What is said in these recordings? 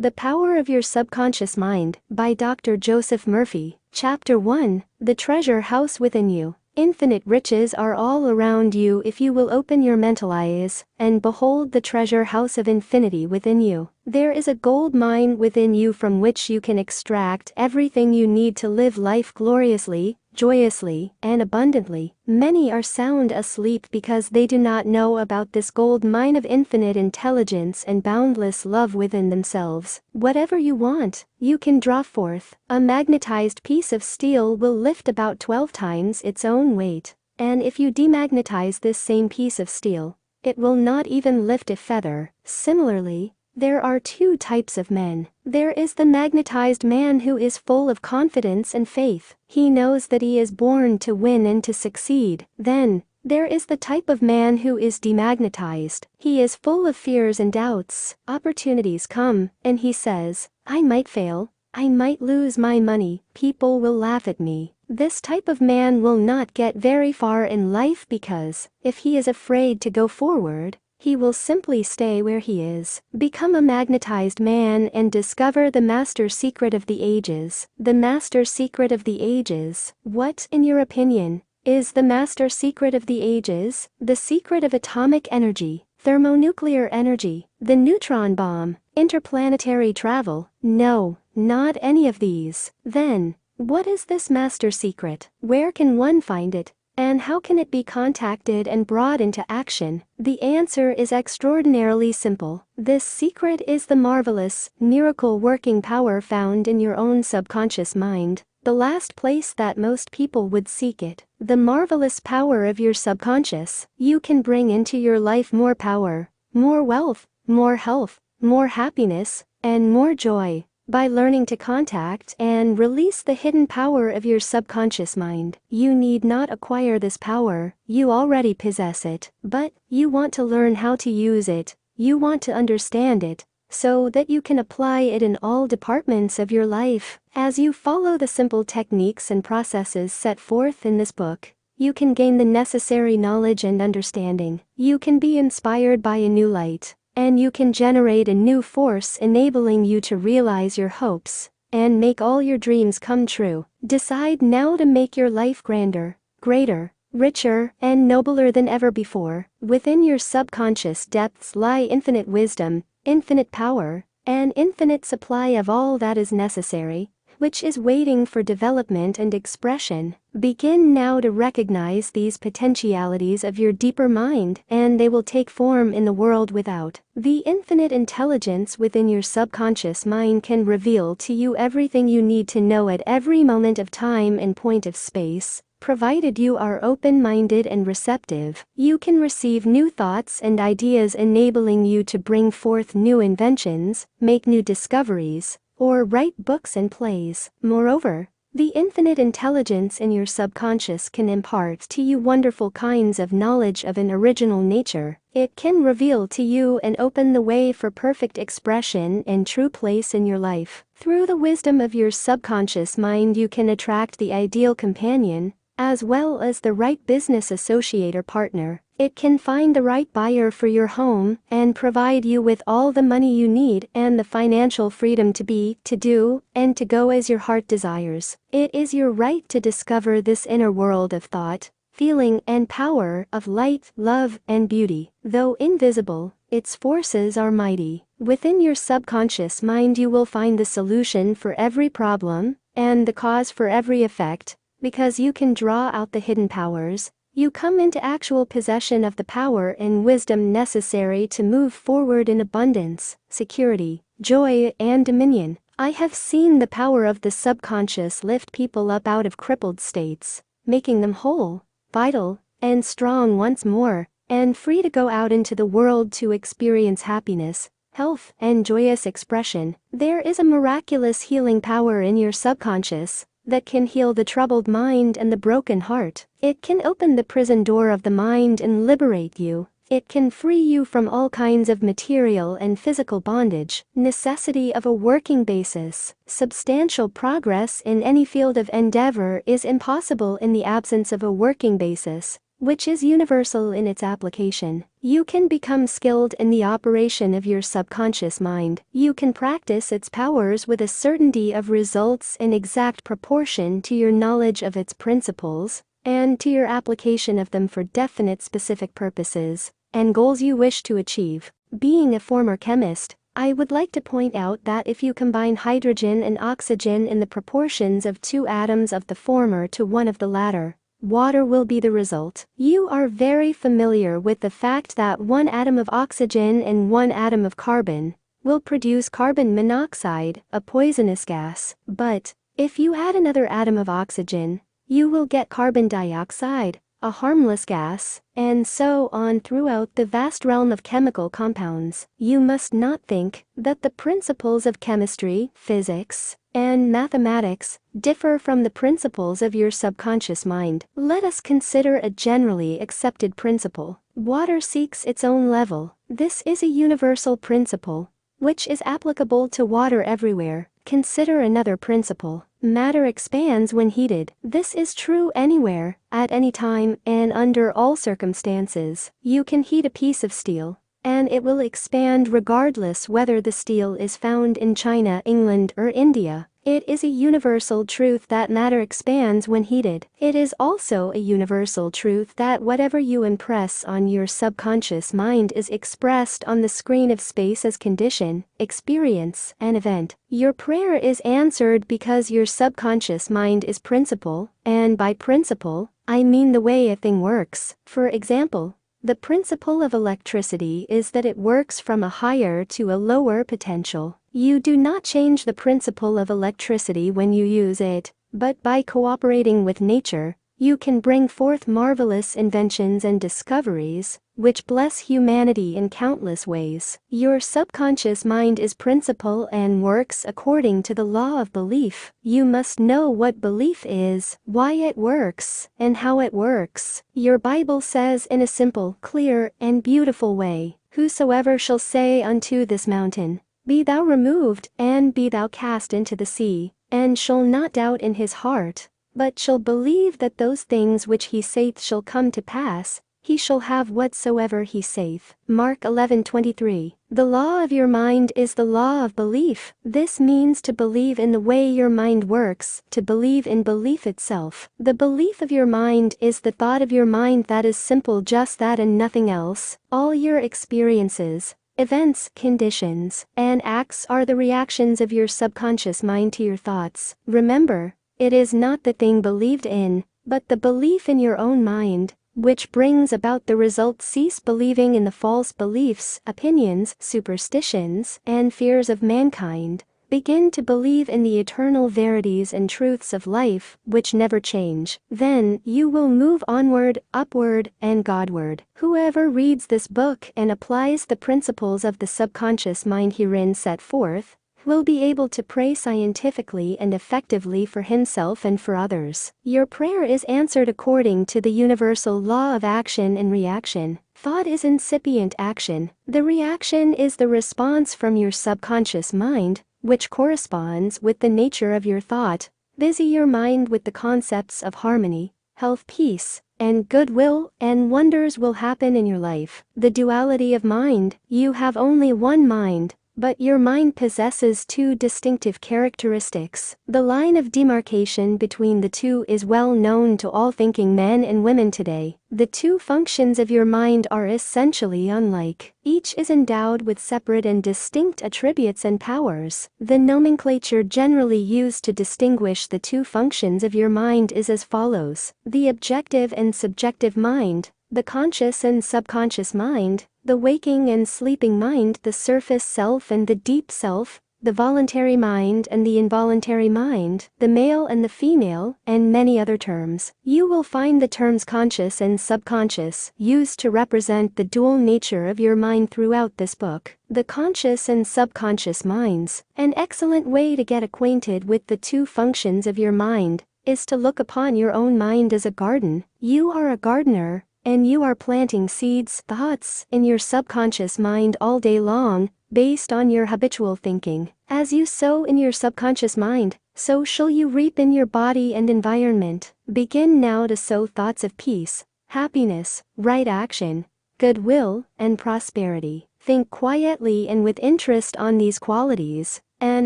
The Power of Your Subconscious Mind, by Dr. Joseph Murphy. Chapter 1, The Treasure House Within You. Infinite riches are all around you if you will open your mental eyes and behold the treasure house of infinity within you. There is a gold mine within you from which you can extract everything you need to live life gloriously, joyously, and abundantly. Many are sound asleep because they do not know about this gold mine of infinite intelligence and boundless love within themselves. Whatever you want, you can draw forth. A magnetized piece of steel will lift about 12 times its own weight. And if you demagnetize this same piece of steel, it will not even lift a feather. Similarly, there are two types of men. There is the magnetized man who is full of confidence and faith. He knows that he is born to win and to succeed. Then, there is the type of man who is demagnetized. He is full of fears and doubts. Opportunities come, and he says, I might fail. I might lose my money. People will laugh at me. This type of man will not get very far in life because, if he is afraid to go forward, he will simply stay where he is. Become a magnetized man and discover the master secret of the ages. The master secret of the ages. What, in your opinion, is the master secret of the ages? The secret of atomic energy, thermonuclear energy, the neutron bomb, interplanetary travel? No, not any of these. Then, what is this master secret? Where can one find it? And how can it be contacted and brought into action? The answer is extraordinarily simple. This secret is the marvelous, miracle-working power found in your own subconscious mind, the last place that most people would seek it. The marvelous power of your subconscious. You can bring into your life more power, more wealth, more health, more happiness, and more joy by learning to contact and release the hidden power of your subconscious mind. You need not acquire this power, you already possess it, but you want to learn how to use it, you want to understand it, so that you can apply it in all departments of your life. As you follow the simple techniques and processes set forth in this book, you can gain the necessary knowledge and understanding. You can be inspired by a new light. And you can generate a new force enabling you to realize your hopes and make all your dreams come true. Decide now to make your life grander, greater, richer, and nobler than ever before. Within your subconscious depths lie infinite wisdom, infinite power, and infinite supply of all that is necessary, which is waiting for development and expression. Begin now to recognize these potentialities of your deeper mind, and they will take form in the world without. The infinite intelligence within your subconscious mind can reveal to you everything you need to know at every moment of time and point of space. Provided you are open-minded and receptive, you can receive new thoughts and ideas enabling you to bring forth new inventions, make new discoveries, or write books and plays. Moreover, the infinite intelligence in your subconscious can impart to you wonderful kinds of knowledge of an original nature. It can reveal to you and open the way for perfect expression and true place in your life. Through the wisdom of your subconscious mind, you can attract the ideal companion, as well as the right business associate or partner. It can find the right buyer for your home and provide you with all the money you need and the financial freedom to be, to do, and to go as your heart desires. It is your right to discover this inner world of thought, feeling, and power, of light, love, and beauty. Though invisible, its forces are mighty. Within your subconscious mind you will find the solution for every problem and the cause for every effect. Because you can draw out the hidden powers, you come into actual possession of the power and wisdom necessary to move forward in abundance, security, joy, and dominion. I have seen the power of the subconscious lift people up out of crippled states, making them whole, vital, and strong once more, and free to go out into the world to experience happiness, health, and joyous expression. There is a miraculous healing power in your subconscious that can heal the troubled mind and the broken heart. It can open the prison door of the mind and liberate you. It can free you from all kinds of material and physical bondage. Necessity of a working basis. Substantial progress in any field of endeavor is impossible in the absence of a working basis. which is universal in its application. You can become skilled in the operation of your subconscious mind. You can practice its powers with a certainty of results in exact proportion to your knowledge of its principles, and to your application of them for definite specific purposes and goals you wish to achieve. Being a former chemist, I would like to point out that if you combine hydrogen and oxygen in the proportions of 2 atoms of the former to 1 of the latter, water will be the result. You are very familiar with the fact that 1 atom of oxygen and 1 atom of carbon will produce carbon monoxide, a poisonous gas. But if you add another atom of oxygen, you will get carbon dioxide, a harmless gas, and so on throughout the vast realm of chemical compounds. You must not think that the principles of chemistry, physics, and mathematics differ from the principles of your subconscious mind. Let us consider a generally accepted principle. Water seeks its own level. This is a universal principle, which is applicable to water everywhere. Consider another principle. Matter expands when heated. This is true anywhere, at any time, and under all circumstances. You can heat a piece of steel, and it will expand regardless whether the steel is found in China, England, or India. It is a universal truth that matter expands when heated. It is also a universal truth that whatever you impress on your subconscious mind is expressed on the screen of space as condition, experience, and event. Your prayer is answered because your subconscious mind is principle, and by principle, I mean the way a thing works. For example, the principle of electricity is that it works from a higher to a lower potential. You do not change the principle of electricity when you use it, but by cooperating with nature, you can bring forth marvelous inventions and discoveries, which bless humanity in countless ways. Your subconscious mind is principle and works according to the law of belief. You must know what belief is, why it works, and how it works. Your Bible says in a simple, clear, and beautiful way, "Whosoever shall say unto this mountain, Be thou removed, and be thou cast into the sea, and shall not doubt in his heart, but shall believe that those things which he saith shall come to pass, he shall have whatsoever he saith." Mark 11:23. The law of your mind is the law of belief. This means to believe in the way your mind works, to believe in belief itself. The belief of your mind is the thought of your mind that is simple, just that and nothing else. All your experiences, events, conditions, and acts are the reactions of your subconscious mind to your thoughts. Remember, it is not the thing believed in, but the belief in your own mind, which brings about the result. Cease believing in the false beliefs, opinions, superstitions, and fears of mankind. Begin to believe in the eternal verities and truths of life, which never change. Then, you will move onward, upward, and Godward. Whoever reads this book and applies the principles of the subconscious mind herein set forth, will be able to pray scientifically and effectively for himself and for others. Your prayer is answered according to the universal law of action and reaction. Thought is incipient action. The reaction is the response from your subconscious mind, which corresponds with the nature of your thought. Busy your mind with the concepts of harmony, health, peace, and goodwill, and wonders will happen in your life. The duality of mind. You have only one mind, but your mind possesses 2 distinctive characteristics. The line of demarcation between the 2 is well known to all thinking men and women today. The 2 functions of your mind are essentially unlike. Each is endowed with separate and distinct attributes and powers. The nomenclature generally used to distinguish the 2 functions of your mind is as follows: the objective and subjective mind, the conscious and subconscious mind, the waking and sleeping mind, the surface self and the deep self, the voluntary mind and the involuntary mind, the male and the female, and many other terms. You will find the terms conscious and subconscious used to represent the dual nature of your mind throughout this book. The conscious and subconscious minds. An excellent way to get acquainted with the 2 functions of your mind is to look upon your own mind as a garden. You are a gardener, and you are planting seeds, thoughts, in your subconscious mind all day long, based on your habitual thinking. As you sow in your subconscious mind, so shall you reap in your body and environment. Begin now to sow thoughts of peace, happiness, right action, goodwill, and prosperity. Think quietly and with interest on these qualities, and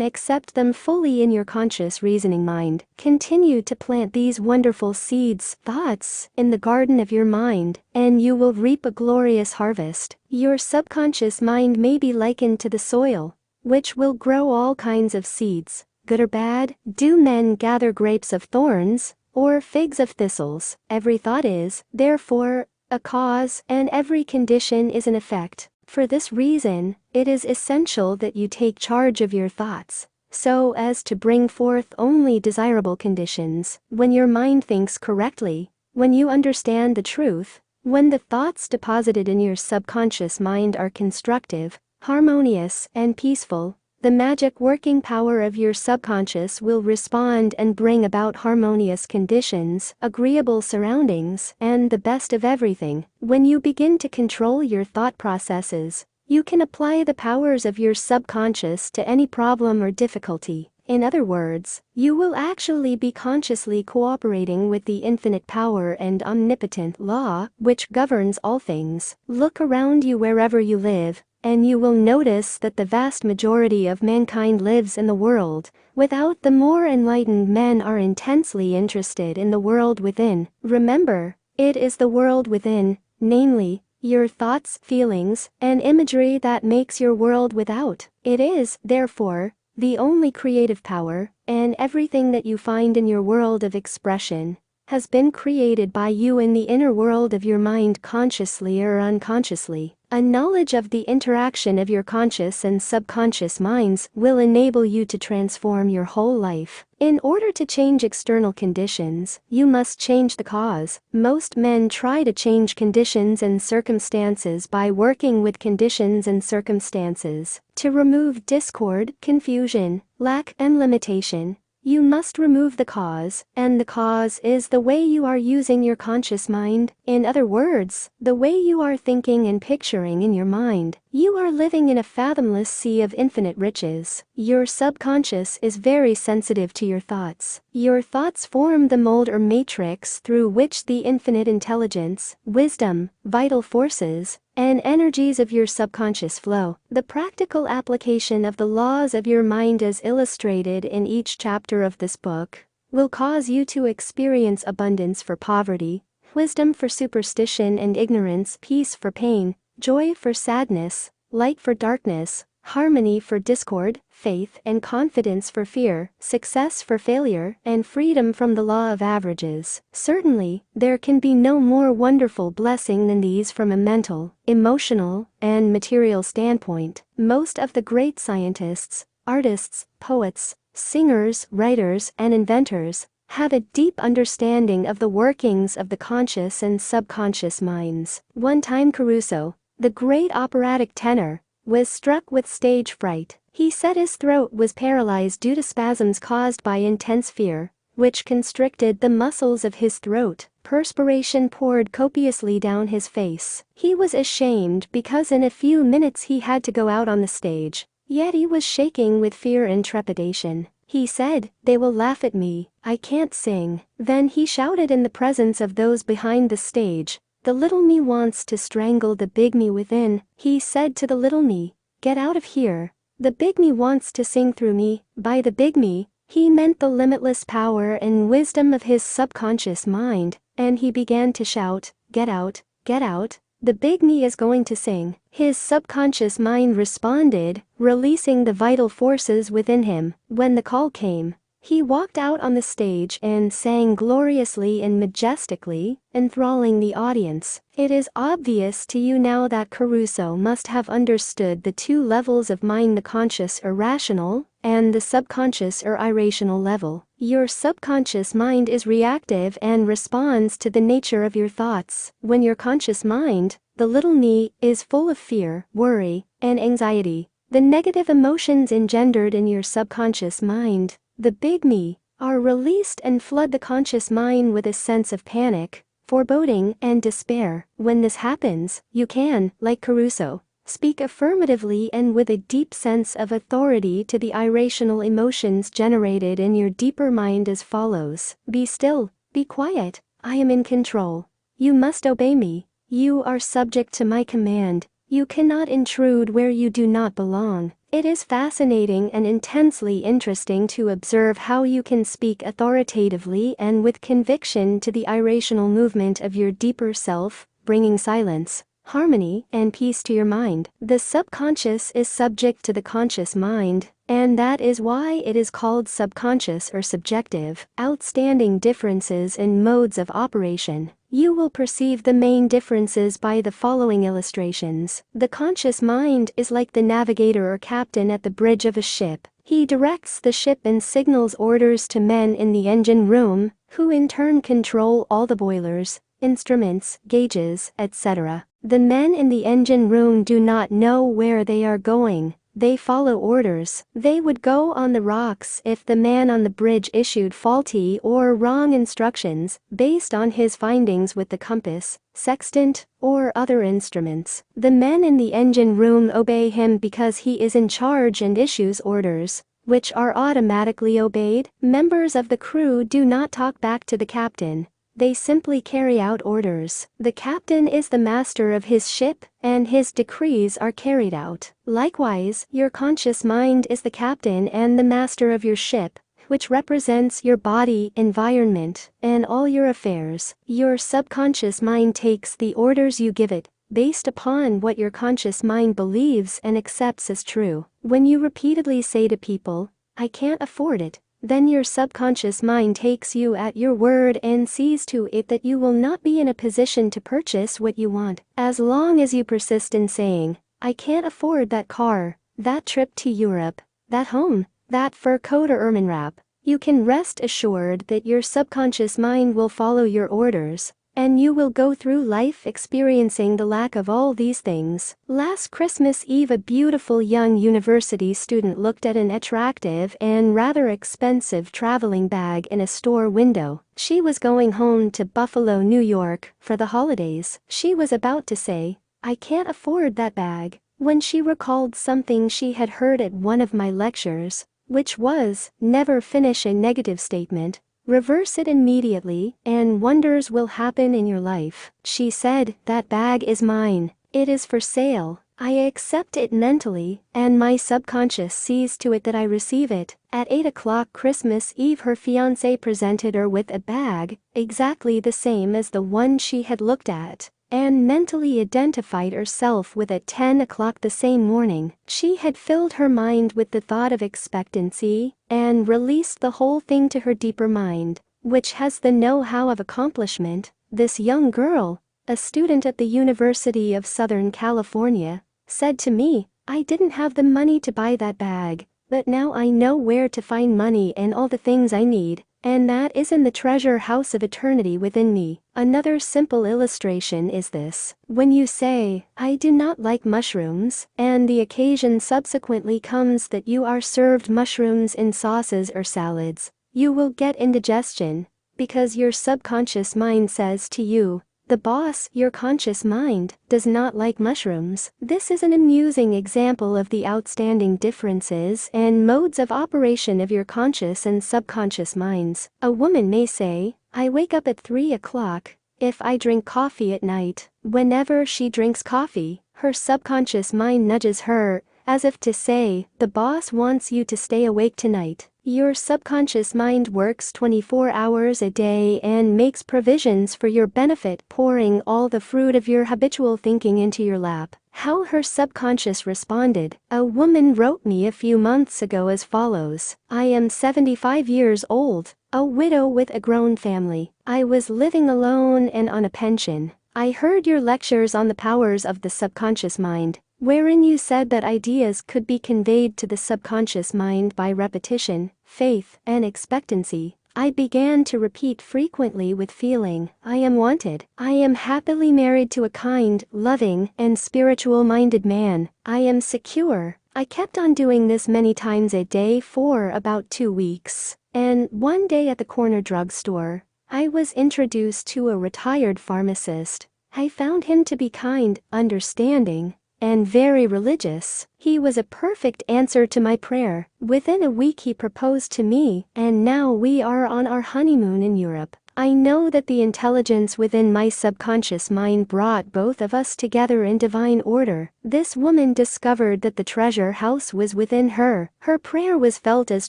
accept them fully in your conscious reasoning mind. Continue to plant these wonderful seeds, thoughts, in the garden of your mind, and you will reap a glorious harvest. Your subconscious mind may be likened to the soil, which will grow all kinds of seeds, good or bad. Do men gather grapes of thorns, or figs of thistles? Every thought is, therefore, a cause, and every condition is an effect. For this reason, it is essential that you take charge of your thoughts, so as to bring forth only desirable conditions. When your mind thinks correctly, when you understand the truth, when the thoughts deposited in your subconscious mind are constructive, harmonious, and peaceful, the magic working power of your subconscious will respond and bring about harmonious conditions, agreeable surroundings, and the best of everything. When you begin to control your thought processes, you can apply the powers of your subconscious to any problem or difficulty. In other words, you will actually be consciously cooperating with the infinite power and omnipotent law which governs all things. Look around you wherever you live, and you will notice that the vast majority of mankind lives in the world without. The more enlightened men are intensely interested in the world within. Remember, it is the world within, namely, your thoughts, feelings, and imagery that makes your world without. It is, therefore, the only creative power, and everything that you find in your world of expression has been created by you in the inner world of your mind, consciously or unconsciously. A knowledge of the interaction of your conscious and subconscious minds will enable you to transform your whole life. In order to change external conditions, you must change the cause. Most men try to change conditions and circumstances by working with conditions and circumstances. To remove discord, confusion, lack, and limitation, you must remove the cause, and the cause is the way you are using your conscious mind. In other words, the way you are thinking and picturing in your mind. You are living in a fathomless sea of infinite riches. Your subconscious is very sensitive to your thoughts. Your thoughts form the mold or matrix through which the infinite intelligence, wisdom, vital forces, and energies of your subconscious flow. The practical application of the laws of your mind as illustrated in each chapter of this book will cause you to experience abundance for poverty, wisdom for superstition and ignorance, peace for pain, joy for sadness, light for darkness, harmony for discord, faith and confidence for fear, success for failure, and freedom from the law of averages. Certainly, there can be no more wonderful blessing than these from a mental, emotional, and material standpoint. Most of the great scientists, artists, poets, singers, writers, and inventors have a deep understanding of the workings of the conscious and subconscious minds. One time Caruso, the great operatic tenor, was struck with stage fright. He said his throat was paralyzed due to spasms caused by intense fear, which constricted the muscles of his throat. Perspiration poured copiously down his face. He was ashamed because in a few minutes he had to go out on the stage, yet he was shaking with fear and trepidation. He said, "They will laugh at me, I can't sing." Then he shouted in the presence of those behind the stage, "The little me wants to strangle the big me within." He said to the little me, "Get out of here. The big me wants to sing through me." By the big me, he meant the limitless power and wisdom of his subconscious mind, and he began to shout, "Get out, get out. The big me is going to sing." His subconscious mind responded, releasing the vital forces within him. When the call came, he walked out on the stage and sang gloriously and majestically, enthralling the audience. It is obvious to you now that Caruso must have understood the two levels of mind, the conscious or rational, and the subconscious or irrational level. Your subconscious mind is reactive and responds to the nature of your thoughts. When your conscious mind, the little me, is full of fear, worry, and anxiety, the negative emotions engendered in your subconscious mind, the big me, are released and flood the conscious mind with a sense of panic, foreboding, and despair. When this happens, you can, like Caruso, speak affirmatively and with a deep sense of authority to the irrational emotions generated in your deeper mind as follows: "Be still, be quiet, I am in control." You must obey me. You are subject to my command. You cannot intrude where you do not belong. It is fascinating and intensely interesting to observe how you can speak authoritatively and with conviction to the irrational movement of your deeper self, bringing silence, harmony, and peace to your mind. The subconscious is subject to the conscious mind, and that is why it is called subconscious or subjective. Outstanding differences in modes of operation. You will perceive the main differences by the following illustrations. The conscious mind is like the navigator or captain at the bridge of a ship. He directs the ship and signals orders to men in the engine room, who in turn control all the boilers, instruments, gauges, etc. The men in the engine room do not know where they are going. They follow orders. They would go on the rocks if the man on the bridge issued faulty or wrong instructions based on his findings with the compass, sextant, or other instruments. The men in the engine room obey him because he is in charge and issues orders, which are automatically obeyed. Members of the crew do not talk back to the captain. They simply carry out orders. The captain is the master of his ship, and his decrees are carried out. Likewise, your conscious mind is the captain and the master of your ship, which represents your body, environment, and all your affairs. Your subconscious mind takes the orders you give it, based upon what your conscious mind believes and accepts as true. When you repeatedly say to people, "I can't afford it," then your subconscious mind takes you at your word and sees to it that you will not be in a position to purchase what you want. As long as you persist in saying, "I can't afford that car, that trip to Europe, that home, that fur coat or ermine wrap," you can rest assured that your subconscious mind will follow your orders, and you will go through life experiencing the lack of all these things. Last Christmas Eve, a beautiful young university student looked at an attractive and rather expensive traveling bag in a store window. She was going home to Buffalo, New York, for the holidays. She was about to say, "I can't afford that bag," when she recalled something she had heard at one of my lectures, which was, "Never finish a negative statement. Reverse it immediately, and wonders will happen in your life." She said, "That bag is mine. It is for sale. I accept it mentally, and my subconscious sees to it that I receive it." At 8 o'clock Christmas Eve, her fiancé presented her with a bag, exactly the same as the one she had looked at, and mentally identified herself with at 10 o'clock the same morning. She had filled her mind with the thought of expectancy, and released the whole thing to her deeper mind, which has the know-how of accomplishment. This young girl, a student at the University of Southern California, said to me, "I didn't have the money to buy that bag, but now I know where to find money and all the things I need, and that is in the treasure house of eternity within me." Another simple illustration is this. When you say, "I do not like mushrooms," and the occasion subsequently comes that you are served mushrooms in sauces or salads, you will get indigestion, because your subconscious mind says to you, "The boss, your conscious mind, does not like mushrooms." This is an amusing example of the outstanding differences and modes of operation of your conscious and subconscious minds. A woman may say, "I wake up at 3 o'clock. If I drink coffee at night." Whenever she drinks coffee, her subconscious mind nudges her, as if to say, "The boss wants you to stay awake tonight." Your subconscious mind works 24 hours a day and makes provisions for your benefit, pouring all the fruit of your habitual thinking into your lap. How her subconscious responded. A woman wrote me a few months ago as follows: "I am 75 years old, a widow with a grown family. I was living alone and on a pension. I heard your lectures on the powers of the subconscious mind, wherein you said that ideas could be conveyed to the subconscious mind by repetition, faith, and expectancy. I began to repeat frequently with feeling, 'I am wanted. I am happily married to a kind, loving, and spiritual-minded man. I am secure.' I kept on doing this many times a day for about 2 weeks, and one day at the corner drugstore, I was introduced to a retired pharmacist. I found him to be kind, understanding, and very religious. He was a perfect answer to my prayer. Within a week he proposed to me, and now we are on our honeymoon in Europe. I know that the intelligence within my subconscious mind brought both of us together in divine order. This woman discovered that the treasure house was within her. Her prayer was felt as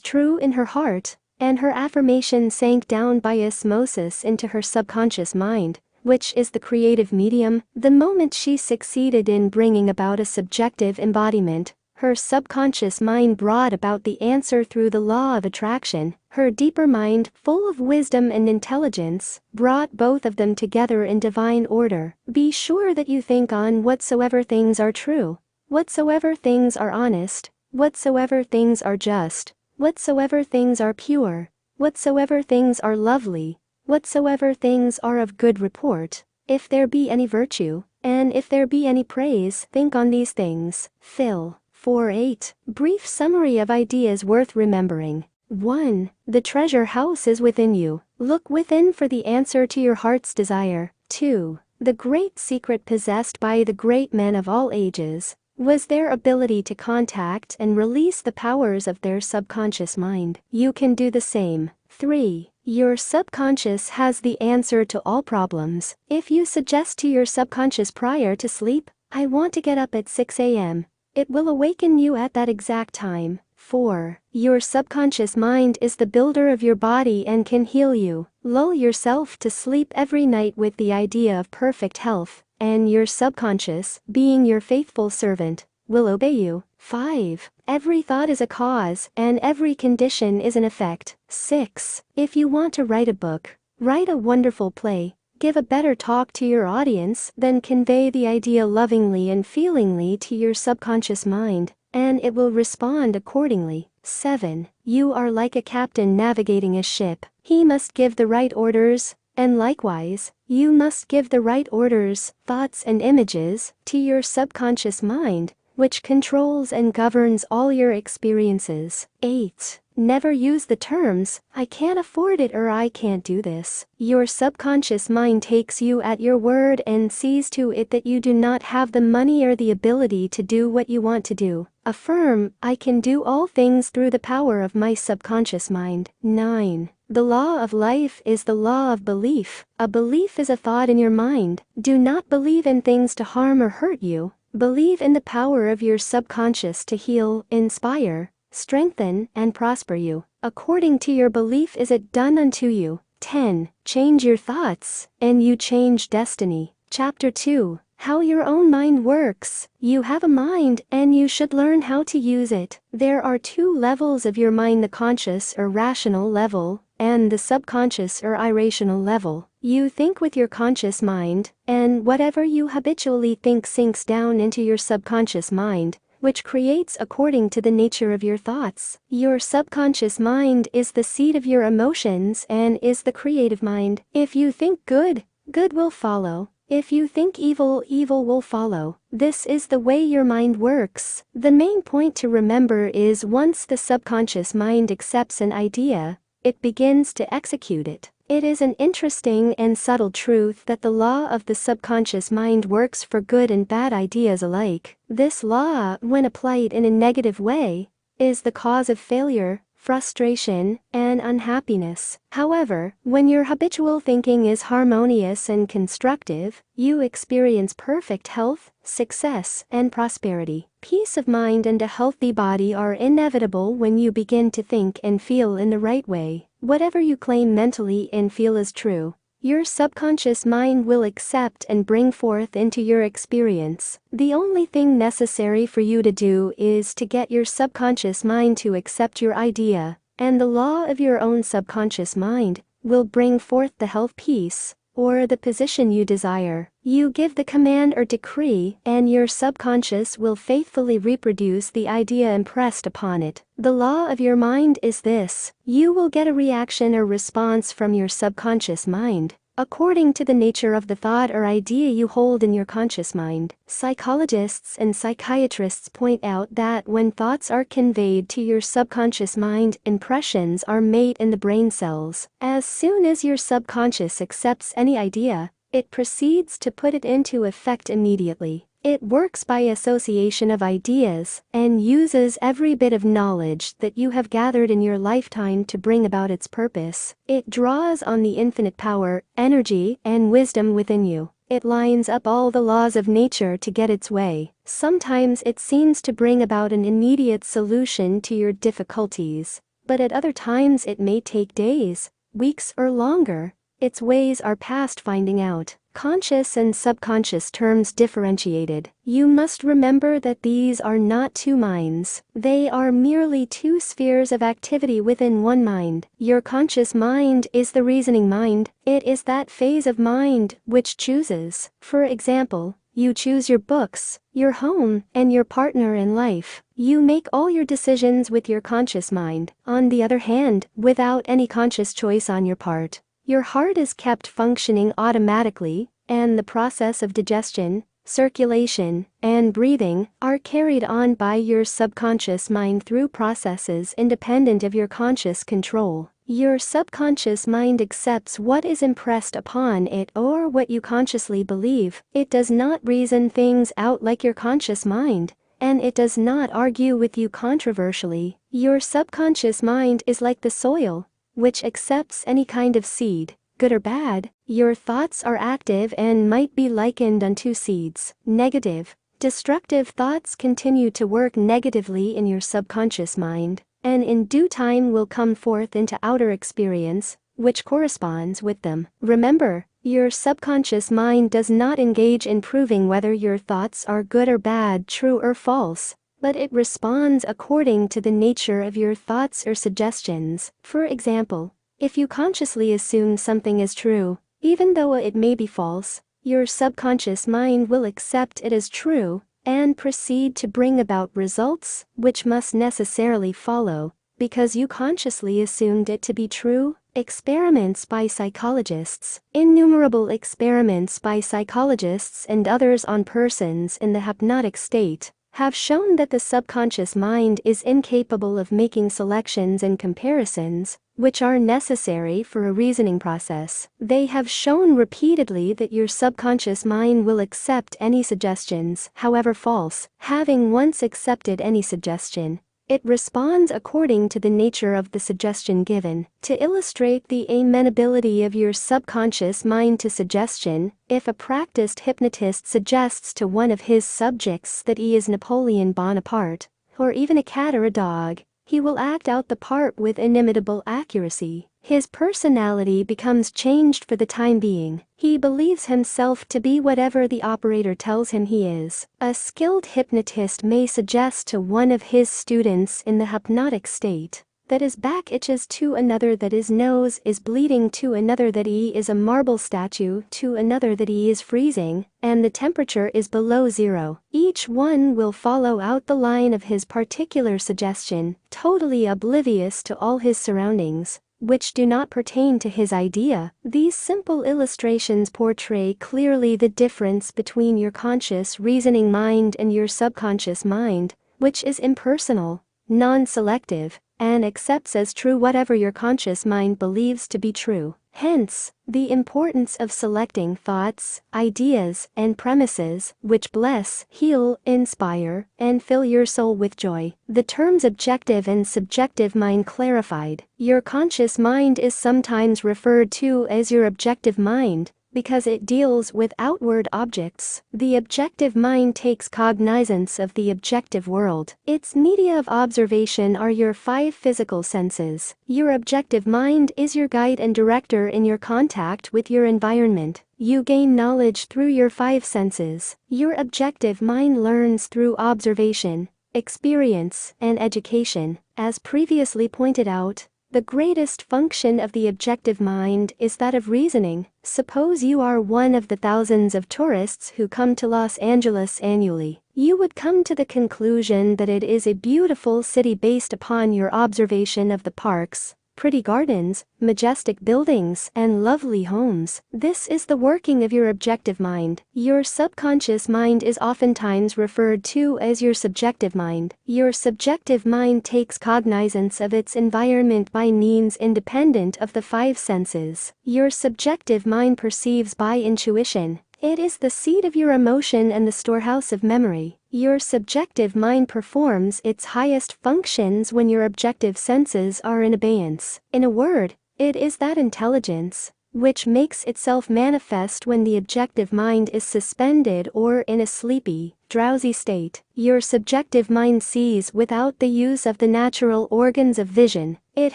true in her heart, and her affirmation sank down by osmosis into her subconscious mind, which is the creative medium. The moment she succeeded in bringing about a subjective embodiment, her subconscious mind brought about the answer through the law of attraction. Her deeper mind, full of wisdom and intelligence, brought both of them together in divine order. Be sure that you think on whatsoever things are true, whatsoever things are honest, whatsoever things are just, whatsoever things are pure, whatsoever things are lovely, whatsoever things are of good report. If there be any virtue, and if there be any praise, think on these things. Phil. 4:8. Brief summary of ideas worth remembering. 1. The treasure house is within you. Look within for the answer to your heart's desire. 2. The great secret possessed by the great men of all ages was their ability to contact and release the powers of their subconscious mind. You can do the same. 3. Your subconscious has the answer to all problems. If you suggest to your subconscious prior to sleep, "I want to get up at 6 a.m., it will awaken you at that exact time. 4. Your subconscious mind is the builder of your body and can heal you. Lull yourself to sleep every night with the idea of perfect health, and your subconscious, being your faithful servant, will obey you. 5. Every thought is a cause, and every condition is an effect. 6. If you want to write a book, write a wonderful play, give a better talk to your audience, then convey the idea lovingly and feelingly to your subconscious mind, and it will respond accordingly. 7. You are like a captain navigating a ship. He must give the right orders, and likewise, you must give the right orders, thoughts and images, to your subconscious mind, which controls and governs all your experiences. 8. Never use the terms, "I can't afford it" or "I can't do this." Your subconscious mind takes you at your word and sees to it that you do not have the money or the ability to do what you want to do. Affirm, "I can do all things through the power of my subconscious mind." 9. The law of life is the law of belief. A belief is a thought in your mind. Do not believe in things to harm or hurt you. Believe in the power of your subconscious to heal, inspire, strengthen, and prosper you. According to your belief is it done unto you. 10. Change your thoughts, and you change destiny. Chapter 2. How your own mind works. You have a mind, and you should learn how to use it. There are two levels of your mind: the conscious or rational level, and the subconscious or irrational level. You think with your conscious mind, and whatever you habitually think sinks down into your subconscious mind, which creates according to the nature of your thoughts. Your subconscious mind is the seat of your emotions and is the creative mind. If you think good, good will follow. If you think evil, evil will follow. This is the way your mind works. The main point to remember is once the subconscious mind accepts an idea, it begins to execute it. It is an interesting and subtle truth that the law of the subconscious mind works for good and bad ideas alike. This law, when applied in a negative way, is the cause of failure, frustration, and unhappiness. However, when your habitual thinking is harmonious and constructive, you experience perfect health, success, and prosperity. Peace of mind and a healthy body are inevitable when you begin to think and feel in the right way. Whatever you claim mentally and feel is true, your subconscious mind will accept and bring forth into your experience. The only thing necessary for you to do is to get your subconscious mind to accept your idea, and the law of your own subconscious mind will bring forth the health, peace, or the position you desire. You give the command or decree, and your subconscious will faithfully reproduce the idea impressed upon it. The law of your mind is this: you will get a reaction or response from your subconscious mind, according to the nature of the thought or idea you hold in your conscious mind. Psychologists and psychiatrists point out that when thoughts are conveyed to your subconscious mind, impressions are made in the brain cells. As soon as your subconscious accepts any idea, it proceeds to put it into effect immediately. It works by association of ideas and uses every bit of knowledge that you have gathered in your lifetime to bring about its purpose. It draws on the infinite power, energy, and wisdom within you. It lines up all the laws of nature to get its way. Sometimes it seems to bring about an immediate solution to your difficulties, but at other times it may take days, weeks, or longer. Its ways are past finding out. Conscious and subconscious terms differentiated. You must remember that these are not two minds. They are merely two spheres of activity within one mind. Your conscious mind is the reasoning mind. It is that phase of mind which chooses. For example, you choose your books, your home, and your partner in life. You make all your decisions with your conscious mind. On the other hand, without any conscious choice on your part, your heart is kept functioning automatically, and the process of digestion, circulation, and breathing are carried on by your subconscious mind through processes independent of your conscious control. Your subconscious mind accepts what is impressed upon it or what you consciously believe. It does not reason things out like your conscious mind, and it does not argue with you controversially. Your subconscious mind is like the soil, which accepts any kind of seed, good or bad. Your thoughts are active and might be likened unto seeds. Negative, destructive thoughts continue to work negatively in your subconscious mind, and in due time will come forth into outer experience, which corresponds with them. Remember, your subconscious mind does not engage in proving whether your thoughts are good or bad, true or false, but it responds according to the nature of your thoughts or suggestions. For example, if you consciously assume something is true, even though it may be false, your subconscious mind will accept it as true and proceed to bring about results which must necessarily follow, because you consciously assumed it to be true. Experiments by psychologists. Innumerable experiments by psychologists and others on persons in the hypnotic state have shown that the subconscious mind is incapable of making selections and comparisons, which are necessary for a reasoning process. They have shown repeatedly that your subconscious mind will accept any suggestions, however false. Having once accepted any suggestion, it responds according to the nature of the suggestion given. To illustrate the amenability of your subconscious mind to suggestion, if a practiced hypnotist suggests to one of his subjects that he is Napoleon Bonaparte, or even a cat or a dog, he will act out the part with inimitable accuracy. His personality becomes changed for the time being. He believes himself to be whatever the operator tells him he is. A skilled hypnotist may suggest to one of his students in the hypnotic state that his back itches, to another that his nose is bleeding, to another that he is a marble statue, to another that he is freezing, and the temperature is below zero. Each one will follow out the line of his particular suggestion, totally oblivious to all his surroundings, which do not pertain to his idea. These simple illustrations portray clearly the difference between your conscious reasoning mind and your subconscious mind, which is impersonal, non-selective, and accepts as true whatever your conscious mind believes to be true. Hence, the importance of selecting thoughts, ideas, and premises which bless, heal, inspire, and fill your soul with joy. The terms objective and subjective mind clarified. Your conscious mind is sometimes referred to as your objective mind, because it deals with outward objects. The objective mind takes cognizance of the objective world. Its media of observation are your 5 physical senses. Your objective mind is your guide and director in your contact with your environment. You gain knowledge through your 5 senses. Your objective mind learns through observation, experience, and education. As previously pointed out, the greatest function of the objective mind is that of reasoning. Suppose you are one of the thousands of tourists who come to Los Angeles annually. You would come to the conclusion that it is a beautiful city based upon your observation of the parks, pretty gardens, majestic buildings, and lovely homes. This is the working of your objective mind. Your subconscious mind is oftentimes referred to as your subjective mind. Your subjective mind takes cognizance of its environment by means independent of the 5 senses. Your subjective mind perceives by intuition. It is the seat of your emotion and the storehouse of memory. Your subjective mind performs its highest functions when your objective senses are in abeyance. In a word, it is that intelligence which makes itself manifest when the objective mind is suspended or in a sleepy, drowsy state. Your subjective mind sees without the use of the natural organs of vision. It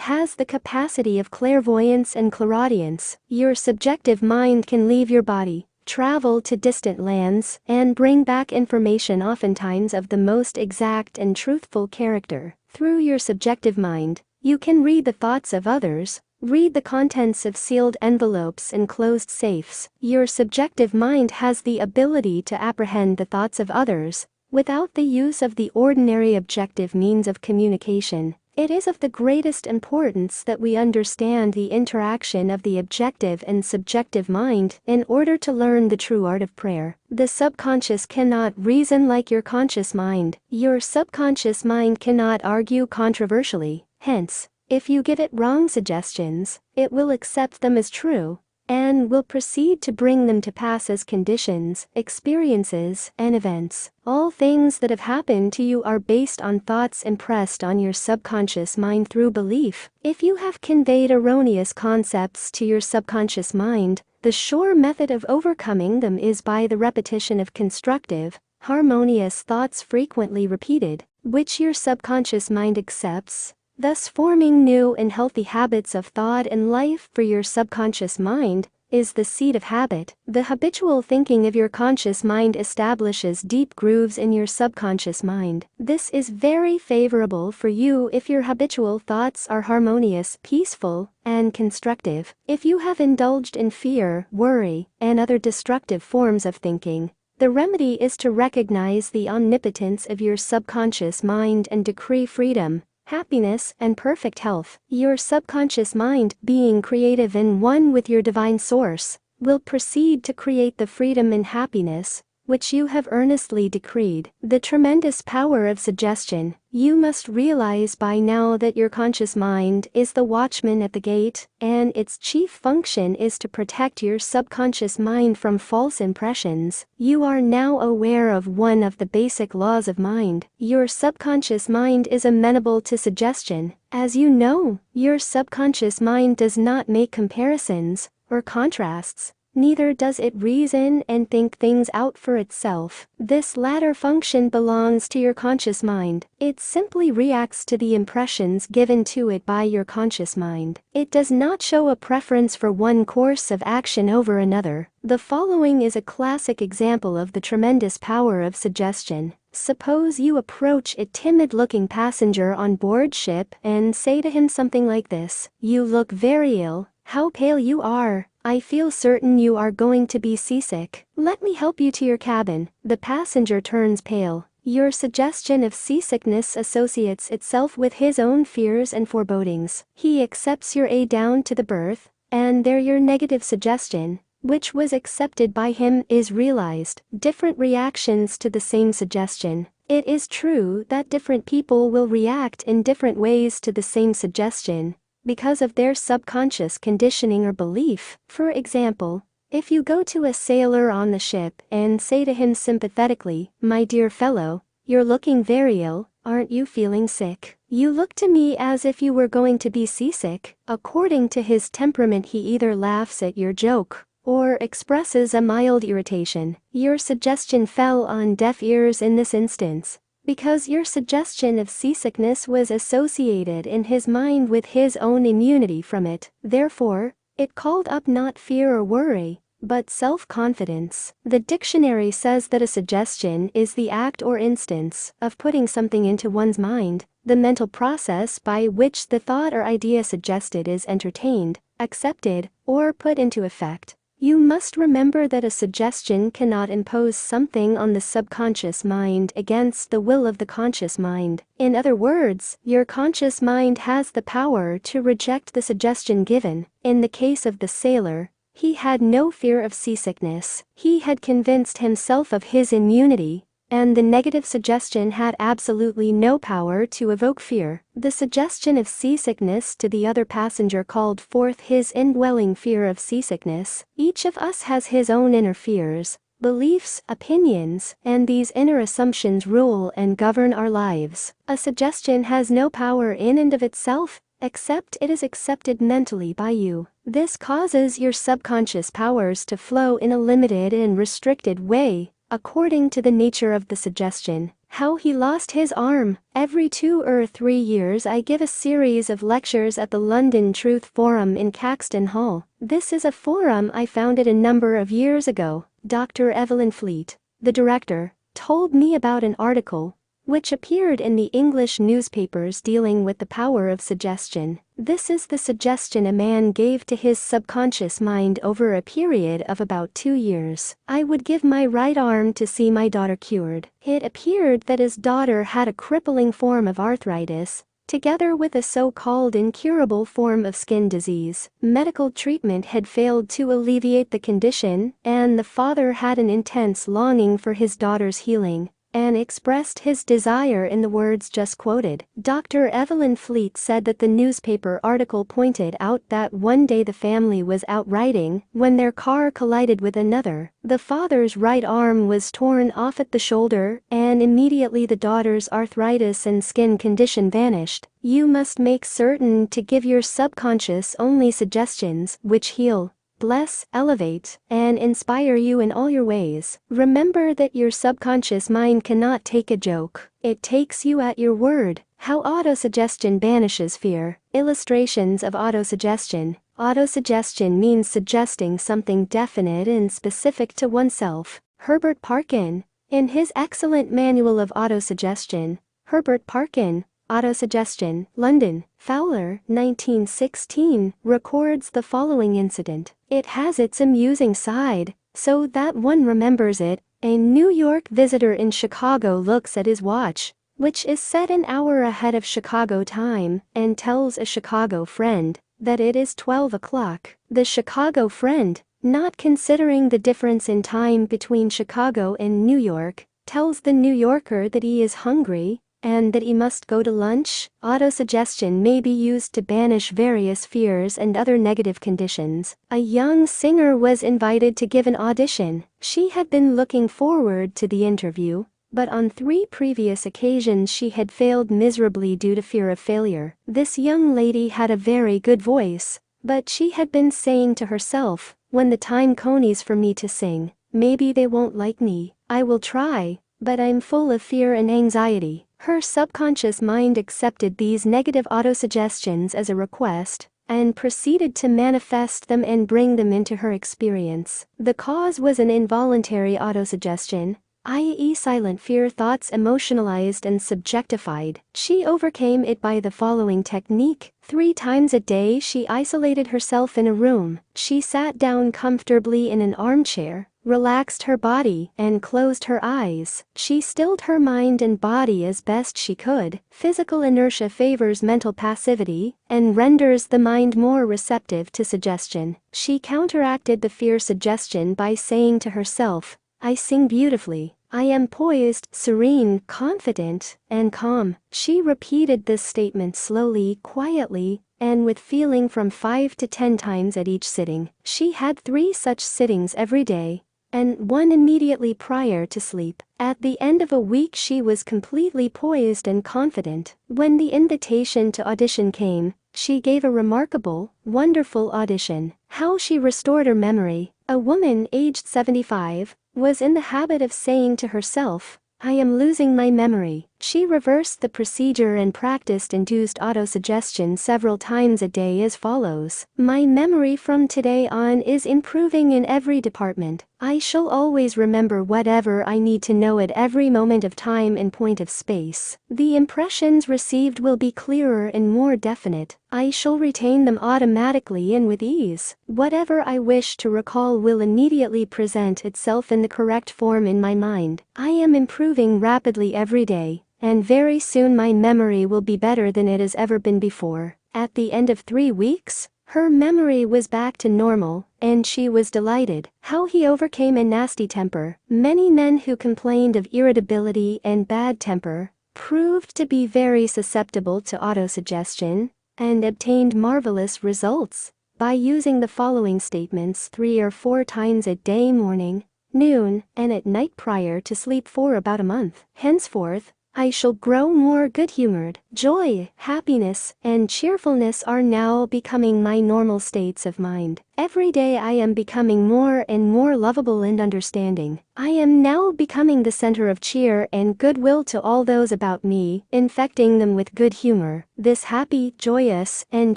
has the capacity of clairvoyance and clairaudience. Your subjective mind can leave your body, travel to distant lands, and bring back information oftentimes of the most exact and truthful character. Through your subjective mind, you can read the thoughts of others, read the contents of sealed envelopes and closed safes. Your subjective mind has the ability to apprehend the thoughts of others without the use of the ordinary objective means of communication. It is of the greatest importance that we understand the interaction of the objective and subjective mind in order to learn the true art of prayer. The subconscious cannot reason like your conscious mind. Your subconscious mind cannot argue controversially. Hence, if you give it wrong suggestions, it will accept them as true, and will proceed to bring them to pass as conditions, experiences, and events. All things that have happened to you are based on thoughts impressed on your subconscious mind through belief. If you have conveyed erroneous concepts to your subconscious mind, the sure method of overcoming them is by the repetition of constructive, harmonious thoughts frequently repeated, which your subconscious mind accepts, thus forming new and healthy habits of thought and life. For your subconscious mind is the seat of habit. The habitual thinking of your conscious mind establishes deep grooves in your subconscious mind. This is very favorable for you if your habitual thoughts are harmonious, peaceful, and constructive. If you have indulged in fear, worry, and other destructive forms of thinking, the remedy is to recognize the omnipotence of your subconscious mind and decree freedom, happiness, and perfect health. Your subconscious mind, being creative and one with your divine source, will proceed to create the freedom and happiness which you have earnestly decreed. The tremendous power of suggestion. You must realize by now that your conscious mind is the watchman at the gate, and its chief function is to protect your subconscious mind from false impressions. You are now aware of one of the basic laws of mind. Your subconscious mind is amenable to suggestion. As you know, your subconscious mind does not make comparisons or contrasts. Neither does it reason and think things out for itself. This latter function belongs to your conscious mind. It simply reacts to the impressions given to it by your conscious mind. It does not show a preference for one course of action over another. The following is a classic example of the tremendous power of suggestion. Suppose you approach a timid-looking passenger on board ship and say to him something like this: "You look very ill. How pale you are. I feel certain you are going to be seasick. Let me help you to your cabin." The passenger turns pale. Your suggestion of seasickness associates itself with his own fears and forebodings. He accepts your aid down to the berth, and there your negative suggestion, which was accepted by him, is realized. Different reactions to the same suggestion. It is true that different people will react in different ways to the same suggestion, because of their subconscious conditioning or belief. For example, if you go to a sailor on the ship and say to him sympathetically, "My dear fellow, you're looking very ill, aren't you feeling sick? You look to me as if you were going to be seasick." According to his temperament, he either laughs at your joke or expresses a mild irritation. Your suggestion fell on deaf ears in this instance, because your suggestion of seasickness was associated in his mind with his own immunity from it. Therefore, it called up not fear or worry, but self-confidence. The dictionary says that a suggestion is the act or instance of putting something into one's mind, the mental process by which the thought or idea suggested is entertained, accepted, or put into effect. You must remember that a suggestion cannot impose something on the subconscious mind against the will of the conscious mind. In other words, your conscious mind has the power to reject the suggestion given. In the case of the sailor, he had no fear of seasickness. He had convinced himself of his immunity, and the negative suggestion had absolutely no power to evoke fear. The suggestion of seasickness to the other passenger called forth his indwelling fear of seasickness. Each of us has his own inner fears, beliefs, opinions, and these inner assumptions rule and govern our lives. A suggestion has no power in and of itself, except it is accepted mentally by you. This causes your subconscious powers to flow in a limited and restricted way, according to the nature of the suggestion. How he lost his arm. Every 2 or 3 years I give a series of lectures at the London Truth Forum in Caxton Hall. This is a forum I founded a number of years ago. Dr. Evelyn Fleet, the director, told me about an article which appeared in the English newspapers dealing with the power of suggestion. This is the suggestion a man gave to his subconscious mind over a period of about 2 years. I would give my right arm to see my daughter cured. It appeared that his daughter had a crippling form of arthritis, together with a so-called incurable form of skin disease. Medical treatment had failed to alleviate the condition, and the father had an intense longing for his daughter's healing, and expressed his desire in the words just quoted. Dr. Evelyn Fleet said that the newspaper article pointed out that one day the family was out riding when their car collided with another. The father's right arm was torn off at the shoulder, and immediately the daughter's arthritis and skin condition vanished. You must make certain to give your subconscious only suggestions which heal, bless, elevate, and inspire you in all your ways. Remember that your subconscious mind cannot take a joke. It takes you at your word. How autosuggestion banishes fear. Illustrations of autosuggestion. Autosuggestion means suggesting something definite and specific to oneself. Herbert Parkin. In his excellent manual of autosuggestion, Herbert Parkin, Autosuggestion, London, Fowler, 1916, records the following incident. It has its amusing side, so that one remembers it. A New York visitor in Chicago looks at his watch, which is set an hour ahead of Chicago time, and tells a Chicago friend that it is 12 o'clock. The Chicago friend, not considering the difference in time between Chicago and New York, tells the New Yorker that he is hungry, and that he must go to lunch. Autosuggestion may be used to banish various fears and other negative conditions. A young singer was invited to give an audition. She had been looking forward to the interview, but on 3 previous occasions she had failed miserably due to fear of failure. This young lady had a very good voice, but she had been saying to herself, when the time comes for me to sing, maybe they won't like me. I will try, but I'm full of fear and anxiety. Her subconscious mind accepted these negative autosuggestions as a request, and proceeded to manifest them and bring them into her experience. The cause was an involuntary autosuggestion, i.e. silent fear thoughts emotionalized and subjectified. She overcame it by the following technique. 3 times a day she isolated herself in a room. She sat down comfortably in an armchair, relaxed her body, and closed her eyes. She stilled her mind and body as best she could. Physical inertia favors mental passivity, and renders the mind more receptive to suggestion. She counteracted the fear suggestion by saying to herself, I sing beautifully. I am poised, serene, confident, and calm. She repeated this statement slowly, quietly, and with feeling from 5 to 10 times at each sitting. She had 3 such sittings every day, and 1 immediately prior to sleep. At the end of a week she was completely poised and confident. When the invitation to audition came, she gave a remarkable, wonderful audition. How she restored her memory. A woman aged 75 was in the habit of saying to herself, I am losing my memory. She reversed the procedure and practiced induced autosuggestion several times a day as follows. My memory from today on is improving in every department. I shall always remember whatever I need to know at every moment of time and point of space. The impressions received will be clearer and more definite. I shall retain them automatically and with ease. Whatever I wish to recall will immediately present itself in the correct form in my mind. I am improving rapidly every day, and very soon my memory will be better than it has ever been before. At the end of 3 weeks, Her memory was back to normal, and she was delighted. How he overcame a nasty temper. Many men who complained of irritability and bad temper proved to be very susceptible to autosuggestion and obtained marvelous results by using the following statements 3 or 4 times a day, morning, noon, and at night prior to sleep for about a month. Henceforth, I shall grow more good-humored. Joy, happiness, and cheerfulness are now becoming my normal states of mind. Every day I am becoming more and more lovable and understanding. I am now becoming the center of cheer and goodwill to all those about me, infecting them with good humor. This happy, joyous, and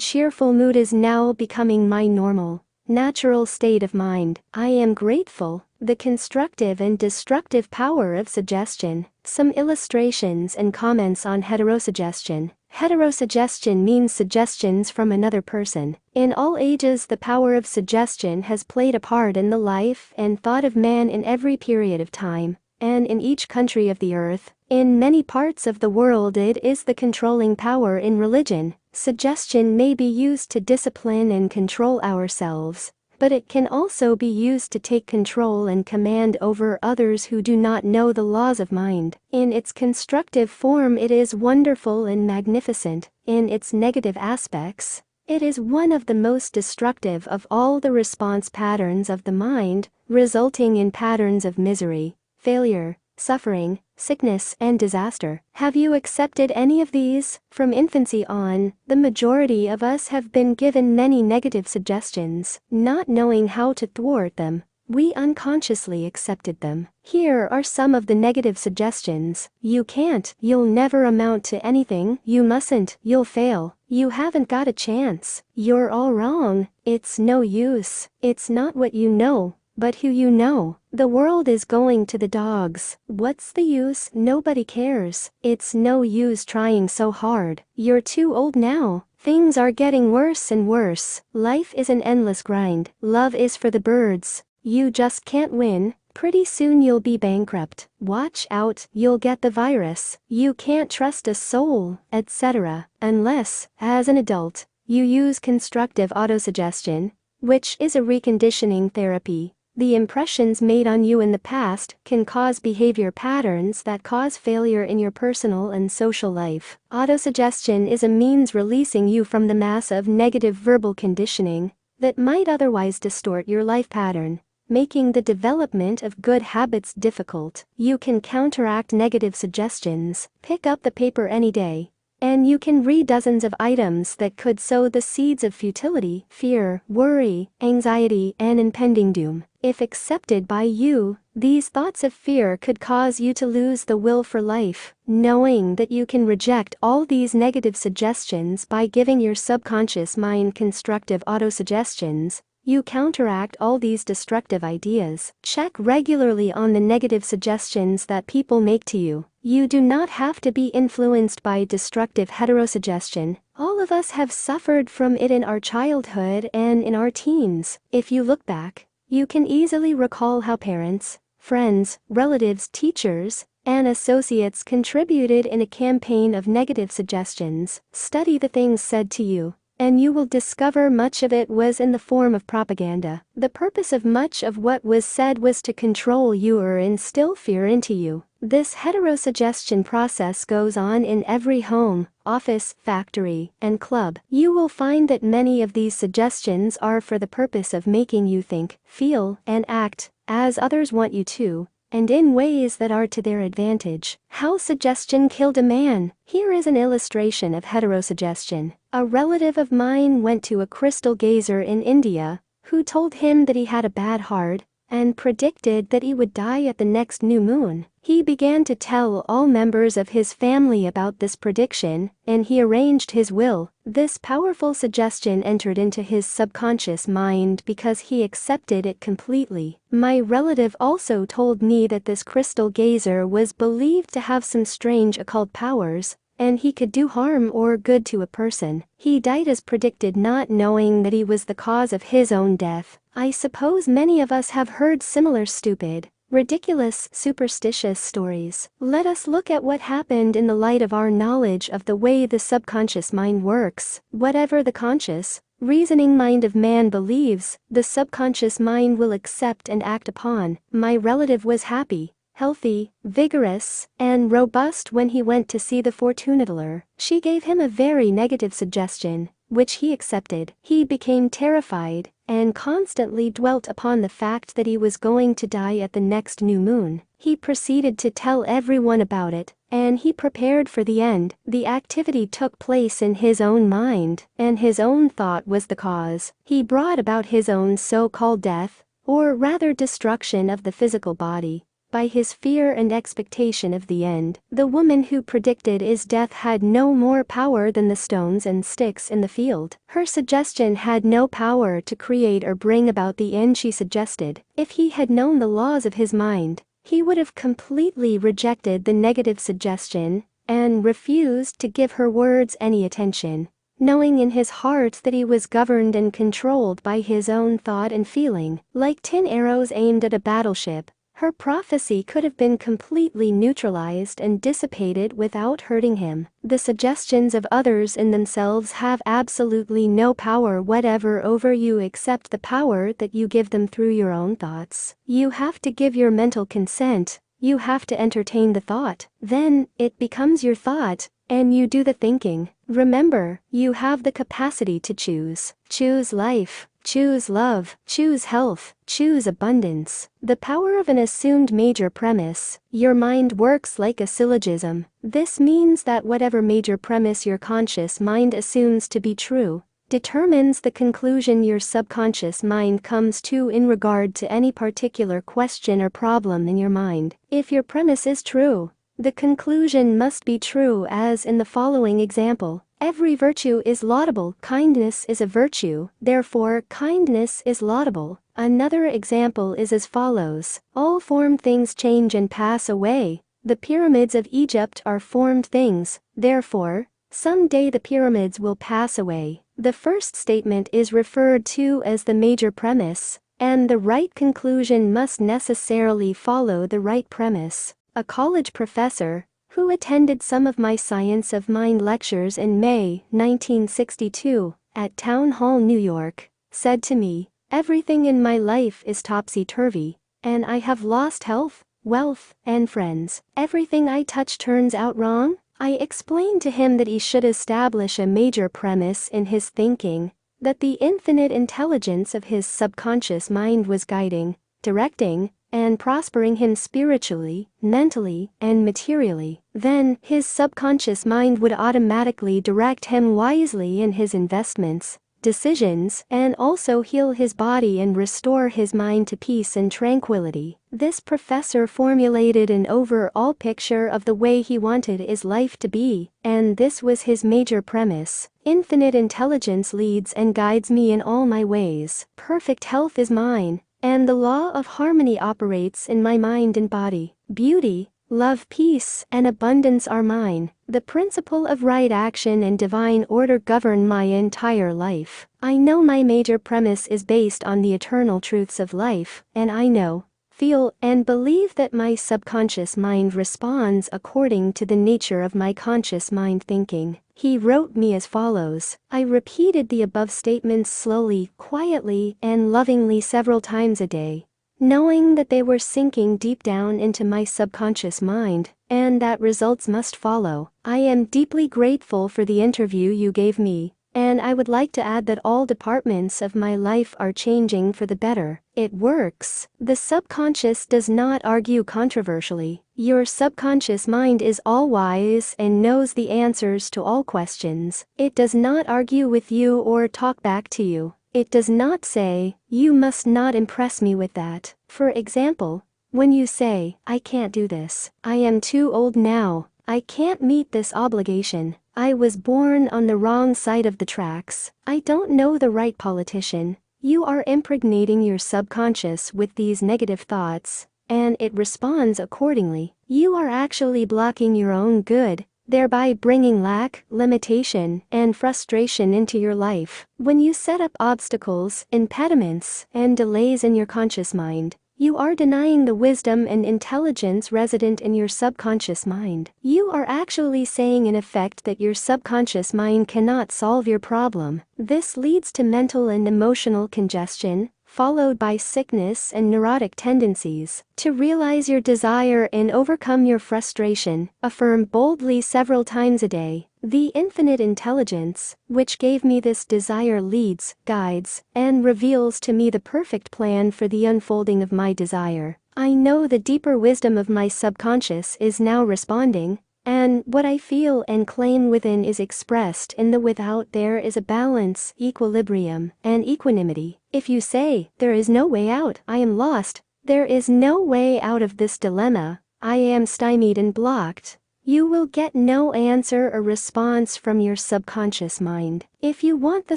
cheerful mood is now becoming my normal, natural state of mind. I am grateful. The constructive and destructive power of suggestion. Some illustrations and comments on heterosuggestion. Heterosuggestion means suggestions from another person. In all ages, the power of suggestion has played a part in the life and thought of man in every period of time, and in each country of the earth. In many parts of the world, it is the controlling power in religion. Suggestion may be used to discipline and control ourselves, but it can also be used to take control and command over others who do not know the laws of mind. In its constructive form, it is wonderful and magnificent. In its negative aspects, it is one of the most destructive of all the response patterns of the mind, resulting in patterns of misery, failure, suffering, sickness, and disaster. Have you accepted any of these? From infancy on, the majority of us have been given many negative suggestions. Not knowing how to thwart them, we unconsciously accepted them. Here are some of the negative suggestions. You can't. You'll never amount to anything. You mustn't. You'll fail. You haven't got a chance. You're all wrong. It's no use. It's not what you know, but who you know. The world is going to the dogs. What's the use? Nobody cares. It's no use trying so hard. You're too old now. Things are getting worse and worse. Life is an endless grind. Love is for the birds. You just can't win. Pretty soon you'll be bankrupt. Watch out, you'll get the virus. You can't trust a soul, etc. Unless, as an adult, you use constructive autosuggestion, which is a reconditioning therapy. The impressions made on you in the past can cause behavior patterns that cause failure in your personal and social life. Autosuggestion is a means releasing you from the mass of negative verbal conditioning that might otherwise distort your life pattern, making the development of good habits difficult. You can counteract negative suggestions. Pick up the paper any day, and you can read dozens of items that could sow the seeds of futility, fear, worry, anxiety, and impending doom. If accepted by you, these thoughts of fear could cause you to lose the will for life. Knowing that you can reject all these negative suggestions by giving your subconscious mind constructive autosuggestions, you counteract all these destructive ideas. Check regularly on the negative suggestions that people make to you. You do not have to be influenced by destructive heterosuggestion. All of us have suffered from it in our childhood and in our teens. If you look back, you can easily recall how parents, friends, relatives, teachers, and associates contributed in a campaign of negative suggestions. Study the things said to you, and you will discover much of it was in the form of propaganda. The purpose of much of what was said was to control you or instill fear into you. This heterosuggestion process goes on in every home, office, factory, and club. You will find that many of these suggestions are for the purpose of making you think, feel, and act as others want you to, and in ways that are to their advantage. How suggestion killed a man. Here is an illustration of heterosuggestion. A relative of mine went to a crystal gazer in India, who told him that he had a bad heart, and predicted that he would die at the next new moon. He began to tell all members of his family about this prediction, and he arranged his will. This powerful suggestion entered into his subconscious mind because he accepted it completely. My relative also told me that this crystal gazer was believed to have some strange occult powers, and he could do harm or good to a person. He died as predicted, not knowing that he was the cause of his own death. I suppose many of us have heard similar stupid, ridiculous, superstitious stories. Let us look at what happened in the light of our knowledge of the way the subconscious mind works. Whatever the conscious, reasoning mind of man believes, the subconscious mind will accept and act upon. My relative was happy, healthy, vigorous, and robust when he went to see the fortune teller. She gave him a very negative suggestion, which he accepted. He became terrified, and constantly dwelt upon the fact that he was going to die at the next new moon. He proceeded to tell everyone about it, and he prepared for the end. The activity took place in his own mind, and his own thought was the cause. He brought about his own so-called death, or rather destruction of the physical body, by his fear and expectation of the end. The woman who predicted his death had no more power than the stones and sticks in the field. Her suggestion had no power to create or bring about the end she suggested. If he had known the laws of his mind, he would have completely rejected the negative suggestion and refused to give her words any attention, knowing in his heart that he was governed and controlled by his own thought and feeling. Like tin arrows aimed at a battleship, her prophecy could have been completely neutralized and dissipated without hurting him. The suggestions of others in themselves have absolutely no power whatever over you except the power that you give them through your own thoughts. You have to give your mental consent, you have to entertain the thought. Then, it becomes your thought, and you do the thinking. Remember, you have the capacity to choose. Choose life. Choose love, choose health, choose abundance. The power of an assumed major premise. Your mind works like a syllogism. This means that whatever major premise your conscious mind assumes to be true, determines the conclusion your subconscious mind comes to in regard to any particular question or problem in your mind. If your premise is true, the conclusion must be true, as in the following example. Every virtue is laudable. Kindness is a virtue, therefore kindness is laudable. Another example is as follows. All formed things change and pass away. The pyramids of Egypt are formed things, therefore, someday the pyramids will pass away. The first statement is referred to as the major premise, and the right conclusion must necessarily follow the right premise. A college professor, who attended some of my Science of Mind lectures in May 1962, at Town Hall, New York, said to me, "Everything in my life is topsy-turvy, and I have lost health, wealth, and friends. Everything I touch turns out wrong." I explained to him that he should establish a major premise in his thinking, that the infinite intelligence of his subconscious mind was guiding, directing, and prospering him spiritually, mentally, and materially. Then, his subconscious mind would automatically direct him wisely in his investments, decisions, and also heal his body and restore his mind to peace and tranquility. This professor formulated an overall picture of the way he wanted his life to be, and this was his major premise. Infinite intelligence leads and guides me in all my ways. Perfect health is mine, and the law of harmony operates in my mind and body. Beauty, love, peace, and abundance are mine. The principle of right action and divine order govern my entire life. I know my major premise is based on the eternal truths of life, and I know, feel, and believe that my subconscious mind responds according to the nature of my conscious mind thinking. He wrote me as follows. I repeated the above statements slowly, quietly, and lovingly several times a day, knowing that they were sinking deep down into my subconscious mind, and that results must follow. I am deeply grateful for the interview you gave me, and I would like to add that all departments of my life are changing for the better. It works. The subconscious does not argue controversially. Your subconscious mind is all-wise and knows the answers to all questions. It does not argue with you or talk back to you. It does not say, "You must not impress me with that." For example, when you say, "I can't do this. I am too old now. I can't meet this obligation. I was born on the wrong side of the tracks. I don't know the right politician." You are impregnating your subconscious with these negative thoughts, and it responds accordingly. You are actually blocking your own good, thereby bringing lack, limitation, and frustration into your life. When you set up obstacles, impediments, and delays in your conscious mind, you are denying the wisdom and intelligence resident in your subconscious mind. You are actually saying in effect that your subconscious mind cannot solve your problem. This leads to mental and emotional congestion, followed by sickness and neurotic tendencies. To realize your desire and overcome your frustration, affirm boldly several times a day, "The infinite intelligence, which gave me this desire leads, guides, and reveals to me the perfect plan for the unfolding of my desire. I know the deeper wisdom of my subconscious is now responding, and what I feel and claim within is expressed in the without. There is a balance, equilibrium, and equanimity." If you say, "There is no way out, I am lost, there is no way out of this dilemma, I am stymied and blocked," you will get no answer or response from your subconscious mind. If you want the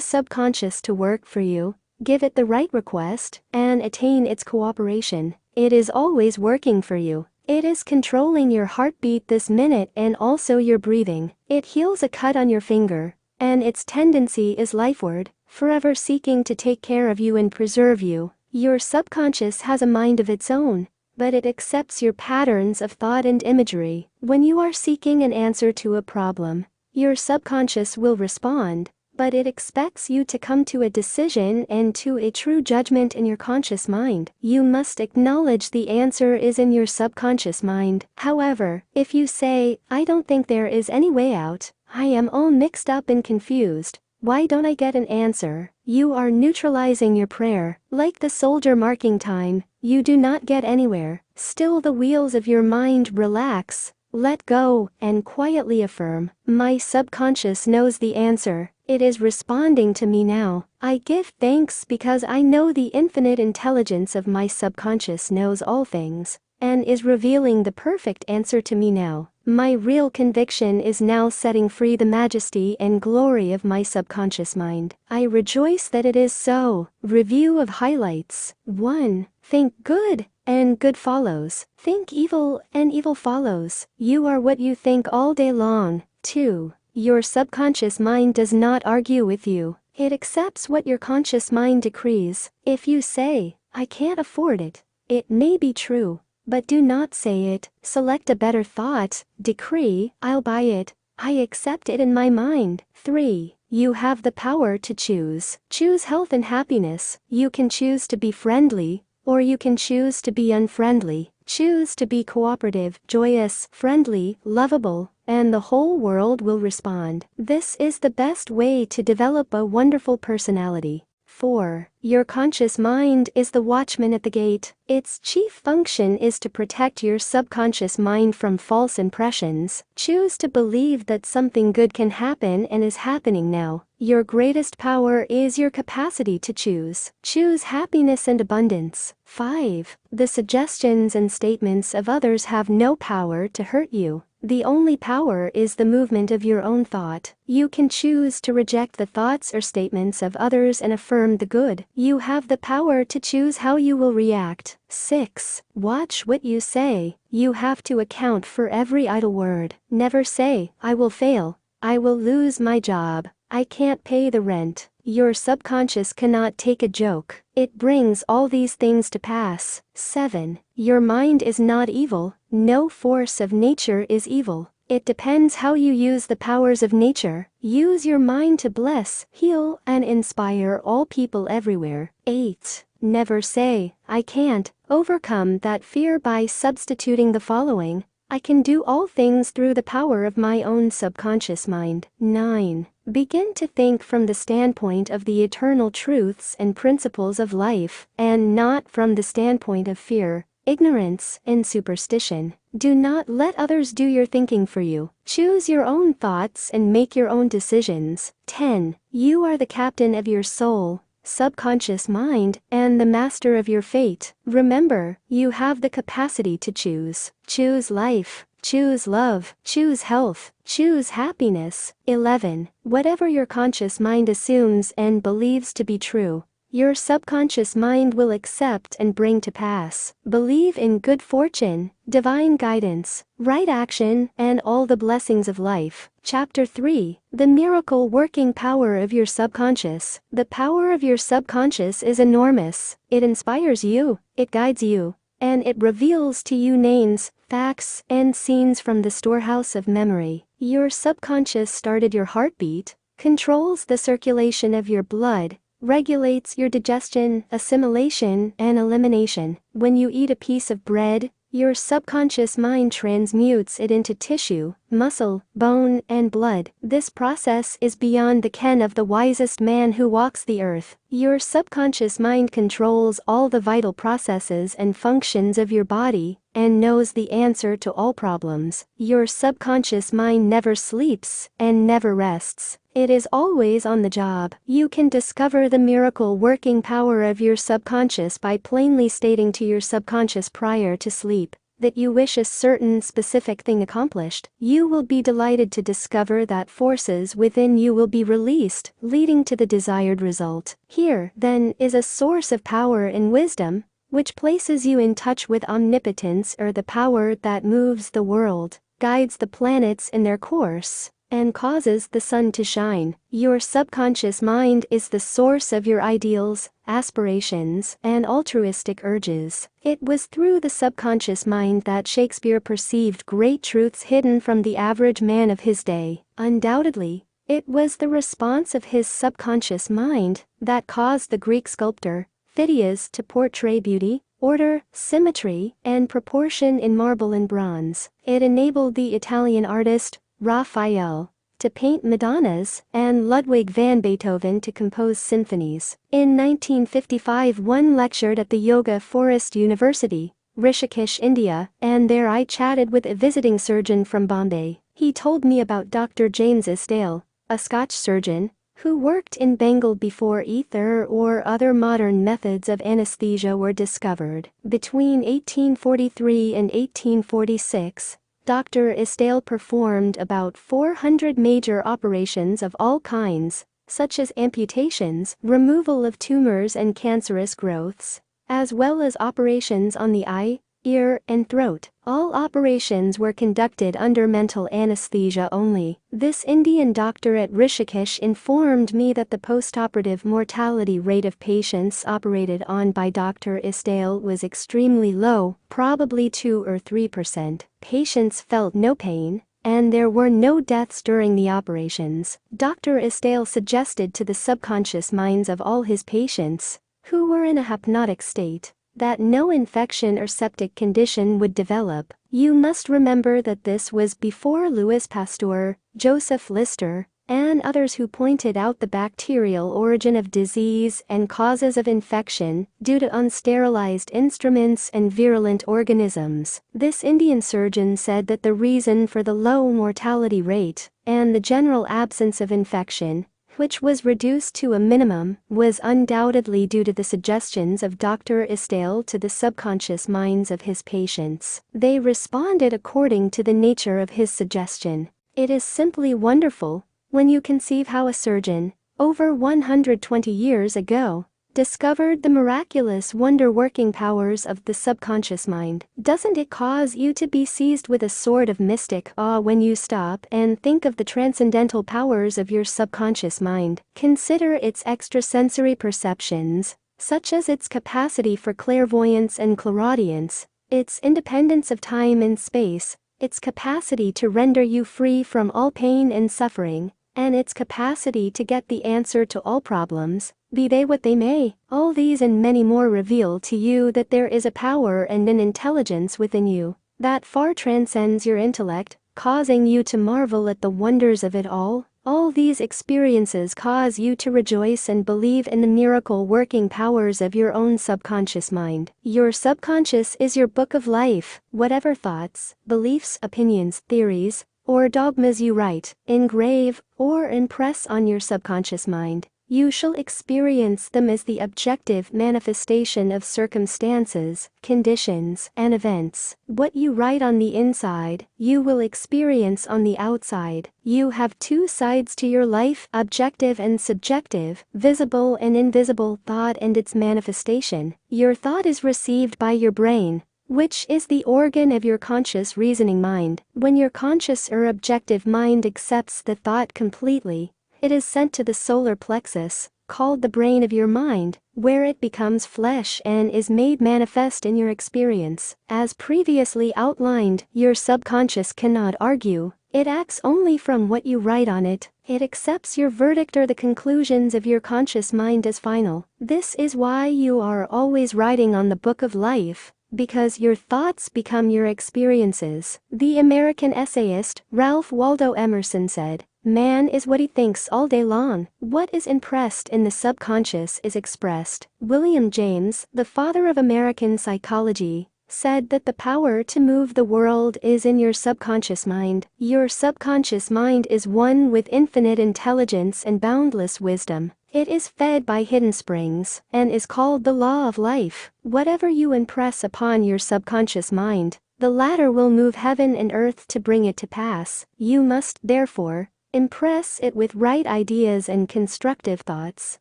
subconscious to work for you, give it the right request, and attain its cooperation. It is always working for you. It is controlling your heartbeat this minute and also your breathing. It heals a cut on your finger, and its tendency is lifeward, forever seeking to take care of you and preserve you. Your subconscious has a mind of its own, but it accepts your patterns of thought and imagery. When you are seeking an answer to a problem, your subconscious will respond, but it expects you to come to a decision and to a true judgment in your conscious mind. You must acknowledge the answer is in your subconscious mind. However, if you say, "I don't think there is any way out, I am all mixed up and confused, why don't I get an answer?" you are neutralizing your prayer. Like the soldier marking time, you do not get anywhere. Still the wheels of your mind relax, let go, and quietly affirm, "My subconscious knows the answer. It is responding to me now. I give thanks because I know the infinite intelligence of my subconscious knows all things, and is revealing the perfect answer to me now. My real conviction is now setting free the majesty and glory of my subconscious mind. I rejoice that it is so." Review of highlights. 1. Think good, and good follows. Think evil, and evil follows. You are what you think all day long. 2. Your subconscious mind does not argue with you. It accepts what your conscious mind decrees. If you say, "I can't afford it," it may be true, but do not say it. Select a better thought. Decree, "I'll buy it. I accept it in my mind." 3. You have the power to choose. Choose health and happiness. You can choose to be friendly, or you can choose to be unfriendly. Choose to be cooperative, joyous, friendly, lovable, and the whole world will respond. This is the best way to develop a wonderful personality. 4. Your conscious mind is the watchman at the gate. Its chief function is to protect your subconscious mind from false impressions. Choose to believe that something good can happen and is happening now. Your greatest power is your capacity to choose. Choose happiness and abundance. 5. The suggestions and statements of others have no power to hurt you. The only power is the movement of your own thought. You can choose to reject the thoughts or statements of others and affirm the good. You have the power to choose how you will react. 6. Watch what you say. You have to account for every idle word. Never say, "I will fail. I will lose my job. I can't pay the rent." Your subconscious cannot take a joke. It brings all these things to pass. 7. Your mind is not evil. No force of nature is evil. It depends how you use the powers of nature. Use your mind to bless, heal, and inspire all people everywhere. 8. Never say, "I can't." Overcome that fear by substituting the following: "I can do all things through the power of my own subconscious mind." 9. Begin to think from the standpoint of the eternal truths and principles of life, and not from the standpoint of fear, ignorance, and superstition. Do not let others do your thinking for you. Choose your own thoughts and make your own decisions. 10. You are the captain of your soul, subconscious mind, and the master of your fate. Remember, you have the capacity to choose. Choose life. Choose love. Choose health. Choose happiness. 11. Whatever your conscious mind assumes and believes to be true, your subconscious mind will accept and bring to pass. Believe in good fortune, divine guidance, right action, and all the blessings of life. Chapter 3. The miracle working power of your subconscious. The power of your subconscious is enormous. It inspires you, it guides you, and it reveals to you names, facts, and scenes from the storehouse of memory. Your subconscious started your heartbeat, controls the circulation of your blood, regulates your digestion, assimilation, and elimination. When you eat a piece of bread, your subconscious mind transmutes it into tissue, muscle, bone, and blood. This process is beyond the ken of the wisest man who walks the earth. Your subconscious mind controls all the vital processes and functions of your body, and knows the answer to all problems. Your subconscious mind never sleeps, and never rests. It is always on the job. You can discover the miracle working power of your subconscious by plainly stating to your subconscious prior to sleep that you wish a certain specific thing accomplished. You will be delighted to discover that forces within you will be released, leading to the desired result. Here, then, is a source of power and wisdom, which places you in touch with omnipotence, or the power that moves the world, guides the planets in their course, and causes the sun to shine. Your subconscious mind is the source of your ideals, aspirations, and altruistic urges. It was through the subconscious mind that Shakespeare perceived great truths hidden from the average man of his day. Undoubtedly, it was the response of his subconscious mind that caused the Greek sculptor Phidias to portray beauty, order, symmetry, and proportion in marble and bronze. It enabled the Italian artist Raphael to paint Madonnas, and Ludwig van Beethoven to compose symphonies. In 1955, one lectured at the Yoga Forest University, Rishikesh, India, and there I chatted with a visiting surgeon from Bombay. He told me about Dr. James Isdale, a Scotch surgeon, who worked in Bengal before ether or other modern methods of anesthesia were discovered. Between 1843 and 1846, Dr. Isdale performed about 400 major operations of all kinds, such as amputations, removal of tumors and cancerous growths, as well as operations on the eye, ear, and throat. All operations were conducted under mental anesthesia only. This Indian doctor at Rishikesh informed me that the postoperative mortality rate of patients operated on by Dr. Isdale was extremely low, probably 2 or 3%. Patients felt no pain, and there were no deaths during the operations. Dr. Isdale suggested to the subconscious minds of all his patients, who were in a hypnotic state, that no infection or septic condition would develop. You must remember that this was before Louis Pasteur, Joseph Lister, and others who pointed out the bacterial origin of disease and causes of infection due to unsterilized instruments and virulent organisms. This Indian surgeon said that the reason for the low mortality rate and the general absence of infection, which was reduced to a minimum, was undoubtedly due to the suggestions of Dr. Isdale to the subconscious minds of his patients. They responded according to the nature of his suggestion. It is simply wonderful when you conceive how a surgeon, over 120 years ago, discovered the miraculous wonder-working powers of the subconscious mind. Doesn't it cause you to be seized with a sort of mystic awe when you stop and think of the transcendental powers of your subconscious mind? Consider its extrasensory perceptions, such as its capacity for clairvoyance and clairaudience, its independence of time and space, its capacity to render you free from all pain and suffering, and its capacity to get the answer to all problems, be they what they may. All these and many more reveal to you that there is a power and an intelligence within you that far transcends your intellect, causing you to marvel at the wonders of it all. All these experiences cause you to rejoice and believe in the miracle-working powers of your own subconscious mind. Your subconscious is your book of life. Whatever thoughts, beliefs, opinions, theories, or dogmas you write, engrave, or impress on your subconscious mind, You shall experience them as the objective manifestation of circumstances, conditions, and events. What you write on the inside, you will experience on the outside. You have two sides to your life, objective and subjective, visible and invisible, thought and its manifestation. Your thought is received by your brain, which is the organ of your conscious reasoning mind. When your conscious or objective mind accepts the thought completely, it is sent to the solar plexus, called the brain of your mind, where it becomes flesh and is made manifest in your experience. As previously outlined, your subconscious cannot argue. It acts only from what you write on it. It accepts your verdict or the conclusions of your conscious mind as final. This is why you are always writing on the book of life, because your thoughts become your experiences. The American essayist Ralph Waldo Emerson said, "Man is what he thinks all day long. What is impressed in the subconscious is expressed." William James, the father of American psychology, said that the power to move the world is in your subconscious mind. Your subconscious mind is one with infinite intelligence and boundless wisdom. It is fed by hidden springs, and is called the law of life. Whatever you impress upon your subconscious mind, the latter will move heaven and earth to bring it to pass. You must, therefore, impress it with right ideas and constructive thoughts.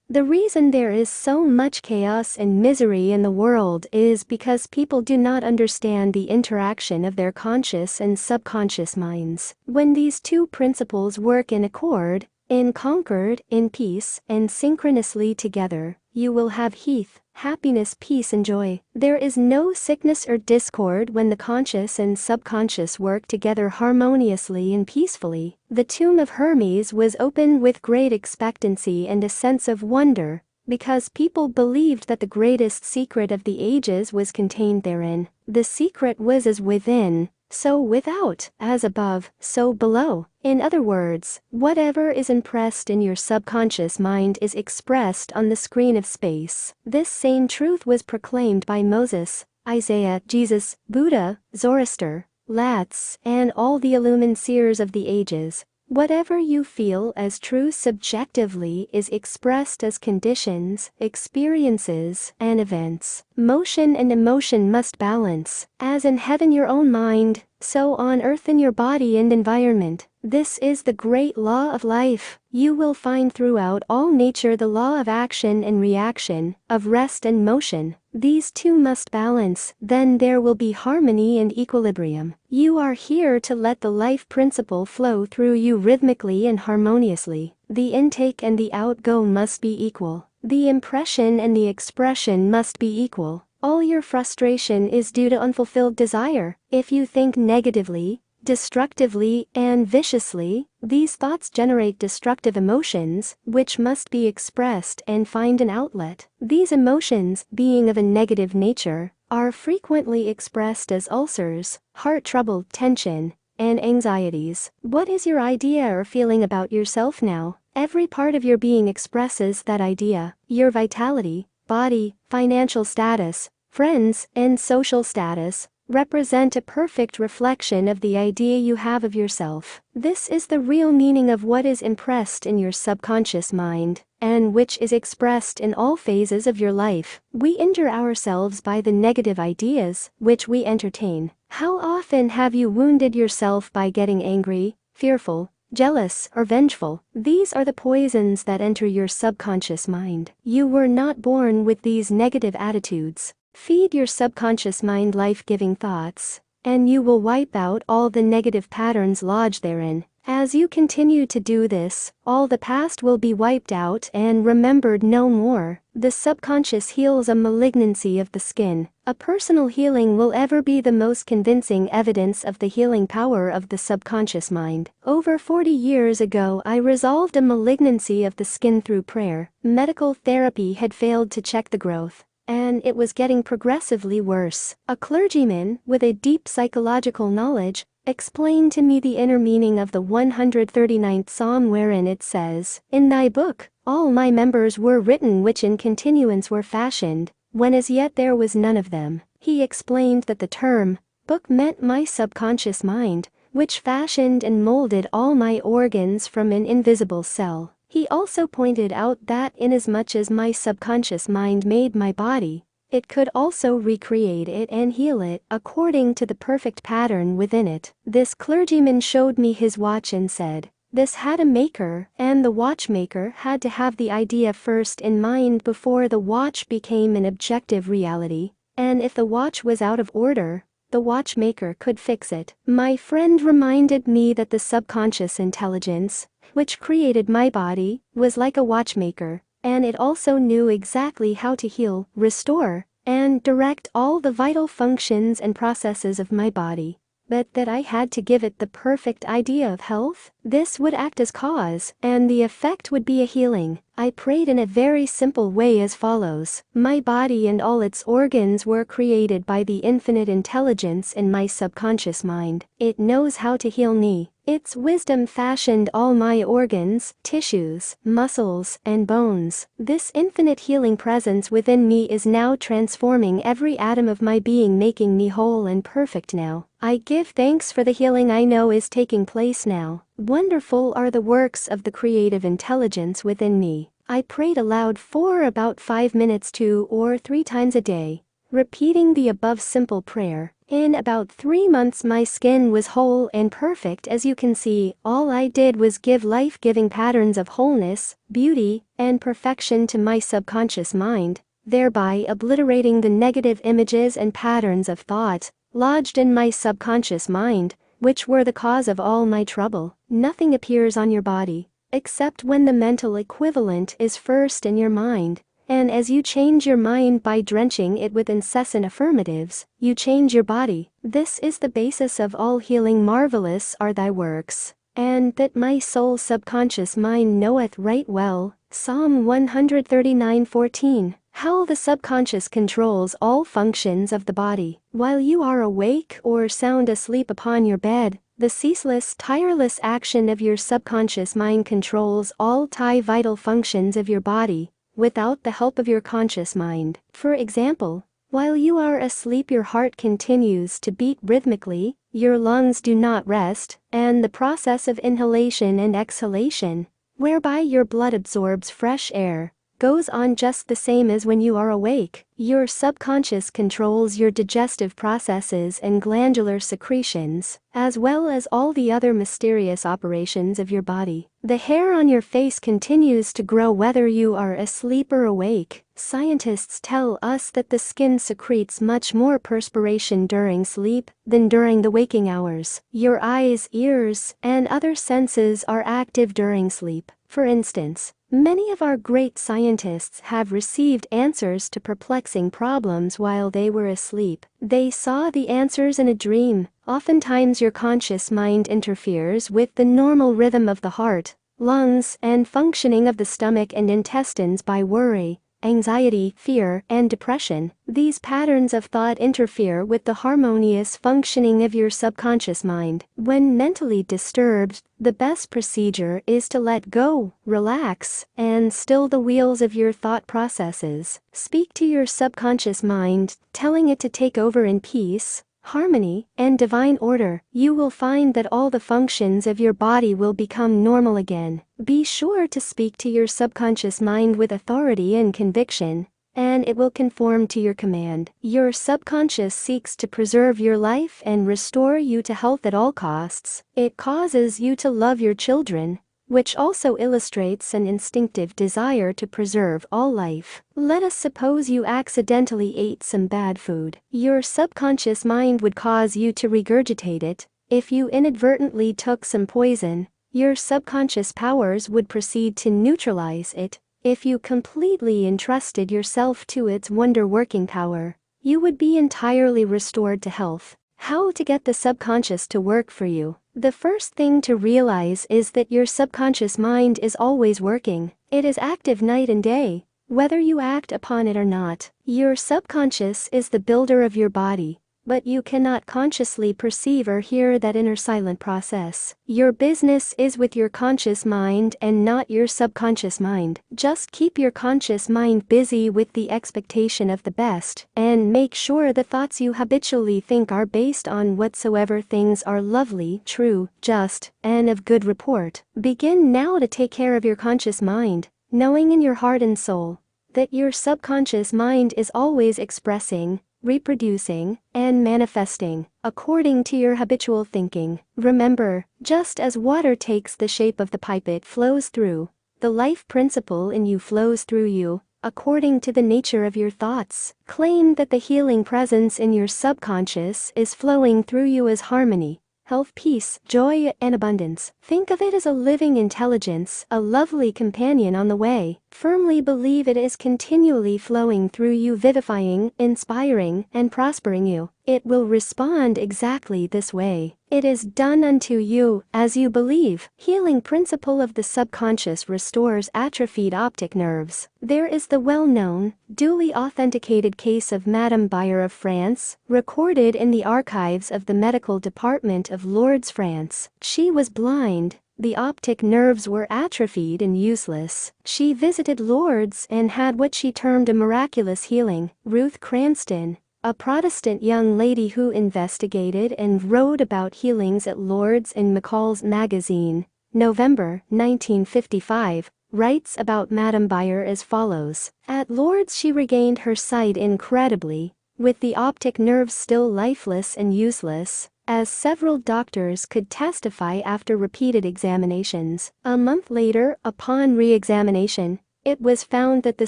The reason there is so much chaos and misery in the world is because people do not understand the interaction of their conscious and subconscious minds. When these two principles work in accord, in concord, in peace, and synchronously together, you will have health, happiness, peace, and joy. There is no sickness or discord when the conscious and subconscious work together harmoniously and peacefully. The tomb of Hermes was opened with great expectancy and a sense of wonder, because people believed that the greatest secret of the ages was contained therein. The secret was as within, so without, as above, so below. In other words, whatever is impressed in your subconscious mind is expressed on the screen of space. This same truth was proclaimed by Moses, Isaiah, Jesus, Buddha, Zoroaster, Lats, and all the illumined seers of the ages. Whatever you feel as true subjectively is expressed as conditions, experiences, and events. Motion and emotion must balance. As in heaven your own mind, so on earth in your body and environment. This is the great law of life. You will find throughout all nature the law of action and reaction, of rest and motion. These two must balance, then there will be harmony and equilibrium. You are here to let the life principle flow through you rhythmically and harmoniously. The intake and the outgo must be equal. The impression and the expression must be equal. All your frustration is due to unfulfilled desire. If you think negatively, destructively, and viciously, these thoughts generate destructive emotions, which must be expressed and find an outlet. These emotions, being of a negative nature, are frequently expressed as ulcers, heart trouble, tension, and anxieties. What is your idea or feeling about yourself now? Every part of your being expresses that idea. Your vitality, body, financial status, friends, and social status represent a perfect reflection of the idea you have of yourself. This is the real meaning of what is impressed in your subconscious mind, and which is expressed in all phases of your life. We injure ourselves by the negative ideas which we entertain. How often have you wounded yourself by getting angry, fearful, jealous, or vengeful? These are the poisons that enter your subconscious mind. You were not born with these negative attitudes. Feed your subconscious mind life-giving thoughts, and you will wipe out all the negative patterns lodged therein. As you continue to do this, all the past will be wiped out and remembered no more. The subconscious heals a malignancy of the skin. A personal healing will ever be the most convincing evidence of the healing power of the subconscious mind. Over 40 years ago, I resolved a malignancy of the skin through prayer. Medical therapy had failed to check the growth, and it was getting progressively worse. A clergyman, with a deep psychological knowledge, explained to me the inner meaning of the 139th Psalm, wherein it says, "In thy book, all my members were written which in continuance were fashioned, when as yet there was none of them." He explained that the term, book, meant my subconscious mind, which fashioned and molded all my organs from an invisible cell. He also pointed out that inasmuch as my subconscious mind made my body, it could also recreate it and heal it according to the perfect pattern within it. This clergyman showed me his watch and said, "This had a maker, and the watchmaker had to have the idea first in mind before the watch became an objective reality, and if the watch was out of order, the watchmaker could fix it." My friend reminded me that the subconscious intelligence, which created my body, was like a watchmaker, and it also knew exactly how to heal, restore, and direct all the vital functions and processes of my body. But that I had to give it the perfect idea of health. This would act as cause, and the effect would be a healing. I prayed in a very simple way as follows. My body and all its organs were created by the infinite intelligence in my subconscious mind. It knows how to heal me. Its wisdom fashioned all my organs, tissues, muscles, and bones. This infinite healing presence within me is now transforming every atom of my being, making me whole and perfect now. I give thanks for the healing I know is taking place now. Wonderful are the works of the creative intelligence within me. I prayed aloud for about 5 minutes 2 or 3 times a day, repeating the above simple prayer. In about 3 months my skin was whole and perfect. As you can see, all I did was give life-giving patterns of wholeness, beauty, and perfection to my subconscious mind, thereby obliterating the negative images and patterns of thought lodged in my subconscious mind, which were the cause of all my trouble. Nothing appears on your body, except when the mental equivalent is first in your mind. And as you change your mind by drenching it with incessant affirmatives, you change your body. This is the basis of all healing. Marvelous are thy works, and that my soul subconscious mind knoweth right well. Psalm 139:14. How the subconscious controls all functions of the body. While you are awake or sound asleep upon your bed, the ceaseless, tireless action of your subconscious mind controls all vital functions of your body, without the help of your conscious mind. For example, while you are asleep your heart continues to beat rhythmically, your lungs do not rest, and the process of inhalation and exhalation, whereby your blood absorbs fresh air, goes on just the same as when you are awake. Your subconscious controls your digestive processes and glandular secretions, as well as all the other mysterious operations of your body. The hair on your face continues to grow whether you are asleep or awake. Scientists tell us that the skin secretes much more perspiration during sleep than during the waking hours. Your eyes, ears, and other senses are active during sleep. For instance, many of our great scientists have received answers to perplexing problems while they were asleep. They saw the answers in a dream. Oftentimes your conscious mind interferes with the normal rhythm of the heart, lungs, and functioning of the stomach and intestines by worry, anxiety, fear, and depression. These patterns of thought interfere with the harmonious functioning of your subconscious mind. When mentally disturbed, the best procedure is to let go, relax, and still the wheels of your thought processes. Speak to your subconscious mind, telling it to take over in peace, harmony, and divine order. You will find that all the functions of your body will become normal again. Be sure to speak to your subconscious mind with authority and conviction, and it will conform to your command. Your subconscious seeks to preserve your life and restore you to health at all costs. It causes you to love your children, which also illustrates an instinctive desire to preserve all life. Let us suppose you accidentally ate some bad food. Your subconscious mind would cause you to regurgitate it. If you inadvertently took some poison, your subconscious powers would proceed to neutralize it. If you completely entrusted yourself to its wonder-working power, you would be entirely restored to health. How to get the subconscious to work for you? The first thing to realize is that your subconscious mind is always working. It is active night and day, whether you act upon it or not. Your subconscious is the builder of your body, but you cannot consciously perceive or hear that inner silent process. Your business is with your conscious mind and not your subconscious mind. Just keep your conscious mind busy with the expectation of the best, and make sure the thoughts you habitually think are based on whatsoever things are lovely, true, just, and of good report. Begin now to take care of your conscious mind, knowing in your heart and soul that your subconscious mind is always expressing, reproducing, and manifesting according to your habitual thinking. Remember, just as water takes the shape of the pipe it flows through, the life principle in you flows through you, according to the nature of your thoughts. Claim that the healing presence in your subconscious is flowing through you as harmony, health, peace, joy, and abundance. Think of it as a living intelligence, a lovely companion on the way. Firmly believe it is continually flowing through you, vivifying, inspiring, and prospering you. It will respond exactly this way. It is done unto you, as you believe. Healing principle of the subconscious restores atrophied optic nerves. There is the well-known, duly authenticated case of Madame Bayer of France, recorded in the archives of the medical department of Lourdes, France. She was blind. The optic nerves were atrophied and useless. She visited Lourdes and had what she termed a miraculous healing. Ruth Cranston, a Protestant young lady who investigated and wrote about healings at Lourdes in McCall's magazine, November 1955, writes about Madame Bayer as follows. At Lourdes she regained her sight incredibly, with the optic nerves still lifeless and useless, as several doctors could testify after repeated examinations. A month later, upon re-examination, it was found that the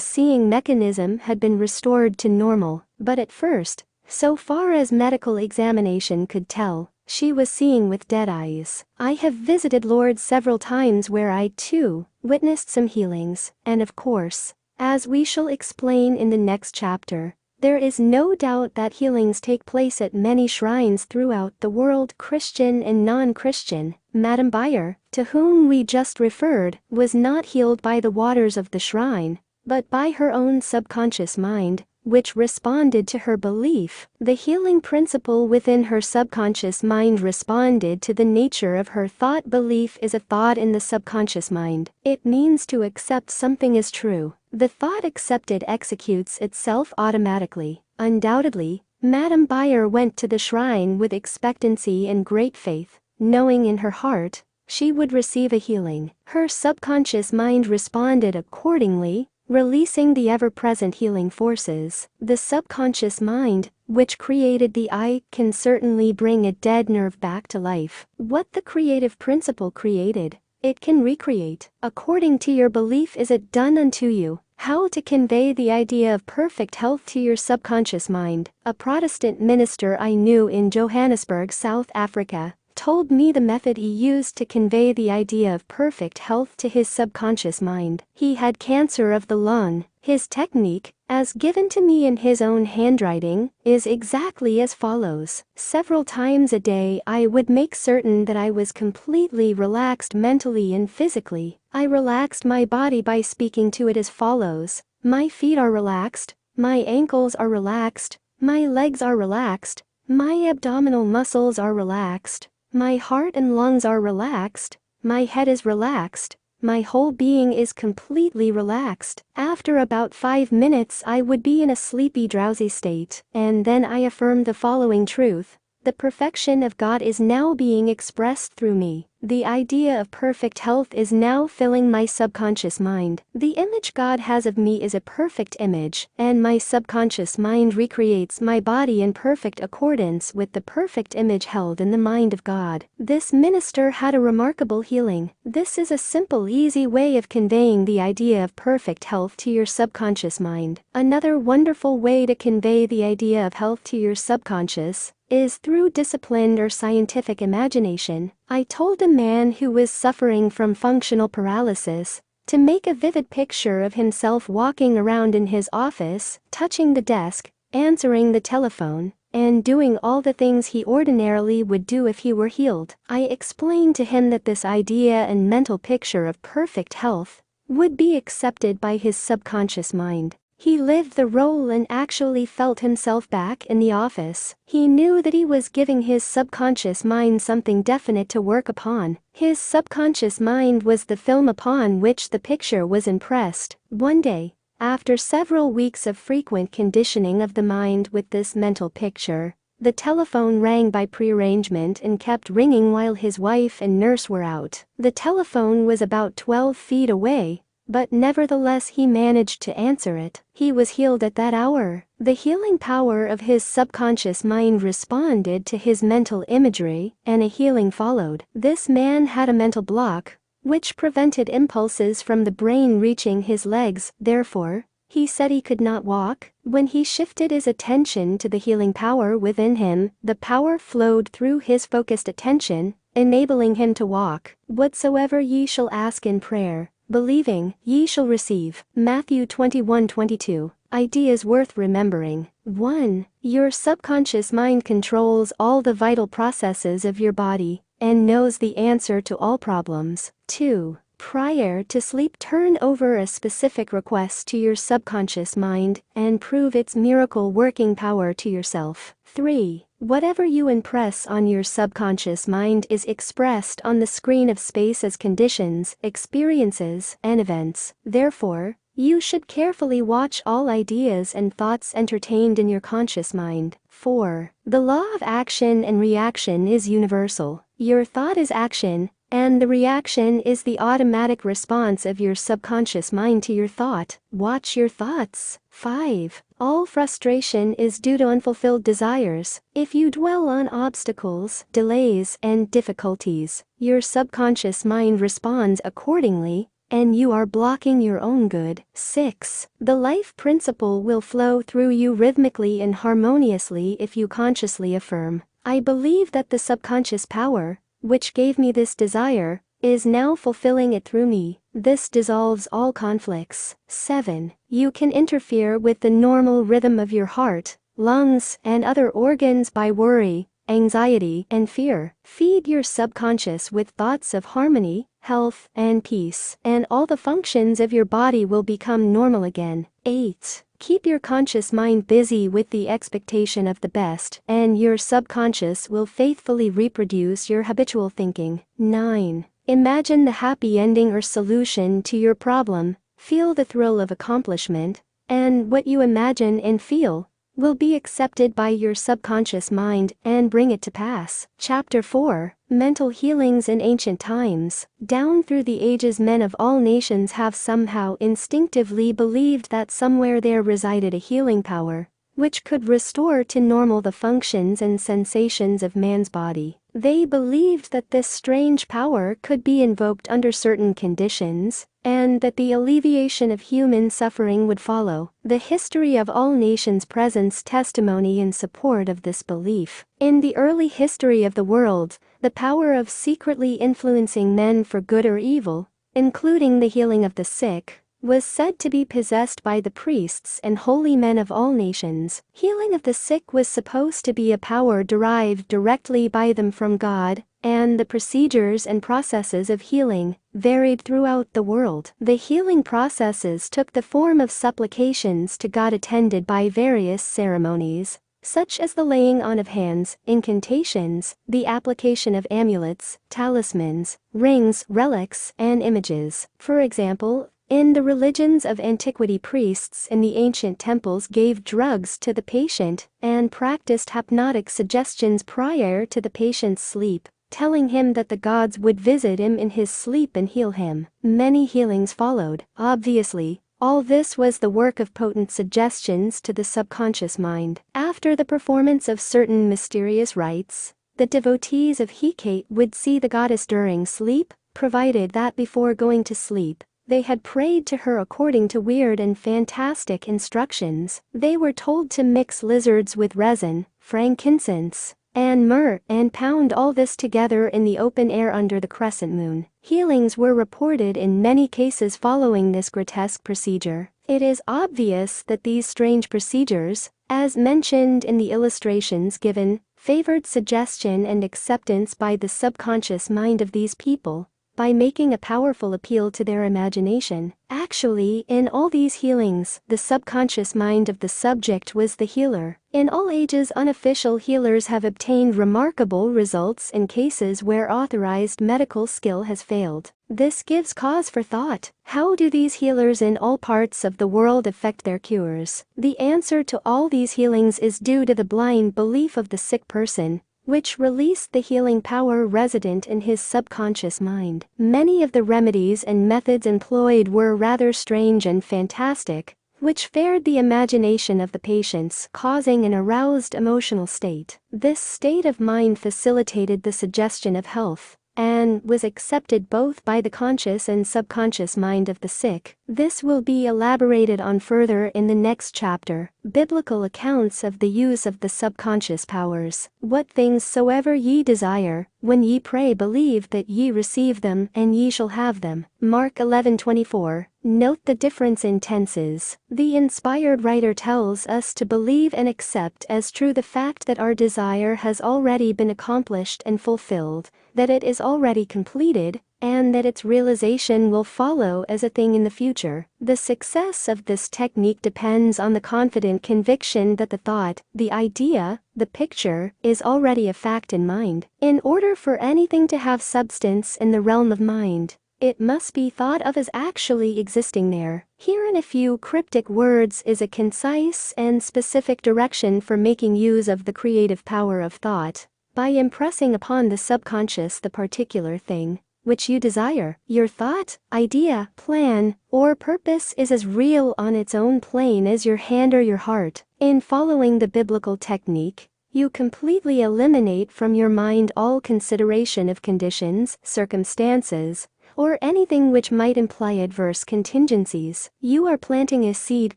seeing mechanism had been restored to normal, but at first, so far as medical examination could tell, she was seeing with dead eyes. I have visited Lourdes several times where I, too, witnessed some healings, and of course, as we shall explain in the next chapter, there is no doubt that healings take place at many shrines throughout the world, Christian and non-Christian. Madame Bayer, to whom we just referred, was not healed by the waters of the shrine, but by her own subconscious mind, which responded to her belief. The healing principle within her subconscious mind responded to the nature of her thought. Belief is a thought in the subconscious mind. It means to accept something as true. The thought accepted executes itself automatically. Undoubtedly, Madame Bayer went to the shrine with expectancy and great faith, knowing in her heart she would receive a healing. Her subconscious mind responded accordingly, releasing the ever-present healing forces. The subconscious mind, which created the eye, can certainly bring a dead nerve back to life. What the creative principle created, it can recreate. According to your belief is it done unto you. How to convey the idea of perfect health to your subconscious mind. A Protestant minister I knew in Johannesburg, South Africa, told me the method he used to convey the idea of perfect health to his subconscious mind. He had cancer of the lung. His technique, as given to me in his own handwriting, is exactly as follows. Several times a day I would make certain that I was completely relaxed mentally and physically. I relaxed my body by speaking to it as follows. My feet are relaxed, my ankles are relaxed, my legs are relaxed, my abdominal muscles are relaxed, my heart and lungs are relaxed, my head is relaxed, my whole being is completely relaxed. After about 5 minutes I would be in a sleepy, drowsy state, and then I affirmed the following truth. The perfection of God is now being expressed through me. The idea of perfect health is now filling my subconscious mind. The image God has of me is a perfect image, and my subconscious mind recreates my body in perfect accordance with the perfect image held in the mind of God. This minister had a remarkable healing. This is a simple, easy way of conveying the idea of perfect health to your subconscious mind. Another wonderful way to convey the idea of health to your subconscious is through disciplined or scientific imagination. I told a man who was suffering from functional paralysis to make a vivid picture of himself walking around in his office, touching the desk, answering the telephone, and doing all the things he ordinarily would do if he were healed. I explained to him that this idea and mental picture of perfect health would be accepted by his subconscious mind. He lived the role and actually felt himself back in the office. He knew that he was giving his subconscious mind something definite to work upon. His subconscious mind was the film upon which the picture was impressed. One day, after several weeks of frequent conditioning of the mind with this mental picture, the telephone rang by prearrangement and kept ringing while his wife and nurse were out. The telephone was about 12 feet away, but nevertheless he managed to answer it. He was healed at that hour. The healing power of his subconscious mind responded to his mental imagery, and a healing followed. This man had a mental block, which prevented impulses from the brain reaching his legs. Therefore, he said he could not walk. When he shifted his attention to the healing power within him, the power flowed through his focused attention, enabling him to walk. Whatsoever ye shall ask in prayer, believing, ye shall receive. Matthew 21:22. Ideas worth remembering. 1. Your subconscious mind controls all the vital processes of your body and knows the answer to all problems. 2. Prior to sleep, turn over a specific request to your subconscious mind and prove its miracle working power to yourself. 3. Whatever you impress on your subconscious mind is expressed on the screen of space as conditions, experiences, and events. Therefore, you should carefully watch all ideas and thoughts entertained in your conscious mind. 4. The law of action and reaction is universal. Your thought is action, and the reaction is the automatic response of your subconscious mind to your thought. Watch your thoughts. 5. All frustration is due to unfulfilled desires. If you dwell on obstacles, delays, and difficulties, your subconscious mind responds accordingly, and you are blocking your own good. 6. The life principle will flow through you rhythmically and harmoniously if you consciously affirm, I believe that the subconscious power, which gave me this desire, is now fulfilling it through me. This dissolves all conflicts. 7. You can interfere with the normal rhythm of your heart, lungs, and other organs by worry, anxiety, and fear. Feed your subconscious with thoughts of harmony, health, and peace, and all the functions of your body will become normal again. 8. Keep your conscious mind busy with the expectation of the best, and your subconscious will faithfully reproduce your habitual thinking. 9. Imagine the happy ending or solution to your problem, feel the thrill of accomplishment, and what you imagine and feel will be accepted by your subconscious mind and bring it to pass. Chapter 4. Mental Healings in Ancient Times. Down through the ages, men of all nations have somehow instinctively believed that somewhere there resided a healing power, which could restore to normal the functions and sensations of man's body. They believed that this strange power could be invoked under certain conditions, and that the alleviation of human suffering would follow. The history of all nations presents testimony in support of this belief. In the early history of the world, the power of secretly influencing men for good or evil, including the healing of the sick, was said to be possessed by the priests and holy men of all nations. Healing of the sick was supposed to be a power derived directly by them from God, and the procedures and processes of healing varied throughout the world. The healing processes took the form of supplications to God attended by various ceremonies, such as the laying on of hands, incantations, the application of amulets, talismans, rings, relics, and images. For example, in the religions of antiquity, priests in the ancient temples gave drugs to the patient and practiced hypnotic suggestions prior to the patient's sleep, telling him that the gods would visit him in his sleep and heal him. Many healings followed. Obviously, all this was the work of potent suggestions to the subconscious mind. After the performance of certain mysterious rites, the devotees of Hecate would see the goddess during sleep, provided that before going to sleep, they had prayed to her according to weird and fantastic instructions. They were told to mix lizards with resin, frankincense, and myrrh, and pound all this together in the open air under the crescent moon. Healings were reported in many cases following this grotesque procedure. It is obvious that these strange procedures, as mentioned in the illustrations given, favored suggestion and acceptance by the subconscious mind of these people, by making a powerful appeal to their imagination. Actually, in all these healings, the subconscious mind of the subject was the healer. In all ages, unofficial healers have obtained remarkable results in cases where authorized medical skill has failed. This gives cause for thought. How do these healers in all parts of the world affect their cures? The answer to all these healings is due to the blind belief of the sick person, which released the healing power resident in his subconscious mind. Many of the remedies and methods employed were rather strange and fantastic, which fared the imagination of the patients, causing an aroused emotional state. This state of mind facilitated the suggestion of health, and was accepted both by the conscious and subconscious mind of the sick. This will be elaborated on further in the next chapter. Biblical accounts of the use of the subconscious powers. What things soever ye desire, when ye pray, believe that ye receive them, and ye shall have them. Mark 11:24. Note the difference in tenses. The inspired writer tells us to believe and accept as true the fact that our desire has already been accomplished and fulfilled, that it is already completed, and that its realization will follow as a thing in the future. The success of this technique depends on the confident conviction that the thought, the idea, the picture, is already a fact in mind. In order for anything to have substance in the realm of mind, it must be thought of as actually existing there. Here in a few cryptic words is a concise and specific direction for making use of the creative power of thought. By impressing upon the subconscious the particular thing which you desire, your thought, idea, plan, or purpose is as real on its own plane as your hand or your heart. In following the biblical technique, you completely eliminate from your mind all consideration of conditions, circumstances, or anything which might imply adverse contingencies. You are planting a seed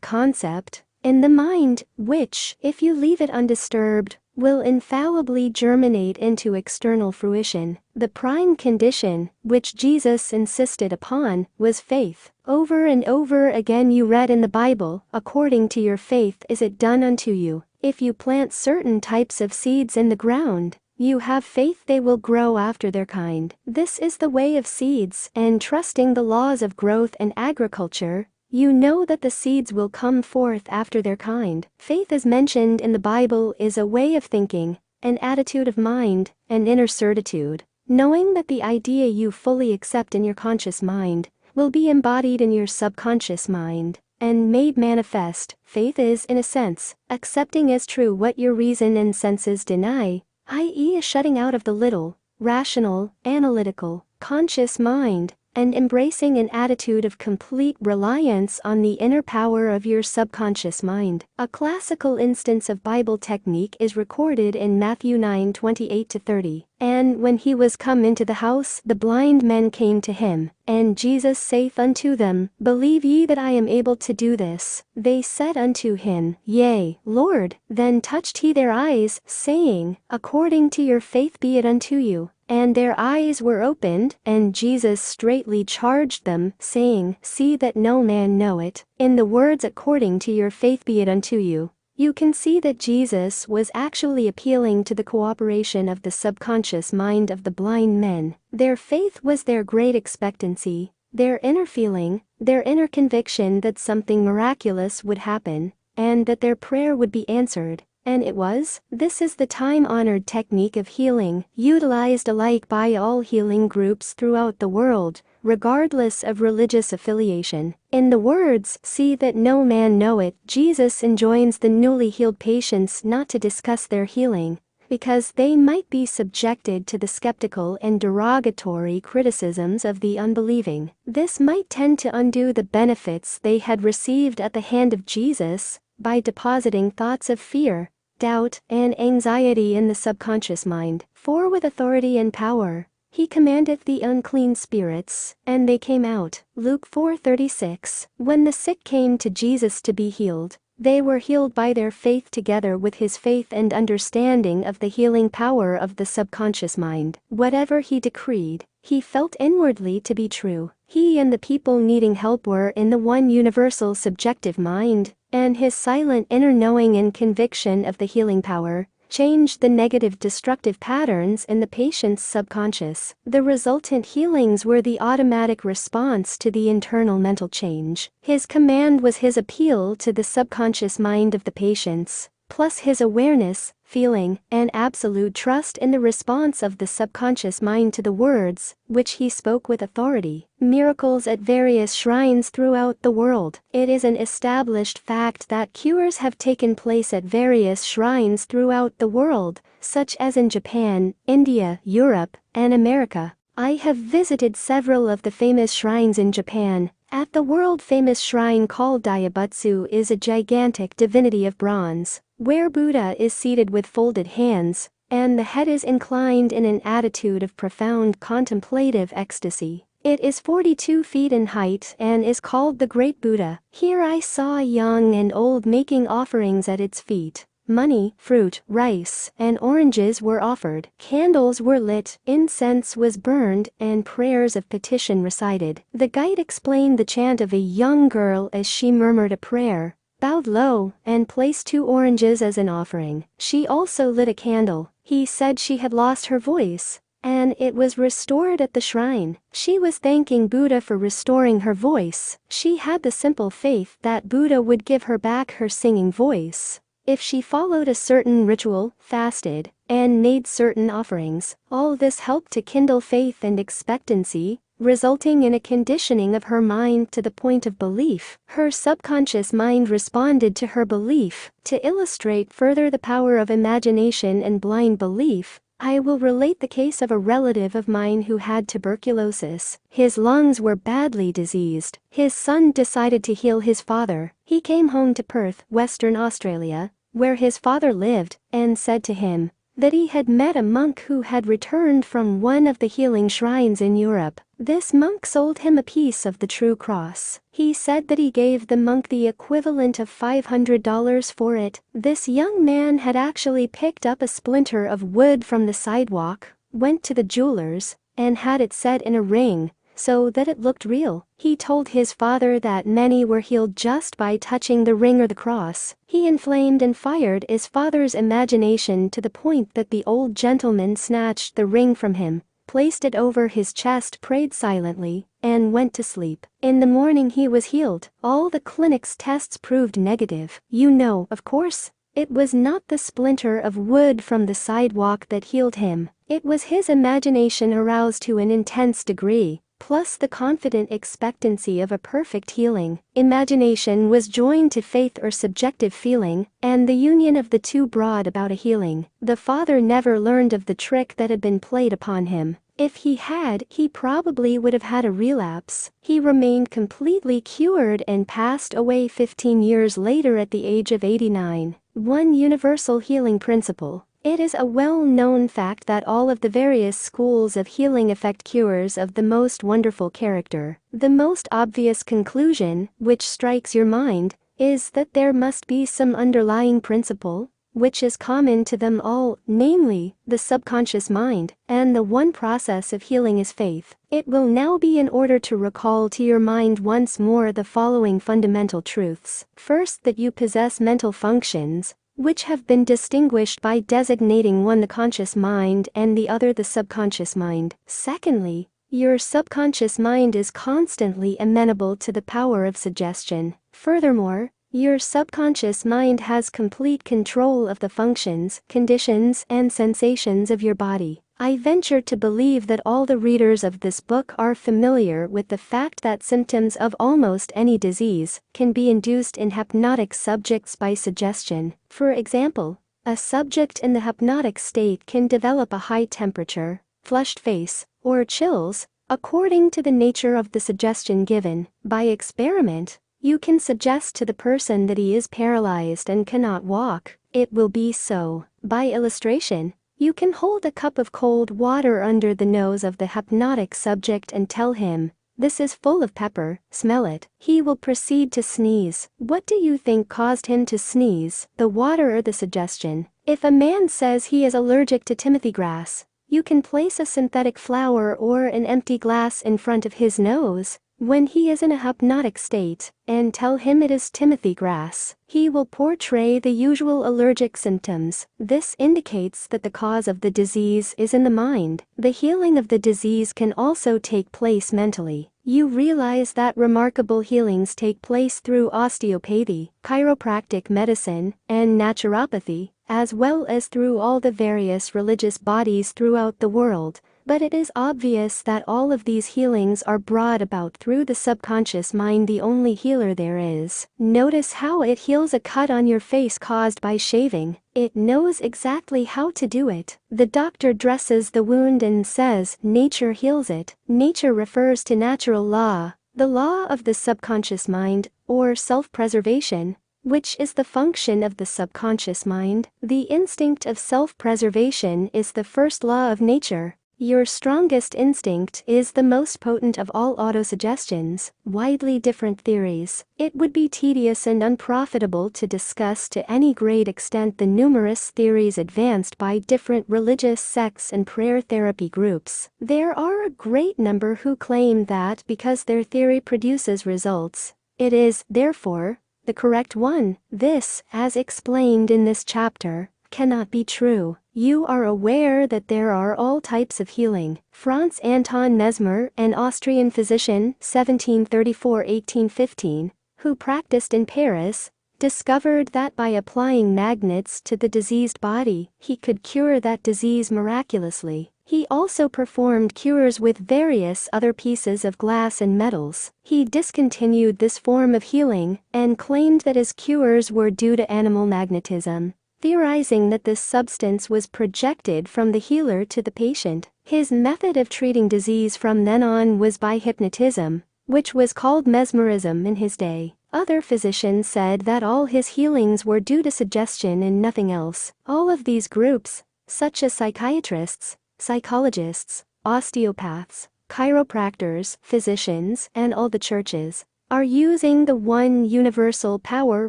concept in the mind, which, if you leave it undisturbed, will infallibly germinate into external fruition. The prime condition, which Jesus insisted upon, was faith. Over and over again you read in the Bible, according to your faith is it done unto you. If you plant certain types of seeds in the ground, you have faith they will grow after their kind. This is the way of seeds, and trusting the laws of growth and agriculture, you know that the seeds will come forth after their kind. Faith as mentioned in the Bible is a way of thinking, an attitude of mind, an inner certitude, knowing that the idea you fully accept in your conscious mind will be embodied in your subconscious mind and made manifest. Faith is, in a sense, accepting as true what your reason and senses deny, i.e. a shutting out of the little, rational, analytical, conscious mind, and embracing an attitude of complete reliance on the inner power of your subconscious mind. A classical instance of Bible technique is recorded in Matthew 9:28-30. And when he was come into the house, the blind men came to him, and Jesus saith unto them, Believe ye that I am able to do this? They said unto him, Yea, Lord. Then touched he their eyes, saying, According to your faith be it unto you. And their eyes were opened, and Jesus straitly charged them, saying, See that no man know it. In the words according to your faith be it unto you, you can see that Jesus was actually appealing to the cooperation of the subconscious mind of the blind men. Their faith was their great expectancy, their inner feeling, their inner conviction that something miraculous would happen, and that their prayer would be answered. And it was. This is the time-honored technique of healing, utilized alike by all healing groups throughout the world, regardless of religious affiliation. In the words, see that no man know it, Jesus enjoins the newly healed patients not to discuss their healing, because they might be subjected to the skeptical and derogatory criticisms of the unbelieving. This might tend to undo the benefits they had received at the hand of Jesus, by depositing thoughts of fear, doubt, and anxiety in the subconscious mind. For with authority and power, he commandeth the unclean spirits, and they came out. Luke 4:36. When the sick came to Jesus to be healed, they were healed by their faith together with his faith and understanding of the healing power of the subconscious mind. Whatever he decreed, he felt inwardly to be true. He and the people needing help were in the one universal subjective mind, and his silent inner knowing and conviction of the healing power changed the negative destructive patterns in the patient's subconscious. The resultant healings were the automatic response to the internal mental change. His command was his appeal to the subconscious mind of the patients, plus his awareness, feeling, and absolute trust in the response of the subconscious mind to the words, which he spoke with authority. Miracles at various shrines throughout the world. It is an established fact that cures have taken place at various shrines throughout the world, such as in Japan, India, Europe, and America. I have visited several of the famous shrines in Japan. At the world-famous shrine called Daibutsu is a gigantic divinity of bronze, where Buddha is seated with folded hands, and the head is inclined in an attitude of profound contemplative ecstasy. It is 42 feet in height and is called the Great Buddha. Here I saw young and old making offerings at its feet. Money, fruit, rice, and oranges were offered. Candles were lit, incense was burned, and prayers of petition recited. The guide explained the chant of a young girl as she murmured a prayer, bowed low, and placed 2 oranges as an offering. She also lit a candle. He said she had lost her voice, and it was restored at the shrine. She was thanking Buddha for restoring her voice. She had the simple faith that Buddha would give her back her singing voice if she followed a certain ritual, fasted, and made certain offerings. All this helped to kindle faith and expectancy, resulting in a conditioning of her mind to the point of belief. Her subconscious mind responded to her belief. To illustrate further the power of imagination and blind belief, I will relate the case of a relative of mine who had tuberculosis. His lungs were badly diseased. His son decided to heal his father. He came home to Perth, Western Australia, where his father lived, and said to him that he had met a monk who had returned from one of the healing shrines in Europe. This monk sold him a piece of the true cross. He said that he gave the monk the equivalent of $500 for it. This young man had actually picked up a splinter of wood from the sidewalk, went to the jeweler's, and had it set in a ring, so that it looked real. He told his father that many were healed just by touching the ring or the cross. He inflamed and fired his father's imagination to the point that the old gentleman snatched the ring from him, placed it over his chest, prayed silently, and went to sleep. In the morning he was healed. All the clinic's tests proved negative. You know, of course, it was not the splinter of wood from the sidewalk that healed him. It was his imagination aroused to an intense degree, plus the confident expectancy of a perfect healing. Imagination was joined to faith or subjective feeling, and the union of the two brought about a healing. The father never learned of the trick that had been played upon him. If he had, he probably would have had a relapse. He remained completely cured and passed away 15 years later at the age of 89. One universal healing principle. It is a well-known fact that all of the various schools of healing effect cures of the most wonderful character. The most obvious conclusion, which strikes your mind, is that there must be some underlying principle, which is common to them all, namely, the subconscious mind, and the one process of healing is faith. It will now be in order to recall to your mind once more the following fundamental truths. First, that you possess mental functions, which have been distinguished by designating one the conscious mind and the other the subconscious mind. Secondly, your subconscious mind is constantly amenable to the power of suggestion. Furthermore, your subconscious mind has complete control of the functions, conditions, and sensations of your body. I venture to believe that all the readers of this book are familiar with the fact that symptoms of almost any disease can be induced in hypnotic subjects by suggestion. For example, a subject in the hypnotic state can develop a high temperature, flushed face, or chills, according to the nature of the suggestion given. By experiment, you can suggest to the person that he is paralyzed and cannot walk. It will be so. By illustration, you can hold a cup of cold water under the nose of the hypnotic subject and tell him, "This is full of pepper, smell it." He will proceed to sneeze. What do you think caused him to sneeze, the water or the suggestion? If a man says he is allergic to timothy grass, you can place a synthetic flower or an empty glass in front of his nose, when he is in a hypnotic state, and tell him it is Timothy grass. He will portray the usual allergic symptoms. This indicates that the cause of the disease is in the mind. The healing of the disease can also take place mentally. You realize that remarkable healings take place through osteopathy, chiropractic medicine, and naturopathy, as well as through all the various religious bodies throughout the world. But it is obvious that all of these healings are brought about through the subconscious mind, the only healer there is. Notice how it heals a cut on your face caused by shaving. It knows exactly how to do it. The doctor dresses the wound and says, "Nature heals it." Nature refers to natural law, the law of the subconscious mind, or self-preservation, which is the function of the subconscious mind. The instinct of self-preservation is the first law of nature. Your strongest instinct is the most potent of all autosuggestions. Widely different theories. It would be tedious and unprofitable to discuss to any great extent the numerous theories advanced by different religious sects and prayer therapy groups. There are a great number who claim that because their theory produces results, it is, therefore, the correct one. This, as explained in this chapter, cannot be true. You are aware that there are all types of healing. Franz Anton Mesmer, an Austrian physician, 1734–1815, who practiced in Paris, discovered that by applying magnets to the diseased body, he could cure that disease miraculously. He also performed cures with various other pieces of glass and metals. He discontinued this form of healing and claimed that his cures were due to animal magnetism, theorizing that this substance was projected from the healer to the patient. His method of treating disease from then on was by hypnotism, which was called mesmerism in his day. Other physicians said that all his healings were due to suggestion and nothing else. All of these groups, such as psychiatrists, psychologists, osteopaths, chiropractors, physicians, and all the churches, are using the one universal power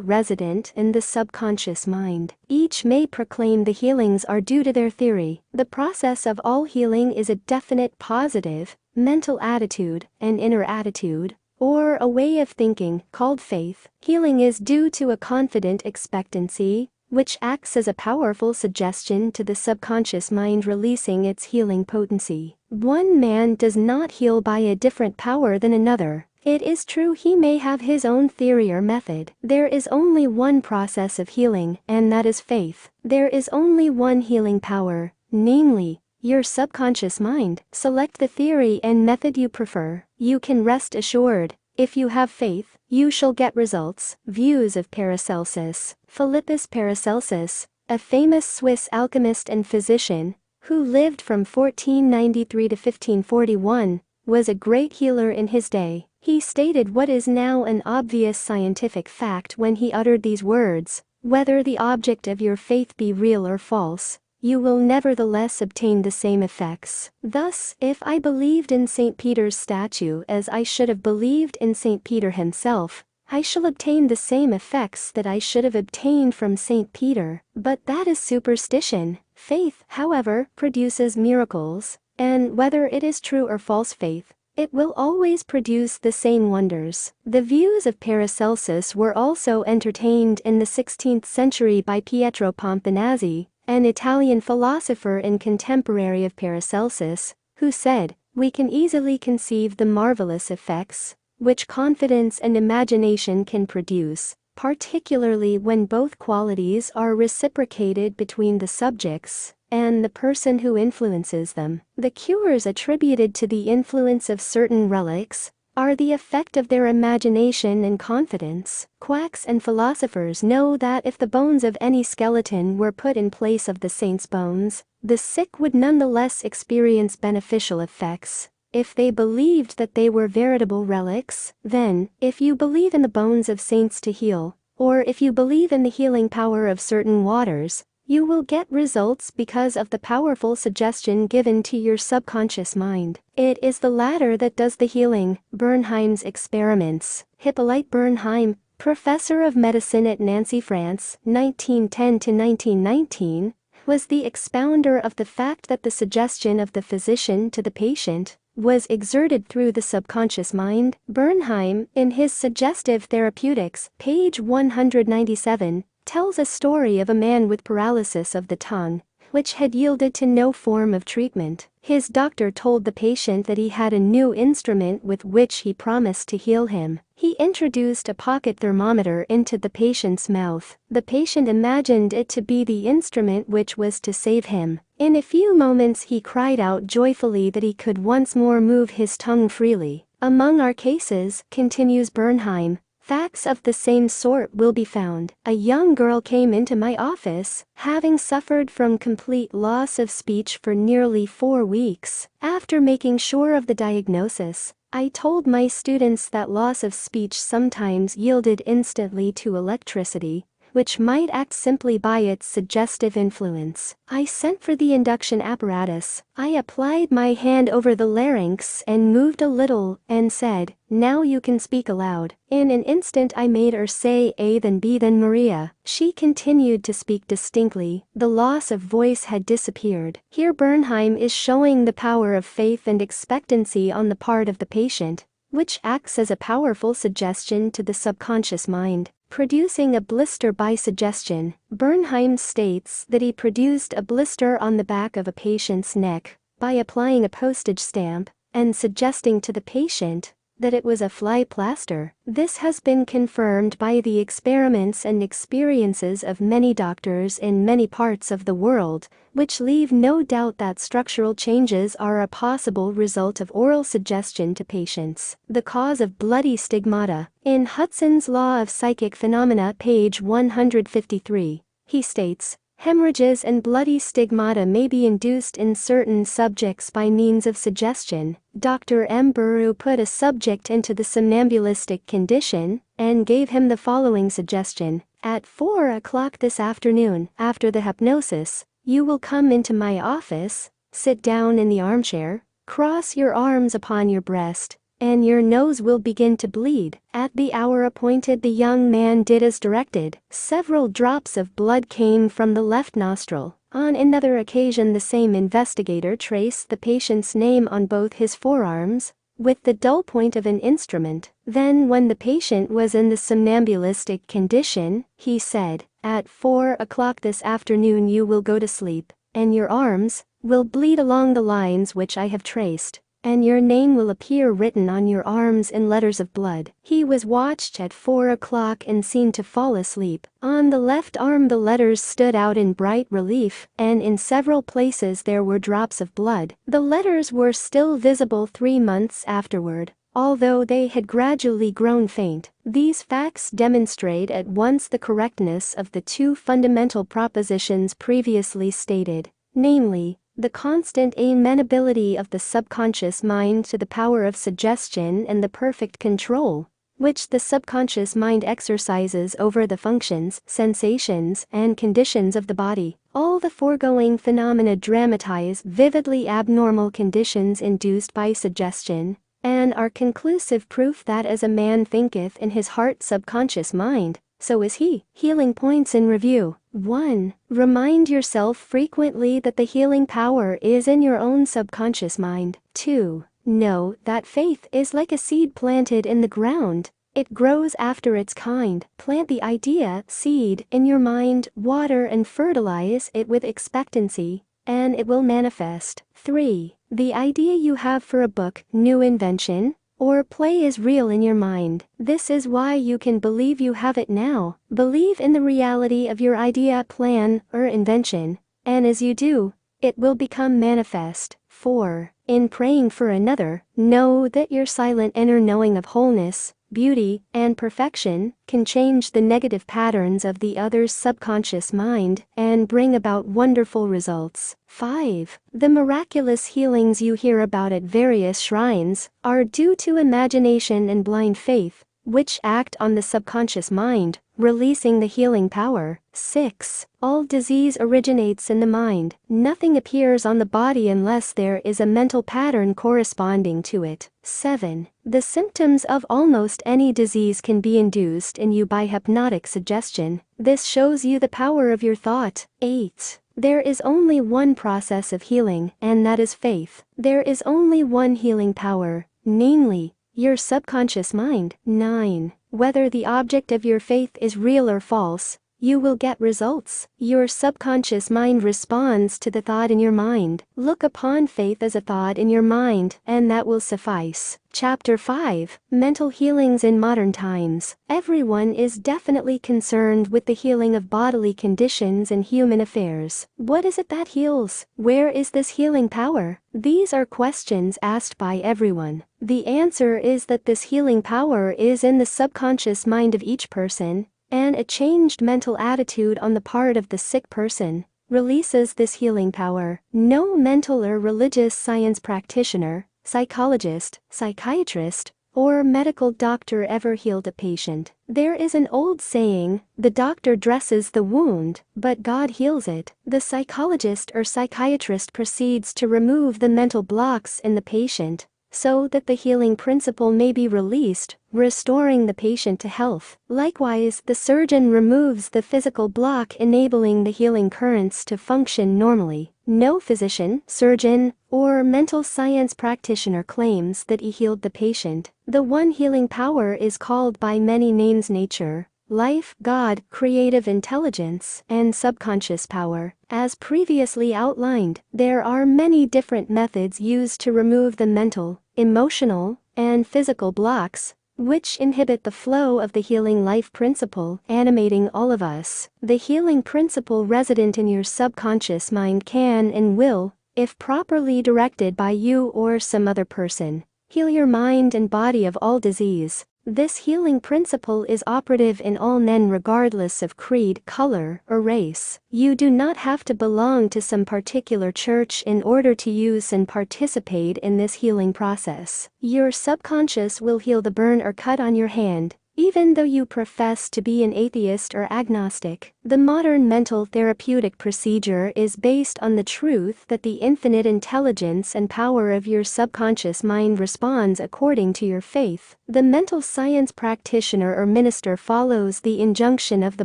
resident in the subconscious mind. Each may proclaim the healings are due to their theory. The process of all healing is a definite positive, mental attitude, an inner attitude, or a way of thinking, called faith. Healing is due to a confident expectancy, which acts as a powerful suggestion to the subconscious mind, releasing its healing potency. One man does not heal by a different power than another. It is true he may have his own theory or method. There is only one process of healing, and that is faith. There is only one healing power, namely, your subconscious mind. Select the theory and method you prefer. You can rest assured, if you have faith, you shall get results. Views of Paracelsus. Philippus Paracelsus, a famous Swiss alchemist and physician, who lived from 1493 to 1541, was a great healer in his day. He stated what is now an obvious scientific fact when he uttered these words: "Whether the object of your faith be real or false, you will nevertheless obtain the same effects." Thus, if I believed in St. Peter's statue as I should have believed in St. Peter himself, I shall obtain the same effects that I should have obtained from St. Peter. But that is superstition. Faith, however, produces miracles, and whether it is true or false faith, it will always produce the same wonders. The views of Paracelsus were also entertained in the 16th century by Pietro Pomponazzi, an Italian philosopher and contemporary of Paracelsus, who said, "We can easily conceive the marvelous effects which confidence and imagination can produce, particularly when both qualities are reciprocated between the subjects and the person who influences them." The cures attributed to the influence of certain relics are the effect of their imagination and confidence. Quacks and philosophers know that if the bones of any skeleton were put in place of the saint's bones, the sick would nonetheless experience beneficial effects. If they believed that they were veritable relics, then, if you believe in the bones of saints to heal, or if you believe in the healing power of certain waters, you will get results because of the powerful suggestion given to your subconscious mind. It is the latter that does the healing. Bernheim's experiments. Hippolyte Bernheim, professor of medicine at Nancy, France, 1910 to 1919, was the expounder of the fact that the suggestion of the physician to the patient was exerted through the subconscious mind. Bernheim, in his Suggestive Therapeutics, page 197, tells a story of a man with paralysis of the tongue, which had yielded to no form of treatment. His doctor told the patient that he had a new instrument with which he promised to heal him. He introduced a pocket thermometer into the patient's mouth. The patient imagined it to be the instrument which was to save him. In a few moments he cried out joyfully that he could once more move his tongue freely. Among our cases, continues Bernheim, facts of the same sort will be found. A young girl came into my office, having suffered from complete loss of speech for nearly 4 weeks. After making sure of the diagnosis, I told my students that loss of speech sometimes yielded instantly to electricity, which might act simply by its suggestive influence. I sent for the induction apparatus. I applied my hand over the larynx and moved a little and said, "Now you can speak aloud." In an instant I made her say A then B then Maria. She continued to speak distinctly. The loss of voice had disappeared. Here Bernheim is showing the power of faith and expectancy on the part of the patient, which acts as a powerful suggestion to the subconscious mind. Producing a blister by suggestion. Bernheim states that he produced a blister on the back of a patient's neck by applying a postage stamp and suggesting to the patient that it was a fly plaster. This has been confirmed by the experiments and experiences of many doctors in many parts of the world, which leave no doubt that structural changes are a possible result of oral suggestion to patients. The cause of bloody stigmata. In Hudson's Law of Psychic Phenomena, page 153, he states, hemorrhages and bloody stigmata may be induced in certain subjects by means of suggestion. Dr. M. Buru put a subject into the somnambulistic condition and gave him the following suggestion: at 4 o'clock this afternoon, after the hypnosis, you will come into my office, sit down in the armchair, cross your arms upon your breast, and your nose will begin to bleed. At the hour appointed the young man did as directed. Several drops of blood came from the left nostril. On another occasion the same investigator traced the patient's name on both his forearms with the dull point of an instrument. Then when the patient was in the somnambulistic condition, he said, at 4 o'clock this afternoon you will go to sleep, and your arms will bleed along the lines which I have traced, and your name will appear written on your arms in letters of blood. He was watched at 4 o'clock and seen to fall asleep. On the left arm the letters stood out in bright relief, and in several places there were drops of blood. The letters were still visible 3 months afterward, although they had gradually grown faint. These facts demonstrate at once the correctness of the 2 fundamental propositions previously stated, namely, the constant amenability of the subconscious mind to the power of suggestion and the perfect control which the subconscious mind exercises over the functions, sensations, and conditions of the body. All the foregoing phenomena dramatize vividly abnormal conditions induced by suggestion, and are conclusive proof that as a man thinketh in his heart subconscious mind, so is he. Healing points in review. 1. Remind yourself frequently that the healing power is in your own subconscious mind. 2. Know that faith is like a seed planted in the ground. It grows after its kind. Plant the idea, seed, in your mind, water and fertilize it with expectancy, and it will manifest. 3. The idea you have for a book, new invention, or play is real in your mind. This is why you can believe you have it now. Believe in the reality of your idea, plan, or invention, and as you do, it will become manifest. 4. In praying for another, know that your silent inner knowing of wholeness, beauty, and perfection can change the negative patterns of the other's subconscious mind and bring about wonderful results. 5. The miraculous healings you hear about at various shrines are due to imagination and blind faith, which act on the subconscious mind, releasing the healing power. 6. All disease originates in the mind. Nothing appears on the body unless there is a mental pattern corresponding to it. 7. The symptoms of almost any disease can be induced in you by hypnotic suggestion. This shows you the power of your thought. 8. There is only one process of healing, and that is faith. There is only one healing power, namely, your subconscious mind. 9. Whether the object of your faith is real or false, you will get results. Your subconscious mind responds to the thought in your mind. Look upon faith as a thought in your mind, and that will suffice. Chapter 5. Mental Healings in Modern Times. Everyone is definitely concerned with the healing of bodily conditions and human affairs. What is it that heals? Where is this healing power? These are questions asked by everyone. The answer is that this healing power is in the subconscious mind of each person, and a changed mental attitude on the part of the sick person releases this healing power. No mental or religious science practitioner, psychologist, psychiatrist, or medical doctor ever healed a patient. There is an old saying, the doctor dresses the wound, but God heals it. The psychologist or psychiatrist proceeds to remove the mental blocks in the patient, so that the healing principle may be released, restoring the patient to health. Likewise, the surgeon removes the physical block, enabling the healing currents to function normally. No physician, surgeon, or mental science practitioner claims that he healed the patient. The one healing power is called by many names: nature, life, God, creative intelligence, and subconscious power. As previously outlined, there are many different methods used to remove the mental, emotional, and physical blocks, which inhibit the flow of the healing life principle animating all of us. The healing principle resident in your subconscious mind can and will, if properly directed by you or some other person, heal your mind and body of all disease. This healing principle is operative in all men regardless of creed, color, or race. You do not have to belong to some particular church in order to use and participate in this healing process. Your subconscious will heal the burn or cut on your hand, even though you profess to be an atheist or agnostic. The modern mental therapeutic procedure is based on the truth that the infinite intelligence and power of your subconscious mind responds according to your faith. The mental science practitioner or minister follows the injunction of the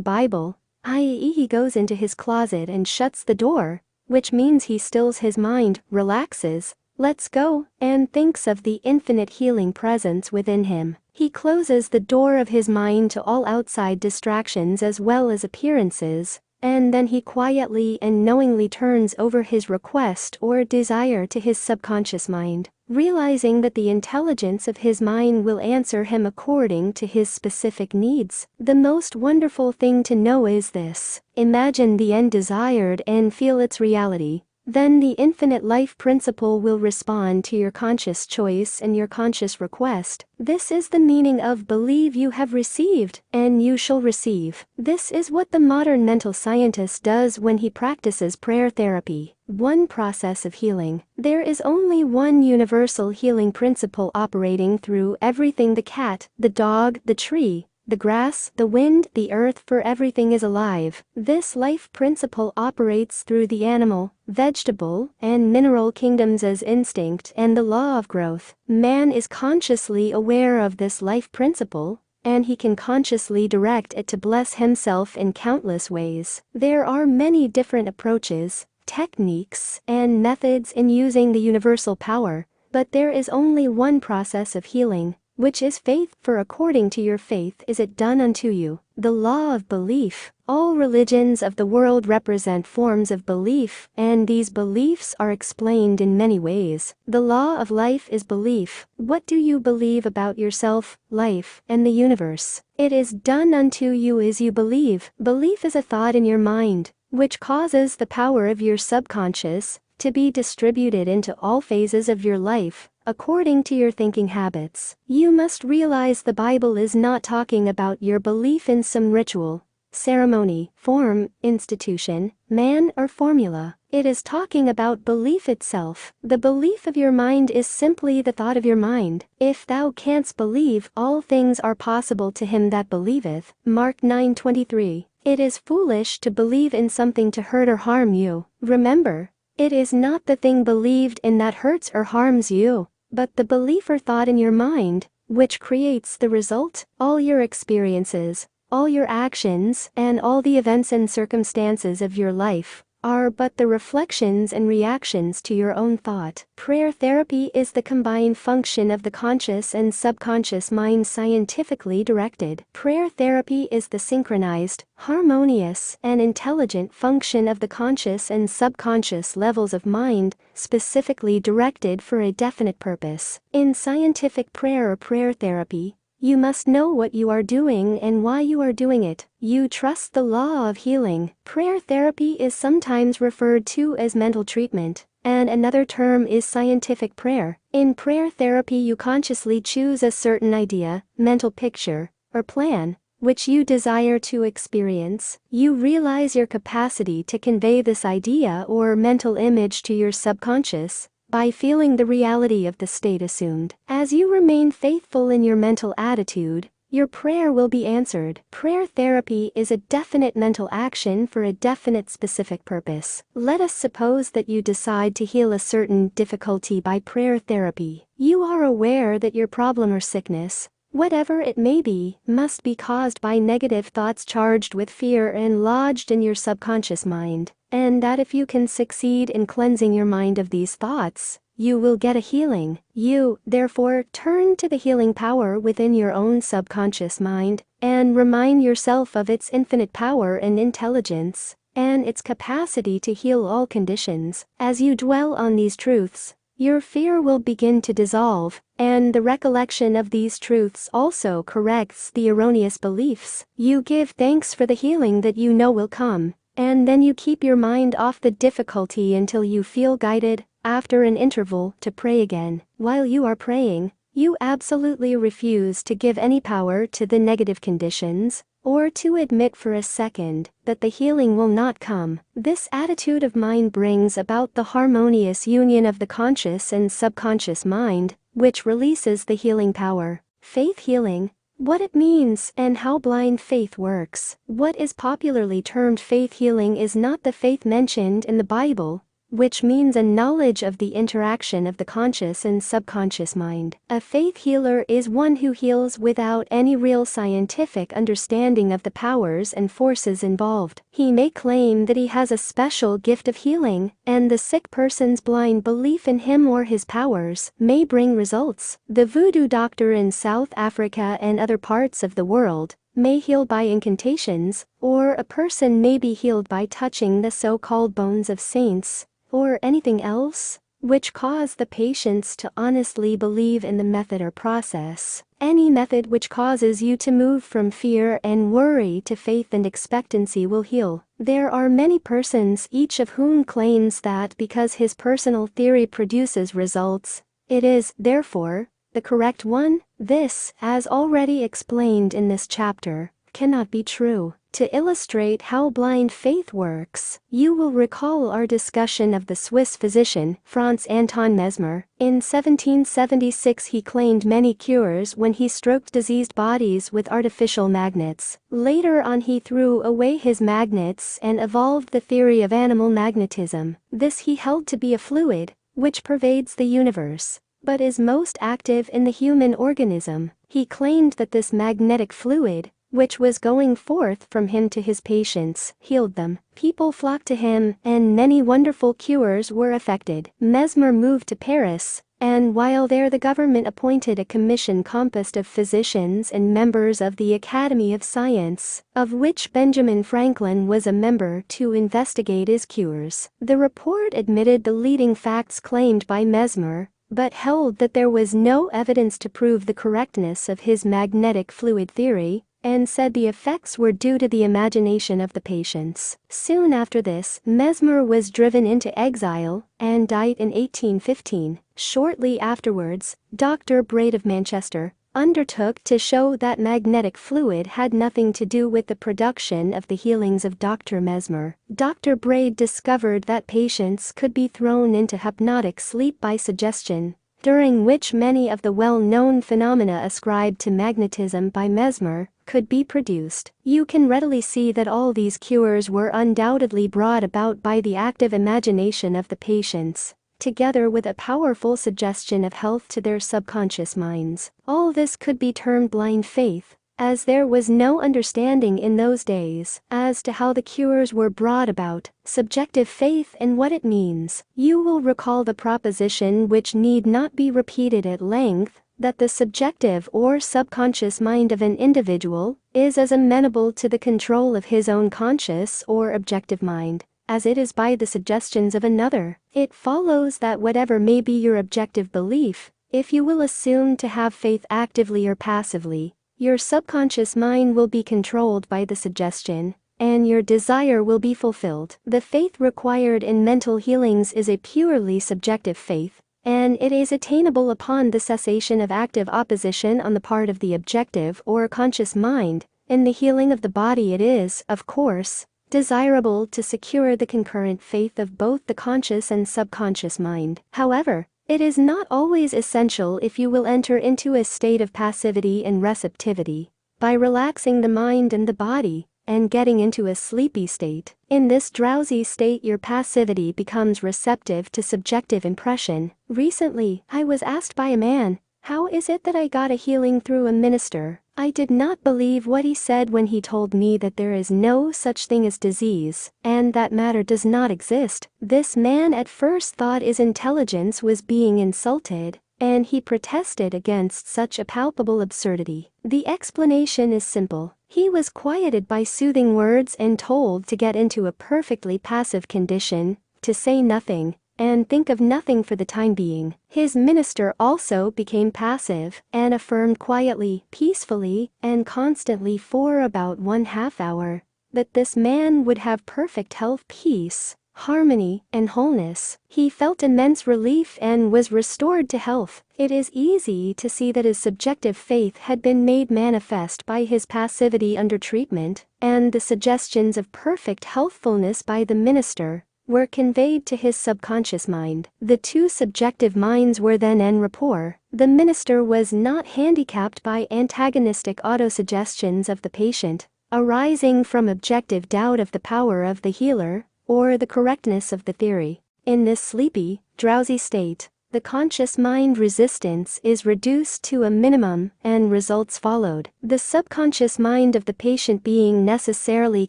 Bible, i.e., he goes into his closet and shuts the door, which means he stills his mind, relaxes, lets go, and thinks of the infinite healing presence within him. He closes the door of his mind to all outside distractions as well as appearances, and then he quietly and knowingly turns over his request or desire to his subconscious mind, realizing that the intelligence of his mind will answer him according to his specific needs. The most wonderful thing to know is this: imagine the end desired and feel its reality. Then the infinite life principle will respond to your conscious choice and your conscious request. This is the meaning of believe you have received, and you shall receive. This is what the modern mental scientist does when he practices prayer therapy. One process of healing. There is only one universal healing principle operating through everything: the cat, the dog, the tree, the grass, the wind, the earth, for everything is alive. This life principle operates through the animal, vegetable, and mineral kingdoms as instinct and the law of growth. Man is consciously aware of this life principle, and he can consciously direct it to bless himself in countless ways. There are many different approaches, techniques, and methods in using the universal power, but there is only one process of healing, which is faith, for according to your faith is it done unto you. The law of belief. All religions of the world represent forms of belief, and these beliefs are explained in many ways. The law of life is belief. What do you believe about yourself, life, and the universe? It is done unto you as you believe. Belief is a thought in your mind, which causes the power of your subconscious to be distributed into all phases of your life, according to your thinking habits. You must realize the Bible is not talking about your belief in some ritual, ceremony, form, institution, man, or formula. It is talking about belief itself. The belief of your mind is simply the thought of your mind. If thou canst believe, all things are possible to him that believeth. Mark 9:23. It is foolish to believe in something to hurt or harm you. Remember, it is not the thing believed in that hurts or harms you, but the belief or thought in your mind, which creates the result. All your experiences, all your actions, and all the events and circumstances of your life are but the reflections and reactions to your own thought. Prayer therapy is the combined function of the conscious and subconscious mind scientifically directed. Prayer therapy is the synchronized, harmonious, and intelligent function of the conscious and subconscious levels of mind, specifically directed for a definite purpose. In scientific prayer or prayer therapy, you must know what you are doing and why you are doing it. You trust the law of healing. Prayer therapy is sometimes referred to as mental treatment, and another term is scientific prayer. In prayer therapy, you consciously choose a certain idea, mental picture, or plan, which you desire to experience. You realize your capacity to convey this idea or mental image to your subconscious by feeling the reality of the state assumed. As you remain faithful in your mental attitude, your prayer will be answered. Prayer therapy is a definite mental action for a definite specific purpose. Let us suppose that you decide to heal a certain difficulty by prayer therapy. You are aware that your problem or sickness, whatever it may be, must be caused by negative thoughts charged with fear and lodged in your subconscious mind, and that if you can succeed in cleansing your mind of these thoughts, you will get a healing. You, therefore, turn to the healing power within your own subconscious mind, and remind yourself of its infinite power and intelligence, and its capacity to heal all conditions. As you dwell on these truths, your fear will begin to dissolve, and the recollection of these truths also corrects the erroneous beliefs. You give thanks for the healing that you know will come, and then you keep your mind off the difficulty until you feel guided, after an interval, to pray again. While you are praying, you absolutely refuse to give any power to the negative conditions, or to admit for a second that the healing will not come. This attitude of mind brings about the harmonious union of the conscious and subconscious mind, which releases the healing power. Faith healing. What it means and how blind faith works. What is popularly termed faith healing is not the faith mentioned in the Bible, which means a knowledge of the interaction of the conscious and subconscious mind. A faith healer is one who heals without any real scientific understanding of the powers and forces involved. He may claim that he has a special gift of healing, and the sick person's blind belief in him or his powers may bring results. The voodoo doctor in South Africa and other parts of the world may heal by incantations, or a person may be healed by touching the so-called bones of saints, or anything else, which cause the patients to honestly believe in the method or process. Any method which causes you to move from fear and worry to faith and expectancy will heal. There are many persons, each of whom claims that because his personal theory produces results, it is, therefore, the correct one. This, as already explained in this chapter, cannot be true. To illustrate how blind faith works, you will recall our discussion of the Swiss physician, Franz Anton Mesmer. In 1776 he claimed many cures when he stroked diseased bodies with artificial magnets. Later on he threw away his magnets and evolved the theory of animal magnetism. This he held to be a fluid, which pervades the universe, but is most active in the human organism. He claimed that this magnetic fluid, which was going forth from him to his patients, healed them. People flocked to him, and many wonderful cures were effected. Mesmer moved to Paris, and while there the government appointed a commission composed of physicians and members of the Academy of Science, of which Benjamin Franklin was a member, to investigate his cures. The report admitted the leading facts claimed by Mesmer, but held that there was no evidence to prove the correctness of his magnetic fluid theory, and said the effects were due to the imagination of the patients. Soon after this, Mesmer was driven into exile, and died in 1815. Shortly afterwards, Dr. Braid of Manchester undertook to show that magnetic fluid had nothing to do with the production of the healings of Dr. Mesmer. Dr. Braid discovered that patients could be thrown into hypnotic sleep by suggestion, during which many of the well-known phenomena ascribed to magnetism by Mesmer could be produced. You can readily see that all these cures were undoubtedly brought about by the active imagination of the patients, together with a powerful suggestion of health to their subconscious minds. All this could be termed blind faith, as there was no understanding in those days as to how the cures were brought about, subjective faith and what it means. You will recall the proposition, which need not be repeated at length, that the subjective or subconscious mind of an individual is as amenable to the control of his own conscious or objective mind as it is by the suggestions of another. It follows that whatever may be your objective belief, if you will assume to have faith actively or passively, your subconscious mind will be controlled by the suggestion, and your desire will be fulfilled. The faith required in mental healings is a purely subjective faith, and it is attainable upon the cessation of active opposition on the part of the objective or conscious mind. In the healing of the body, it is, of course, desirable to secure the concurrent faith of both the conscious and subconscious mind. However, it is not always essential if you will enter into a state of passivity and receptivity, by relaxing the mind and the body, and getting into a sleepy state. In this drowsy state, your passivity becomes receptive to subjective impression. Recently, I was asked by a man, "How is it that I got a healing through a minister?" I did not believe what he said when he told me that there is no such thing as disease, and that matter does not exist. This man at first thought his intelligence was being insulted, and he protested against such a palpable absurdity. The explanation is simple. He was quieted by soothing words and told to get into a perfectly passive condition, to say nothing, and think of nothing for the time being. His minister also became passive, and affirmed quietly, peacefully, and constantly for about 1/2 hour, that this man would have perfect health, peace, harmony, and wholeness. He felt immense relief and was restored to health. It is easy to see that his subjective faith had been made manifest by his passivity under treatment, and the suggestions of perfect healthfulness by the minister were conveyed to his subconscious mind. The two subjective minds were then en rapport. The minister was not handicapped by antagonistic autosuggestions of the patient, arising from objective doubt of the power of the healer, or the correctness of the theory. In this sleepy, drowsy state, the conscious mind resistance is reduced to a minimum, and results followed. The subconscious mind of the patient, being necessarily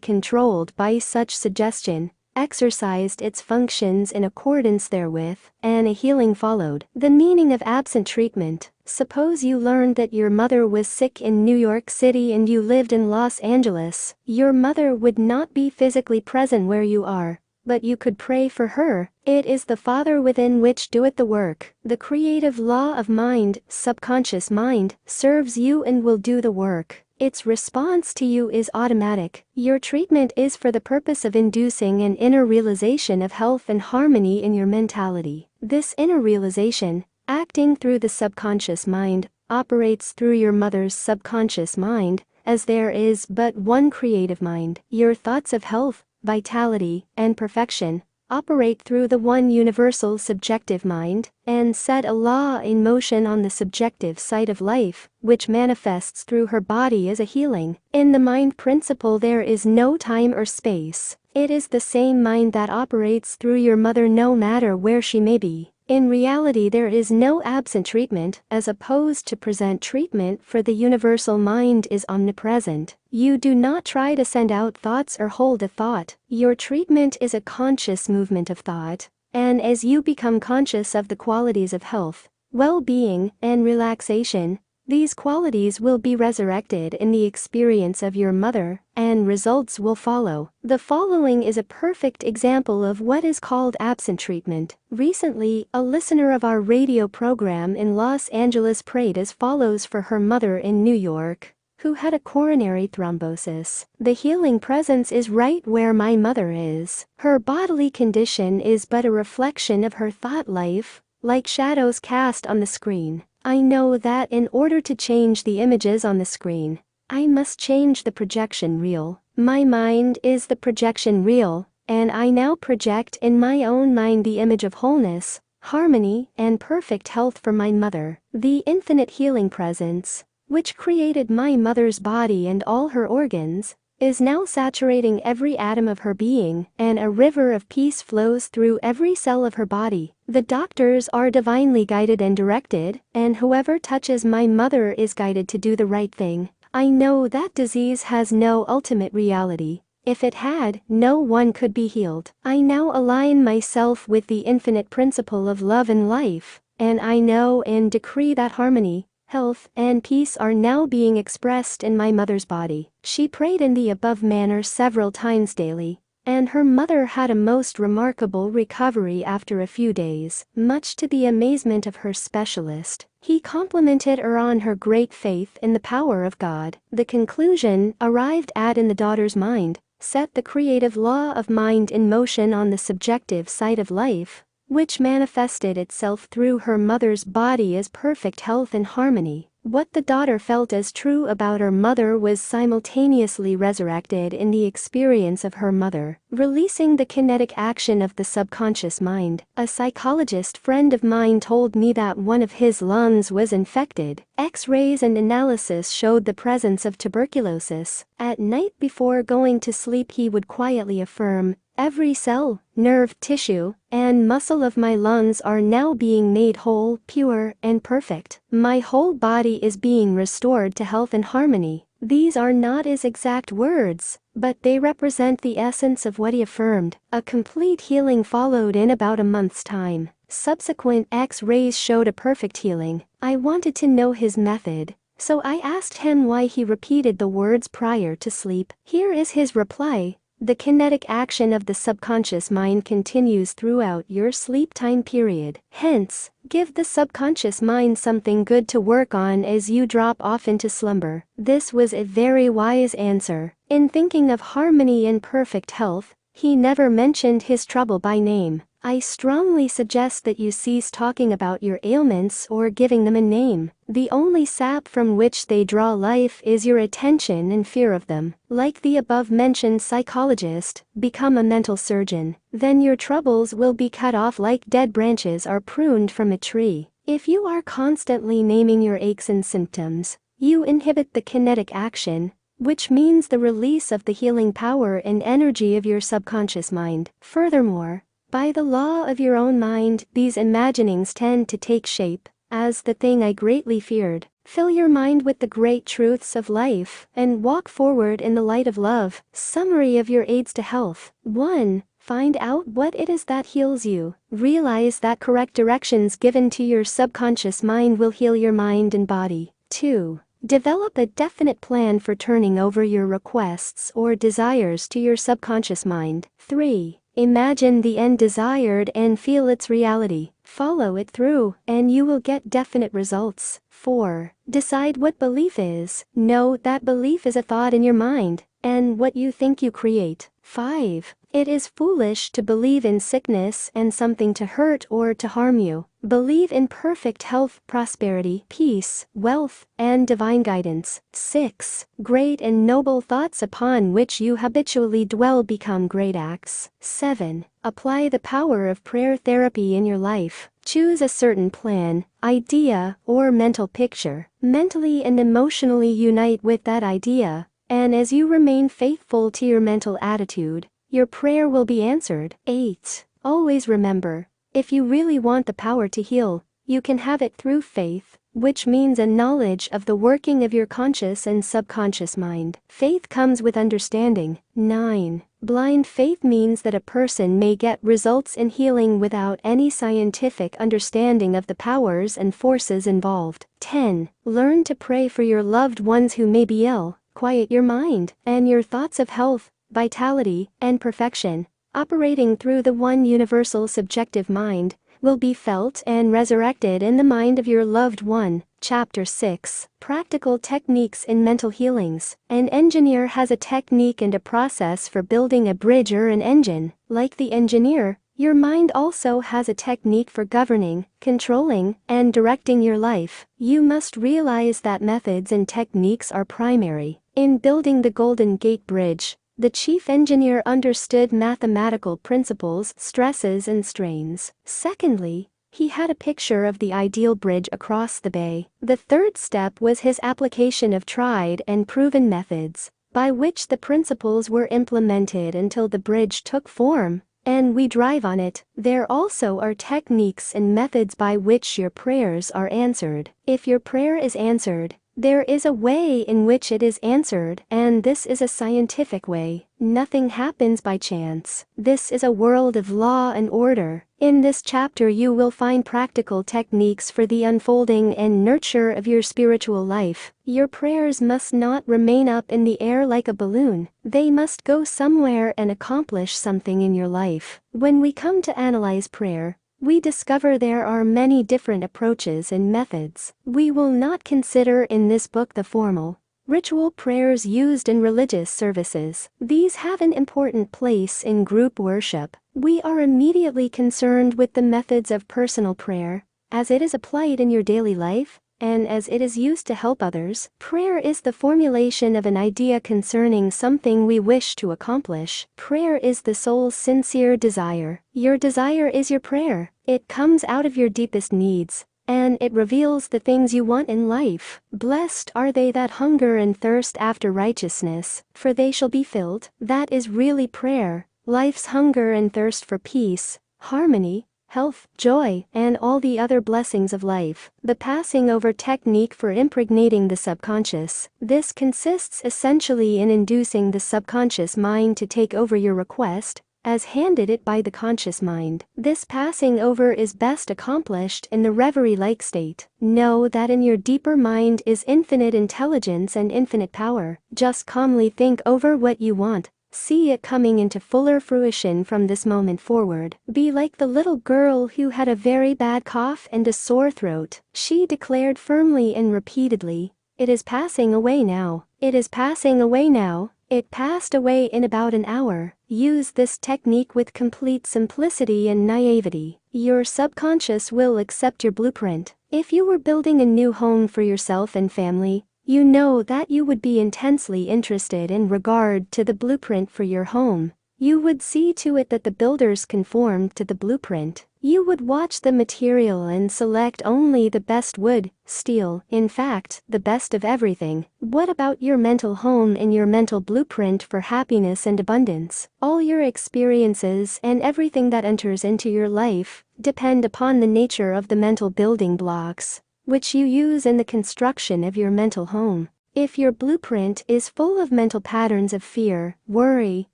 controlled by such suggestion, exercised its functions in accordance therewith, and a healing followed. The meaning of absent treatment. Suppose you learned that your mother was sick in New York City and you lived in Los Angeles. Your mother would not be physically present where you are, but you could pray for her. It is the Father within which doeth the work. The creative law of mind, subconscious mind, serves you and will do the work. Its response to you is automatic. Your treatment is for the purpose of inducing an inner realization of health and harmony in your mentality. This inner realization, acting through the subconscious mind, operates through your mother's subconscious mind, as there is but one creative mind. Your thoughts of health, vitality, and perfection operate through the one universal subjective mind, and set a law in motion on the subjective side of life, which manifests through her body as a healing. In the mind principle there is no time or space. It is the same mind that operates through your mother no matter where she may be. In reality there is no absent treatment, as opposed to present treatment, for the universal mind is omnipresent. You do not try to send out thoughts or hold a thought. Your treatment is a conscious movement of thought, and as you become conscious of the qualities of health, well-being, and relaxation, these qualities will be resurrected in the experience of your mother, and results will follow. The following is a perfect example of what is called absent treatment. Recently, a listener of our radio program in Los Angeles prayed as follows for her mother in New York, who had a coronary thrombosis. The healing presence is right where my mother is. Her bodily condition is but a reflection of her thought life, like shadows cast on the screen. I know that in order to change the images on the screen, I must change the projection reel. My mind is the projection reel, and I now project in my own mind the image of wholeness, harmony, and perfect health for my mother. The infinite healing presence, which created my mother's body and all her organs, is now saturating every atom of her being, and a river of peace flows through every cell of her body. The doctors are divinely guided and directed, and whoever touches my mother is guided to do the right thing. I know that disease has no ultimate reality. If it had, no one could be healed. I now align myself with the infinite principle of love and life, and I know and decree that harmony, health, and peace are now being expressed in my mother's body. She prayed in the above manner several times daily, and her mother had a most remarkable recovery after a few days, much to the amazement of her specialist. He complimented her on her great faith in the power of God. The conclusion arrived at in the daughter's mind set the creative law of mind in motion on the subjective side of life, which manifested itself through her mother's body as perfect health and harmony. What the daughter felt as true about her mother was simultaneously resurrected in the experience of her mother, releasing the kinetic action of the subconscious mind. A psychologist friend of mine told me that one of his lungs was infected. X-rays and analysis showed the presence of tuberculosis. At night before going to sleep, he would quietly affirm, "Every cell, nerve, tissue, and muscle of my lungs are now being made whole, pure, and perfect. My whole body is being restored to health and harmony." These are not his exact words, but they represent the essence of what he affirmed. A complete healing followed in about a month's time. Subsequent X-rays showed a perfect healing. I wanted to know his method, so I asked him why he repeated the words prior to sleep. Here is his reply. The kinetic action of the subconscious mind continues throughout your sleep time period. Hence, give the subconscious mind something good to work on as you drop off into slumber. This was a very wise answer. In thinking of harmony and perfect health, he never mentioned his trouble by name. I strongly suggest that you cease talking about your ailments or giving them a name. The only sap from which they draw life is your attention and fear of them. Like the above-mentioned psychologist, become a mental surgeon. Then your troubles will be cut off like dead branches are pruned from a tree. If you are constantly naming your aches and symptoms, you inhibit the kinetic action, which means the release of the healing power and energy of your subconscious mind. Furthermore, by the law of your own mind, these imaginings tend to take shape as the thing I greatly feared. Fill your mind with the great truths of life and walk forward in the light of love. Summary of your aids to health. 1. Find out what it is that heals you. Realize that correct directions given to your subconscious mind will heal your mind and body. 2. Develop a definite plan for turning over your requests or desires to your subconscious mind. 3. Imagine the end desired and feel its reality. Follow it through, and you will get definite results. 4. Decide what belief is. Know that belief is a thought in your mind, and what you think you create. 5. It is foolish to believe in sickness and something to hurt or to harm you. Believe in perfect health, prosperity, peace, wealth, and divine guidance. 6. Great and noble thoughts upon which you habitually dwell become great acts. 7. Apply the power of prayer therapy in your life. Choose a certain plan, idea, or mental picture. Mentally and emotionally unite with that idea, and as you remain faithful to your mental attitude, your prayer will be answered. 8. Always remember, if you really want the power to heal, you can have it through faith, which means a knowledge of the working of your conscious and subconscious mind. Faith comes with understanding. 9. Blind faith means that a person may get results in healing without any scientific understanding of the powers and forces involved. 10. Learn to pray for your loved ones who may be ill. Quiet your mind and your thoughts of health, vitality, and perfection, operating through the one universal subjective mind, will be felt and resurrected in the mind of your loved one. Chapter 6. Practical Techniques in Mental Healings. An engineer has a technique and a process for building a bridge or an engine. Like the engineer, your mind also has a technique for governing, controlling, and directing your life. You must realize that methods and techniques are primary. In building the Golden Gate Bridge, the chief engineer understood mathematical principles, stresses and strains. Secondly, he had a picture of the ideal bridge across the bay. The third step was his application of tried and proven methods, by which the principles were implemented until the bridge took form, and we drive on it. There also are techniques and methods by which your prayers are answered. If your prayer is answered, There is a way in which it is answered, and this is a scientific way. Nothing happens by chance. This is a world of law and order. In this chapter you will find practical techniques for the unfolding and nurture of your spiritual life. Your prayers must not remain up in the air like a balloon. They must go somewhere and accomplish something in your life. When we come to analyze prayer, we discover there are many different approaches and methods. We will not consider in this book the formal, ritual prayers used in religious services. These have an important place in group worship. We are immediately concerned with the methods of personal prayer, as it is applied in your daily life, and as it is used to help others. Prayer is the formulation of an idea concerning something we wish to accomplish. Prayer is the soul's sincere desire. Your desire is your prayer. It comes out of your deepest needs, and it reveals the things you want in life. Blessed are they that hunger and thirst after righteousness, for they shall be filled. That is really prayer. Life's hunger and thirst for peace, harmony, health, joy, and all the other blessings of life. The passing over technique for impregnating the subconscious. This consists essentially in inducing the subconscious mind to take over your request, as handed it by the conscious mind. This passing over is best accomplished in the reverie-like state. Know that in your deeper mind is infinite intelligence and infinite power. Just calmly think over what you want. See it coming into fuller fruition from this moment forward. Be like the little girl who had a very bad cough and a sore throat. She declared firmly and repeatedly, "It is passing away now. It is passing away now." It passed away in about an hour. Use this technique with complete simplicity and naivety. Your subconscious will accept your blueprint. If you were building a new home for yourself and family, you know that you would be intensely interested in regard to the blueprint for your home. You would see to it that the builders conformed to the blueprint. You would watch the material and select only the best wood, steel, in fact, the best of everything. What about your mental home and your mental blueprint for happiness and abundance? All your experiences and everything that enters into your life depend upon the nature of the mental building blocks, which you use in the construction of your mental home. If your blueprint is full of mental patterns of fear, worry,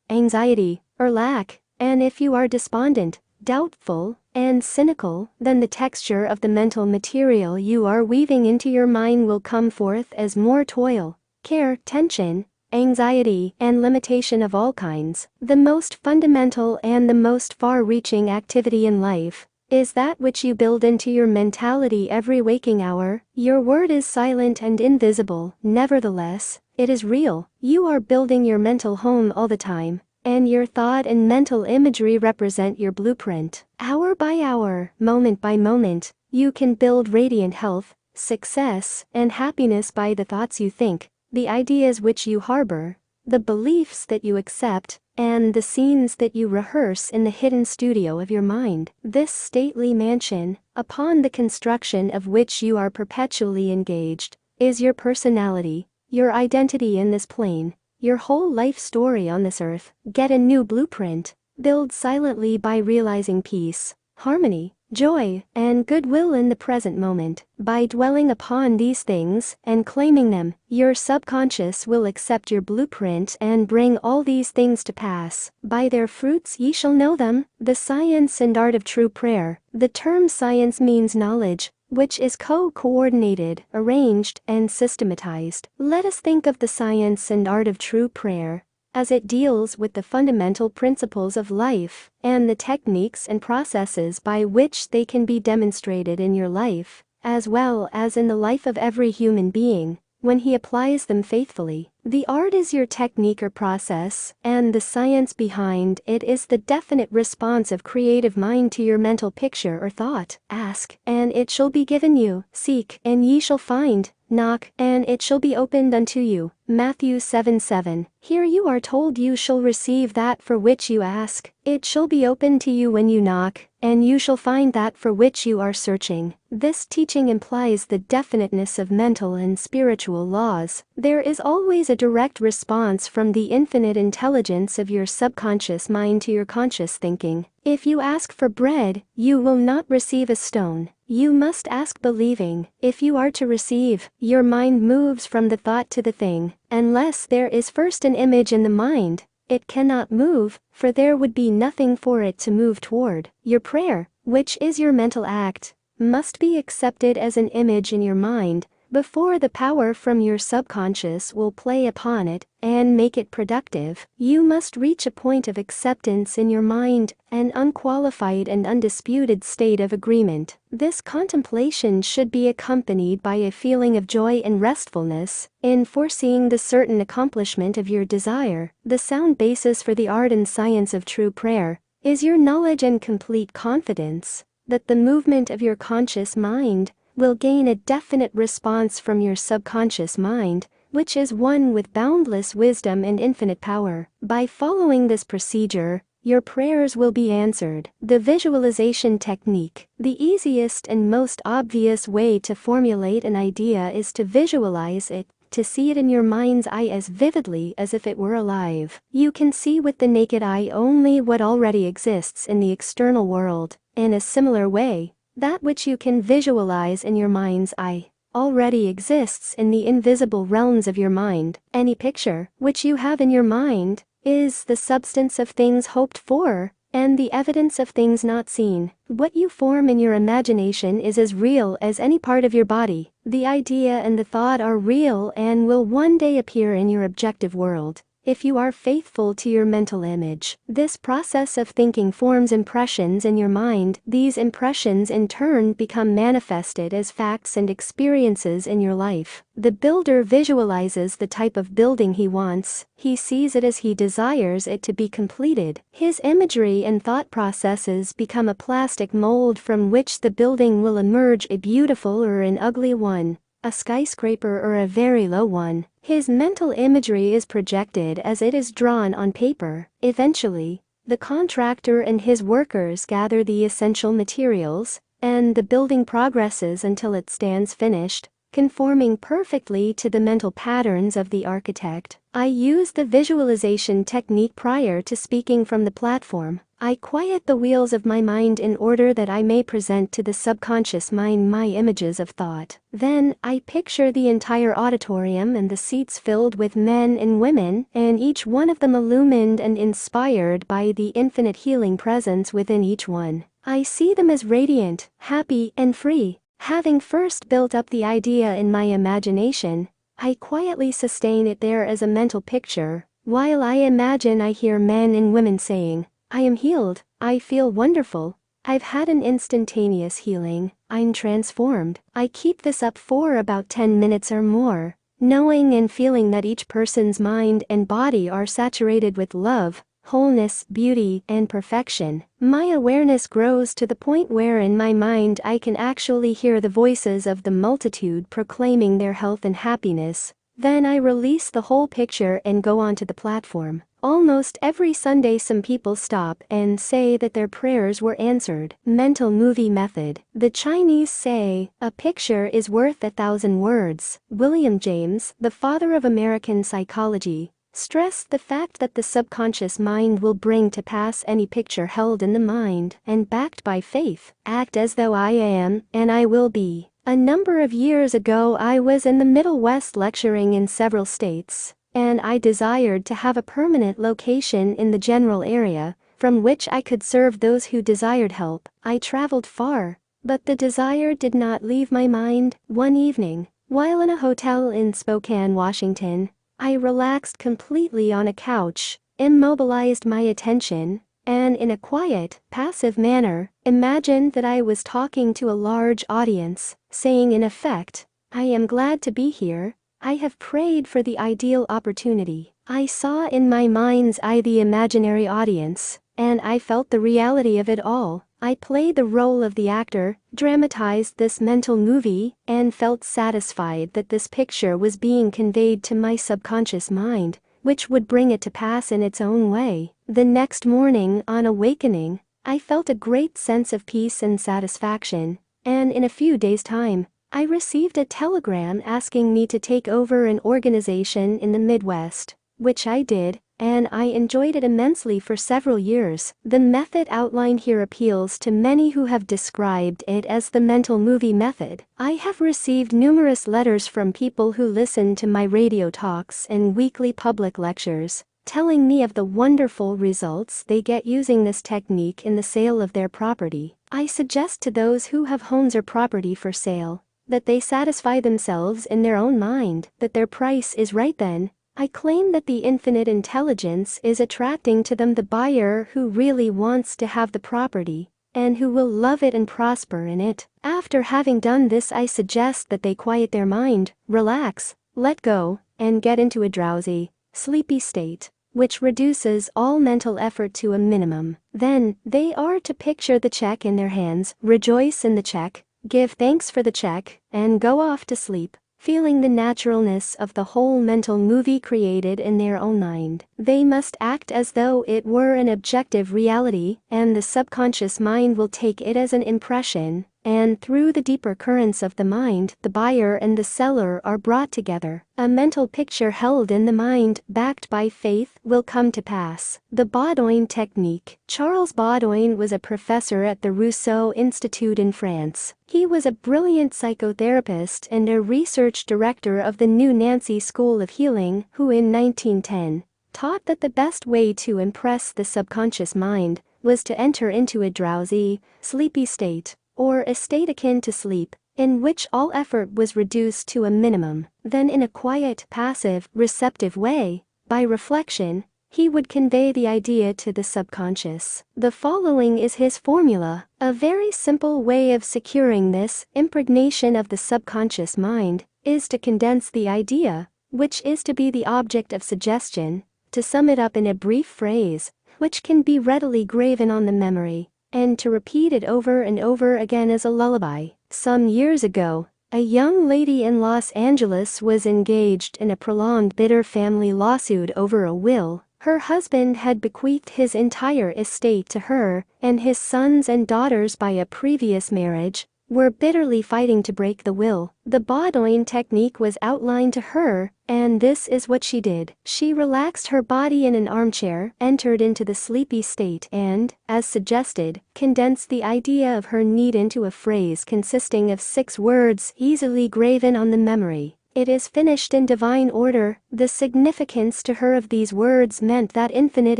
anxiety, or lack, and if you are despondent, doubtful, and cynical, then the texture of the mental material you are weaving into your mind will come forth as more toil, care, tension, anxiety, and limitation of all kinds. The most fundamental and the most far-reaching activity in life is that which you build into your mentality every waking hour. Your word is silent and invisible, nevertheless, it is real. You are building your mental home all the time, and your thought and mental imagery represent your blueprint. Hour by hour, moment by moment, you can build radiant health, success, and happiness by the thoughts you think, the ideas which you harbor, the beliefs that you accept, and the scenes that you rehearse in the hidden studio of your mind. This stately mansion, upon the construction of which you are perpetually engaged, is your personality, your identity in this plane, your whole life story on this earth. Get a new blueprint. Build silently by realizing peace, harmony, joy, and goodwill in the present moment. By dwelling upon these things and claiming them, your subconscious will accept your blueprint and bring all these things to pass. By their fruits ye shall know them. The science and art of true prayer. The term science means knowledge, which is coordinated, arranged, and systematized. Let us think of the science and art of true prayer as it deals with the fundamental principles of life and the techniques and processes by which they can be demonstrated in your life, as well as in the life of every human being, when he applies them faithfully. The art is your technique or process, and the science behind it is the definite response of creative mind to your mental picture or thought. Ask, and it shall be given you. Seek, and ye shall find. Knock, and it shall be opened unto you. Matthew 7:7. Here you are told you shall receive that for which you ask. It shall be opened to you when you knock, and you shall find that for which you are searching. This teaching implies the definiteness of mental and spiritual laws. There is always a direct response from the infinite intelligence of your subconscious mind to your conscious thinking. If you ask for bread, you will not receive a stone. You must ask believing. If you are to receive, your mind moves from the thought to the thing. Unless there is first an image in the mind, it cannot move, for there would be nothing for it to move toward. Your prayer, which is your mental act, must be accepted as an image in your mind before the power from your subconscious will play upon it and make it productive. You must reach a point of acceptance in your mind, an unqualified and undisputed state of agreement. This contemplation should be accompanied by a feeling of joy and restfulness in foreseeing the certain accomplishment of your desire. The sound basis for the art and science of true prayer is your knowledge and complete confidence that the movement of your conscious mind will gain a definite response from your subconscious mind, which is one with boundless wisdom and infinite power. By following this procedure, your prayers will be answered. The visualization technique. The easiest and most obvious way to formulate an idea is to visualize it, to see it in your mind's eye as vividly as if it were alive. You can see with the naked eye only what already exists in the external world. In a similar way, that which you can visualize in your mind's eye already exists in the invisible realms of your mind. Any picture which you have in your mind is the substance of things hoped for and the evidence of things not seen. What you form in your imagination is as real as any part of your body. The idea and the thought are real and will one day appear in your objective world. If you are faithful to your mental image, this process of thinking forms impressions in your mind. These impressions in turn become manifested as facts and experiences in your life. The builder visualizes the type of building he wants. He sees it as he desires it to be completed. His imagery and thought processes become a plastic mold from which the building will emerge, a beautiful or an ugly one, a skyscraper or a very low one. His mental imagery is projected as it is drawn on paper. Eventually, the contractor and his workers gather the essential materials, and the building progresses until it stands finished, conforming perfectly to the mental patterns of the architect. I use the visualization technique prior to speaking from the platform. I quiet the wheels of my mind in order that I may present to the subconscious mind my images of thought. Then, I picture the entire auditorium and the seats filled with men and women, and each one of them illumined and inspired by the infinite healing presence within each one. I see them as radiant, happy, and free. Having first built up the idea in my imagination, I quietly sustain it there as a mental picture, while I imagine I hear men and women saying, "I am healed, I feel wonderful, I've had an instantaneous healing, I'm transformed." I keep this up for about 10 minutes or more, knowing and feeling that each person's mind and body are saturated with love, wholeness, beauty, and perfection. My awareness grows to the point where in my mind I can actually hear the voices of the multitude proclaiming their health and happiness. Then I release the whole picture and go onto the platform. Almost every Sunday some people stop and say that their prayers were answered. Mental movie method. The Chinese say, "A picture is worth 1,000 words." William James, the father of American psychology, stressed the fact that the subconscious mind will bring to pass any picture held in the mind and backed by faith. Act as though I am, and I will be. A number of years ago I was in the Middle West lecturing in several states, and I desired to have a permanent location in the general area from which I could serve those who desired help. I traveled far, but the desire did not leave my mind. One evening, while in a hotel in Spokane, Washington, I relaxed completely on a couch, immobilized my attention, and in a quiet, passive manner, imagined that I was talking to a large audience, saying in effect, "I am glad to be here. I have prayed for the ideal opportunity." I saw in my mind's eye the imaginary audience, and I felt the reality of it all. I played the role of the actor, dramatized this mental movie, and felt satisfied that this picture was being conveyed to my subconscious mind, which would bring it to pass in its own way. The next morning, on awakening, I felt a great sense of peace and satisfaction, and in a few days' time, I received a telegram asking me to take over an organization in the Midwest, which I did, and I enjoyed it immensely for several years. The method outlined here appeals to many who have described it as the mental movie method. I have received numerous letters from people who listen to my radio talks and weekly public lectures, telling me of the wonderful results they get using this technique in the sale of their property. I suggest to those who have homes or property for sale that they satisfy themselves in their own mind that their price is right. Then I claim that the infinite intelligence is attracting to them the buyer who really wants to have the property and who will love it and prosper in it. After having done this, I suggest that they quiet their mind, relax, let go, and get into a drowsy, sleepy state, which reduces all mental effort to a minimum. Then, they are to picture the check in their hands, rejoice in the check, give thanks for the check, and go off to sleep, feeling the naturalness of the whole mental movie created in their own mind. They must act as though it were an objective reality, and the subconscious mind will take it as an impression, and through the deeper currents of the mind, the buyer and the seller are brought together. A mental picture held in the mind, backed by faith, will come to pass. The Baudouin technique. Charles Baudouin was a professor at the Rousseau Institute in France. He was a brilliant psychotherapist and a research director of the New Nancy School of Healing, who in 1910 taught that the best way to impress the subconscious mind was to enter into a drowsy, sleepy state, or a state akin to sleep, in which all effort was reduced to a minimum. Then in a quiet, passive, receptive way, by reflection, he would convey the idea to the subconscious. The following is his formula, a very simple way of securing this impregnation of the subconscious mind, is to condense the idea, which is to be the object of suggestion, to sum it up in a brief phrase, which can be readily graven on the memory, and to repeat it over and over again as a lullaby. Some years ago, a young lady in Los Angeles was engaged in a prolonged bitter family lawsuit over a will. Her husband had bequeathed his entire estate to her, and his sons and daughters by a previous marriage were bitterly fighting to break the will. The Baudouin technique was outlined to her, and this is what she did. She relaxed her body in an armchair, entered into the sleepy state, and, as suggested, condensed the idea of her need into a phrase consisting of 6 words easily graven on the memory. It is finished in divine order. The significance to her of these words meant that infinite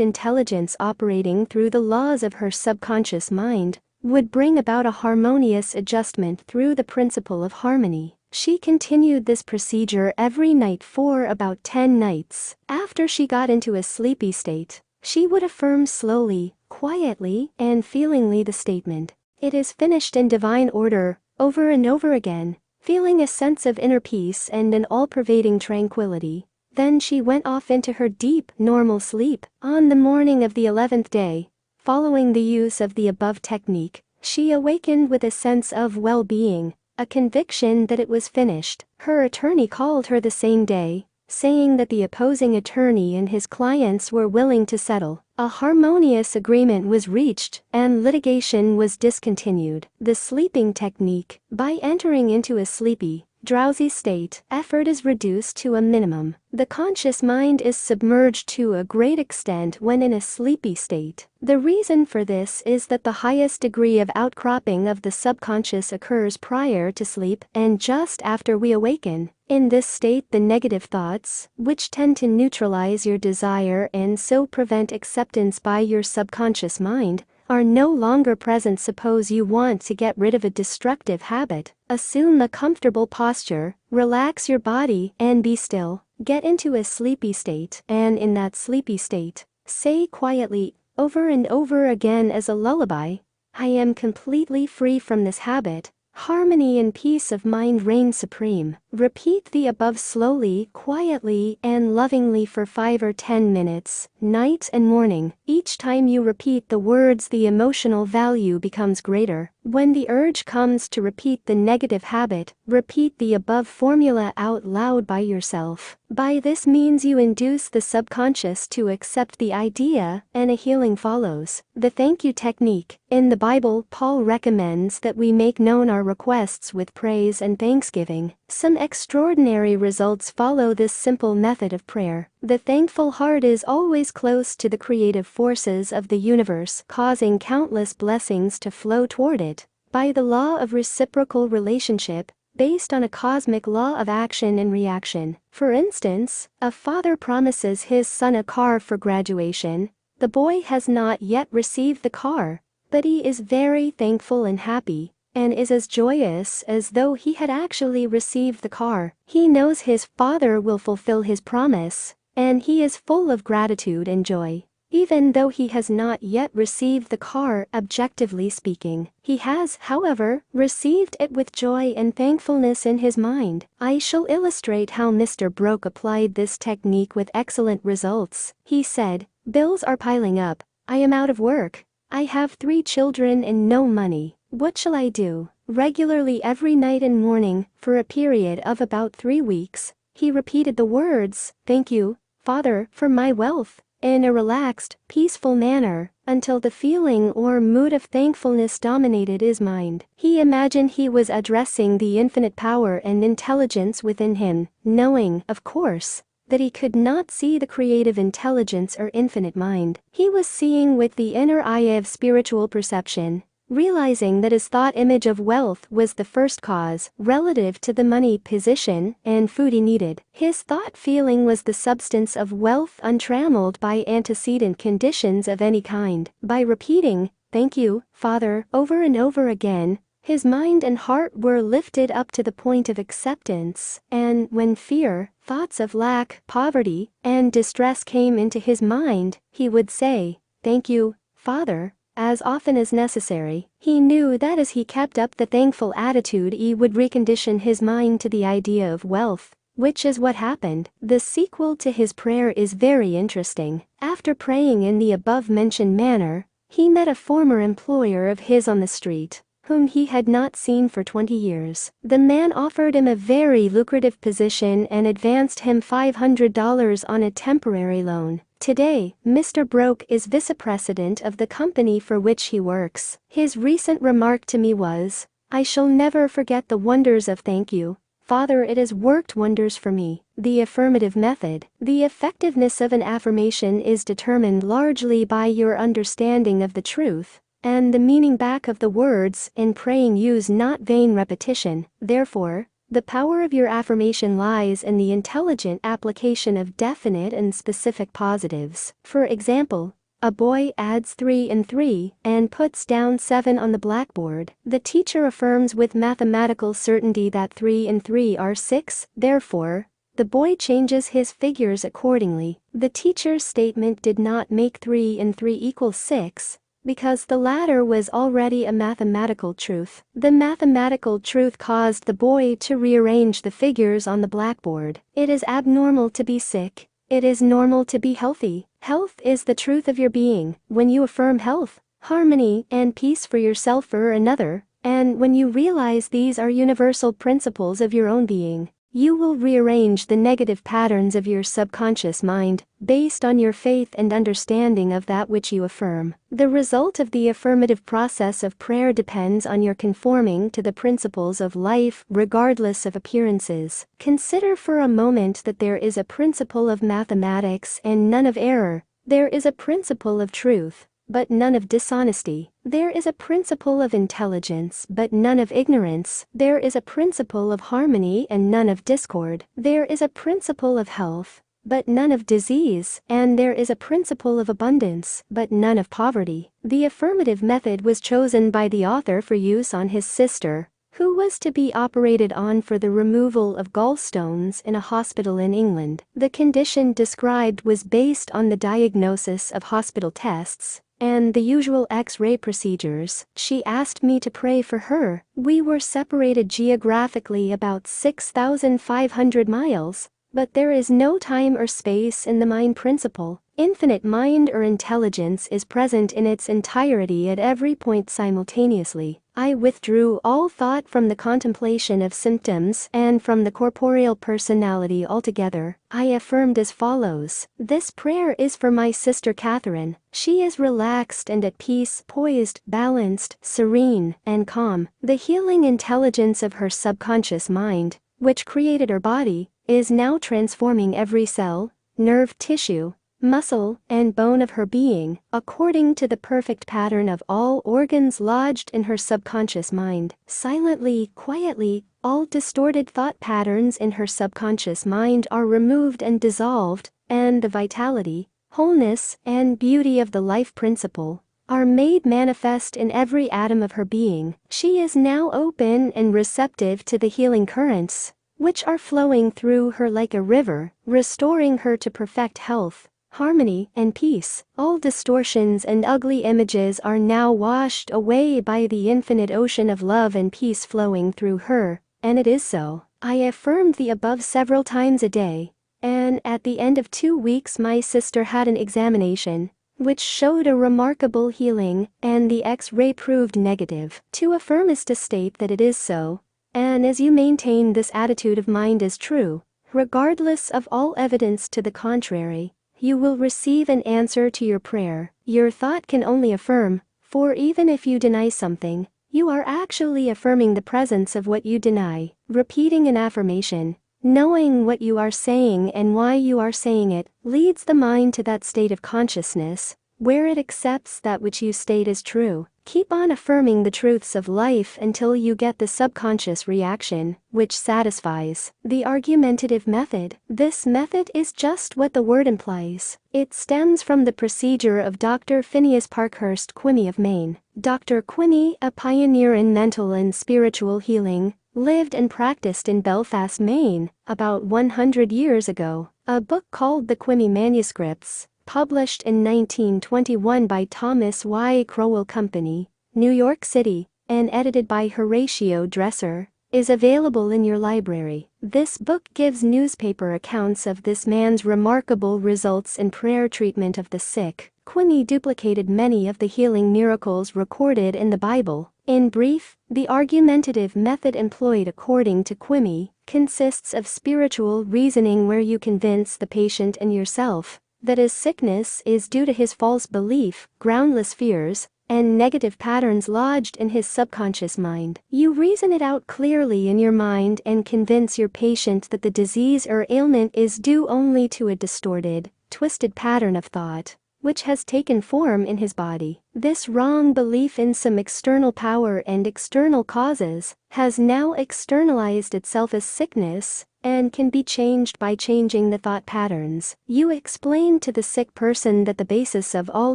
intelligence operating through the laws of her subconscious mind would bring about a harmonious adjustment through the principle of harmony. She continued this procedure every night for about 10 nights. After she got into a sleepy state, she would affirm slowly, quietly, and feelingly the statement, "It is finished in divine order," over and over again, feeling a sense of inner peace and an all-pervading tranquility. Then she went off into her deep, normal sleep. On the morning of the 11th day, following the use of the above technique, she awakened with a sense of well-being, a conviction that it was finished. Her attorney called her the same day, saying that the opposing attorney and his clients were willing to settle. A harmonious agreement was reached, and litigation was discontinued. The sleeping technique. By entering into a sleepy, drowsy state, effort is reduced to a minimum. The conscious mind is submerged to a great extent when in a sleepy state. The reason for this is that the highest degree of outcropping of the subconscious occurs prior to sleep and just after we awaken. In this state, the negative thoughts, which tend to neutralize your desire and so prevent acceptance by your subconscious mind, are no longer present. Suppose you want to get rid of a destructive habit, assume a comfortable posture, relax your body, and be still. Get into a sleepy state, and in that sleepy state, say quietly, over and over again as a lullaby, "I am completely free from this habit. Harmony and peace of mind reign supreme." Repeat the above slowly, quietly, and lovingly for 5 or 10 minutes, night and morning. Each time you repeat the words, the emotional value becomes greater. When the urge comes to repeat the negative habit, repeat the above formula out loud by yourself. By this means you induce the subconscious to accept the idea, and a healing follows. The thank you technique. In the Bible, Paul recommends that we make known our requests with praise and thanksgiving. Some extraordinary results follow this simple method of prayer. The thankful heart is always close to the creative forces of the universe, causing countless blessings to flow toward it. By the law of reciprocal relationship, based on a cosmic law of action and reaction. For instance, a father promises his son a car for graduation. The boy has not yet received the car, but he is very thankful and happy, and is as joyous as though he had actually received the car. He knows his father will fulfill his promise, and he is full of gratitude and joy. Even though he has not yet received the car, objectively speaking, he has, however, received it with joy and thankfulness in his mind. I shall illustrate how Mr. Broke applied this technique with excellent results. He said, "Bills are piling up. I am out of work. I have 3 children and no money. What shall I do?" Regularly every night and morning, for a period of about 3 weeks, he repeated the words, "Thank you, Father, for my wealth," in a relaxed, peaceful manner, until the feeling or mood of thankfulness dominated his mind. He imagined he was addressing the infinite power and intelligence within him, knowing, of course, that he could not see the creative intelligence or infinite mind. He was seeing with the inner eye of spiritual perception, realizing that his thought image of wealth was the first cause, relative to the money, position, and food he needed. His thought feeling was the substance of wealth, untrammeled by antecedent conditions of any kind. By repeating, "Thank you, Father," over and over again, his mind and heart were lifted up to the point of acceptance, and when fear, thoughts of lack, poverty, and distress came into his mind, he would say, "Thank you, Father," as often as necessary. He knew that as he kept up the thankful attitude, he would recondition his mind to the idea of wealth, which is what happened. The sequel to his prayer is very interesting. After praying in the above-mentioned manner, he met a former employer of his on the street, whom he had not seen for 20 years. The man offered him a very lucrative position and advanced him $500 on a temporary loan. Today, Mr. Broke is vice-president of the company for which he works. His recent remark to me was, "I shall never forget the wonders of thank you, Father. It has worked wonders for me." The affirmative method. The effectiveness of an affirmation is determined largely by your understanding of the truth and the meaning back of the words. In praying, use not vain repetition. Therefore, the power of your affirmation lies in the intelligent application of definite and specific positives. For example, a boy adds 3 and 3 and puts down 7 on the blackboard. The teacher affirms with mathematical certainty that 3 and 3 are 6, therefore, the boy changes his figures accordingly. The teacher's statement did not make 3 and 3 equal 6, because the latter was already a mathematical truth. The mathematical truth caused the boy to rearrange the figures on the blackboard. It is abnormal to be sick. It is normal to be healthy. Health is the truth of your being. When you affirm health, harmony, and peace for yourself or another, and when you realize these are universal principles of your own being, you will rearrange the negative patterns of your subconscious mind, based on your faith and understanding of that which you affirm. The result of the affirmative process of prayer depends on your conforming to the principles of life, regardless of appearances. Consider for a moment that there is a principle of mathematics and none of error. There is a principle of truth, but none of dishonesty. There is a principle of intelligence, but none of ignorance. There is a principle of harmony and none of discord. There is a principle of health, but none of disease, and there is a principle of abundance, but none of poverty. The affirmative method was chosen by the author for use on his sister, who was to be operated on for the removal of gallstones in a hospital in England. The condition described was based on the diagnosis of hospital tests, and the usual X-ray procedures. She asked me to pray for her. We were separated geographically about 6,500 miles, but there is no time or space in the mind principle. Infinite mind or intelligence is present in its entirety at every point simultaneously. I withdrew all thought from the contemplation of symptoms and from the corporeal personality altogether. I affirmed as follows: this prayer is for my sister Catherine. She is relaxed and at peace, poised, balanced, serene, and calm. The healing intelligence of her subconscious mind, which created her body, is now transforming every cell, nerve tissue, muscle, and bone of her being, according to the perfect pattern of all organs lodged in her subconscious mind. Silently, quietly, all distorted thought patterns in her subconscious mind are removed and dissolved, and the vitality, wholeness, and beauty of the life principle are made manifest in every atom of her being. She is now open and receptive to the healing currents, which are flowing through her like a river, restoring her to perfect health, harmony, and peace. All distortions and ugly images are now washed away by the infinite ocean of love and peace flowing through her, and it is so. I affirmed the above several times a day, and at the end of 2 weeks my sister had an examination, which showed a remarkable healing, and the X-ray proved negative. To affirm is to state that it is so, and as you maintain this attitude of mind as true, regardless of all evidence to the contrary, you will receive an answer to your prayer. Your thought can only affirm, for even if you deny something, you are actually affirming the presence of what you deny. Repeating an affirmation, knowing what you are saying and why you are saying it, leads the mind to that state of consciousness, where it accepts that which you state as true. Keep on affirming the truths of life until you get the subconscious reaction, which satisfies. The argumentative method. This method is just what the word implies. It stems from the procedure of Dr. Phineas Parkhurst Quimby of Maine. Dr. Quimby, a pioneer in mental and spiritual healing, lived and practiced in Belfast, Maine, about 100 years ago. A book called The Quimby Manuscripts, published in 1921 by Thomas Y. Crowell Company, New York City, and edited by Horatio Dresser, is available in your library. This book gives newspaper accounts of this man's remarkable results in prayer treatment of the sick. Quimby duplicated many of the healing miracles recorded in the Bible. In brief, the argumentative method employed according to Quimby consists of spiritual reasoning where you convince the patient and yourself that his sickness is due to his false belief, groundless fears, and negative patterns lodged in his subconscious mind. You reason it out clearly in your mind and convince your patient that the disease or ailment is due only to a distorted, twisted pattern of thought, which has taken form in his body. This wrong belief in some external power and external causes has now externalized itself as sickness, and can be changed by changing the thought patterns. You explain to the sick person that the basis of all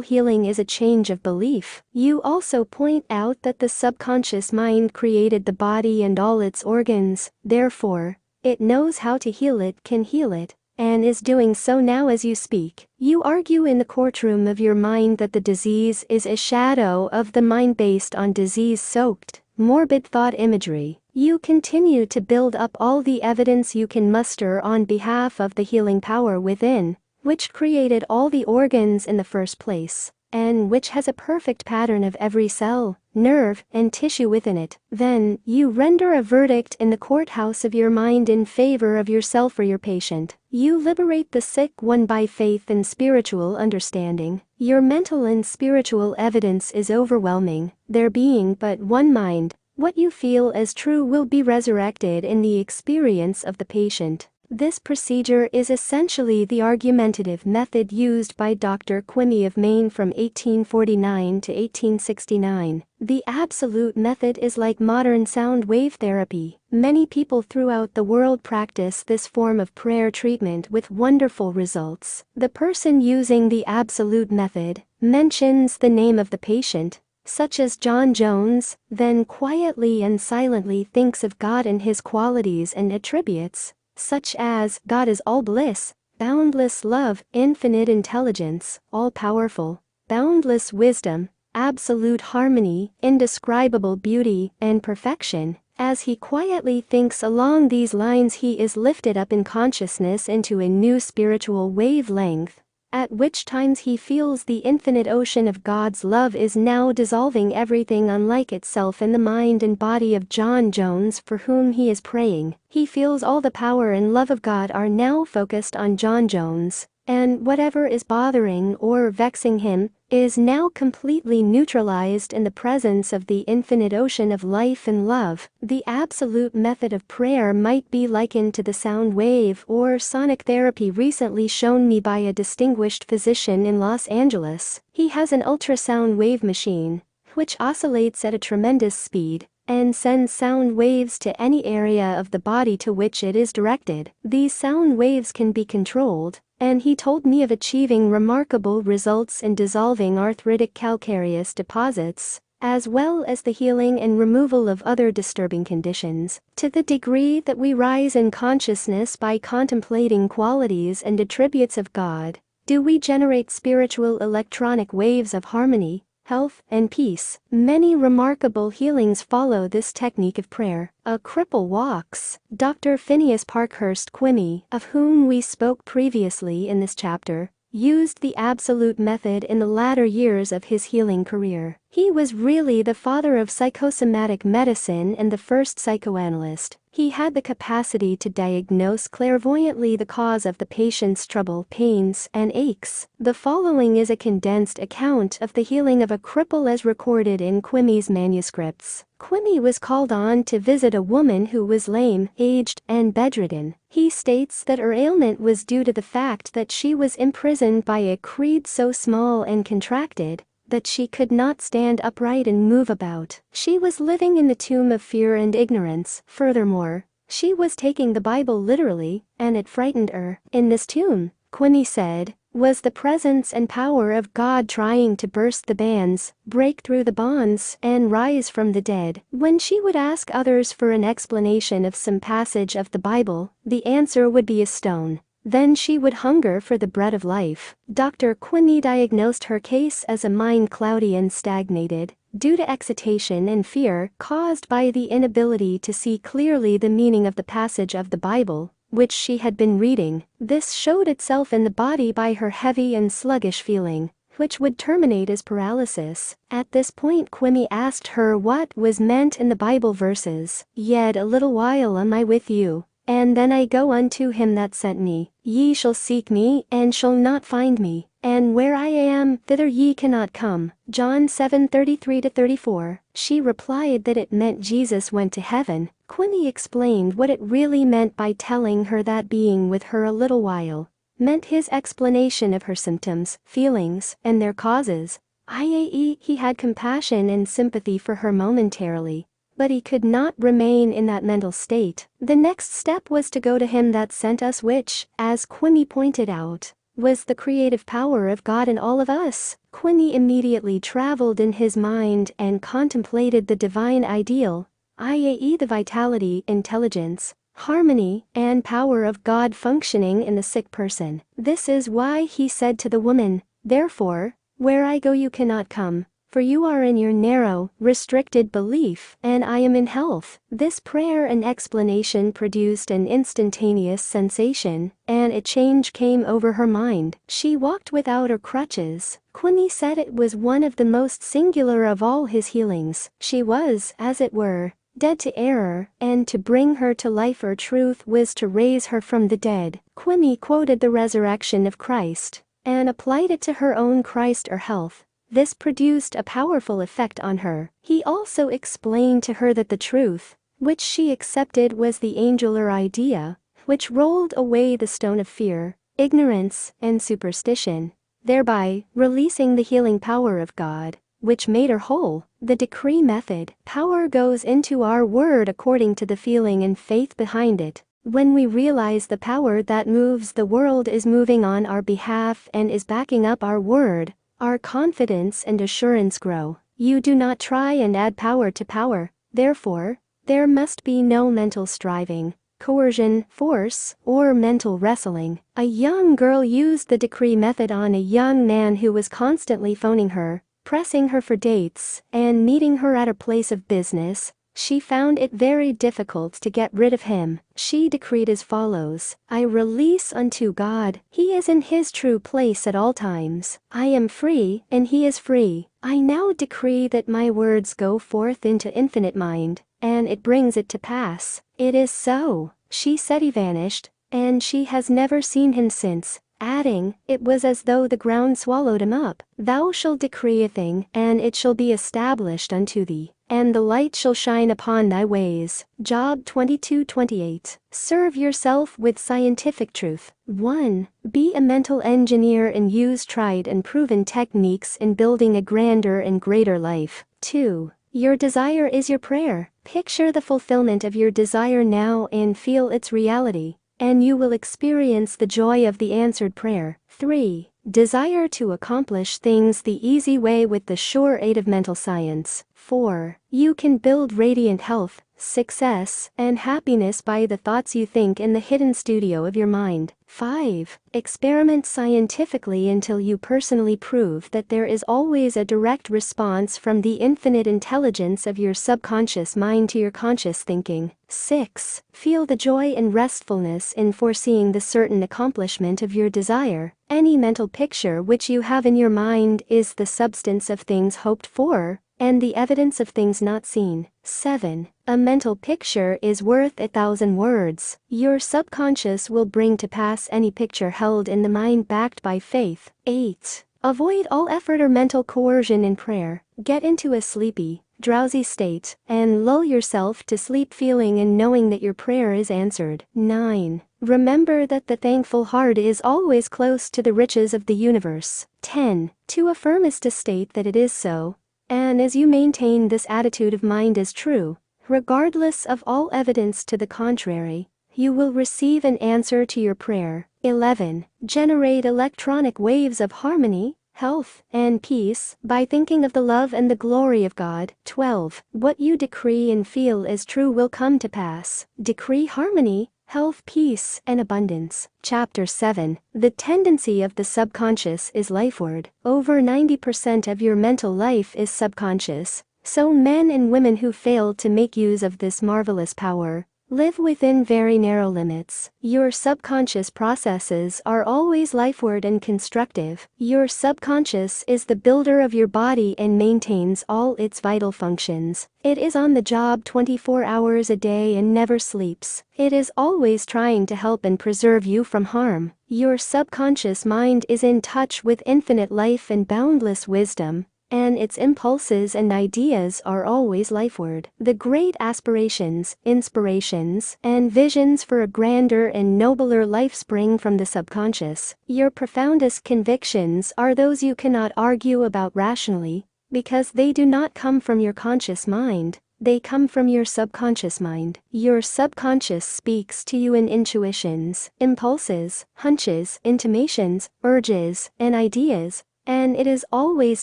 healing is a change of belief. You also point out that the subconscious mind created the body and all its organs, therefore, it knows how to heal it, can heal it, and is doing so now as you speak. You argue in the courtroom of your mind that the disease is a shadow of the mind based on disease-soaked, morbid thought imagery. You continue to build up all the evidence you can muster on behalf of the healing power within, which created all the organs in the first place, and which has a perfect pattern of every cell, nerve, and tissue within it. Then, you render a verdict in the courthouse of your mind in favor of yourself or your patient. You liberate the sick one by faith and spiritual understanding. Your mental and spiritual evidence is overwhelming. There being but one mind, what you feel as true will be resurrected in the experience of the patient. This procedure is essentially the argumentative method used by Dr. Quimby of Maine from 1849 to 1869. The absolute method is like modern sound wave therapy. Many people throughout the world practice this form of prayer treatment with wonderful results. The person using the absolute method mentions the name of the patient, such as John Jones, then quietly and silently thinks of God and his qualities and attributes, such as God is all bliss, boundless love, infinite intelligence, all-powerful, boundless wisdom, absolute harmony, indescribable beauty, and perfection. As he quietly thinks along these lines, he is lifted up in consciousness into a new spiritual wavelength, at which times he feels the infinite ocean of God's love is now dissolving everything unlike itself in the mind and body of John Jones, for whom he is praying. He feels all the power and love of God are now focused on John Jones, and whatever is bothering or vexing him is now completely neutralized in the presence of the infinite ocean of life and love. The absolute method of prayer might be likened to the sound wave or sonic therapy recently shown me by a distinguished physician in Los Angeles. He has an ultrasound wave machine, which oscillates at a tremendous speed and sends sound waves to any area of the body to which it is directed. These sound waves can be controlled, and he told me of achieving remarkable results in dissolving arthritic calcareous deposits, as well as the healing and removal of other disturbing conditions. To the degree that we rise in consciousness by contemplating qualities and attributes of God, do we generate spiritual electronic waves of harmony, health, and peace. Many remarkable healings follow this technique of prayer. A cripple walks. Dr. Phineas Parkhurst Quimby, of whom we spoke previously in this chapter, used the absolute method in the latter years of his healing career. He was really the father of psychosomatic medicine and the first psychoanalyst. He had the capacity to diagnose clairvoyantly the cause of the patient's trouble, pains, and aches. The following is a condensed account of the healing of a cripple as recorded in Quimby's manuscripts. Quimby was called on to visit a woman who was lame, aged, and bedridden. He states that her ailment was due to the fact that she was imprisoned by a creed so small and contracted that she could not stand upright and move about. She was living in the tomb of fear and ignorance. Furthermore, she was taking the Bible literally, and it frightened her. In this tomb, Quimby said, was the presence and power of God trying to burst the bands, break through the bonds, and rise from the dead. When she would ask others for an explanation of some passage of the Bible, the answer would be a stone. Then she would hunger for the bread of life. Dr. Quimby diagnosed her case as a mind cloudy and stagnated, due to excitation and fear caused by the inability to see clearly the meaning of the passage of the Bible, which she had been reading. This showed itself in the body by her heavy and sluggish feeling, which would terminate as paralysis. At this point Quimby asked her what was meant in the Bible verses. Yet a little while am I with you, and then I go unto him that sent me. Ye shall seek me, and shall not find me. And where I am, thither ye cannot come. John 7:33-34. She replied that it meant Jesus went to heaven. Quimby explained what it really meant by telling her that being with her a little while meant his explanation of her symptoms, feelings, and their causes. I.e., he had compassion and sympathy for her momentarily, but he could not remain in that mental state. The next step was to go to him that sent us, which, as Quimby pointed out, was the creative power of God in all of us. Quimby immediately traveled in his mind and contemplated the divine ideal, i.e. the vitality, intelligence, harmony, and power of God functioning in the sick person. This is why he said to the woman, therefore, where I go you cannot come, for you are in your narrow, restricted belief, and I am in health. This prayer and explanation produced an instantaneous sensation, and a change came over her mind. She walked without her crutches. Quimby said it was one of the most singular of all his healings. She was, as it were, dead to error, and to bring her to life or truth was to raise her from the dead. Quimby quoted the resurrection of Christ, and applied it to her own Christ or health. This produced a powerful effect on her. He also explained to her that the truth, which she accepted, was the angular idea, which rolled away the stone of fear, ignorance, and superstition, thereby releasing the healing power of God, which made her whole. The decree method. Power goes into our word according to the feeling and faith behind it. When we realize the power that moves the world is moving on our behalf and is backing up our word, our confidence and assurance grow. You do not try and add power to power, therefore, there must be no mental striving. coercion, force, or mental wrestling. A young girl used the decree method on a young man who was constantly phoning her, pressing her for dates, and meeting her at her place of business. She found it very difficult to get rid of him. She decreed as follows: I release unto God, he is in his true place at all times. I am free, and he is free. I now decree that my words go forth into infinite mind, and it brings it to pass. It is so. She said he vanished, and she has never seen him since, adding, it was as though the ground swallowed him up. Thou shalt decree a thing, and it shall be established unto thee, and the light shall shine upon thy ways. Job 22:28. Serve yourself with scientific truth. 1. Be a mental engineer and use tried and proven techniques in building a grander and greater life. 2. Your desire is your prayer. Picture the fulfillment of your desire now and feel its reality, and you will experience the joy of the answered prayer. 3. Desire to accomplish things the easy way with the sure aid of mental science. 4. You can build radiant health, success, and happiness by the thoughts you think in the hidden studio of your mind. 5. Experiment scientifically until you personally prove that there is always a direct response from the infinite intelligence of your subconscious mind to your conscious thinking. 6. Feel the joy and restfulness in foreseeing the certain accomplishment of your desire. Any mental picture which you have in your mind is the substance of things hoped for, and the evidence of things not seen. 7. A mental picture is worth 1,000 words. Your subconscious will bring to pass any picture held in the mind backed by faith. 8. Avoid all effort or mental coercion in prayer. Get into a sleepy, drowsy state, and lull yourself to sleep feeling and knowing that your prayer is answered. 9. Remember that the thankful heart is always close to the riches of the universe. 10. To affirm is to state that it is so, and as you maintain this attitude of mind as true, regardless of all evidence to the contrary, you will receive an answer to your prayer. 11. Generate electronic waves of harmony, health, and peace by thinking of the love and the glory of God. 12. What you decree and feel as true will come to pass. Decree harmony, health, peace, and abundance. Chapter 7. The tendency of the subconscious is lifeward. Over 90% of your mental life is subconscious, so men and women who fail to make use of this marvelous power live within very narrow limits. Your subconscious processes are always lifeward and constructive. Your subconscious is the builder of your body and maintains all its vital functions. It is on the job 24 hours a day and never sleeps. It is always trying to help and preserve you from harm. Your subconscious mind is in touch with infinite life and boundless wisdom, and its impulses and ideas are always lifeward. The great aspirations, inspirations, and visions for a grander and nobler life spring from the subconscious. Your profoundest convictions are those you cannot argue about rationally, because they do not come from your conscious mind. They come from your subconscious mind. Your subconscious speaks to you in intuitions, impulses, hunches, intimations, urges, and ideas, and it is always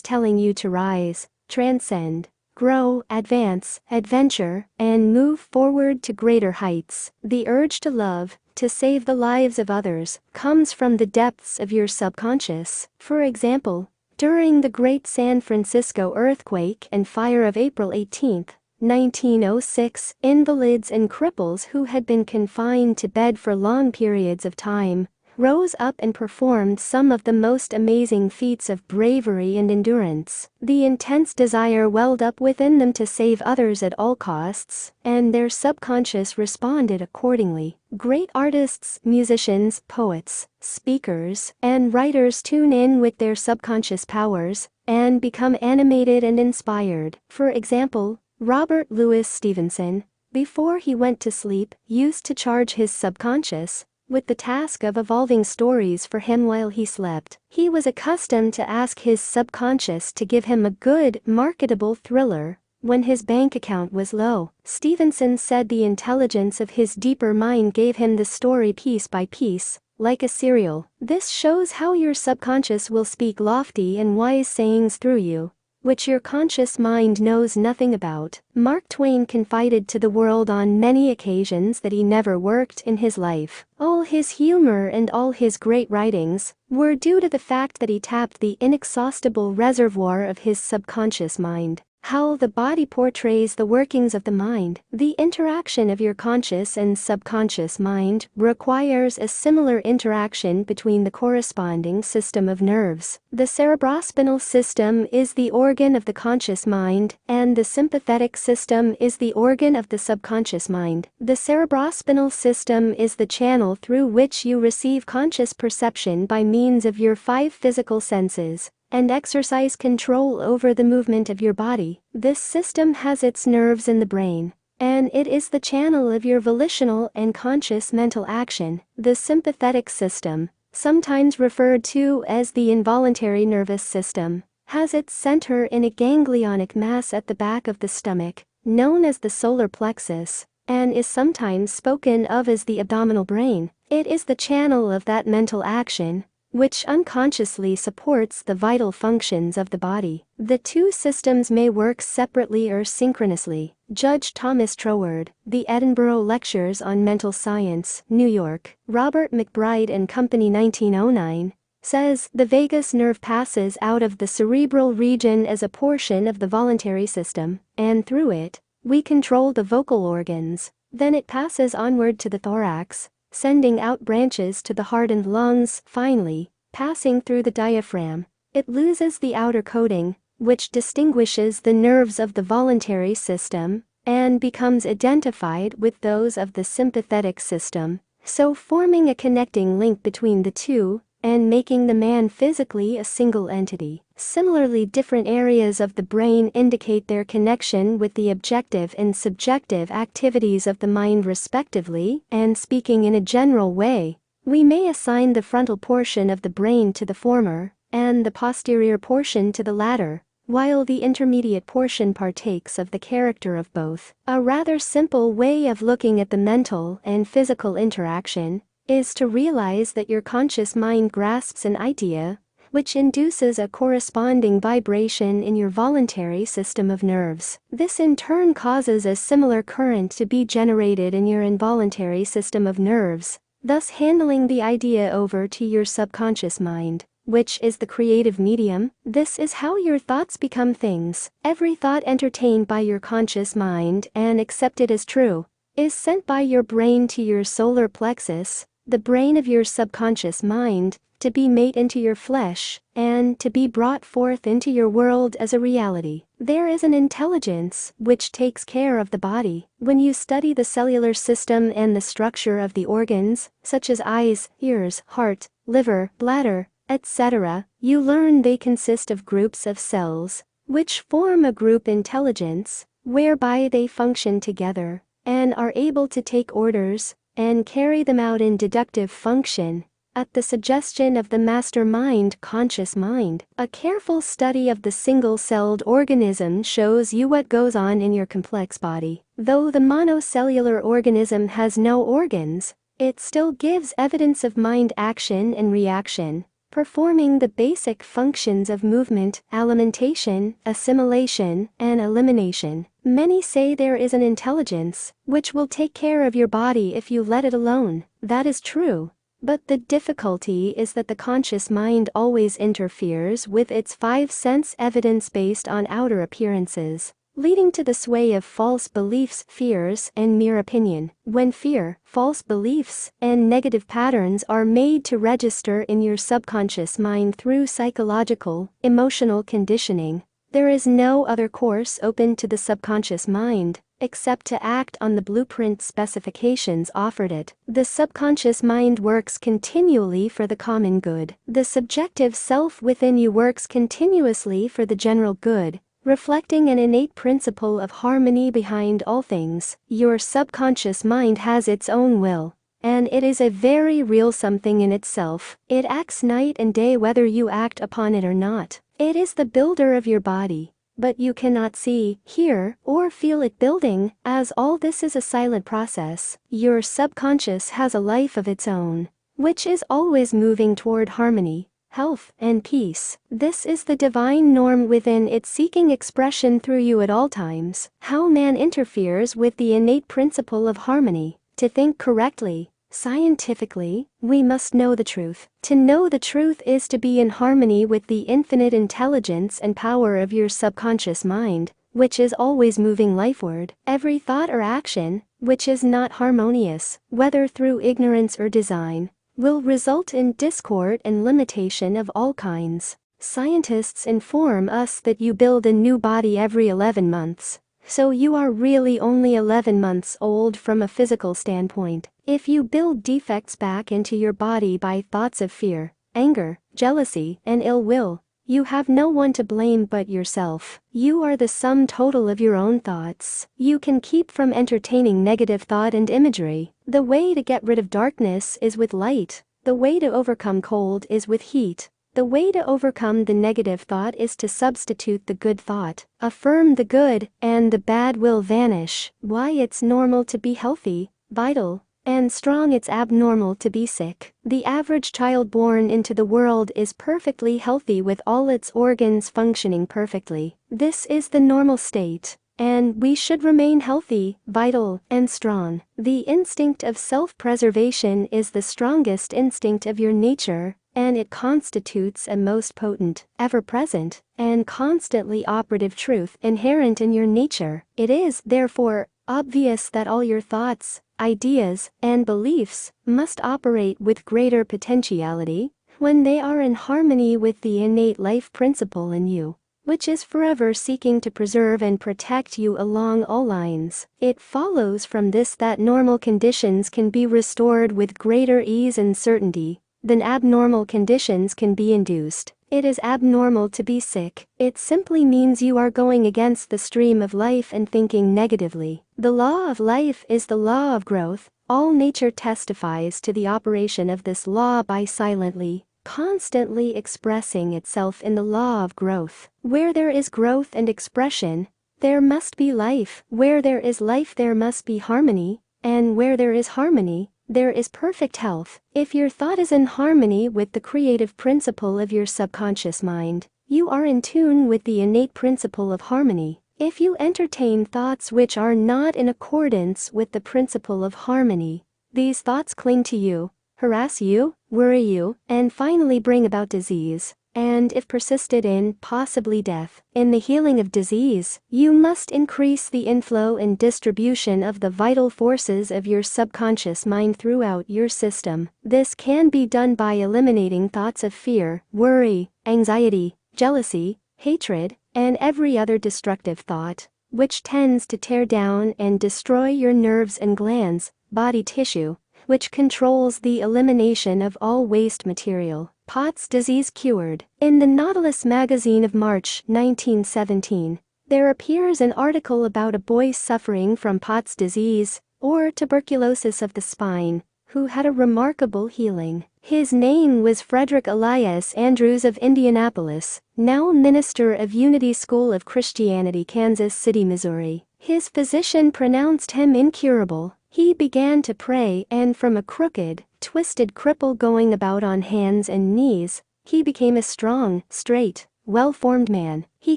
telling you to rise, transcend, grow, advance, adventure, and move forward to greater heights. The urge to love, to save the lives of others, comes from the depths of your subconscious. For example, during the Great San Francisco earthquake and fire of April 18, 1906, invalids and cripples who had been confined to bed for long periods of time rose up and performed some of the most amazing feats of bravery and endurance. The intense desire welled up within them to save others at all costs, and their subconscious responded accordingly. Great artists, musicians, poets, speakers, and writers tune in with their subconscious powers and become animated and inspired. For example, Robert Louis Stevenson, before he went to sleep, used to charge his subconscious with the task of evolving stories for him while he slept. He was accustomed to ask his subconscious to give him a good, marketable thriller when his bank account was low. Stevenson said the intelligence of his deeper mind gave him the story piece by piece, like a cereal. This shows how your subconscious will speak lofty and wise sayings through you, which your conscious mind knows nothing about. Mark Twain confided to the world on many occasions that he never worked in his life. All his humor and all his great writings were due to the fact that he tapped the inexhaustible reservoir of his subconscious mind. How the body portrays the workings of the mind. The interaction of your conscious and subconscious mind requires a similar interaction between the corresponding system of nerves. The cerebrospinal system is the organ of the conscious mind, and the sympathetic system is the organ of the subconscious mind. The cerebrospinal system is the channel through which you receive conscious perception by means of your 5 physical senses, and exercise control over the movement of your body. This system has its nerves in the brain, and it is the channel of your volitional and conscious mental action. The sympathetic system, sometimes referred to as the involuntary nervous system, has its center in a ganglionic mass at the back of the stomach, known as the solar plexus, and is sometimes spoken of as the abdominal brain. It is the channel of that mental action which unconsciously supports the vital functions of the body. The two systems may work separately or synchronously. Judge Thomas Troward, The Edinburgh Lectures on Mental Science, New York, Robert McBride and Company 1909, says, the vagus nerve passes out of the cerebral region as a portion of the voluntary system, and through it, we control the vocal organs. Then it passes onward to the thorax, sending out branches to the heart and lungs. Finally, passing through the diaphragm, it loses the outer coating, which distinguishes the nerves of the voluntary system, and becomes identified with those of the sympathetic system, so forming a connecting link between the two, and making the man physically a single entity. Similarly, different areas of the brain indicate their connection with the objective and subjective activities of the mind respectively, and speaking in a general way, we may assign the frontal portion of the brain to the former, and the posterior portion to the latter, while the intermediate portion partakes of the character of both. A rather simple way of looking at the mental and physical interaction is to realize that your conscious mind grasps an idea, which induces a corresponding vibration in your voluntary system of nerves. This in turn causes a similar current to be generated in your involuntary system of nerves, thus handling the idea over to your subconscious mind, which is the creative medium. This is how your thoughts become things. Every thought entertained by your conscious mind and accepted as true is sent by your brain to your solar plexus, the brain of your subconscious mind, to be made into your flesh, and to be brought forth into your world as a reality. There is an intelligence which takes care of the body. When you study the cellular system and the structure of the organs, such as eyes, ears, heart, liver, bladder, etc., you learn they consist of groups of cells, which form a group intelligence, whereby they function together, and are able to take orders, and carry them out in deductive function, at the suggestion of the master mind, conscious mind. A careful study of the single-celled organism shows you what goes on in your complex body. Though the monocellular organism has no organs, it still gives evidence of mind action and reaction, performing the basic functions of movement, alimentation, assimilation, and elimination. Many say there is an intelligence which will take care of your body if you let it alone. That is true. But the difficulty is that the conscious mind always interferes with its 5 sense evidence based on outer appearances, leading to the sway of false beliefs, fears, and mere opinion. When fear, false beliefs, and negative patterns are made to register in your subconscious mind through psychological, emotional conditioning, there is no other course open to the subconscious mind, except to act on the blueprint specifications offered it. The subconscious mind works continually for the common good. The subjective self within you works continuously for the general good, reflecting an innate principle of harmony behind all things. Your subconscious mind has its own will, and it is a very real something in itself. It acts night and day whether you act upon it or not. It is the builder of your body, but you cannot see, hear, or feel it building, as all this is a silent process. Your subconscious has a life of its own, which is always moving toward harmony, health, and peace. This is the divine norm within it, seeking expression through you at all times. How man interferes with the innate principle of harmony. To think correctly, scientifically, we must know the truth. To know the truth is to be in harmony with the infinite intelligence and power of your subconscious mind, which is always moving lifeward. Every thought or action, which is not harmonious, whether through ignorance or design, will result in discord and limitation of all kinds. Scientists inform us that you build a new body every 11 months. So you are really only 11 months old from a physical standpoint. If you build defects back into your body by thoughts of fear, anger, jealousy, and ill will, you have no one to blame but yourself. You are the sum total of your own thoughts. You can keep from entertaining negative thought and imagery. The way to get rid of darkness is with light. The way to overcome cold is with heat. The way to overcome the negative thought is to substitute the good thought. Affirm the good, and the bad will vanish. Why it's normal to be healthy, vital, and strong. It's abnormal to be sick. The average child born into the world is perfectly healthy with all its organs functioning perfectly. This is the normal state, and we should remain healthy, vital, and strong. The instinct of self-preservation is the strongest instinct of your nature, and it constitutes a most potent, ever-present, and constantly operative truth inherent in your nature. It is, therefore, obvious that all your thoughts, ideas, and beliefs must operate with greater potentiality when they are in harmony with the innate life principle in you, which is forever seeking to preserve and protect you along all lines. It follows from this that normal conditions can be restored with greater ease and certainty than abnormal conditions can be induced. It is abnormal to be sick. It simply means you are going against the stream of life and thinking negatively. The law of life is the law of growth. All nature testifies to the operation of this law by silently, constantly expressing itself in the law of growth. Where there is growth and expression, there must be life. Where there is life, there must be harmony. And where there is harmony, there is perfect health. If your thought is in harmony with the creative principle of your subconscious mind, you are in tune with the innate principle of harmony. If you entertain thoughts which are not in accordance with the principle of harmony, these thoughts cling to you, harass you, worry you, and finally bring about disease, and if persisted in, possibly death. In the healing of disease, you must increase the inflow and distribution of the vital forces of your subconscious mind throughout your system. This can be done by eliminating thoughts of fear, worry, anxiety, jealousy, hatred, and every other destructive thought, which tends to tear down and destroy your nerves and glands, body tissue, which controls the elimination of all waste material. Pott's disease cured. In the Nautilus magazine of March 1917, there appears an article about a boy suffering from Pott's disease, or tuberculosis of the spine, who had a remarkable healing. His name was Frederick Elias Andrews of Indianapolis, now minister of Unity School of Christianity, Kansas City, Missouri. His physician pronounced him incurable. He began to pray, and from a crooked, twisted cripple going about on hands and knees, he became a strong, straight, well-formed man. He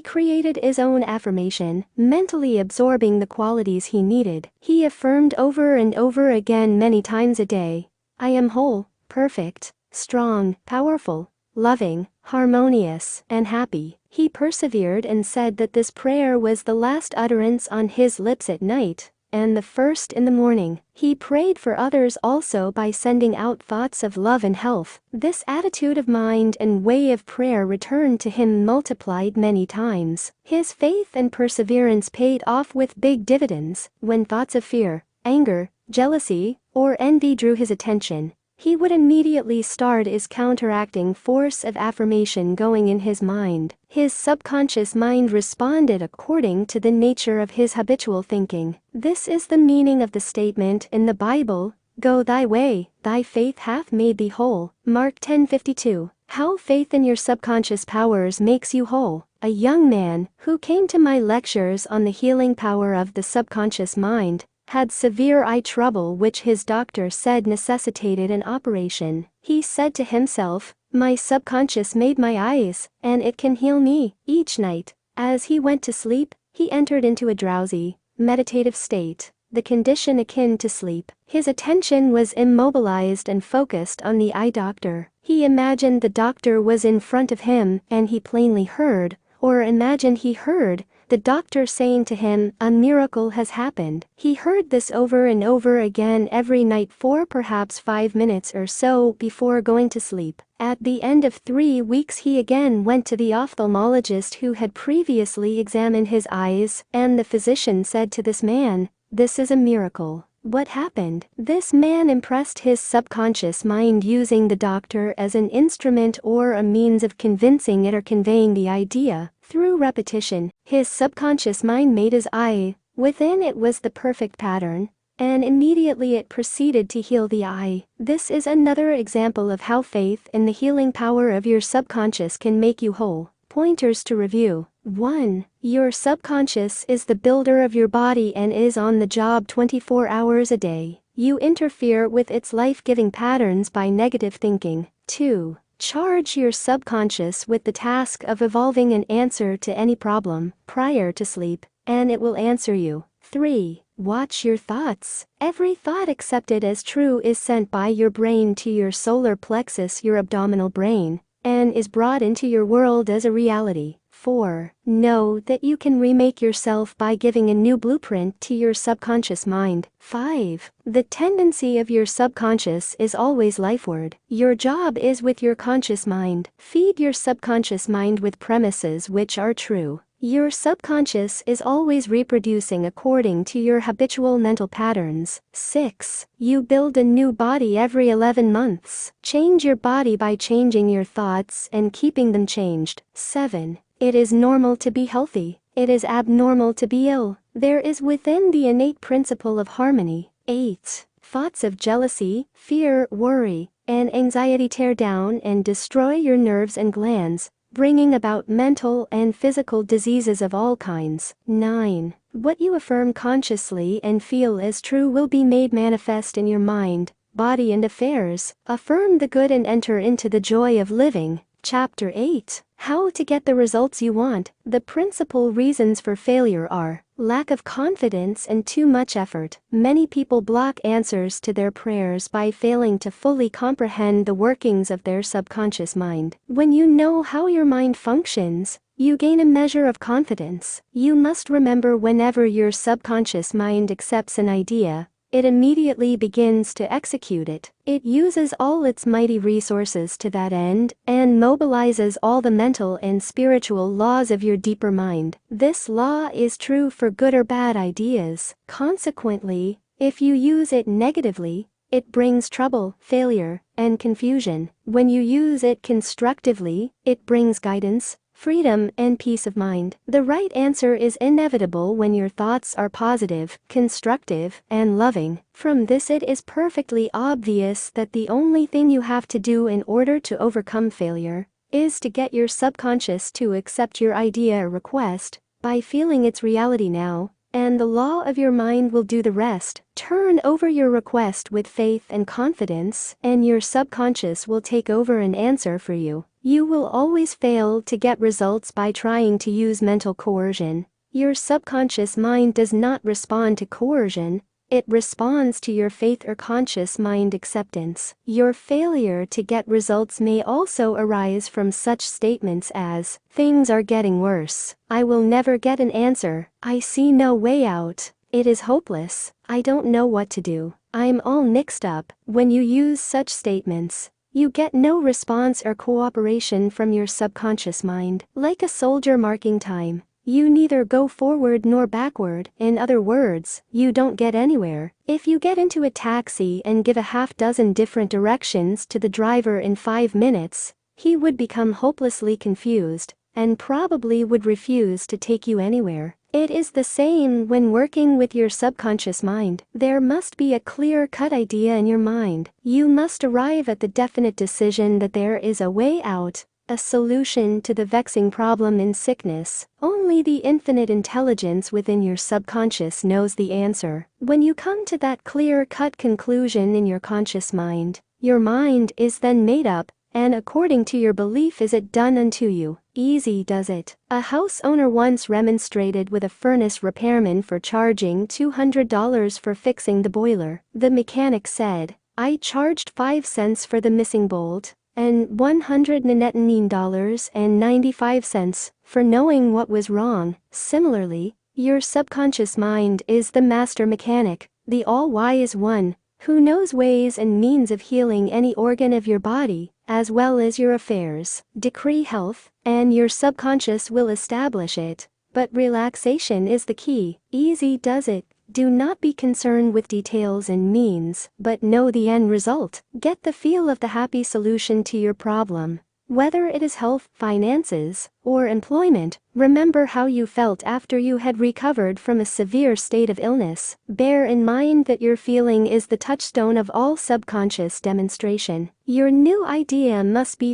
created his own affirmation, mentally absorbing the qualities he needed. He affirmed over and over again many times a day, "I am whole, perfect, strong, powerful, loving, harmonious, and happy." He persevered and said that this prayer was the last utterance on his lips at night, and the first in the morning. He prayed for others also by sending out thoughts of love and health. This attitude of mind and way of prayer returned to him multiplied many times. His faith and perseverance paid off with big dividends. When thoughts of fear, anger, jealousy, or envy drew his attention, he would immediately start his counteracting force of affirmation going in his mind. His subconscious mind responded according to the nature of his habitual thinking. This is the meaning of the statement in the Bible, "Go thy way, thy faith hath made thee whole." Mark 10:52. How faith in your subconscious powers makes you whole. A young man, who came to my lectures on the healing power of the subconscious mind, had severe eye trouble which his doctor said necessitated an operation. He said to himself, My subconscious made my eyes, and it can heal me." Each night, as he went to sleep, he entered into a drowsy, meditative state, the condition akin to sleep. His attention was immobilized and focused on the eye doctor. He imagined the doctor was in front of him and he plainly heard, or imagined he heard, the doctor saying to him, "A miracle has happened." He heard this over and over again every night for perhaps 5 minutes or so before going to sleep. At the end of 3 weeks he again went to the ophthalmologist who had previously examined his eyes, and the physician said to this man, "This is a miracle." What happened? This man impressed his subconscious mind using the doctor as an instrument or a means of convincing it or conveying the idea. Through repetition, his subconscious mind made his eye, within it was the perfect pattern, and immediately it proceeded to heal the eye. This is another example of how faith in the healing power of your subconscious can make you whole. Pointers to review. 1. Your subconscious is the builder of your body and is on the job 24 hours a day. You interfere with its life-giving patterns by negative thinking. 2. Charge your subconscious with the task of evolving an answer to any problem prior to sleep, and it will answer you. 3. Watch your thoughts. Every thought accepted as true is sent by your brain to your solar plexus, your abdominal brain, and is brought into your world as a reality. 4. Know that you can remake yourself by giving a new blueprint to your subconscious mind. 5. The tendency of your subconscious is always lifeward. Your job is with your conscious mind. Feed your subconscious mind with premises which are true. Your subconscious is always reproducing according to your habitual mental patterns. 6. You build a new body every 11 months. Change your body by changing your thoughts and keeping them changed. 7. It is normal to be healthy. It is abnormal to be ill. There is within the innate principle of harmony. 8. Thoughts of jealousy, fear, worry, and anxiety tear down and destroy your nerves and glands, bringing about mental and physical diseases of all kinds. 9. What you affirm consciously and feel as true will be made manifest in your mind, body and affairs. Affirm the good and enter into the joy of living. Chapter 8. How to get the results you want. The principal reasons for failure are lack of confidence and too much effort. Many people block answers to their prayers by failing to fully comprehend the workings of their subconscious mind. When you know how your mind functions, you gain a measure of confidence. You must remember, whenever your subconscious mind accepts an idea, it immediately begins to execute it. It uses all its mighty resources to that end, and mobilizes all the mental and spiritual laws of your deeper mind. This law is true for good or bad ideas. Consequently, if you use it negatively, it brings trouble, failure, and confusion. When you use it constructively, it brings guidance, freedom, and peace of mind. The right answer is inevitable when your thoughts are positive, constructive, and loving. From this, it is perfectly obvious that the only thing you have to do in order to overcome failure is to get your subconscious to accept your idea or request by feeling its reality now, and the law of your mind will do the rest. Turn over your request with faith and confidence, and your subconscious will take over and answer for you. You will always fail to get results by trying to use mental coercion. Your subconscious mind does not respond to coercion, it responds to your faith or conscious mind acceptance. Your failure to get results may also arise from such statements as, "Things are getting worse. I will never get an answer. I see no way out. It is hopeless. I don't know what to do. I'm all mixed up." When you use such statements, you get no response or cooperation from your subconscious mind. Like a soldier marking time, you neither go forward nor backward. In other words, you don't get anywhere. If you get into a taxi and give a half-dozen different directions to the driver in 5 minutes, he would become hopelessly confused, and probably would refuse to take you anywhere. It is the same when working with your subconscious mind. There must be a clear-cut idea in your mind. You must arrive at the definite decision that there is a way out, a solution to the vexing problem in sickness. Only the infinite intelligence within your subconscious knows the answer. When you come to that clear-cut conclusion in your conscious mind, your mind is then made up, and according to your belief is it done unto you. Easy does it. A house owner once remonstrated with a furnace repairman for charging $200 for fixing the boiler. The mechanic said, "I charged 5 cents for the missing bolt, and $119.95 for knowing what was wrong." Similarly, your subconscious mind is the master mechanic, the all-wise one, who knows ways and means of healing any organ of your body, as well as your affairs. Decree health, and your subconscious will establish it. But relaxation is the key. Easy does it. Do not be concerned with details and means, but know the end result. Get the feel of the happy solution to your problem. Whether it is health, finances, or employment, remember how you felt after you had recovered from a severe state of illness. Bear in mind that your feeling is the touchstone of all subconscious demonstration. Your new idea must be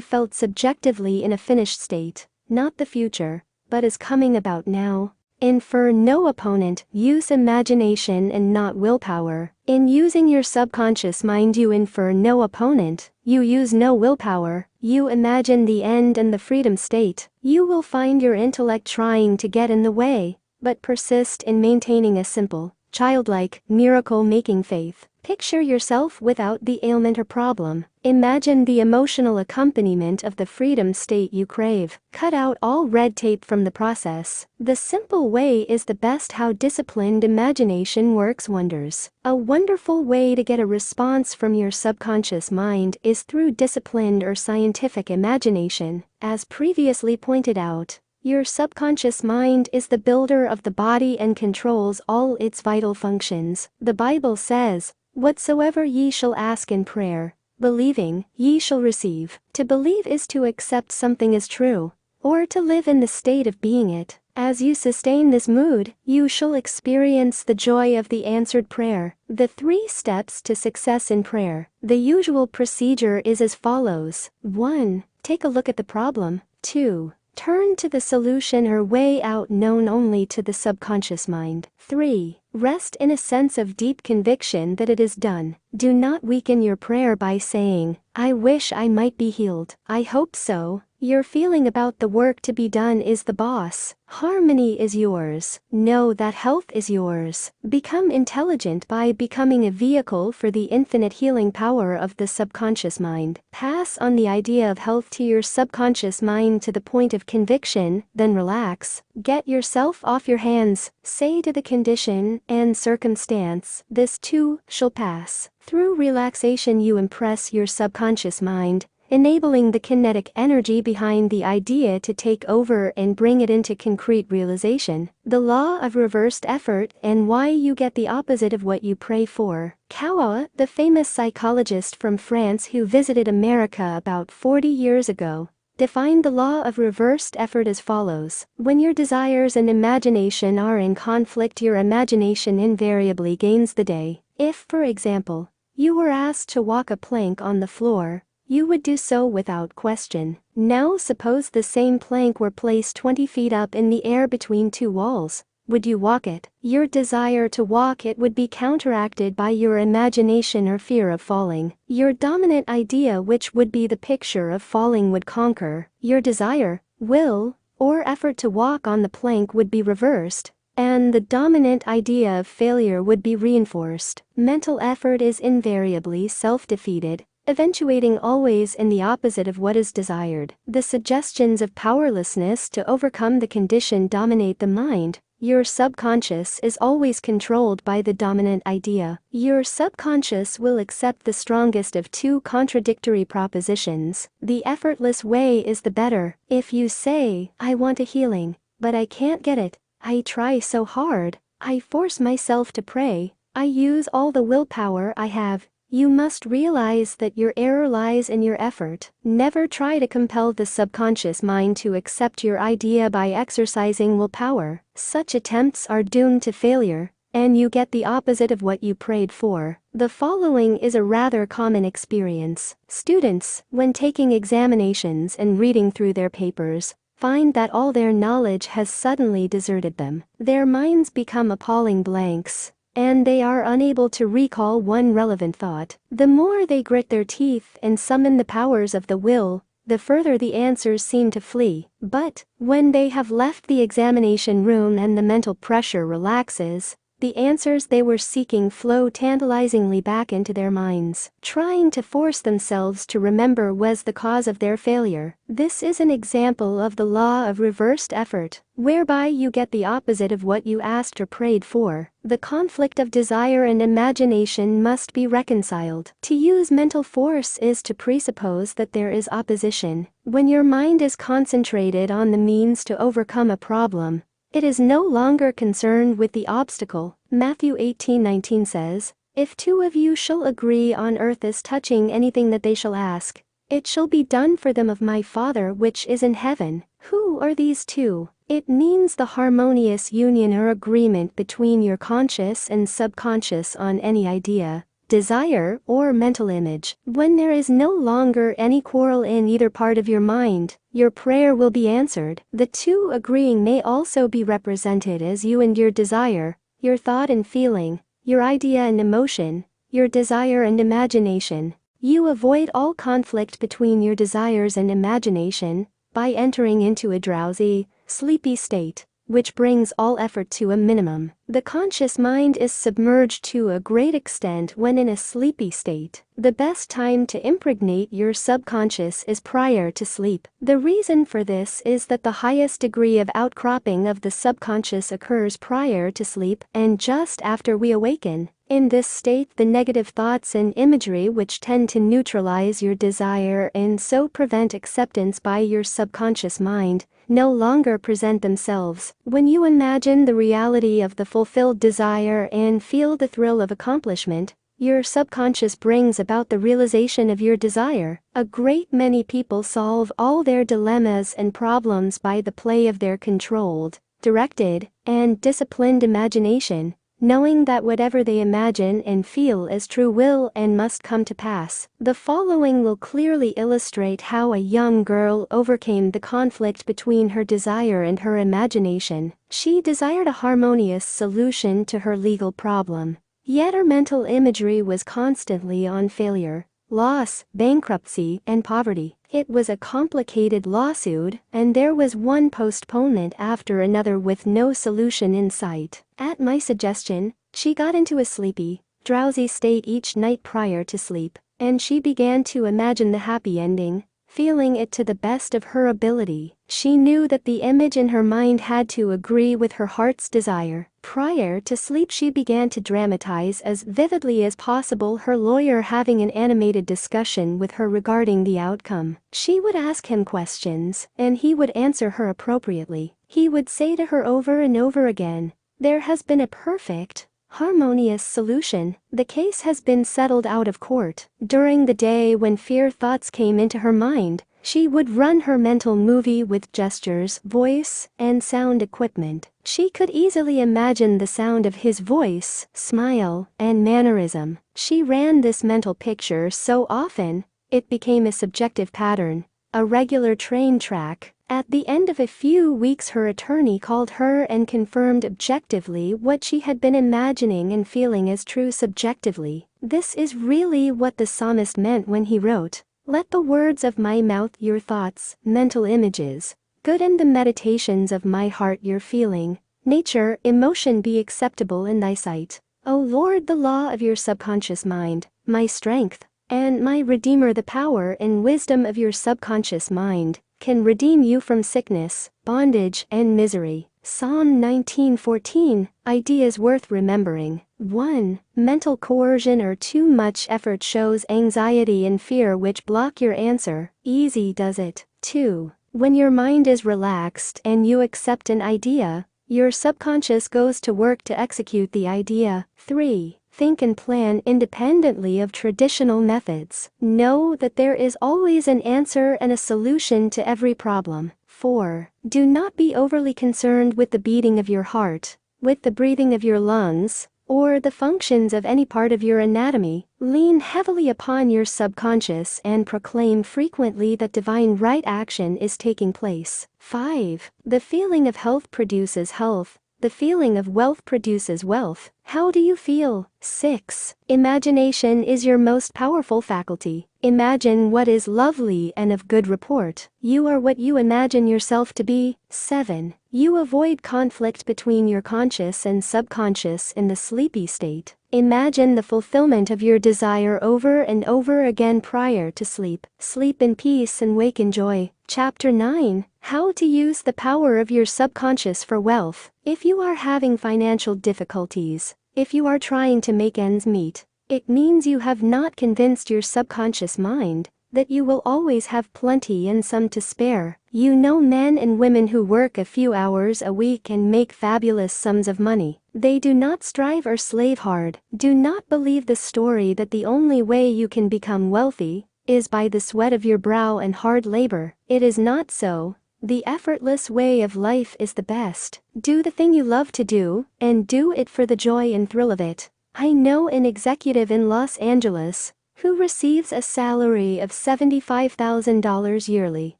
felt subjectively in a finished state, not the future, but as coming about now. Infer no opponent, use imagination and not willpower. In using your subconscious mind, you infer no opponent, you use no willpower, you imagine the end and the freedom state. You will find your intellect trying to get in the way, but persist in maintaining a simple, childlike, miracle-making faith. Picture yourself without the ailment or problem. Imagine the emotional accompaniment of the freedom state you crave. Cut out all red tape from the process. The simple way is the best. How disciplined imagination works wonders. A wonderful way to get a response from your subconscious mind is through disciplined or scientific imagination. As previously pointed out, your subconscious mind is the builder of the body and controls all its vital functions. The Bible says, "Whatsoever ye shall ask in prayer, believing, ye shall receive." To believe is to accept something as true, or to live in the state of being it. As you sustain this mood, you shall experience the joy of the answered prayer. The 3 steps to success in prayer. The usual procedure is as follows. 1. Take a look at the problem. 2. Turn to the solution or way out known only to the subconscious mind. 3. Rest in a sense of deep conviction that it is done. Do not weaken your prayer by saying, "I wish I might be healed. I hope so." Your feeling about the work to be done is the boss. Harmony is yours. Know that health is yours. Become intelligent by becoming a vehicle for the infinite healing power of the subconscious mind. Pass on the idea of health to your subconscious mind to the point of conviction, then relax. Get yourself off your hands. Say to the condition and circumstance, "This too shall pass." Through relaxation you impress your subconscious mind, enabling the kinetic energy behind the idea to take over and bring it into concrete realization. The law of reversed effort and why you get the opposite of what you pray for. Kawa, the famous psychologist from France who visited America about 40 years ago, defined the law of reversed effort as follows. When your desires and imagination are in conflict, your imagination invariably gains the day. If, for example, you were asked to walk a plank on the floor, you would do so without question. Now suppose the same plank were placed 20 feet up in the air between 2 walls. Would you walk it? Your desire to walk it would be counteracted by your imagination or fear of falling. Your dominant idea, which would be the picture of falling, would conquer. Your desire, will, or effort to walk on the plank would be reversed, and the dominant idea of failure would be reinforced. Mental effort is invariably self-defeated, eventuating always in the opposite of what is desired. The suggestions of powerlessness to overcome the condition dominate the mind. Your subconscious is always controlled by the dominant idea. Your subconscious will accept the strongest of 2 contradictory propositions. The effortless way is the better. If you say, "I want a healing, but I can't get it. I try so hard. I force myself to pray. I use all the willpower I have," you must realize that your error lies in your effort. Never try to compel the subconscious mind to accept your idea by exercising willpower. Such attempts are doomed to failure, and you get the opposite of what you prayed for. The following is a rather common experience. Students, when taking examinations and reading through their papers, find that all their knowledge has suddenly deserted them. Their minds become appalling blanks. and they are unable to recall one relevant thought. The more they grit their teeth and summon the powers of the will, the further the answers seem to flee. But, when they have left the examination room and the mental pressure relaxes, the answers they were seeking flow tantalizingly back into their minds. Trying to force themselves to remember was the cause of their failure. This is an example of the law of reversed effort, whereby you get the opposite of what you asked or prayed for. The conflict of desire and imagination must be reconciled. To use mental force is to presuppose that there is opposition. When your mind is concentrated on the means to overcome a problem, it is no longer concerned with the obstacle. Matthew 18:19 says, "If two of you shall agree on earth as touching anything that they shall ask, it shall be done for them of my Father which is in heaven." Who are these two? It means the harmonious union or agreement between your conscious and subconscious on any idea, desire, or mental image. When there is no longer any quarrel in either part of your mind, your prayer will be answered. The two agreeing may also be represented as you and your desire, your thought and feeling, your idea and emotion, your desire and imagination. You avoid all conflict between your desires and imagination by entering into a drowsy, sleepy state, which brings all effort to a minimum. The conscious mind is submerged to a great extent when in a sleepy state. The best time to impregnate your subconscious is prior to sleep. The reason for this is that the highest degree of outcropping of the subconscious occurs prior to sleep and just after we awaken. In this state, the negative thoughts and imagery which tend to neutralize your desire and so prevent acceptance by your subconscious mind no longer present themselves. When you imagine the reality of the fulfilled desire and feel the thrill of accomplishment, your subconscious brings about the realization of your desire. A great many people solve all their dilemmas and problems by the play of their controlled, directed, and disciplined imagination, knowing that whatever they imagine and feel is true will and must come to pass. The following will clearly illustrate how a young girl overcame the conflict between her desire and her imagination. She desired a harmonious solution to her legal problem, yet her mental imagery was constantly on failure, loss, bankruptcy, and poverty. It was a complicated lawsuit, and there was one postponement after another with no solution in sight. At my suggestion, she got into a sleepy, drowsy state each night prior to sleep, and she began to imagine the happy ending, feeling it to the best of her ability. She knew that the image in her mind had to agree with her heart's desire. Prior to sleep, she began to dramatize as vividly as possible her lawyer having an animated discussion with her regarding the outcome. She would ask him questions, and he would answer her appropriately. He would say to her over and over again, "There has been a perfect, harmonious solution. The case has been settled out of court." During the day, when fear thoughts came into her mind, she would run her mental movie with gestures, voice, and sound equipment. She could easily imagine the sound of his voice, smile, and mannerism. She ran this mental picture so often, it became a subjective pattern, a regular train track. At the end of a few weeks, her attorney called her and confirmed objectively what she had been imagining and feeling as true subjectively. This is really what the psalmist meant when he wrote, "Let the words of my mouth, your thoughts, mental images, good and the meditations of my heart, your feeling, nature, emotion be acceptable in thy sight. O Lord, the law of your subconscious mind, my strength, and my Redeemer." The power and wisdom of your subconscious mind can redeem you from sickness, bondage, and misery. Psalm 19:14, ideas worth remembering. 1. Mental coercion or too much effort shows anxiety and fear which block your answer. Easy does it. 2. When your mind is relaxed and you accept an idea, your subconscious goes to work to execute the idea. 3. Think and plan independently of traditional methods. Know that there is always an answer and a solution to every problem. 4. Do not be overly concerned with the beating of your heart, with the breathing of your lungs, or the functions of any part of your anatomy. Lean heavily upon your subconscious and proclaim frequently that divine right action is taking place. 5. The feeling of health produces health. The feeling of wealth produces wealth. How do you feel? 6. Imagination is your most powerful faculty. Imagine what is lovely and of good report. You are what you imagine yourself to be. 7. You avoid conflict between your conscious and subconscious in the sleepy state. Imagine the fulfillment of your desire over and over again prior to sleep. Sleep in peace and wake in joy. Chapter 9. How to use the power of your subconscious for wealth. If you are having financial difficulties, if you are trying to make ends meet, it means you have not convinced your subconscious mind that you will always have plenty and some to spare. You know men and women who work a few hours a week and make fabulous sums of money. They do not strive or slave hard. Do not believe the story that the only way you can become wealthy is by the sweat of your brow and hard labor. It is not so. The effortless way of life is the best. Do the thing you love to do, and do it for the joy and thrill of it. I know an executive in Los Angeles who receives a salary of $75,000 yearly.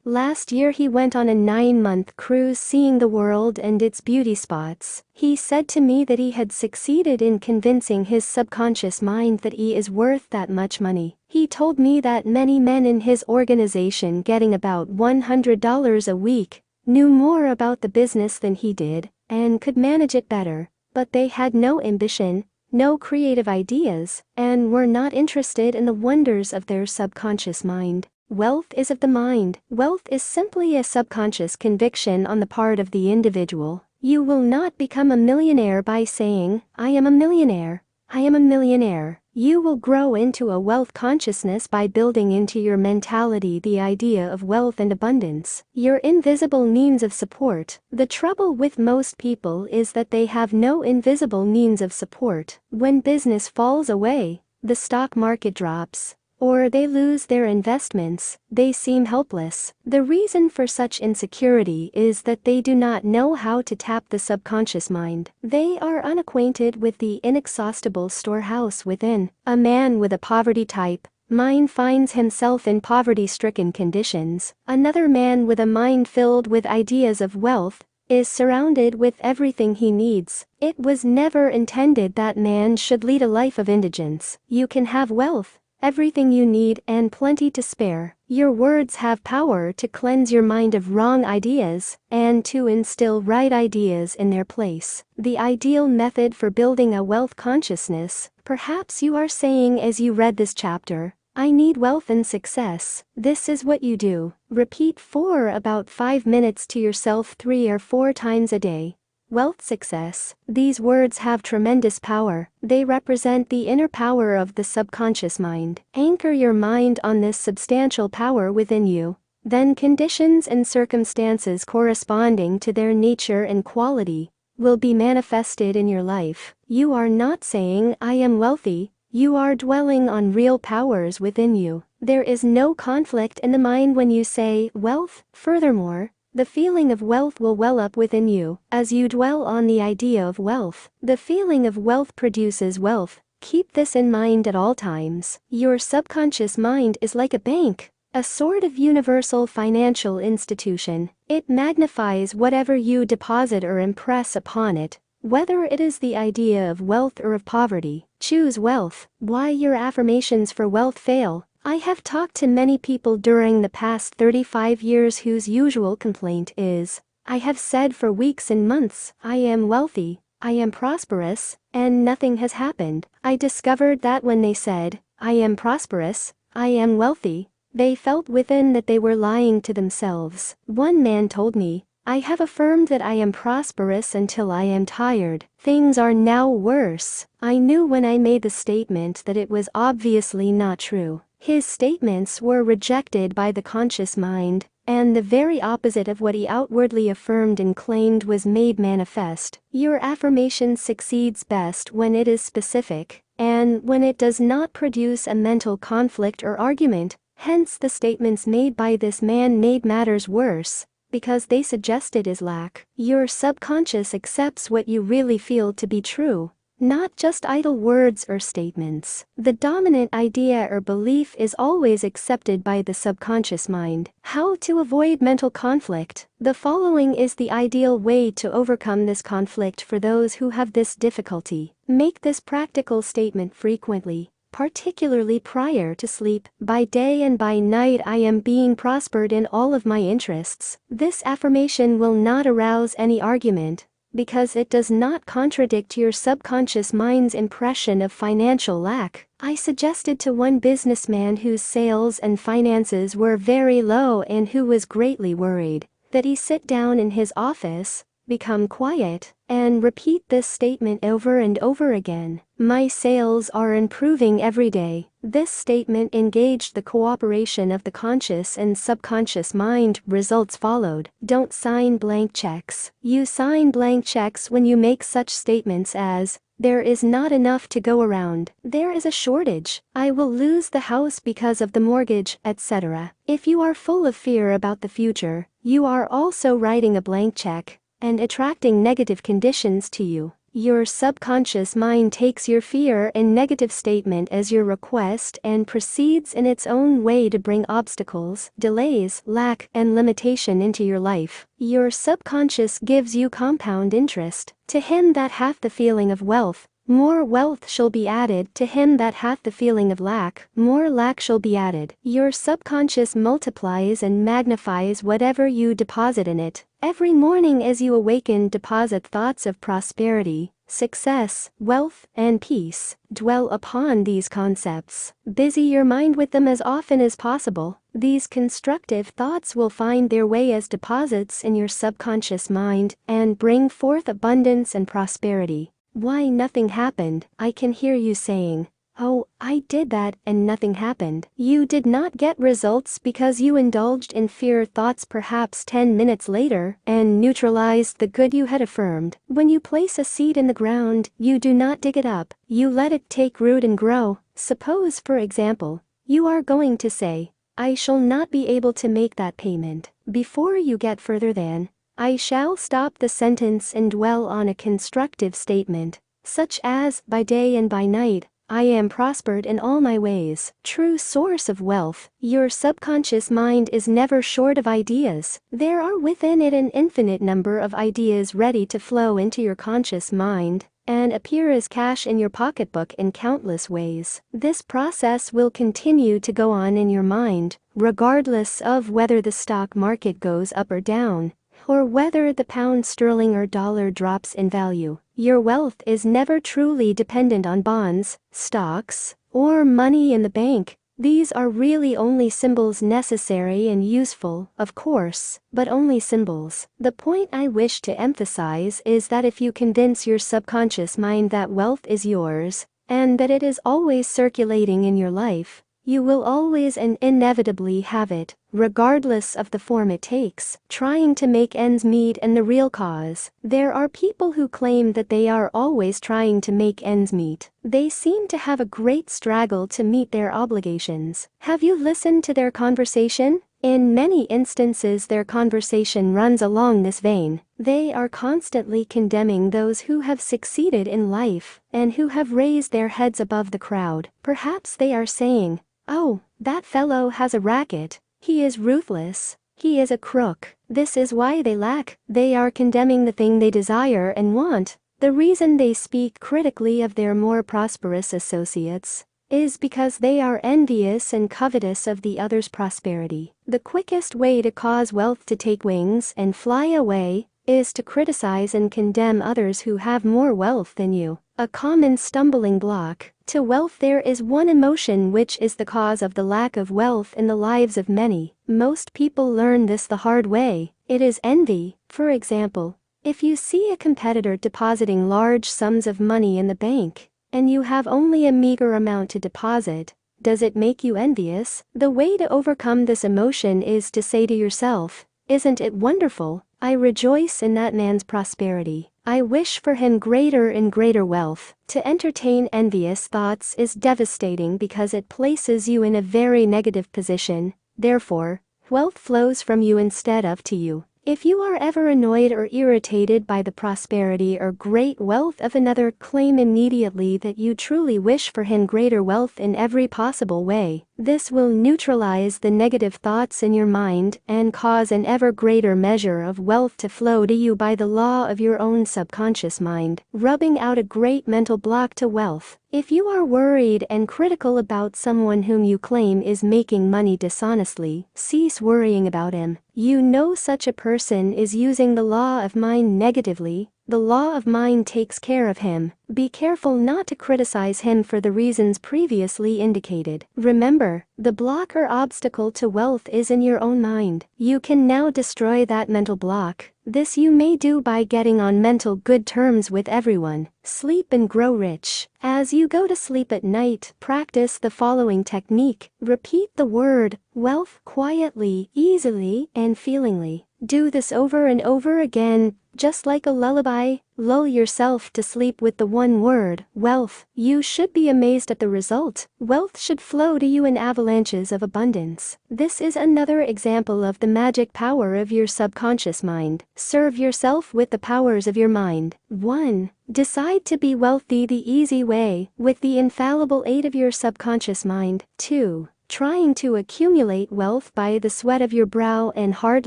Last year he went on a 9-month cruise seeing the world and its beauty spots. He said to me that he had succeeded in convincing his subconscious mind that he is worth that much money. He told me that many men in his organization getting about $100 a week knew more about the business than he did and could manage it better, but they had no ambition, no creative ideas, and were not interested in the wonders of their subconscious mind. Wealth is of the mind. Wealth is simply a subconscious conviction on the part of the individual. You will not become a millionaire by saying, "I am a millionaire. I am a millionaire." You will grow into a wealth consciousness by building into your mentality the idea of wealth and abundance, your invisible means of support. The trouble with most people is that they have no invisible means of support. When business falls away, the stock market drops, or they lose their investments, they seem helpless. The reason for such insecurity is that they do not know how to tap the subconscious mind. They are unacquainted with the inexhaustible storehouse within. A man with a poverty type mind finds himself in poverty-stricken conditions. Another man with a mind filled with ideas of wealth is surrounded with everything he needs. It was never intended that man should lead a life of indigence. You can have wealth, everything you need, and plenty to spare. Your words have power to cleanse your mind of wrong ideas and to instill right ideas in their place. The ideal method for building a wealth consciousness. Perhaps you are saying as you read this chapter, "I need wealth and success." This is what you do. Repeat for about 5 minutes to yourself 3 or 4 times a day. Wealth, success. These words have tremendous power. They represent the inner power of the subconscious mind. Anchor your mind on this substantial power within you. Then conditions and circumstances corresponding to their nature and quality will be manifested in your life. You are not saying, "I am wealthy." You are dwelling on real powers within you. There is no conflict in the mind when you say wealth. Furthermore, the feeling of wealth will well up within you as you dwell on the idea of wealth. The feeling of wealth produces wealth. Keep this in mind at all times. Your subconscious mind is like a bank, a sort of universal financial institution. It magnifies whatever you deposit or impress upon it, whether it is the idea of wealth or of poverty. Choose wealth. Why your affirmations for wealth fail. I have talked to many people during the past 35 years whose usual complaint is, "I have said for weeks and months, I am wealthy, I am prosperous, and nothing has happened." I discovered that when they said, "I am prosperous, I am wealthy," they felt within that they were lying to themselves. One man told me, "I have affirmed that I am prosperous until I am tired. Things are now worse." I knew when I made the statement that it was obviously not true. His statements were rejected by the conscious mind, and the very opposite of what he outwardly affirmed and claimed was made manifest. Your affirmation succeeds best when it is specific, and when it does not produce a mental conflict or argument. Hence the statements made by this man made matters worse, because they suggested his lack. Your subconscious accepts what you really feel to be true. not just idle words or statements. The dominant idea or belief is always accepted by the subconscious mind. How to avoid mental conflict? The following is the ideal way to overcome this conflict for those who have this difficulty. Make this practical statement frequently, particularly prior to sleep. By day and by night I am being prospered in all of my interests. This affirmation will not arouse any argument, because it does not contradict your subconscious mind's impression of financial lack. I suggested to one businessman whose sales and finances were very low and who was greatly worried, that he sit down in his office, become quiet, and repeat this statement over and over again. My sales are improving every day. This statement engaged the cooperation of the conscious and subconscious mind. Results followed. Don't sign blank checks. You sign blank checks when you make such statements as, there is not enough to go around. There is a shortage. I will lose the house because of the mortgage, etc. If you are full of fear about the future, you are also writing a blank check and attracting negative conditions to you. Your subconscious mind takes your fear and negative statement as your request and proceeds in its own way to bring obstacles, delays, lack, and limitation into your life. Your subconscious gives you compound interest. To him that hath the feeling of wealth, more wealth shall be added. To him that hath the feeling of lack, more lack shall be added. Your subconscious multiplies and magnifies whatever you deposit in it. Every morning as you awaken, deposit thoughts of prosperity, success, wealth, and peace. Dwell upon these concepts. Busy your mind with them as often as possible. These constructive thoughts will find their way as deposits in your subconscious mind and bring forth abundance and prosperity. Why nothing happened? I can hear you saying, oh, I did that and nothing happened. You did not get results because you indulged in fear thoughts perhaps 10 minutes later and neutralized the good you had affirmed. When you place a seed in the ground, you do not dig it up. You let it take root and grow. Suppose, for example, you are going to say, I shall not be able to make that payment. Before you get further than, I shall, stop the sentence and dwell on a constructive statement, such as, by day and by night, I am prospered in all my ways. True source of wealth. Your subconscious mind is never short of ideas. There are within it an infinite number of ideas ready to flow into your conscious mind and appear as cash in your pocketbook in countless ways. This process will continue to go on in your mind, regardless of whether the stock market goes up or down, or whether the pound sterling or dollar drops in value. Your wealth is never truly dependent on bonds, stocks, or money in the bank. These are really only symbols, necessary and useful, of course, but only symbols. The point I wish to emphasize is that if you convince your subconscious mind that wealth is yours, and that it is always circulating in your life, you will always and inevitably have it, regardless of the form it takes. Trying to make ends meet and the real cause. There are people who claim that they are always trying to make ends meet. They seem to have a great struggle to meet their obligations. Have you listened to their conversation? In many instances their conversation runs along this vein. They are constantly condemning those who have succeeded in life and who have raised their heads above the crowd. Perhaps they are saying, oh, that fellow has a racket. He is ruthless. He is a crook. This is why they lack. They are condemning the thing they desire and want. The reason they speak critically of their more prosperous associates is because they are envious and covetous of the other's prosperity. The quickest way to cause wealth to take wings and fly away is to criticize and condemn others who have more wealth than you. A common stumbling block to wealth. There is one emotion which is the cause of the lack of wealth in the lives of many. Most people learn this the hard way. It is envy. For example, if you see a competitor depositing large sums of money in the bank, and you have only a meager amount to deposit, does it make you envious? The way to overcome this emotion is to say to yourself, isn't it wonderful? I rejoice in that man's prosperity. I wish for him greater and greater wealth. To entertain envious thoughts is devastating because it places you in a very negative position. Therefore, wealth flows from you instead of to you. If you are ever annoyed or irritated by the prosperity or great wealth of another, claim immediately that you truly wish for him greater wealth in every possible way. This will neutralize the negative thoughts in your mind and cause an ever greater measure of wealth to flow to you by the law of your own subconscious mind, rubbing out a great mental block to wealth. If you are worried and critical about someone whom you claim is making money dishonestly, cease worrying about him. You know such a person is using the law of mind negatively. The law of mind takes care of him. Be careful not to criticize him for the reasons previously indicated. Remember, the block or obstacle to wealth is in your own mind. You can now destroy that mental block. This you may do by getting on mental good terms with everyone. Sleep and grow rich. As you go to sleep at night, practice the following technique. Repeat the word wealth quietly, easily, and feelingly. Do this over and over again, just like a lullaby. Lull yourself to sleep with the one word, wealth. You should be amazed at the result. Wealth should flow to you in avalanches of abundance. This is another example of the magic power of your subconscious mind. Serve yourself with the powers of your mind. 1. Decide to be wealthy the easy way, with the infallible aid of your subconscious mind. 2. Trying to accumulate wealth by the sweat of your brow and hard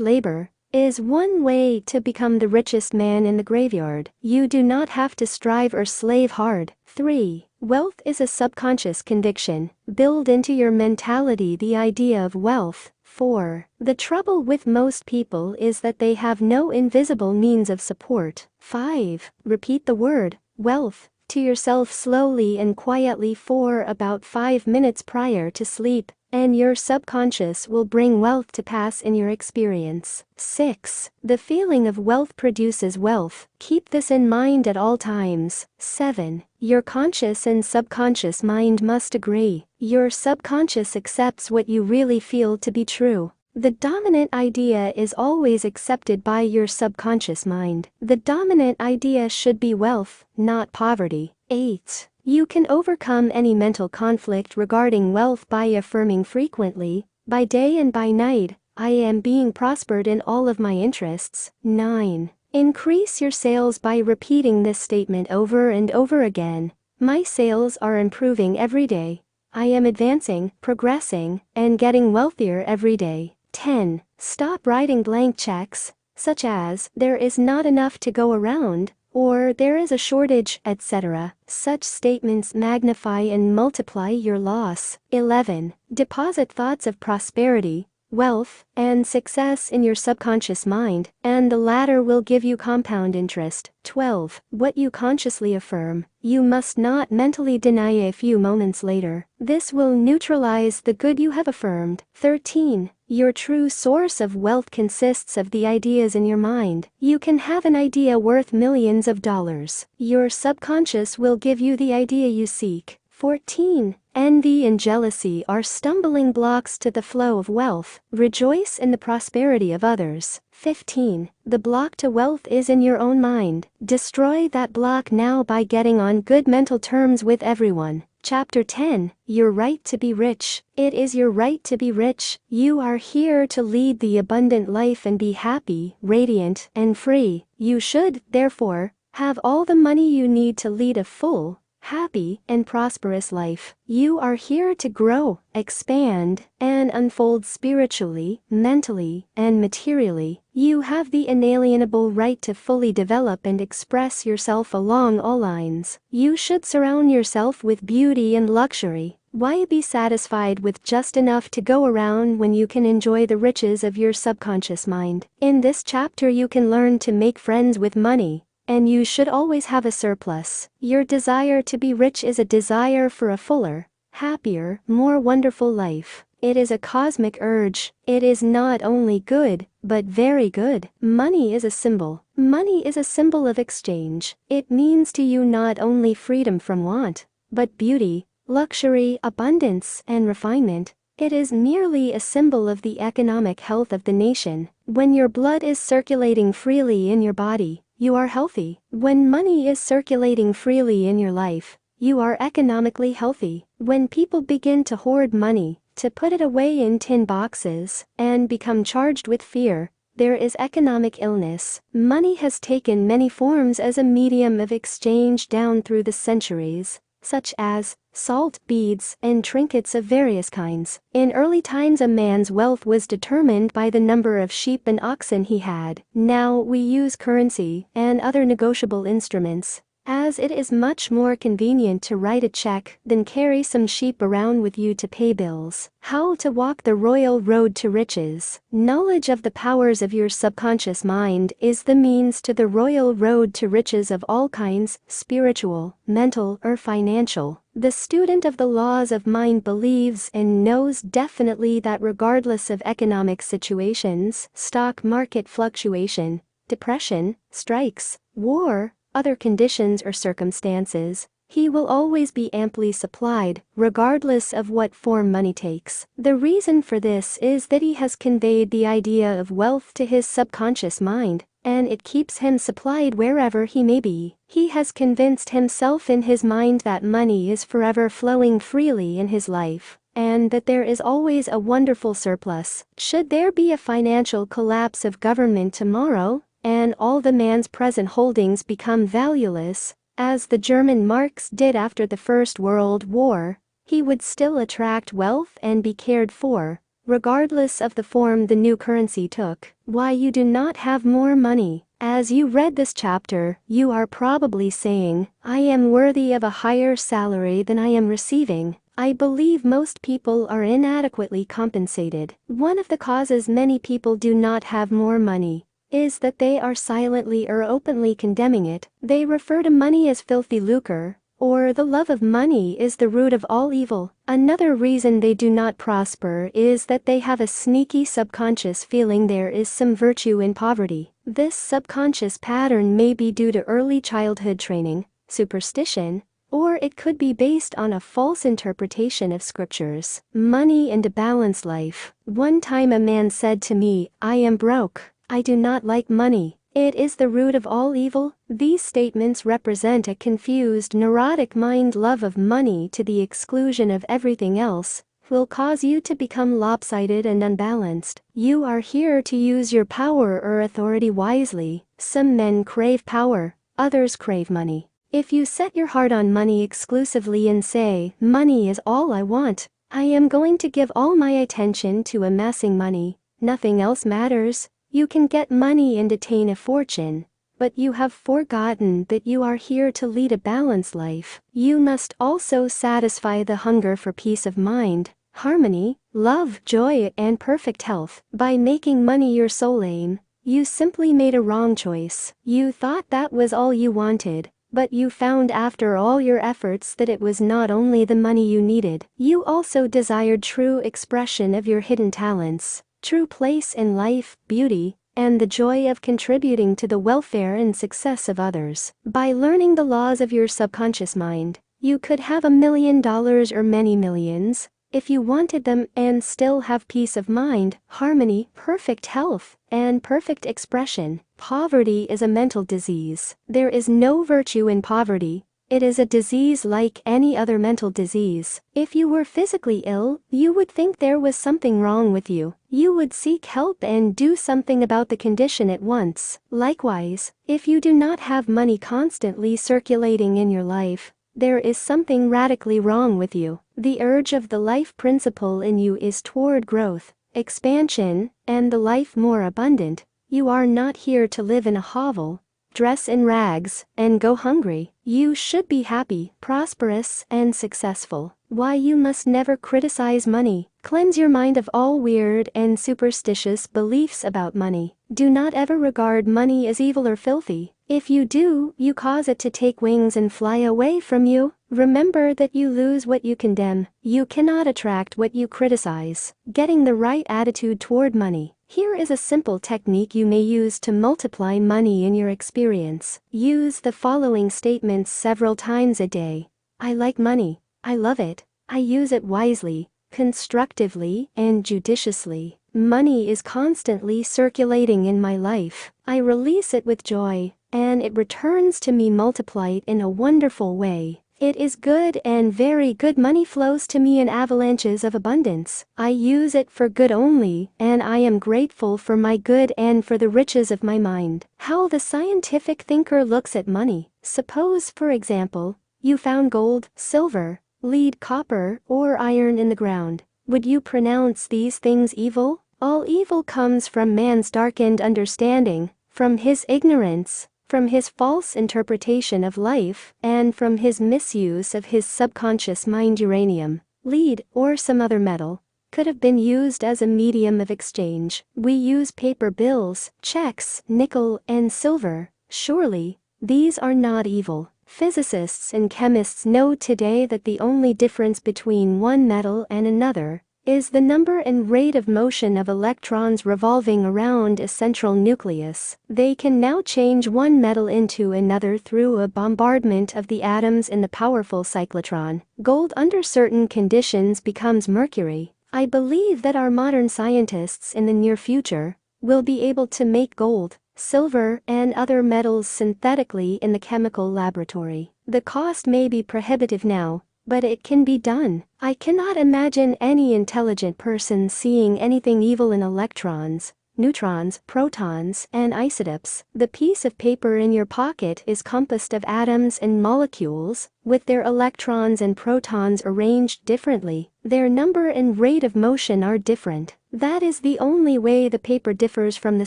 labor is one way to become the richest man in the graveyard. You do not have to strive or slave hard. 3. Wealth is a subconscious conviction. Build into your mentality the idea of wealth. 4. The trouble with most people is that they have no invisible means of support. 5. Repeat the word wealth to yourself slowly and quietly for about 5 minutes prior to sleep, and your subconscious will bring wealth to pass in your experience. 6. The feeling of wealth produces wealth. Keep this in mind at all times. 7. Your conscious and subconscious mind must agree. Your subconscious accepts what you really feel to be true. The dominant idea is always accepted by your subconscious mind. The dominant idea should be wealth, not poverty. 8. You can overcome any mental conflict regarding wealth by affirming frequently, by day and by night, I am being prospered in all of my interests. 9. Increase your sales by repeating this statement over and over again. My sales are improving every day. I am advancing, progressing, and getting wealthier every day. 10. Stop writing blank checks, such as, there is not enough to go around, or there is a shortage, etc. Such statements magnify and multiply your loss. 11. Deposit thoughts of prosperity, wealth, and success in your subconscious mind, and the latter will give you compound interest. 12. What you consciously affirm, you must not mentally deny a few moments later. This will neutralize the good you have affirmed. 13. Your true source of wealth consists of the ideas in your mind. You can have an idea worth millions of dollars. Your subconscious will give you the idea you seek. 14. Envy and jealousy are stumbling blocks to the flow of wealth. Rejoice in the prosperity of others. 15. The block to wealth is in your own mind. Destroy that block now by getting on good mental terms with everyone. Chapter 10. Your right to be rich. It is your right to be rich. You are here to lead the abundant life and be happy, radiant, and free. You should, therefore, have all the money you need to lead a full, happy, and prosperous life. You are here to grow, expand, and unfold spiritually, mentally, and materially. You have the inalienable right to fully develop and express yourself along all lines. You should surround yourself with beauty and luxury. Why be satisfied with just enough to go around when you can enjoy the riches of your subconscious mind? In this chapter you can learn to make friends with money, and you should always have a surplus. Your desire to be rich is a desire for a fuller, happier, more wonderful life. It is a cosmic urge. It is not only good, but very good. Money is a symbol. Money is a symbol of exchange. It means to you not only freedom from want, but beauty, luxury, abundance, and refinement. It is merely a symbol of the economic health of the nation. When your blood is circulating freely in your body, you are healthy. When money is circulating freely in your life, you are economically healthy. When people begin to hoard money, to put it away in tin boxes, and become charged with fear, there is economic illness. Money has taken many forms as a medium of exchange down through the centuries, such as salt, beads, and trinkets of various kinds. In early times, a man's wealth was determined by the number of sheep and oxen he had. Now we use currency and other negotiable instruments, as it is much more convenient to write a check than carry some sheep around with you to pay bills. How to walk the royal road to riches. Knowledge of the powers of your subconscious mind is the means to the royal road to riches of all kinds, spiritual, mental, or financial. The student of the laws of mind believes and knows definitely that regardless of economic situations, stock market fluctuation, depression, strikes, war, other conditions or circumstances, he will always be amply supplied, regardless of what form money takes. The reason for this is that he has conveyed the idea of wealth to his subconscious mind, and it keeps him supplied wherever he may be. He has convinced himself in his mind that money is forever flowing freely in his life, and that there is always a wonderful surplus. Should there be a financial collapse of government tomorrow, and all the man's present holdings become valueless, as the German marks did after the First World War, he would still attract wealth and be cared for, regardless of the form the new currency took. Why you do not have more money. As you read this chapter, you are probably saying, I am worthy of a higher salary than I am receiving. I believe most people are inadequately compensated. One of the causes many people do not have more money is that they are silently or openly condemning it. They refer to money as filthy lucre, or the love of money is the root of all evil. Another reason they do not prosper is that they have a sneaky subconscious feeling there is some virtue in poverty. This subconscious pattern may be due to early childhood training, superstition, or it could be based on a false interpretation of scriptures. Money and a balanced life. One time a man said to me, I am broke. I do not like money. It is the root of all evil. These statements represent a confused, neurotic mind. Love of money to the exclusion of everything else will cause you to become lopsided and unbalanced. You are here to use your power or authority wisely. Some men crave power, others crave money. If you set your heart on money exclusively and say, money is all I want, I am going to give all my attention to amassing money, nothing else matters, you can get money and attain a fortune, but you have forgotten that you are here to lead a balanced life. You must also satisfy the hunger for peace of mind, harmony, love, joy, and perfect health. By making money your sole aim, you simply made a wrong choice. You thought that was all you wanted, but you found after all your efforts that it was not only the money you needed. You also desired true expression of your hidden talents, true place in life, beauty, and the joy of contributing to the welfare and success of others. By learning the laws of your subconscious mind, you could have $1 million or many millions, if you wanted them, and still have peace of mind, harmony, perfect health, and perfect expression. Poverty is a mental disease. There is no virtue in poverty. It is a disease like any other mental disease. If you were physically ill, you would think there was something wrong with you. You would seek help and do something about the condition at once. Likewise, if you do not have money constantly circulating in your life, there is something radically wrong with you. The urge of the life principle in you is toward growth, expansion, and the life more abundant. You are not here to live in a hovel, dress in rags, and go hungry. You should be happy, prosperous, and successful. Why you must never criticize money. Cleanse your mind of all weird and superstitious beliefs about money. Do not ever regard money as evil or filthy. If you do, you cause it to take wings and fly away from you. Remember that you lose what you condemn. You cannot attract what you criticize. Getting the right attitude toward money. Here is a simple technique you may use to multiply money in your experience. Use the following statements several times a day. I like money. I love it. I use it wisely, constructively, and judiciously. Money is constantly circulating in my life. I release it with joy, and it returns to me multiplied in a wonderful way. It is good and very good. Money flows to me in avalanches of abundance. I use it for good only, and I am grateful for my good and for the riches of my mind. How the scientific thinker looks at money. Suppose, for example, you found gold, silver, lead, copper, or iron in the ground. Would you pronounce these things evil? All evil comes from man's darkened understanding, from his ignorance, from his false interpretation of life, and from his misuse of his subconscious mind. Uranium, lead, or some other metal could have been used as a medium of exchange. We use paper bills, checks, nickel, and silver. Surely, these are not evil. Physicists and chemists know today that the only difference between one metal and another is the number and rate of motion of electrons revolving around a central nucleus. They can now change one metal into another through a bombardment of the atoms in the powerful cyclotron. Gold under certain conditions becomes mercury. I believe that our modern scientists in the near future will be able to make gold, silver, and other metals synthetically in the chemical laboratory. The cost may be prohibitive now, but it can be done. I cannot imagine any intelligent person seeing anything evil in electrons, neutrons, protons, and isotopes. The piece of paper in your pocket is composed of atoms and molecules, with their electrons and protons arranged differently. Their number and rate of motion are different. That is the only way the paper differs from the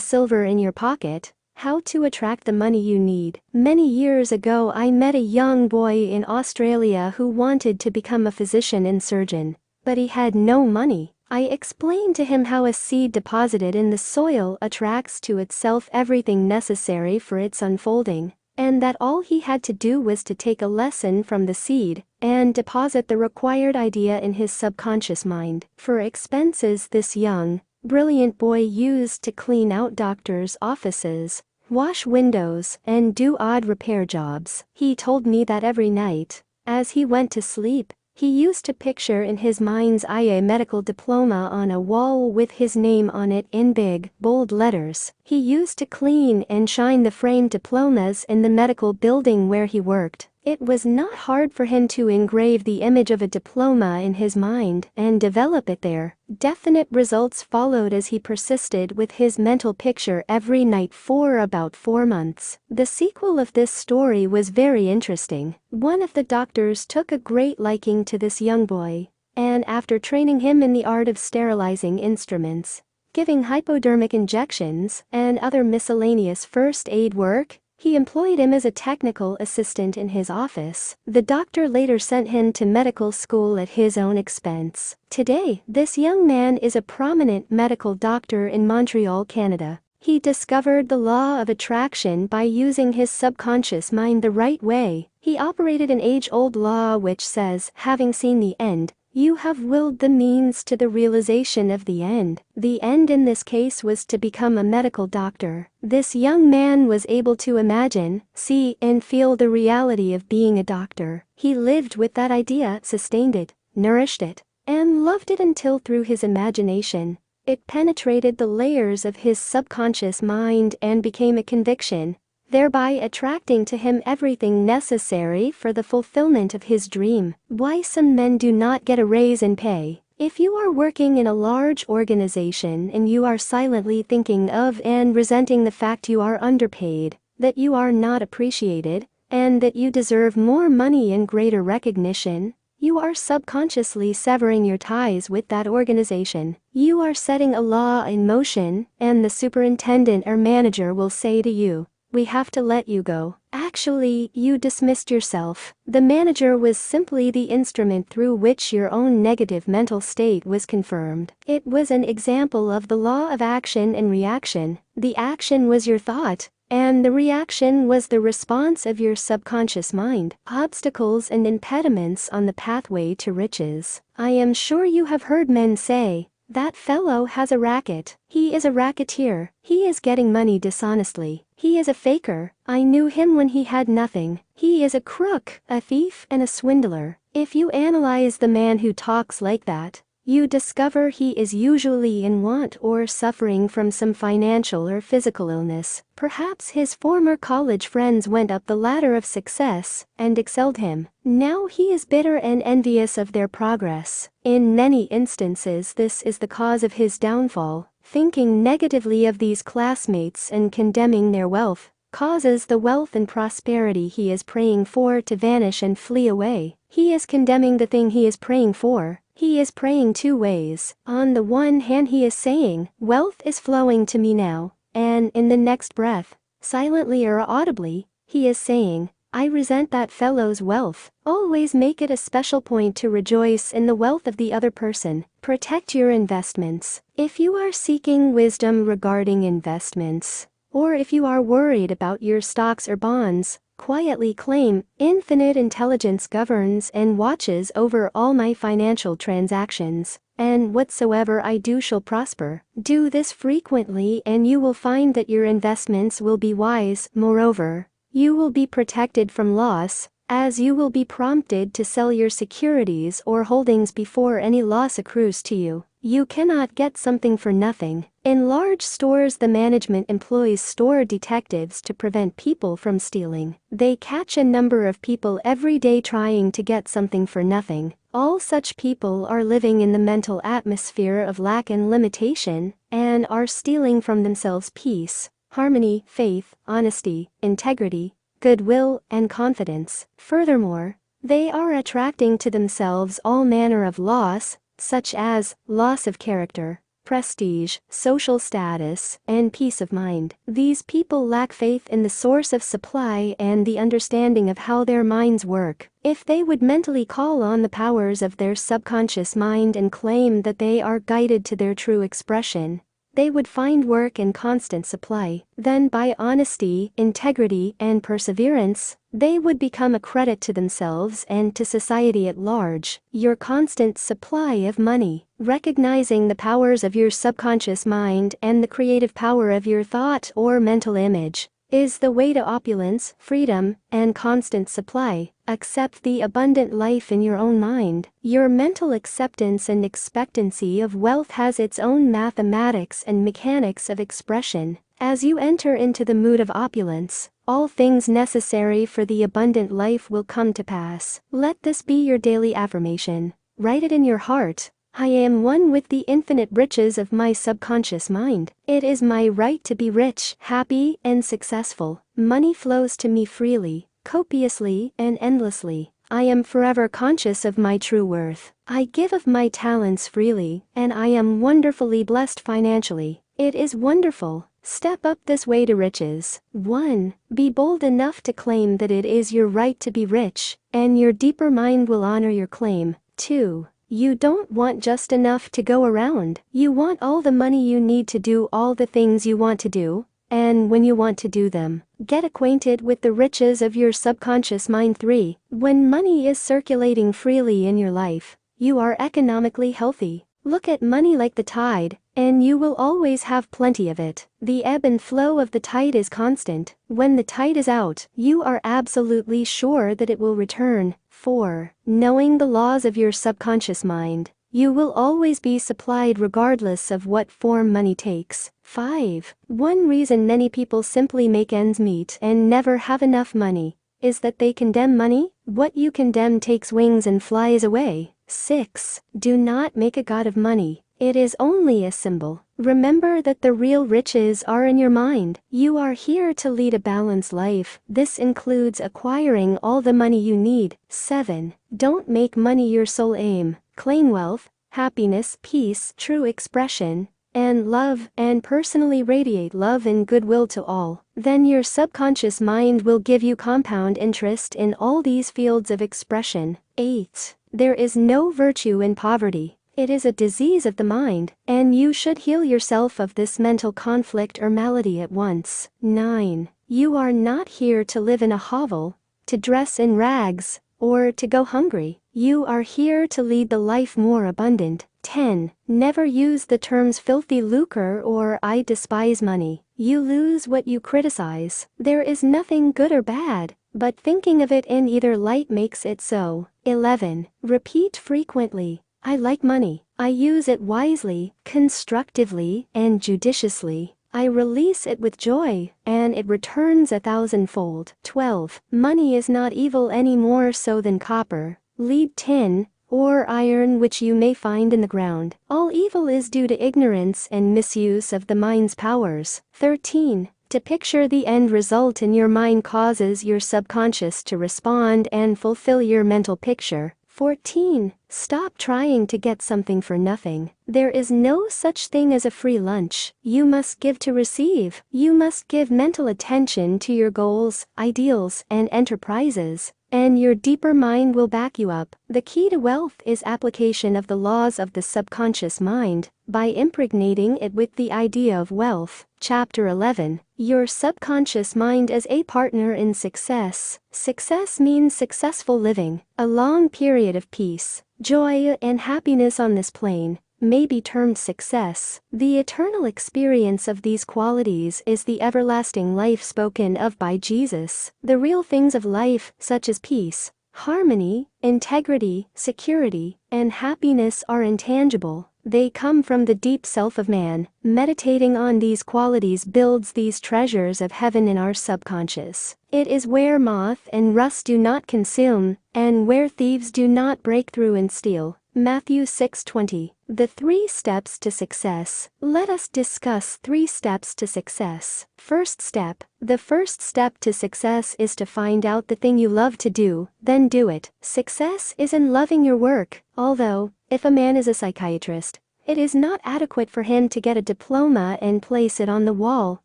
silver in your pocket. How to attract the money you need. Many years ago I met a young boy in Australia who wanted to become a physician and surgeon, but he had no money. I explained to him how a seed deposited in the soil attracts to itself everything necessary for its unfolding, and that all he had to do was to take a lesson from the seed and deposit the required idea in his subconscious mind. For expenses this young, brilliant boy used to clean out doctors' offices, wash windows, and do odd repair jobs. He told me that every night, as he went to sleep, he used to picture in his mind's eye a medical diploma on a wall with his name on it in big, bold letters. He used to clean and shine the framed diplomas in the medical building where he worked. It was not hard for him to engrave the image of a diploma in his mind and develop it there. Definite results followed as he persisted with his mental picture every night for about 4 months. The sequel of this story was very interesting. One of the doctors took a great liking to this young boy, and after training him in the art of sterilizing instruments, giving hypodermic injections, and other miscellaneous first aid work, he employed him as a technical assistant in his office. The doctor later sent him to medical school at his own expense. Today, this young man is a prominent medical doctor in Montreal, Canada. He discovered the law of attraction by using his subconscious mind the right way. He operated an age-old law which says, having seen the end, you have willed the means to the realization of the end. The end in this case was to become a medical doctor. This young man was able to imagine, see, and feel the reality of being a doctor. He lived with that idea, sustained it, nourished it, and loved it until through his imagination, it penetrated the layers of his subconscious mind and became a conviction, thereby attracting to him everything necessary for the fulfillment of his dream. Why some men do not get a raise in pay. If you are working in a large organization and you are silently thinking of and resenting the fact you are underpaid, that you are not appreciated, and that you deserve more money and greater recognition, you are subconsciously severing your ties with that organization. You are setting a law in motion, and the superintendent or manager will say to you, "We have to let you go." Actually, you dismissed yourself. The manager was simply the instrument through which your own negative mental state was confirmed. It was an example of the law of action and reaction. The action was your thought, and the reaction was the response of your subconscious mind. Obstacles and impediments on the pathway to riches. I am sure you have heard men say, "That fellow has a racket. He is a racketeer. He is getting money dishonestly. He is a faker. I knew him when he had nothing. He is a crook, a thief, and a swindler." If you analyze the man who talks like that, you discover he is usually in want or suffering from some financial or physical illness. Perhaps his former college friends went up the ladder of success and excelled him. Now he is bitter and envious of their progress. In many instances, this is the cause of his downfall. Thinking negatively of these classmates and condemning their wealth causes the wealth and prosperity he is praying for to vanish and flee away. He is condemning the thing he is praying for. He is praying two ways. On the one hand, he is saying, "Wealth is flowing to me now," and in the next breath, silently or audibly, he is saying, "I resent that fellow's wealth." Always make it a special point to rejoice in the wealth of the other person. Protect your investments. If you are seeking wisdom regarding investments, or if you are worried about your stocks or bonds, quietly claim, "Infinite intelligence governs and watches over all my financial transactions, and whatsoever I do shall prosper." Do this frequently and you will find that your investments will be wise. Moreover, you will be protected from loss, as you will be prompted to sell your securities or holdings before any loss accrues to you. You cannot get something for nothing. In large stores, the management employs store detectives to prevent people from stealing. They catch a number of people every day trying to get something for nothing. All such people are living in the mental atmosphere of lack and limitation, and are stealing from themselves peace, harmony, faith, honesty, integrity, goodwill, and confidence. Furthermore, they are attracting to themselves all manner of loss, such as loss of character, prestige, social status, and peace of mind. These people lack faith in the source of supply and the understanding of how their minds work. If they would mentally call on the powers of their subconscious mind and claim that they are guided to their true expression, they would find work in constant supply. Then by honesty, integrity, and perseverance, they would become a credit to themselves and to society at large. Your constant supply of money. Recognizing the powers of your subconscious mind and the creative power of your thought or mental image is the way to opulence, freedom, and constant supply. Accept the abundant life in your own mind. Your mental acceptance and expectancy of wealth has its own mathematics and mechanics of expression. As you enter into the mood of opulence, all things necessary for the abundant life will come to pass. Let this be your daily affirmation. Write it in your heart. I am one with the infinite riches of my subconscious mind. It is my right to be rich, happy, and successful. Money flows to me freely, copiously, and endlessly. I am forever conscious of my true worth. I give of my talents freely, and I am wonderfully blessed financially. It is wonderful. Step up this way to riches. 1. Be bold enough to claim that it is your right to be rich, and your deeper mind will honor your claim. 2. You don't want just enough to go around. You want all the money you need to do all the things you want to do, and when you want to do them. Get acquainted with the riches of your subconscious mind. 3. When money is circulating freely in your life, you are economically healthy. Look at money like the tide, and you will always have plenty of it. The ebb and flow of the tide is constant. When the tide is out, you are absolutely sure that it will return. 4. Knowing the laws of your subconscious mind, you will always be supplied regardless of what form money takes. 5. One reason many people simply make ends meet and never have enough money is that they condemn money. What you condemn takes wings and flies away. 6. Do not make a god of money. It is only a symbol. Remember that the real riches are in your mind. You are here to lead a balanced life. This includes acquiring all the money you need. 7. Don't make money your sole aim. Claim wealth, happiness, peace, true expression, and love, and personally radiate love and goodwill to all. Then your subconscious mind will give you compound interest in all these fields of expression. 8. There is no virtue in poverty. It is a disease of the mind, and you should heal yourself of this mental conflict or malady at once. 9. You are not here to live in a hovel, to dress in rags, or to go hungry. You are here to lead the life more abundant. 10. Never use the terms filthy lucre or I despise money. You lose what you criticize. There is nothing good or bad, but thinking of it in either light makes it so. 11. Repeat frequently, I like money. I use it wisely, constructively, and judiciously. I release it with joy, and it returns 1,000-fold. 12. Money is not evil any more so than copper, lead, tin, or iron which you may find in the ground. All evil is due to ignorance and misuse of the mind's powers. 13. To picture the end result in your mind causes your subconscious to respond and fulfill your mental picture. 14. Stop trying to get something for nothing. There is no such thing as a free lunch. You must give to receive. You must give mental attention to your goals, ideals, and enterprises, and your deeper mind will back you up. The key to wealth is application of the laws of the subconscious mind, by impregnating it with the idea of wealth. Chapter 11. Your subconscious mind as a partner in success. Success means successful living. A long period of peace, joy, and happiness on this plane may be termed success. The eternal experience of these qualities is the everlasting life spoken of by Jesus. The real things of life, such as peace, harmony, integrity, security, and happiness, are intangible. They come from the deep self of man. Meditating on these qualities builds these treasures of heaven in our subconscious. It is where moth and rust do not consume, and where thieves do not break through and steal. Matthew 6:20. The 3 steps to success. Let us discuss 3 steps to success. First step. The first step to success is to find out the thing you love to do, then do it. Success is in loving your work, although, if a man is a psychiatrist, it is not adequate for him to get a diploma and place it on the wall.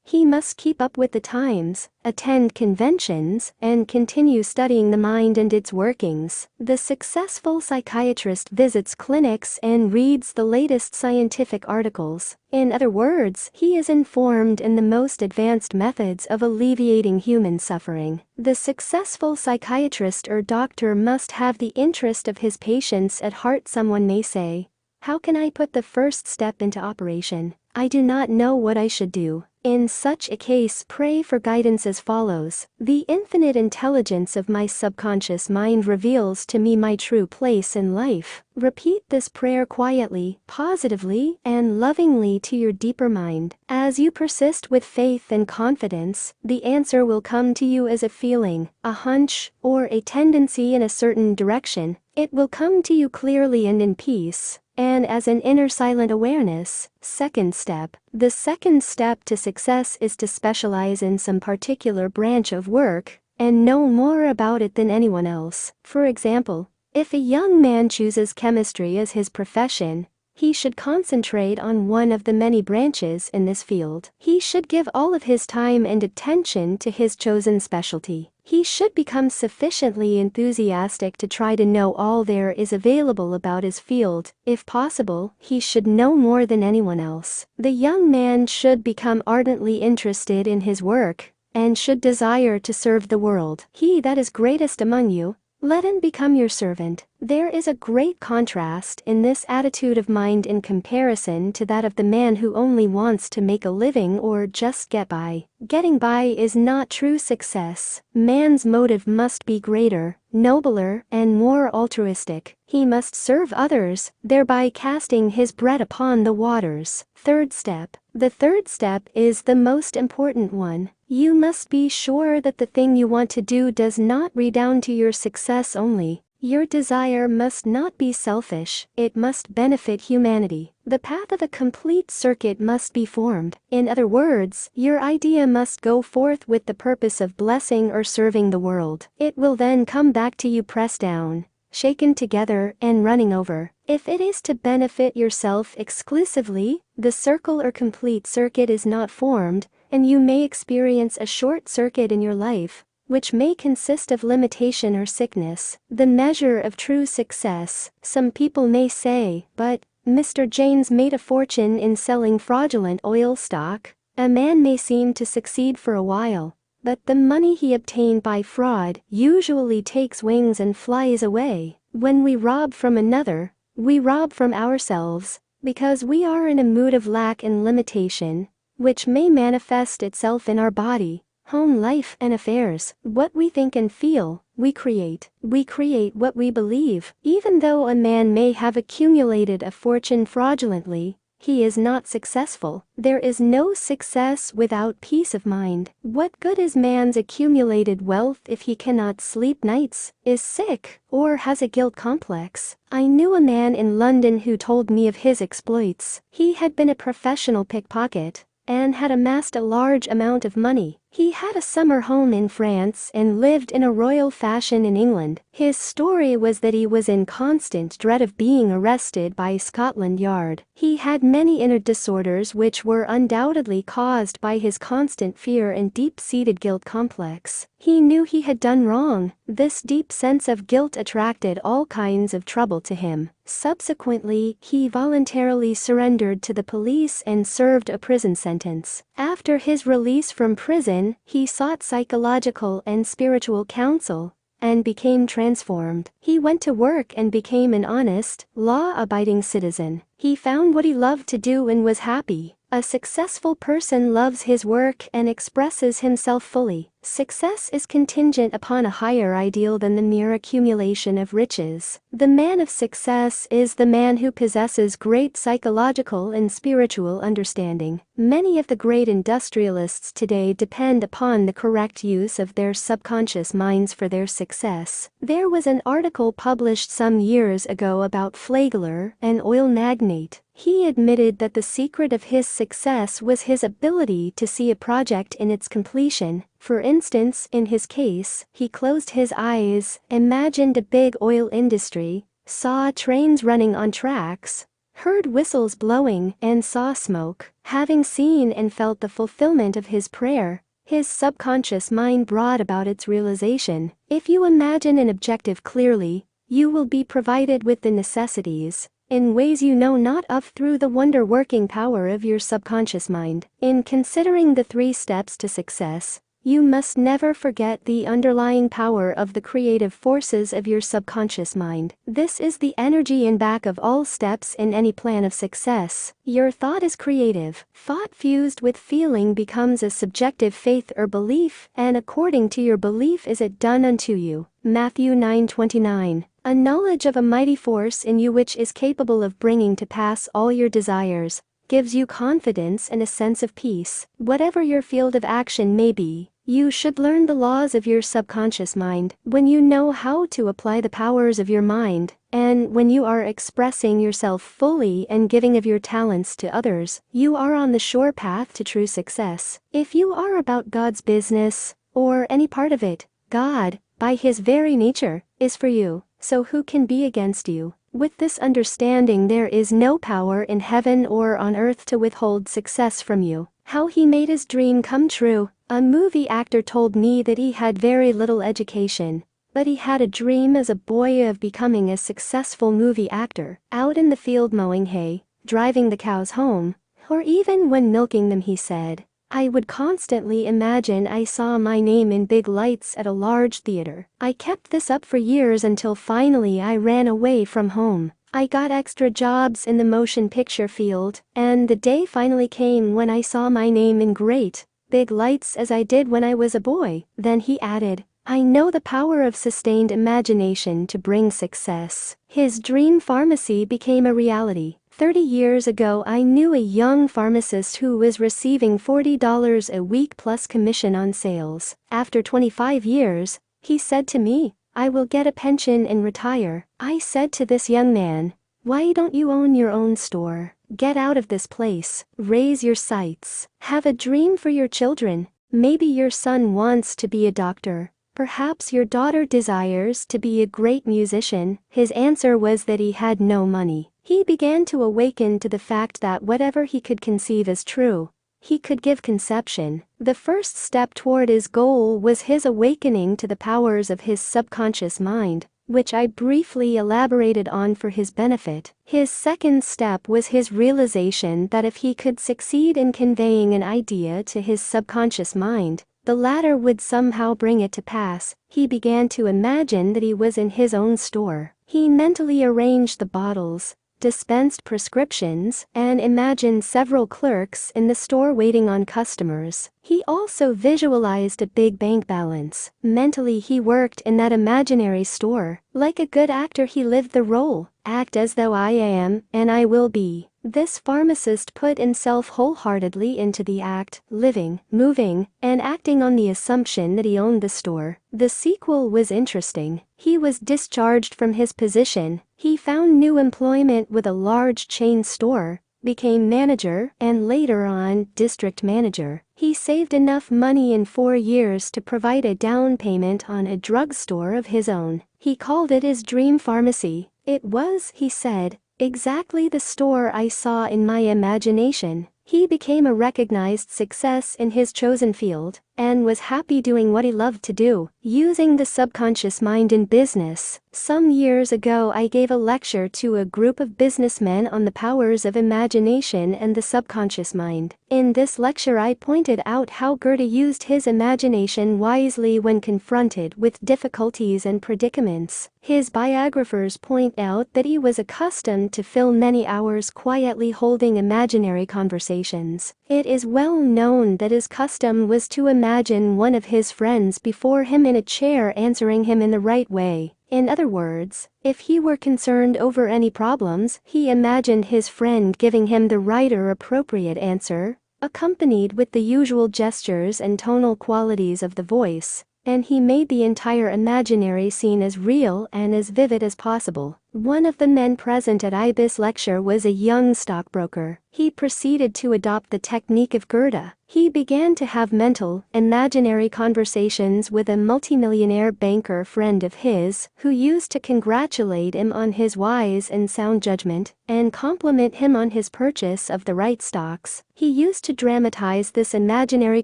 He must keep up with the times, attend conventions, and continue studying the mind and its workings. The successful psychiatrist visits clinics and reads the latest scientific articles. In other words, he is informed in the most advanced methods of alleviating human suffering. The successful psychiatrist or doctor must have the interest of his patients at heart. Someone may say, "How can I put the first step into operation? I do not know what I should do." In such a case, pray for guidance as follows. The infinite intelligence of my subconscious mind reveals to me my true place in life. Repeat this prayer quietly, positively, and lovingly to your deeper mind. As you persist with faith and confidence, the answer will come to you as a feeling, a hunch, or a tendency in a certain direction. It will come to you clearly and in peace, and as an inner silent awareness. Second step. The second step to success is to specialize in some particular branch of work, and know more about it than anyone else. For example, if a young man chooses chemistry as his profession, he should concentrate on one of the many branches in this field. He should give all of his time and attention to his chosen specialty. He should become sufficiently enthusiastic to try to know all there is available about his field. If possible, he should know more than anyone else. The young man should become ardently interested in his work, and should desire to serve the world. He that is greatest among you, let him become your servant. There is a great contrast in this attitude of mind in comparison to that of the man who only wants to make a living or just get by. Getting by is not true success. Man's motive must be greater, nobler, and more altruistic. He must serve others, thereby casting his bread upon the waters. Third step. The third step is the most important one. You must be sure that the thing you want to do does not redound to your success only. Your desire must not be selfish, it must benefit humanity. The path of a complete circuit must be formed. In other words, your idea must go forth with the purpose of blessing or serving the world. It will then come back to you pressed down, shaken together, and running over. If it is to benefit yourself exclusively, the circle or complete circuit is not formed, and you may experience a short circuit in your life, which may consist of limitation or sickness. The measure of true success, some people may say, but Mr. James made a fortune in selling fraudulent oil stock. A man may seem to succeed for a while, but the money he obtained by fraud usually takes wings and flies away. When we rob from another, we rob from ourselves, because we are in a mood of lack and limitation, which may manifest itself in our body, home life, and affairs. What we think and feel, we create. We create what we believe. Even though a man may have accumulated a fortune fraudulently, he is not successful. There is no success without peace of mind. What good is man's accumulated wealth if he cannot sleep nights, is sick, or has a guilt complex? I knew a man in London who told me of his exploits. He had been a professional pickpocket and had amassed a large amount of money. He had a summer home in France and lived in a royal fashion in England. His story was that he was in constant dread of being arrested by Scotland Yard. He had many inner disorders which were undoubtedly caused by his constant fear and deep-seated guilt complex. He knew he had done wrong. This deep sense of guilt attracted all kinds of trouble to him. Subsequently, he voluntarily surrendered to the police and served a prison sentence. After his release from prison, he sought psychological and spiritual counsel and became transformed. He went to work and became an honest, law-abiding citizen. He found what he loved to do and was happy. A successful person loves his work and expresses himself fully. Success is contingent upon a higher ideal than the mere accumulation of riches. The man of success is the man who possesses great psychological and spiritual understanding. Many of the great industrialists today depend upon the correct use of their subconscious minds for their success. There was an article published some years ago about Flagler, an oil magnate. He admitted that the secret of his success was his ability to see a project in its completion. For instance, in his case, he closed his eyes, imagined a big oil industry, saw trains running on tracks, heard whistles blowing, and saw smoke. Having seen and felt the fulfillment of his prayer, his subconscious mind brought about its realization. If you imagine an objective clearly, you will be provided with the necessities in ways you know not of through the wonder-working power of your subconscious mind. In considering the 3 steps to success, you must never forget the underlying power of the creative forces of your subconscious mind. This is the energy in back of all steps in any plan of success. Your thought is creative. Thought fused with feeling becomes a subjective faith or belief, and according to your belief is it done unto you. Matthew 9:29. A knowledge of a mighty force in you which is capable of bringing to pass all your desires, gives you confidence and a sense of peace. Whatever your field of action may be, you should learn the laws of your subconscious mind. When you know how to apply the powers of your mind, and when you are expressing yourself fully and giving of your talents to others, you are on the sure path to true success. If you are about God's business, or any part of it, God, by His very nature, is for you. So who can be against you? With this understanding, there is no power in heaven or on earth to withhold success from you. How he made his dream come true. A movie actor told me that he had very little education, but he had a dream as a boy of becoming a successful movie actor. Out in the field mowing hay, driving the cows home, or even when milking them, he said, I would constantly imagine I saw my name in big lights at a large theater. I kept this up for years until finally I ran away from home. I got extra jobs in the motion picture field, and the day finally came when I saw my name in great, big lights as I did when I was a boy. Then he added, I know the power of sustained imagination to bring success. His dream pharmacy became a reality. 30 years ago, I knew a young pharmacist who was receiving $40 a week plus commission on sales. After 25 years, he said to me, I will get a pension and retire. I said to this young man, why don't you own your own store? Get out of this place. Raise your sights. Have a dream for your children. Maybe your son wants to be a doctor. Perhaps your daughter desires to be a great musician. His answer was that he had no money. He began to awaken to the fact that whatever he could conceive as true, he could give conception. The first step toward his goal was his awakening to the powers of his subconscious mind, which I briefly elaborated on for his benefit. His second step was his realization that if he could succeed in conveying an idea to his subconscious mind, the latter would somehow bring it to pass. He began to imagine that he was in his own store. He mentally arranged the bottles, dispensed prescriptions, and imagined several clerks in the store waiting on customers. He also visualized a big bank balance. Mentally, he worked in that imaginary store. Like a good actor, he lived the role. Act as though I am, and I will be. This pharmacist put himself wholeheartedly into the act, living, moving, and acting on the assumption that he owned the store. The sequel was interesting. He was discharged from his position. He found new employment with a large chain store, became manager, and later on, district manager. He saved enough money in 4 years to provide a down payment on a drugstore of his own. He called it his dream pharmacy. It was, he said, exactly the store I saw in my imagination. He became a recognized success in his chosen field, and was happy doing what he loved to do, using the subconscious mind in business. Some years ago, I gave a lecture to a group of businessmen on the powers of imagination and the subconscious mind. In this lecture, I pointed out how Goethe used his imagination wisely when confronted with difficulties and predicaments. His biographers point out that he was accustomed to fill many hours quietly holding imaginary conversations. It is well known that his custom was to imagine one of his friends before him in a chair answering him in the right way. In other words, if he were concerned over any problems, he imagined his friend giving him the right or appropriate answer, accompanied with the usual gestures and tonal qualities of the voice, and he made the entire imaginary scene as real and as vivid as possible. One of the men present at Ibis' lecture was a young stockbroker. He proceeded to adopt the technique of Goethe. He began to have mental, imaginary conversations with a multimillionaire banker friend of his, who used to congratulate him on his wise and sound judgment, and compliment him on his purchase of the right stocks. He used to dramatize this imaginary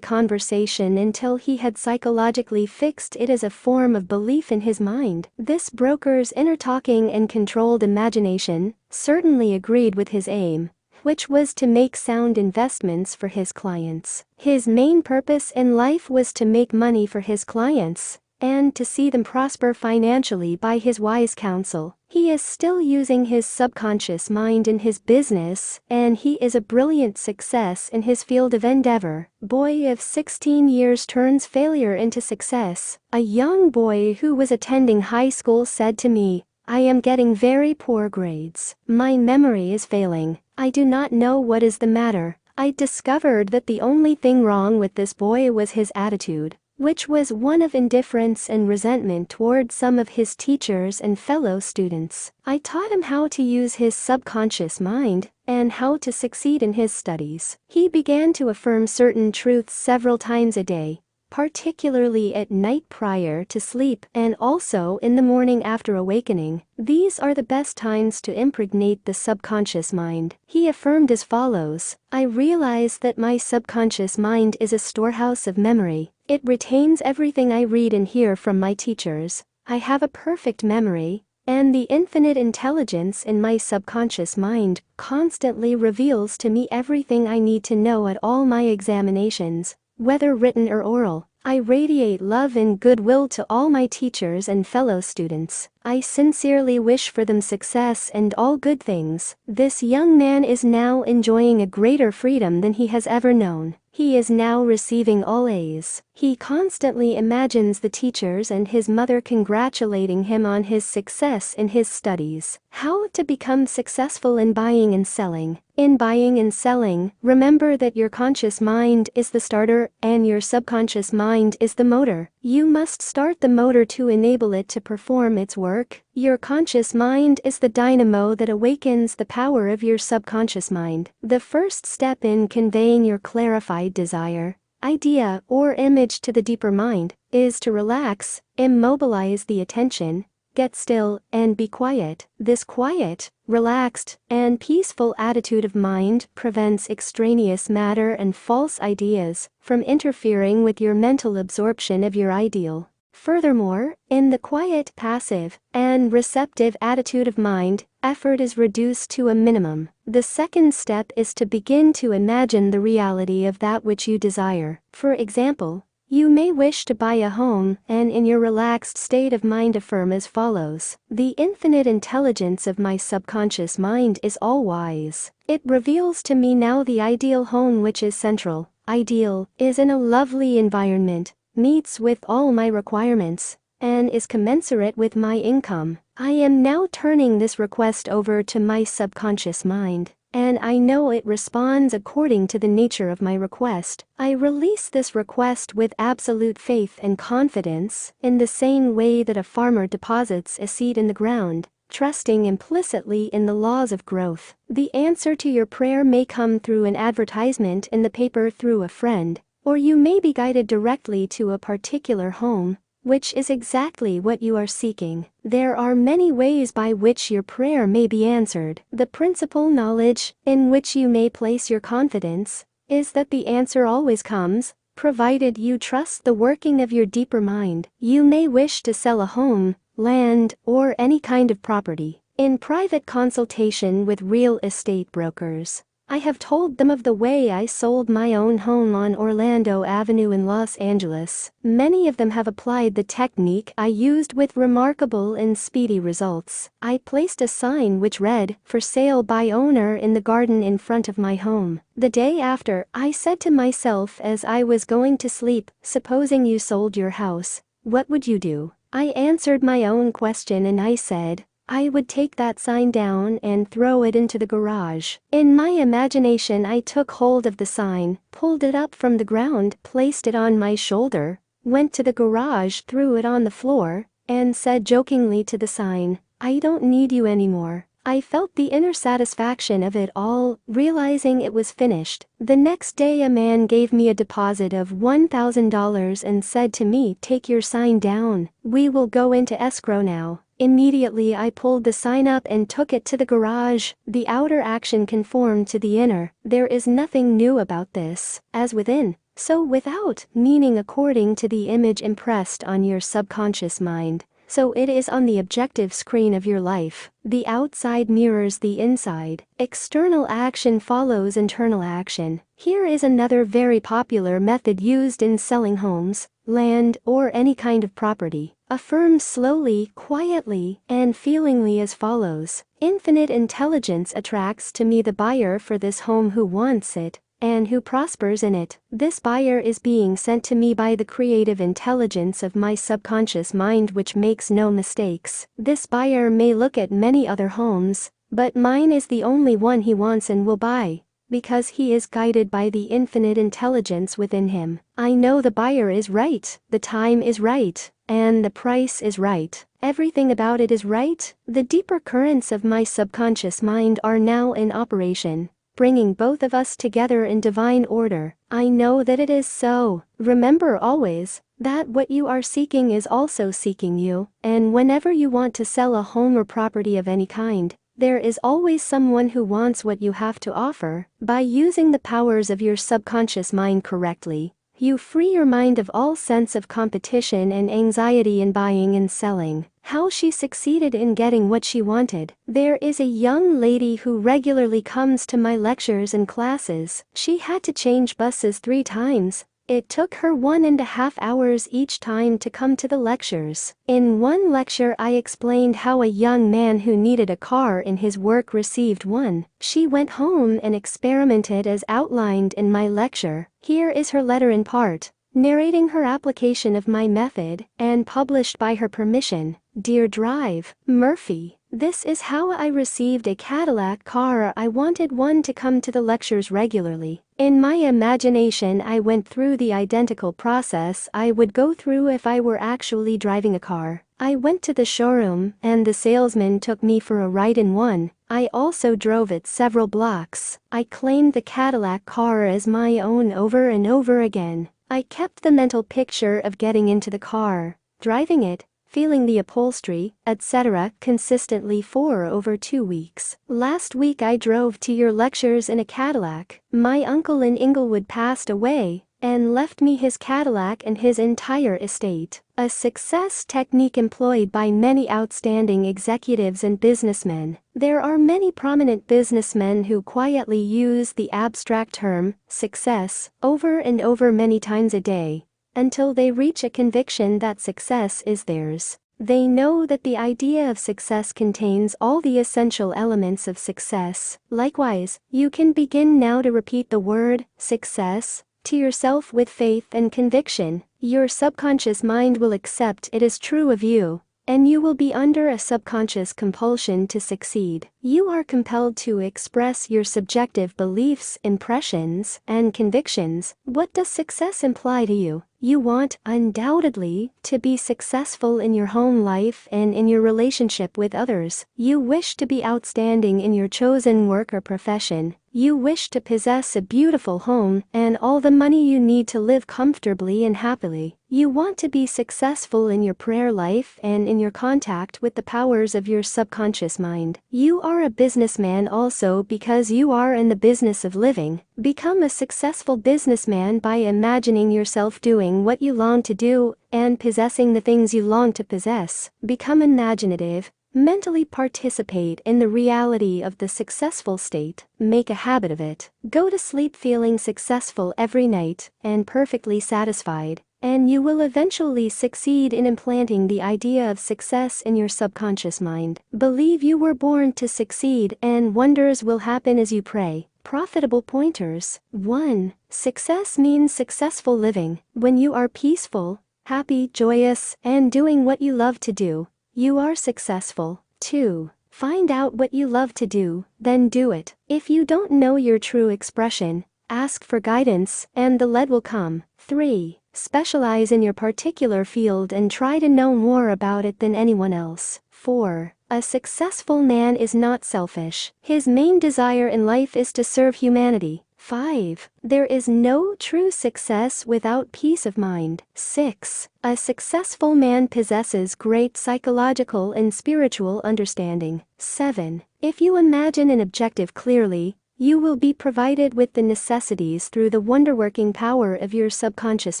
conversation until he had psychologically fixed it as a form of belief in his mind. This broker's inner talking and controlled imagination certainly agreed with his aim, which was to make sound investments for his clients. His main purpose in life was to make money for his clients, and to see them prosper financially by his wise counsel. He is still using his subconscious mind in his business, and he is a brilliant success in his field of endeavor. Boy of 16 years turns failure into success. A young boy who was attending high school said to me, "I am getting very poor grades. My memory is failing. I do not know what is the matter." I discovered that the only thing wrong with this boy was his attitude, which was one of indifference and resentment toward some of his teachers and fellow students. I taught him how to use his subconscious mind, and how to succeed in his studies. He began to affirm certain truths several times a day, particularly at night prior to sleep and also in the morning after awakening. These are the best times to impregnate the subconscious mind. He affirmed as follows: "I realize that my subconscious mind is a storehouse of memory. It retains everything I read and hear from my teachers. I have a perfect memory, and the infinite intelligence in my subconscious mind constantly reveals to me everything I need to know at all my examinations, whether written or oral. I radiate love and goodwill to all my teachers and fellow students. I sincerely wish for them success and all good things." This young man is now enjoying a greater freedom than he has ever known. He is now receiving all A's. He constantly imagines the teachers and his mother congratulating him on his success in his studies. How to become successful in buying and selling. In buying and selling, remember that your conscious mind is the starter and your subconscious mind is the motor. You must start the motor to enable it to perform its work. Your conscious mind is the dynamo that awakens the power of your subconscious mind. The first step in conveying your clarified desire, idea, or image to the deeper mind is to relax, immobilize the attention, get still, and be quiet. This quiet, relaxed, and peaceful attitude of mind prevents extraneous matter and false ideas from interfering with your mental absorption of your ideal. Furthermore, in the quiet, passive, and receptive attitude of mind, effort is reduced to a minimum. The second step is to begin to imagine the reality of that which you desire. For example, You may wish to buy a home, and in your relaxed state of mind affirm as follows: the infinite intelligence of my subconscious mind is all-wise. It reveals to me now the ideal home, which is central, ideal, is in a lovely environment, meets with all my requirements, and is commensurate with my income. I am now turning this request over to my subconscious mind, and I know it responds according to the nature of my request. I release this request with absolute faith and confidence, in the same way that a farmer deposits a seed in the ground, trusting implicitly in the laws of growth. The answer to your prayer may come through an advertisement in the paper, through a friend, or you may be guided directly to a particular home, which is exactly what you are seeking. There are many ways by which your prayer may be answered. The principal knowledge, in which you may place your confidence, is that the answer always comes, provided you trust the working of your deeper mind. You may wish to sell a home, land, or any kind of property. In private consultation with real estate brokers, I have told them of the way I sold my own home on Orlando Avenue in Los Angeles. Many of them have applied the technique I used with remarkable and speedy results. I placed a sign which read, "For sale by owner," in the garden in front of my home. The day after, I said to myself as I was going to sleep, "Supposing you sold your house, what would you do?" I answered my own question, and I said, I would take that sign down and throw it into the garage. In my imagination, I took hold of the sign, pulled it up from the ground, placed it on my shoulder, went to the garage, threw it on the floor, and said jokingly to the sign, "I don't need you anymore." I felt the inner satisfaction of it all, realizing it was finished. The next day a man gave me a deposit of $1,000 and said to me, "Take your sign down. We will go into escrow now." Immediately I pulled the sign up and took it to the garage. The outer action conformed to the inner. There is nothing new about this. As within, so without, meaning according to the image impressed on your subconscious mind, so it is on the objective screen of your life. The outside mirrors the inside. External action follows internal action. Here is another very popular method used in selling homes, land, or any kind of property. Affirm slowly, quietly, and feelingly as follows: infinite intelligence attracts to me the buyer for this home who wants it, and who prospers in it. This buyer is being sent to me by the creative intelligence of my subconscious mind, which makes no mistakes. This buyer may look at many other homes, but mine is the only one he wants and will buy, because he is guided by the infinite intelligence within him. I know the buyer is right, the time is right, and the price is right. Everything about it is right. The deeper currents of my subconscious mind are now in operation, bringing both of us together in divine order. I know that it is so. Remember always that what you are seeking is also seeking you, and whenever you want to sell a home or property of any kind, there is always someone who wants what you have to offer. By using the powers of your subconscious mind correctly, you free your mind of all sense of competition and anxiety in buying and selling. How she succeeded in getting what she wanted. There is a young lady who regularly comes to my lectures and classes. She had to change buses 3 times. It took her 1.5 hours each time to come to the lectures. In one lecture I explained how a young man who needed a car in his work received one. She went home and experimented as outlined in my lecture. Here is her letter in part, narrating her application of my method, and published by her permission. Dear Drive, Murphy, this is how I received a Cadillac car. I wanted one to come to the lectures regularly. In my imagination I went through the identical process I would go through if I were actually driving a car. I went to the showroom, and the salesman took me for a ride in one. I also drove it several blocks. I claimed the Cadillac car as my own over and over again. I kept the mental picture of getting into the car, driving it, feeling the upholstery, etc. consistently for over 2 weeks. Last week I drove to your lectures in a Cadillac. My uncle in Inglewood passed away, and left me his Cadillac and his entire estate. A success technique employed by many outstanding executives and businessmen. There are many prominent businessmen who quietly use the abstract term, success, over and over many times a day, until they reach a conviction that success is theirs. They know that the idea of success contains all the essential elements of success. Likewise, you can begin now to repeat the word success to yourself with faith and conviction. Your subconscious mind will accept it as true of you, and you will be under a subconscious compulsion to succeed. You are compelled to express your subjective beliefs, impressions, and convictions. What does success imply to you? You want, undoubtedly, to be successful in your home life and in your relationship with others. You wish to be outstanding in your chosen work or profession. You wish to possess a beautiful home and all the money you need to live comfortably and happily. You want to be successful in your prayer life and in your contact with the powers of your subconscious mind. You are a businessman also because you are in the business of living. Become a successful businessman by imagining yourself doing what you long to do and possessing the things you long to possess. Become imaginative. Mentally participate in the reality of the successful state. Make a habit of it. Go to sleep feeling successful every night and perfectly satisfied, and you will eventually succeed in implanting the idea of success in your subconscious mind. Believe you were born to succeed, and wonders will happen as you pray. Profitable pointers. 1. Success means successful living. When you are peaceful, happy, joyous, and doing what you love to do, you are successful. 2. Find out what you love to do, then do it. If you don't know your true expression, ask for guidance, and the lead will come. 3. Specialize in your particular field and try to know more about it than anyone else. 4. A successful man is not selfish. His main desire in life is to serve humanity. 5. There is no true success without peace of mind. 6. A successful man possesses great psychological and spiritual understanding. 7. If you imagine an objective clearly, you will be provided with the necessities through the wonder-working power of your subconscious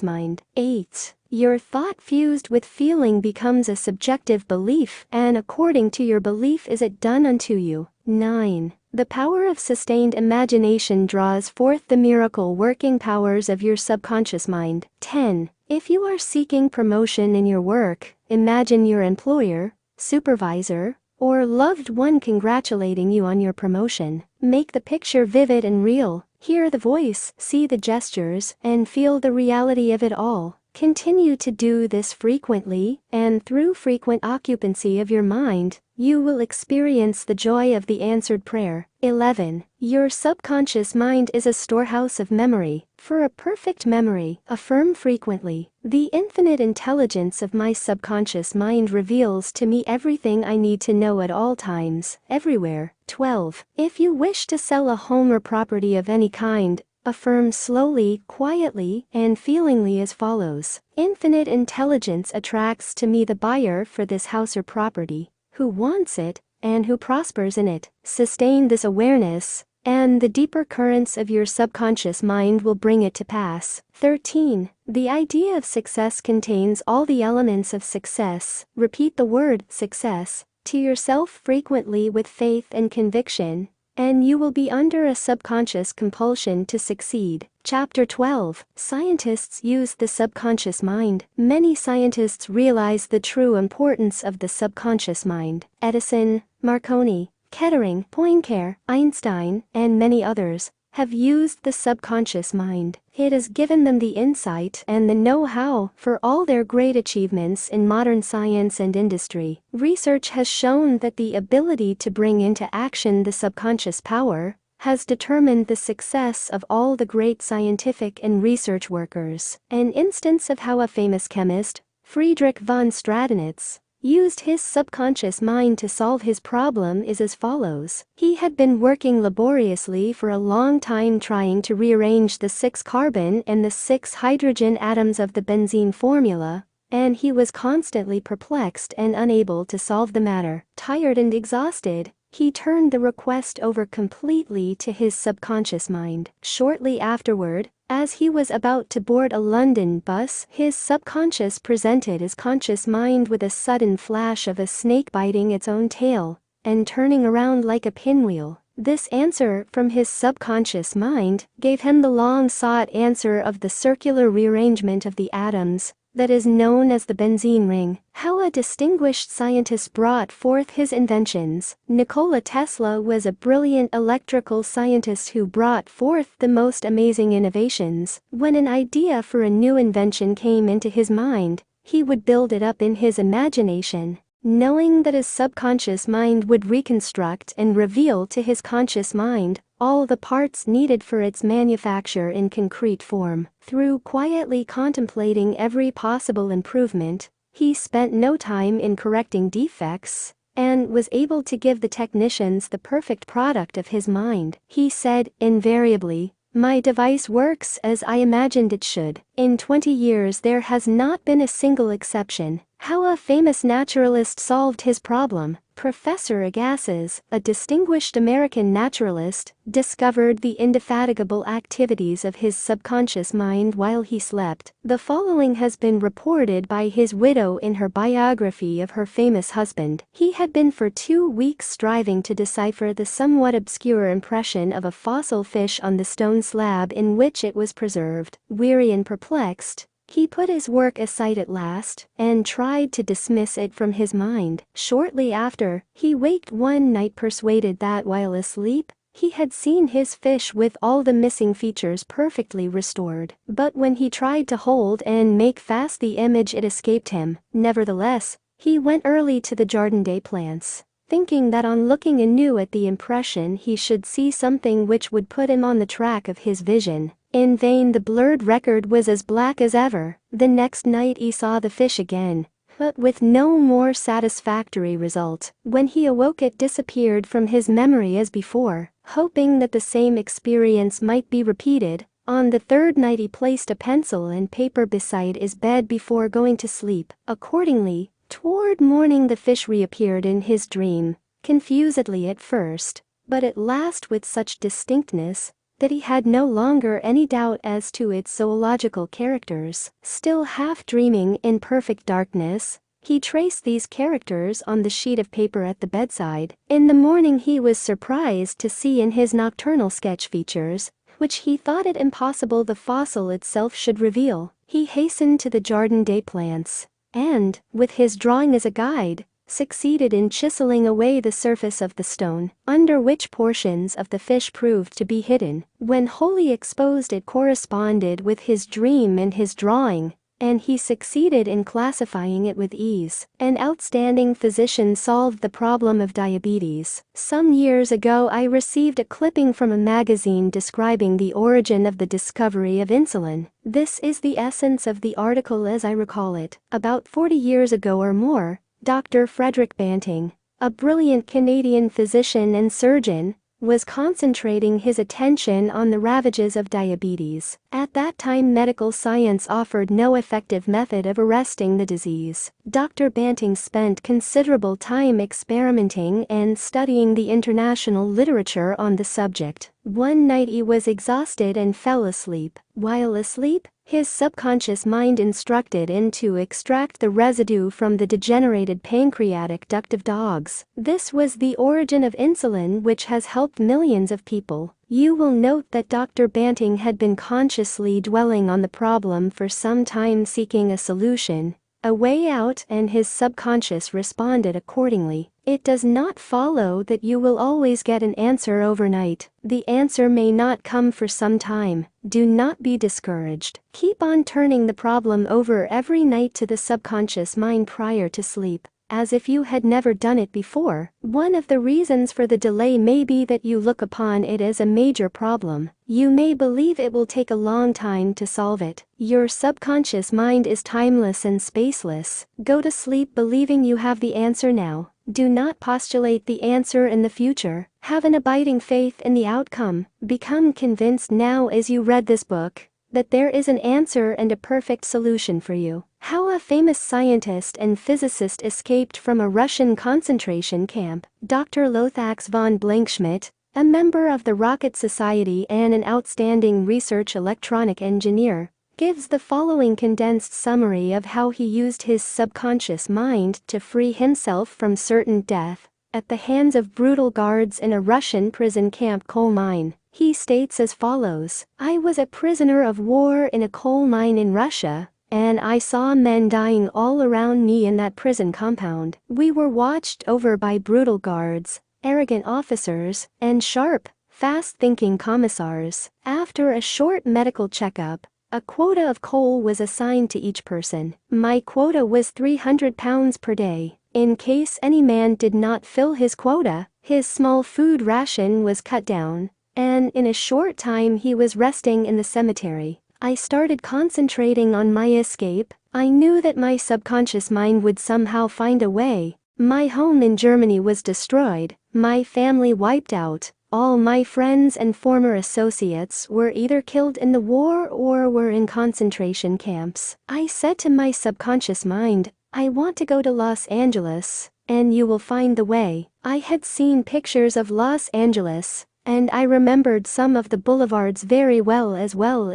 mind. 8. Your thought fused with feeling becomes a subjective belief, and according to your belief is it done unto you. 9. The power of sustained imagination draws forth the miracle-working powers of your subconscious mind. 10. If you are seeking promotion in your work, imagine your employer, supervisor, or loved one congratulating you on your promotion. Make the picture vivid and real. Hear the voice, see the gestures, and feel the reality of it all. Continue to do this frequently, and through frequent occupancy of your mind, you will experience the joy of the answered prayer. 11. Your subconscious mind is a storehouse of memory. For a perfect memory, affirm frequently, "The infinite intelligence of my subconscious mind reveals to me everything I need to know at all times, everywhere." 12. If you wish to sell a home or property of any kind, affirm slowly, quietly, and feelingly as follows: "Infinite intelligence attracts to me the buyer for this house or property, who wants it, and who prospers in it." Sustain this awareness, and the deeper currents of your subconscious mind will bring it to pass. 13. The idea of success contains all the elements of success. Repeat the word success to yourself frequently with faith and conviction, and you will be under a subconscious compulsion to succeed. Chapter 12. Scientists use the subconscious mind. Many scientists realize the true importance of the subconscious mind. Edison, Marconi, Kettering, Poincare, Einstein, and many others have used the subconscious mind. It has given them the insight and the know-how for all their great achievements in modern science and industry. Research has shown that the ability to bring into action the subconscious power has determined the success of all the great scientific and research workers. An instance of how a famous chemist, Friedrich von Stradonitz, used his subconscious mind to solve his problem is as follows. He had been working laboriously for a long time trying to rearrange the 6 carbon and the 6 hydrogen atoms of the benzene formula, and he was constantly perplexed and unable to solve the matter. Tired and exhausted, he turned the request over completely to his subconscious mind. Shortly afterward, as he was about to board a London bus, his subconscious presented his conscious mind with a sudden flash of a snake biting its own tail and turning around like a pinwheel. This answer from his subconscious mind gave him the long-sought answer of the circular rearrangement of the atoms that is known as the benzene ring. How a distinguished scientist brought forth his inventions. Nikola Tesla was a brilliant electrical scientist who brought forth the most amazing innovations. When an idea for a new invention came into his mind, he would build it up in his imagination, knowing that his subconscious mind would reconstruct and reveal to his conscious mind all the parts needed for its manufacture in concrete form. Through quietly contemplating every possible improvement, he spent no time in correcting defects and was able to give the technicians the perfect product of his mind. He said, invariably, "My device works as I imagined it should." In 20 years there has not been a single exception. How a famous naturalist solved his problem. Professor Agassiz, a distinguished American naturalist, discovered the indefatigable activities of his subconscious mind while he slept. The following has been reported by his widow in her biography of her famous husband. He had been for 2 weeks striving to decipher the somewhat obscure impression of a fossil fish on the stone slab in which it was preserved. Weary and perplexed, he put his work aside at last, and tried to dismiss it from his mind. Shortly after, he waked one night persuaded that while asleep, he had seen his fish with all the missing features perfectly restored. But when he tried to hold and make fast the image, it escaped him. Nevertheless, he went early to the Jardin des Plantes, thinking that on looking anew at the impression he should see something which would put him on the track of his vision. In vain. The blurred record was as black as ever. The next night he saw the fish again, but with no more satisfactory result. When he awoke it disappeared from his memory as before. Hoping that the same experience might be repeated, on the third night he placed a pencil and paper beside his bed before going to sleep. Accordingly, toward morning the fish reappeared in his dream, confusedly at first, but at last with such distinctness that he had no longer any doubt as to its zoological characters. Still half dreaming in perfect darkness, he traced these characters on the sheet of paper at the bedside. In the morning he was surprised to see in his nocturnal sketch features, which he thought it impossible the fossil itself should reveal. He hastened to the Jardin des Plantes, and, with his drawing as a guide, succeeded in chiseling away the surface of the stone, under which portions of the fish proved to be hidden. When wholly exposed it corresponded with his dream and his drawing, and he succeeded in classifying it with ease. An outstanding physician solved the problem of diabetes. Some years ago I received a clipping from a magazine describing the origin of the discovery of insulin. This is the essence of the article as I recall it. About 40 years ago or more, Dr. Frederick Banting, a brilliant Canadian physician and surgeon, was concentrating his attention on the ravages of diabetes. At that time medical science offered no effective method of arresting the disease. Dr. Banting spent considerable time experimenting and studying the international literature on the subject. One night he was exhausted and fell asleep. While asleep, his subconscious mind instructed him to extract the residue from the degenerated pancreatic duct of dogs. This was the origin of insulin, which has helped millions of people. You will note that Dr. Banting had been consciously dwelling on the problem for some time, seeking a solution, a way out, and his subconscious responded accordingly. It does not follow that you will always get an answer overnight. The answer may not come for some time. Do not be discouraged. Keep on turning the problem over every night to the subconscious mind prior to sleep, as if you had never done it before. One of the reasons for the delay may be that you look upon it as a major problem. You may believe it will take a long time to solve it. Your subconscious mind is timeless and spaceless. Go to sleep believing you have the answer now. Do not postulate the answer in the future. Have an abiding faith in the outcome. Become convinced now as you read this book that there is an answer and a perfect solution for you. How a famous scientist and physicist escaped from a Russian concentration camp. Dr. Lothax von Blankschmidt, a member of the Rocket Society and an outstanding research electronic engineer, gives the following condensed summary of how he used his subconscious mind to free himself from certain death. at the hands of brutal guards in a Russian prison camp coal mine. He states as follows: "I was a prisoner of war in a coal mine in Russia, and I saw men dying all around me in that prison compound. We were watched over by brutal guards, arrogant officers, and sharp, fast-thinking commissars. After a short medical checkup, a quota of coal was assigned to each person. My quota was 300 pounds per day. In case any man did not fill his quota, his small food ration was cut down, and in a short time he was resting in the cemetery. I started concentrating on my escape. I knew that my subconscious mind would somehow find a way. My home in Germany was destroyed, my family wiped out. All my friends and former associates were either killed in the war or were in concentration camps. I said to my subconscious mind, I want to go to Los Angeles, and you will find the way. I had seen pictures of Los Angeles, and I remembered some of the boulevards very well as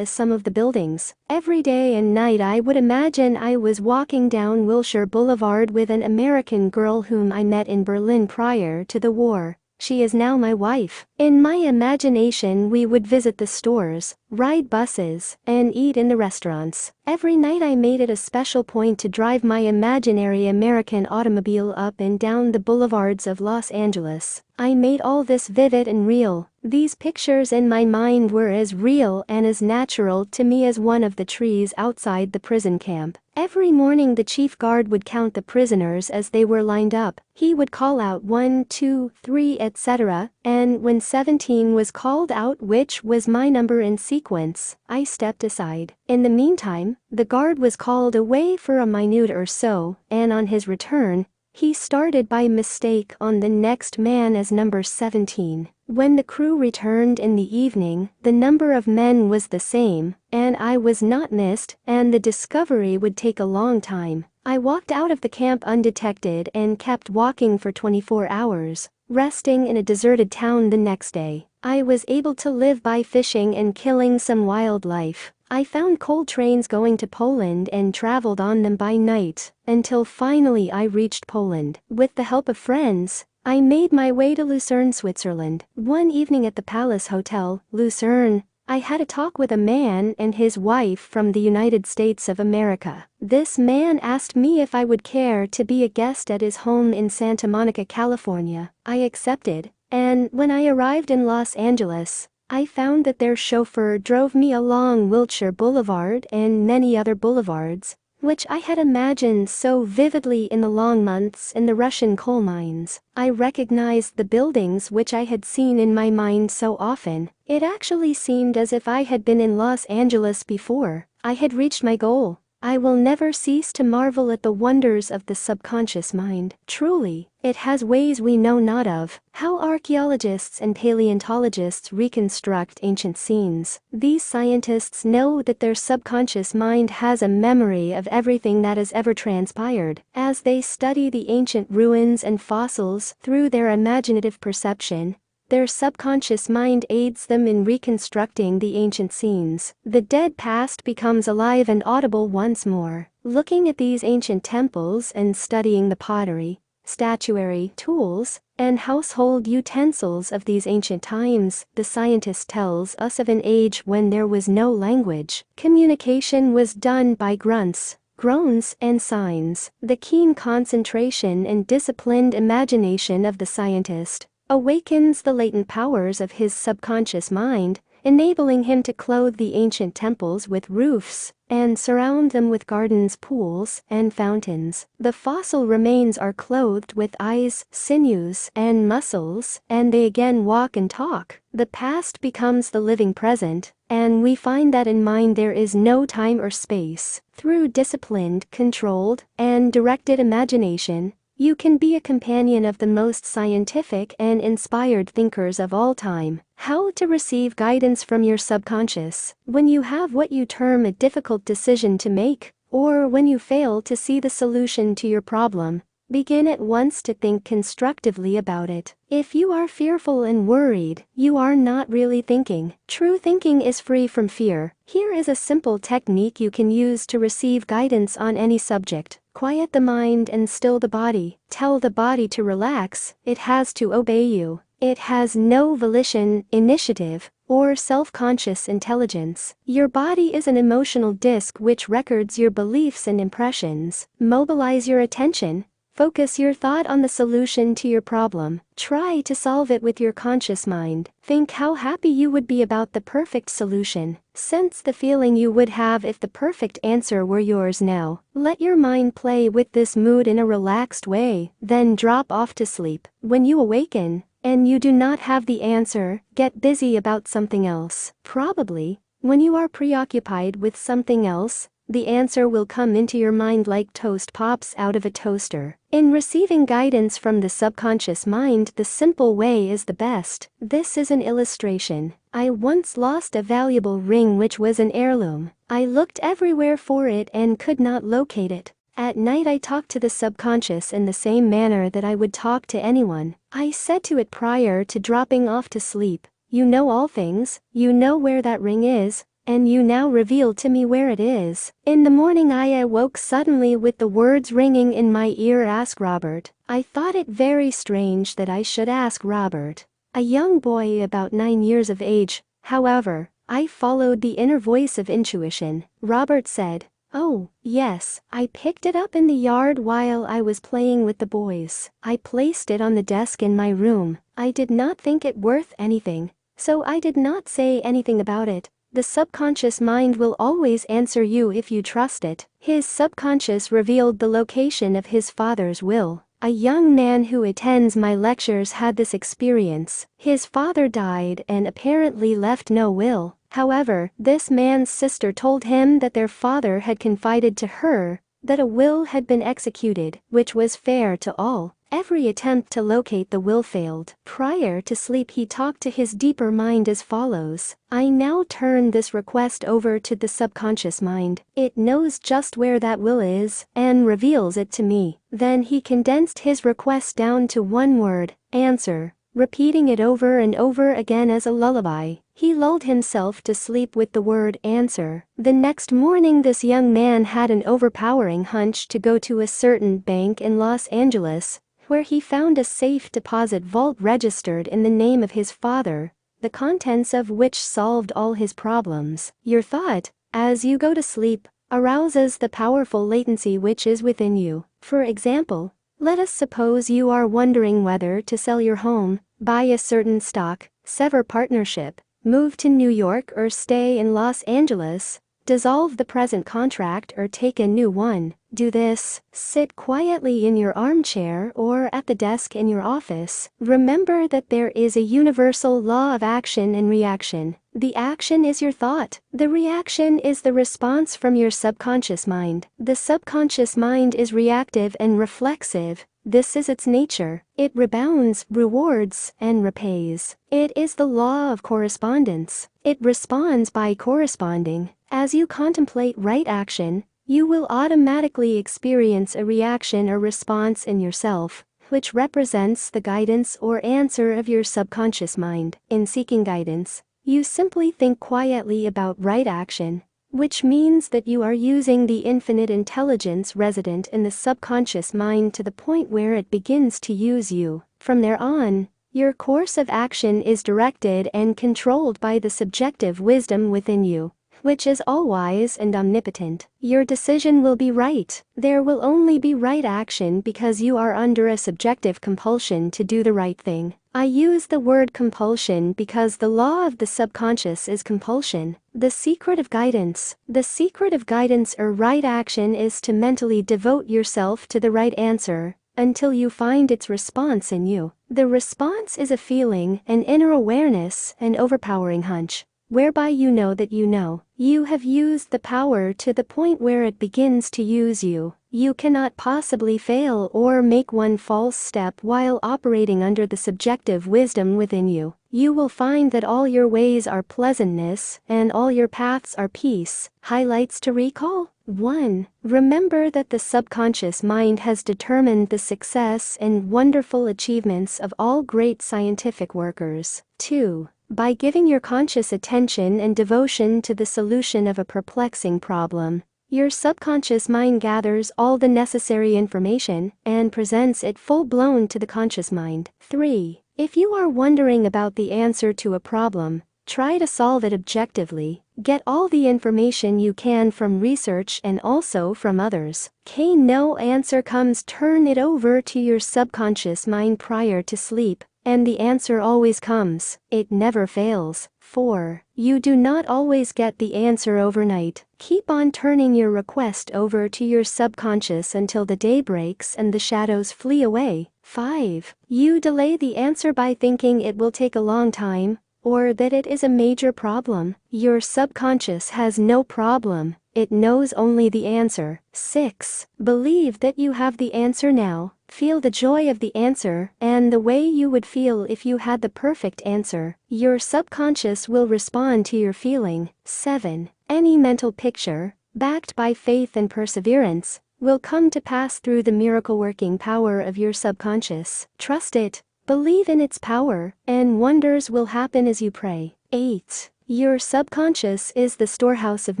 some of the buildings. Every day and night I would imagine I was walking down Wilshire Boulevard with an American girl whom I met in Berlin prior to the war. She is now my wife. In my imagination we would visit the stores, ride buses, and eat in the restaurants. Every night I made it a special point to drive my imaginary American automobile up and down the boulevards of Los Angeles. I made all this vivid and real. These pictures in my mind were as real and as natural to me as one of the trees outside the prison camp. Every morning the chief guard would count the prisoners as they were lined up. He would call out 1, 2, 3, etc., and when 17 was called out, which was my number in sequence, I stepped aside. In the meantime, the guard was called away for a minute or so, and on his return, he started by mistake on the next man as number 17. When the crew returned in the evening, the number of men was the same, and I was not missed, and the discovery would take a long time. I walked out of the camp undetected and kept walking for 24 hours, resting in a deserted town the next day. I was able to live by fishing and killing some wildlife. I found coal trains going to Poland and traveled on them by night, until finally I reached Poland. With the help of friends, I made my way to Lucerne, Switzerland. One evening at the Palace Hotel, Lucerne, I had a talk with a man and his wife from the United States of America. This man asked me if I would care to be a guest at his home in Santa Monica, California. I accepted, and when I arrived in Los Angeles, I found that their chauffeur drove me along Wilshire Boulevard and many other boulevards, which I had imagined so vividly in the long months in the Russian coal mines. I recognized the buildings which I had seen in my mind so often. It actually seemed as if I had been in Los Angeles before. I had reached my goal. I will never cease to marvel at the wonders of the subconscious mind. Truly, it has ways we know not of. How archaeologists and paleontologists reconstruct ancient scenes. These scientists know that their subconscious mind has a memory of everything that has ever transpired. As they study the ancient ruins and fossils through their imaginative perception, their subconscious mind aids them in reconstructing the ancient scenes. The dead past becomes alive and audible once more. Looking at these ancient temples and studying the pottery, statuary, tools, and household utensils of these ancient times, the scientist tells us of an age when there was no language. Communication was done by grunts, groans, and signs. The keen concentration and disciplined imagination of the scientist awakens the latent powers of his subconscious mind, enabling him to clothe the ancient temples with roofs and surround them with gardens, pools, and fountains. The fossil remains are clothed with eyes, sinews, and muscles, and they again walk and talk. The past becomes the living present, and we find that in mind there is no time or space. Through disciplined, controlled, and directed imagination, you can be a companion of the most scientific and inspired thinkers of all time. How to receive guidance from your subconscious when you have what you term a difficult decision to make, or when you fail to see the solution to your problem. begin at once to think constructively about it. If you are fearful and worried, you are not really thinking. True thinking is free from fear. Here is a simple technique you can use to receive guidance on any subject. Quiet the mind and still the body. Tell the body to relax. It has to obey you. It has no volition, initiative, or self-conscious intelligence. Your body is an emotional disk which records your beliefs and impressions. Mobilize your attention. Focus your thought on the solution to your problem. Try to solve it with your conscious mind. Think how happy you would be about the perfect solution. Sense the feeling you would have if the perfect answer were yours now. Let your mind play with this mood in a relaxed way, then drop off to sleep. When you awaken, and you do not have the answer, get busy about something else. Probably, when you are preoccupied with something else, the answer will come into your mind like toast pops out of a toaster. In receiving guidance from the subconscious mind, the simple way is the best. This is an illustration. I once lost a valuable ring which was an heirloom. I looked everywhere for it and could not locate it. At night I talked to the subconscious in the same manner that I would talk to anyone. I said to it prior to dropping off to sleep, "You know all things, you know where that ring is, and you now reveal to me where it is." In the morning I awoke suddenly with the words ringing in my ear, "Ask Robert." I thought it very strange that I should ask Robert, a young boy about 9 years of age. However, I followed the inner voice of intuition. Robert said, "Oh, yes, I picked it up in the yard while I was playing with the boys. I placed it on the desk in my room. I did not think it worth anything, so I did not say anything about it." The subconscious mind will always answer you if you trust it. His subconscious revealed the location of his father's will. A young man who attends my lectures had this experience. His father died and apparently left no will. However, this man's sister told him that their father had confided to her that a will had been executed, which was fair to all. Every attempt to locate the will failed. Prior to sleep he talked to his deeper mind as follows. I now turn this request over to the subconscious mind. It knows just where that will is, and reveals it to me. Then he condensed his request down to one word, answer, repeating it over and over again as a lullaby. He lulled himself to sleep with the word answer. The next morning this young man had an overpowering hunch to go to a certain bank in Los Angeles, where he found a safe deposit vault registered in the name of his father, the contents of which solved all his problems. Your thought, as you go to sleep, arouses the powerful latency which is within you. For example, let us suppose you are wondering whether to sell your home, buy a certain stock, sever partnership, move to New York or stay in Los Angeles, dissolve the present contract or take a new one. Do this. Sit quietly in your armchair or at the desk in your office. Remember that there is a universal law of action and reaction. The action is your thought. The reaction is the response from your subconscious mind. The subconscious mind is reactive and reflexive. This is its nature. It rebounds, rewards, and repays. It is the law of correspondence. It responds by corresponding. As you contemplate right action, you will automatically experience a reaction or response in yourself, which represents the guidance or answer of your subconscious mind. In seeking guidance, you simply think quietly about right action, which means that you are using the infinite intelligence resident in the subconscious mind to the point where it begins to use you. From there on, your course of action is directed and controlled by the subjective wisdom within you, which is all-wise and omnipotent. Your decision will be right. There will only be right action because you are under a subjective compulsion to do the right thing. I use the word compulsion because the law of the subconscious is compulsion. The secret of guidance. The secret of guidance or right action is to mentally devote yourself to the right answer until you find its response in you. The response is a feeling, an inner awareness, an overpowering hunch, whereby you know that you know. You have used the power to the point where it begins to use you. You cannot possibly fail or make one false step while operating under the subjective wisdom within you. You will find that all your ways are pleasantness and all your paths are peace. Highlights to recall: 1. Remember that the subconscious mind has determined the success and wonderful achievements of all great scientific workers. 2. By giving your conscious attention and devotion to the solution of a perplexing problem, your subconscious mind gathers all the necessary information and presents it full-blown to the conscious mind. 3. If you are wondering about the answer to a problem, try to solve it objectively. Get all the information you can from research and also from others. No answer comes, turn it over to your subconscious mind prior to sleep, and the answer always comes. It never fails. 4. You do not always get the answer overnight. Keep on turning your request over to your subconscious until the day breaks and the shadows flee away. 5. You delay the answer by thinking it will take a long time, or that it is a major problem. Your subconscious has no problem, it knows only the answer. 6. Believe that you have the answer now. Feel the joy of the answer and the way you would feel if you had the perfect answer. Your subconscious will respond to your feeling. 7. Any mental picture, backed by faith and perseverance, will come to pass through the miracle-working power of your subconscious. Trust it. Believe in its power, and wonders will happen as you pray. 8. Your subconscious is the storehouse of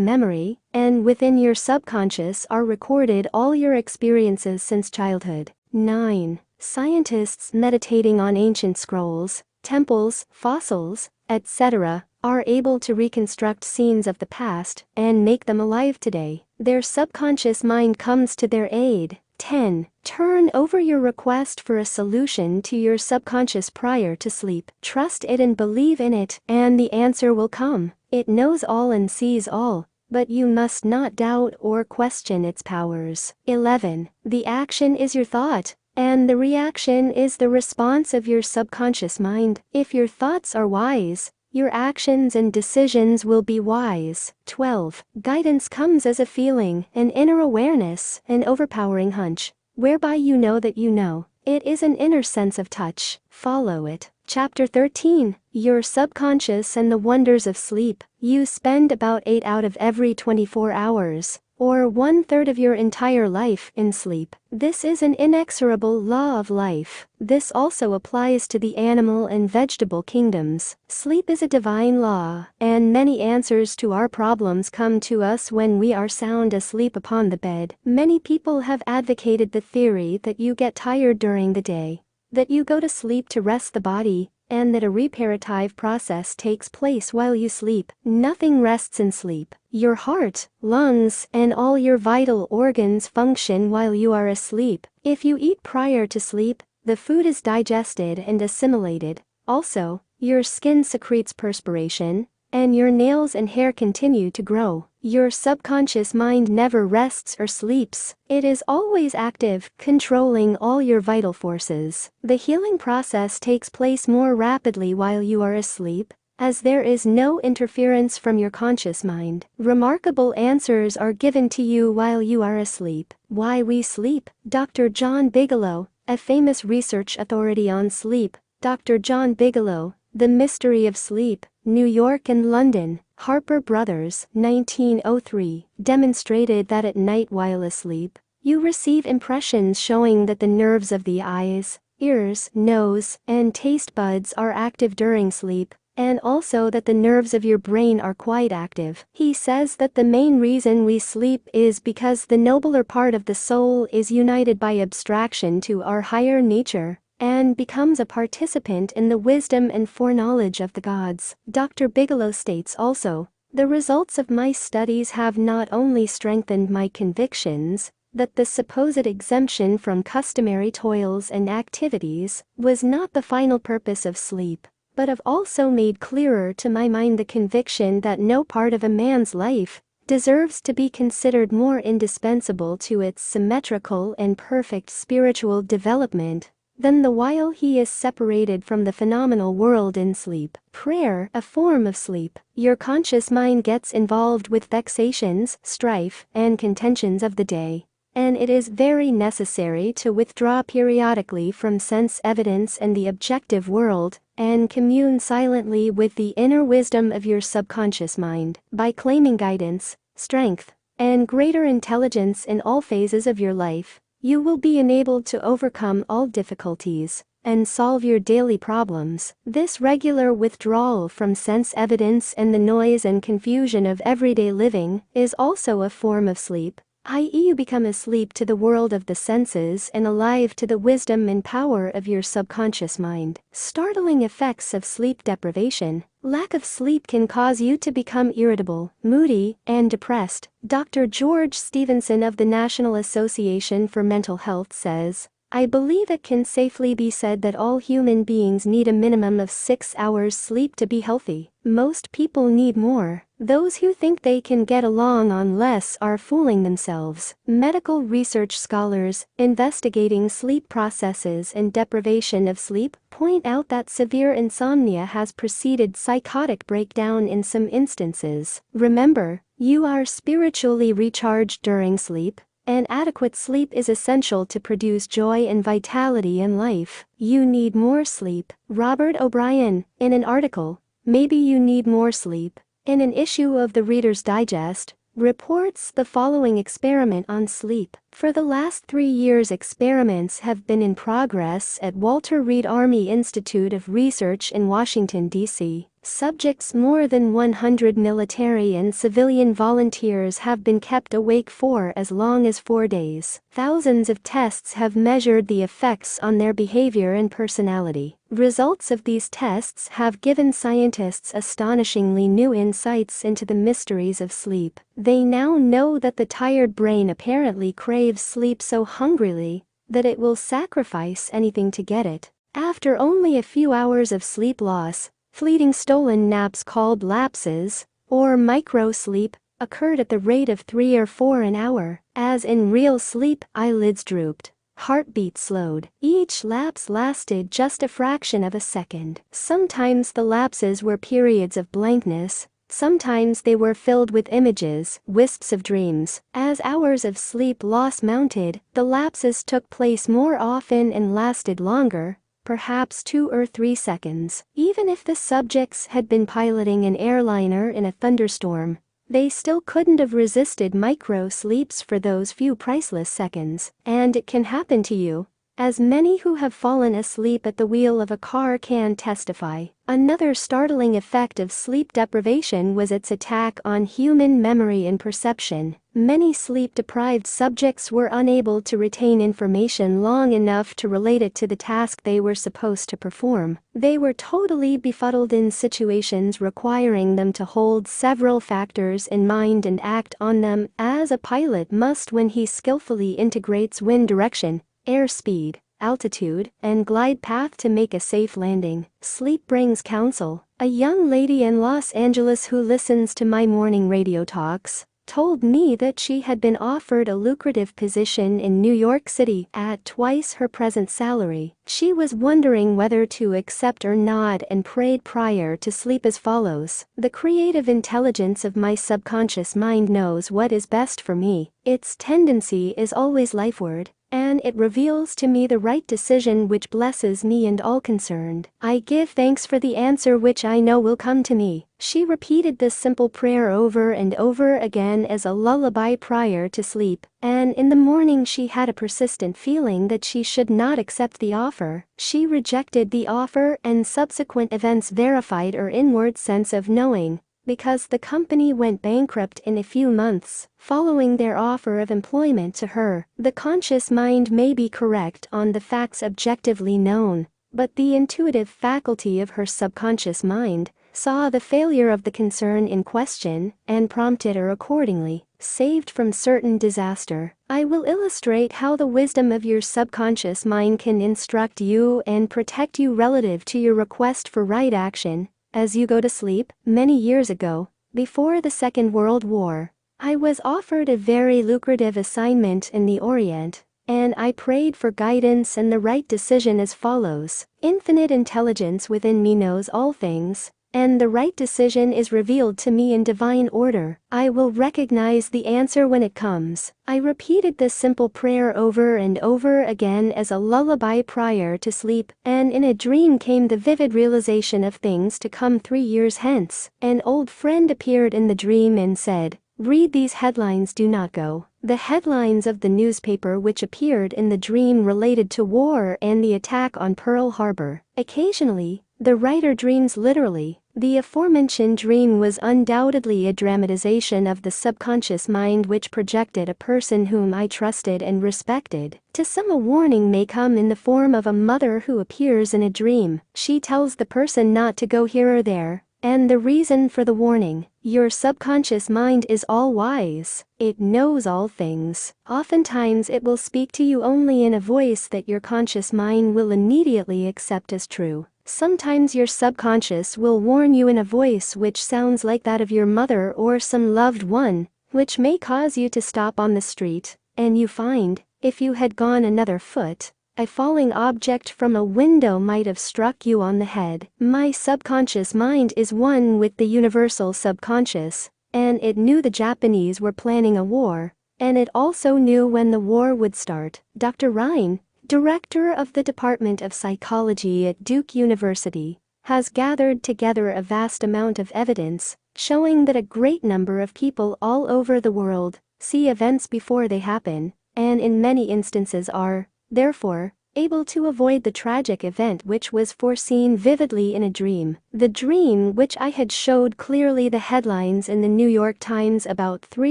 memory, and within your subconscious are recorded all your experiences since childhood. 9. Scientists meditating on ancient scrolls, temples, fossils, etc., are able to reconstruct scenes of the past and make them alive today. Their subconscious mind comes to their aid. 10. Turn over your request for a solution to your subconscious prior to sleep. Trust it and believe in it, and the answer will come. It knows all and sees all, but you must not doubt or question its powers. 11. The action is your thought, and the reaction is the response of your subconscious mind. If your thoughts are wise, your actions and decisions will be wise. 12. Guidance comes as a feeling, an inner awareness, an overpowering hunch, whereby you know that you know. It is an inner sense of touch. Follow it. Chapter 13. Your subconscious and the wonders of sleep. You spend about 8 out of every 24 hours, or 1/3 of your entire life, in sleep. This is an inexorable law of life. This also applies to the animal and vegetable kingdoms. Sleep is a divine law, and many answers to our problems come to us when we are sound asleep upon the bed. Many people have advocated the theory that you get tired during the day, that you go to sleep to rest the body, and that a reparative process takes place while you sleep. Nothing rests in sleep. Your heart, lungs, and all your vital organs function while you are asleep. If you eat prior to sleep, the food is digested and assimilated. Also, your skin secretes perspiration, and your nails and hair continue to grow. Your subconscious mind never rests or sleeps. It is always active, controlling all your vital forces. The healing process takes place more rapidly while you are asleep, as there is no interference from your conscious mind. Remarkable answers are given to you while you are asleep. Why we sleep. Dr. John Bigelow, a famous research authority on sleep. Dr. John Bigelow, The Mystery of Sleep, New York and London, Harper Brothers, 1903, demonstrated that at night while asleep, you receive impressions showing that the nerves of the eyes, ears, nose, and taste buds are active during sleep, and also that the nerves of your brain are quite active. He says that the main reason we sleep is because the nobler part of the soul is united by abstraction to our higher nature, and becomes a participant in the wisdom and foreknowledge of the gods. Dr. Bigelow states also, the results of my studies have not only strengthened my convictions that the supposed exemption from customary toils and activities was not the final purpose of sleep, but have also made clearer to my mind the conviction that no part of a man's life deserves to be considered more indispensable to its symmetrical and perfect spiritual development than the while he is separated from the phenomenal world in sleep. Prayer, a form of sleep. Your conscious mind gets involved with vexations, strife, and contentions of the day, and it is very necessary to withdraw periodically from sense evidence and the objective world, and commune silently with the inner wisdom of your subconscious mind. By claiming guidance, strength, and greater intelligence in all phases of your life, you will be enabled to overcome all difficulties and solve your daily problems. This regular withdrawal from sense evidence and the noise and confusion of everyday living is also a form of sleep, i.e., you become asleep to the world of the senses and alive to the wisdom and power of your subconscious mind. Startling effects of sleep deprivation. Lack of sleep can cause you to become irritable, moody, and depressed. Dr. George Stevenson of the National Association for Mental Health says, "I believe it can safely be said that all human beings need a minimum of 6 hours sleep to be healthy. Most people need more. Those who think they can get along on less are fooling themselves." Medical research scholars, investigating sleep processes and deprivation of sleep, point out that severe insomnia has preceded psychotic breakdown in some instances. Remember, you are spiritually recharged during sleep, and adequate sleep is essential to produce joy and vitality in life. You need more sleep. Robert O'Brien, in an article, "Maybe You Need More Sleep," in an issue of the Reader's Digest, reports the following experiment on sleep. For the last 3 years, experiments have been in progress at Walter Reed Army Institute of Research in Washington, D.C. Subjects, more than 100 military and civilian volunteers, have been kept awake for as long as 4 days. Thousands of tests have measured the effects on their behavior and personality. Results of these tests have given scientists astonishingly new insights into the mysteries of sleep. They now know that the tired brain apparently craves sleep so hungrily that it will sacrifice anything to get it. After only a few hours of sleep loss, fleeting stolen naps called lapses, or micro-sleep, occurred at the rate of 3 or 4 an hour. As in real sleep, eyelids drooped, heartbeat slowed. Each lapse lasted just a fraction of a second. Sometimes the lapses were periods of blankness, sometimes they were filled with images, wisps of dreams. As hours of sleep loss mounted, the lapses took place more often and lasted longer, perhaps 2 or 3 seconds. Even if the subjects had been piloting an airliner in a thunderstorm, they still couldn't have resisted micro-sleeps for those few priceless seconds. And it can happen to you, as many who have fallen asleep at the wheel of a car can testify. Another startling effect of sleep deprivation was its attack on human memory and perception. Many sleep-deprived subjects were unable to retain information long enough to relate it to the task they were supposed to perform. They were totally befuddled in situations requiring them to hold several factors in mind and act on them, as a pilot must when he skillfully integrates wind direction, airspeed, altitude, and glide path to make a safe landing. Sleep brings counsel. A young lady in Los Angeles who listens to my morning radio talks told me that she had been offered a lucrative position in New York City at twice her present salary. She was wondering whether to accept or not and prayed prior to sleep as follows: "The creative intelligence of my subconscious mind knows what is best for me. Its tendency is always lifeward, and it reveals to me the right decision which blesses me and all concerned. I give thanks for the answer which I know will come to me." She repeated this simple prayer over and over again as a lullaby prior to sleep, and in the morning she had a persistent feeling that she should not accept the offer. She rejected the offer, and subsequent events verified her inward sense of knowing, because the company went bankrupt in a few months following their offer of employment to her. The conscious mind may be correct on the facts objectively known, but the intuitive faculty of her subconscious mind saw the failure of the concern in question and prompted her accordingly. Saved from certain disaster. I will illustrate how the wisdom of your subconscious mind can instruct you and protect you relative to your request for right action as you go to sleep. Many years ago, before the Second World War, I was offered a very lucrative assignment in the Orient, and I prayed for guidance and the right decision as follows: "Infinite intelligence within me knows all things, and the right decision is revealed to me in divine order. I will recognize the answer when it comes." I repeated this simple prayer over and over again as a lullaby prior to sleep, and in a dream came the vivid realization of things to come. 3 years hence, an old friend appeared in the dream and said, Read these headlines. Do not go. The headlines of the newspaper which appeared in the dream related to war and the attack on Pearl Harbor. Occasionally, the writer dreams literally. The aforementioned dream was undoubtedly a dramatization of the subconscious mind which projected a person whom I trusted and respected. To some, a warning may come in the form of a mother who appears in a dream. She tells the person not to go here or there. And the reason for the warning: your subconscious mind is all-wise. It knows all things. Oftentimes it will speak to you only in a voice that your conscious mind will immediately accept as true. Sometimes your subconscious will warn you in a voice which sounds like that of your mother or some loved one, which may cause you to stop on the street, and you find, if you had gone another foot, a falling object from a window might have struck you on the head. My subconscious mind is one with the universal subconscious, and it knew the Japanese were planning a war, and it also knew when the war would start. Dr. Ryan, director of the Department of Psychology at Duke University, has gathered together a vast amount of evidence showing that a great number of people all over the world see events before they happen, and in many instances are, therefore, able to avoid the tragic event which was foreseen vividly in a dream. The dream which I had showed clearly the headlines in the New York Times about 3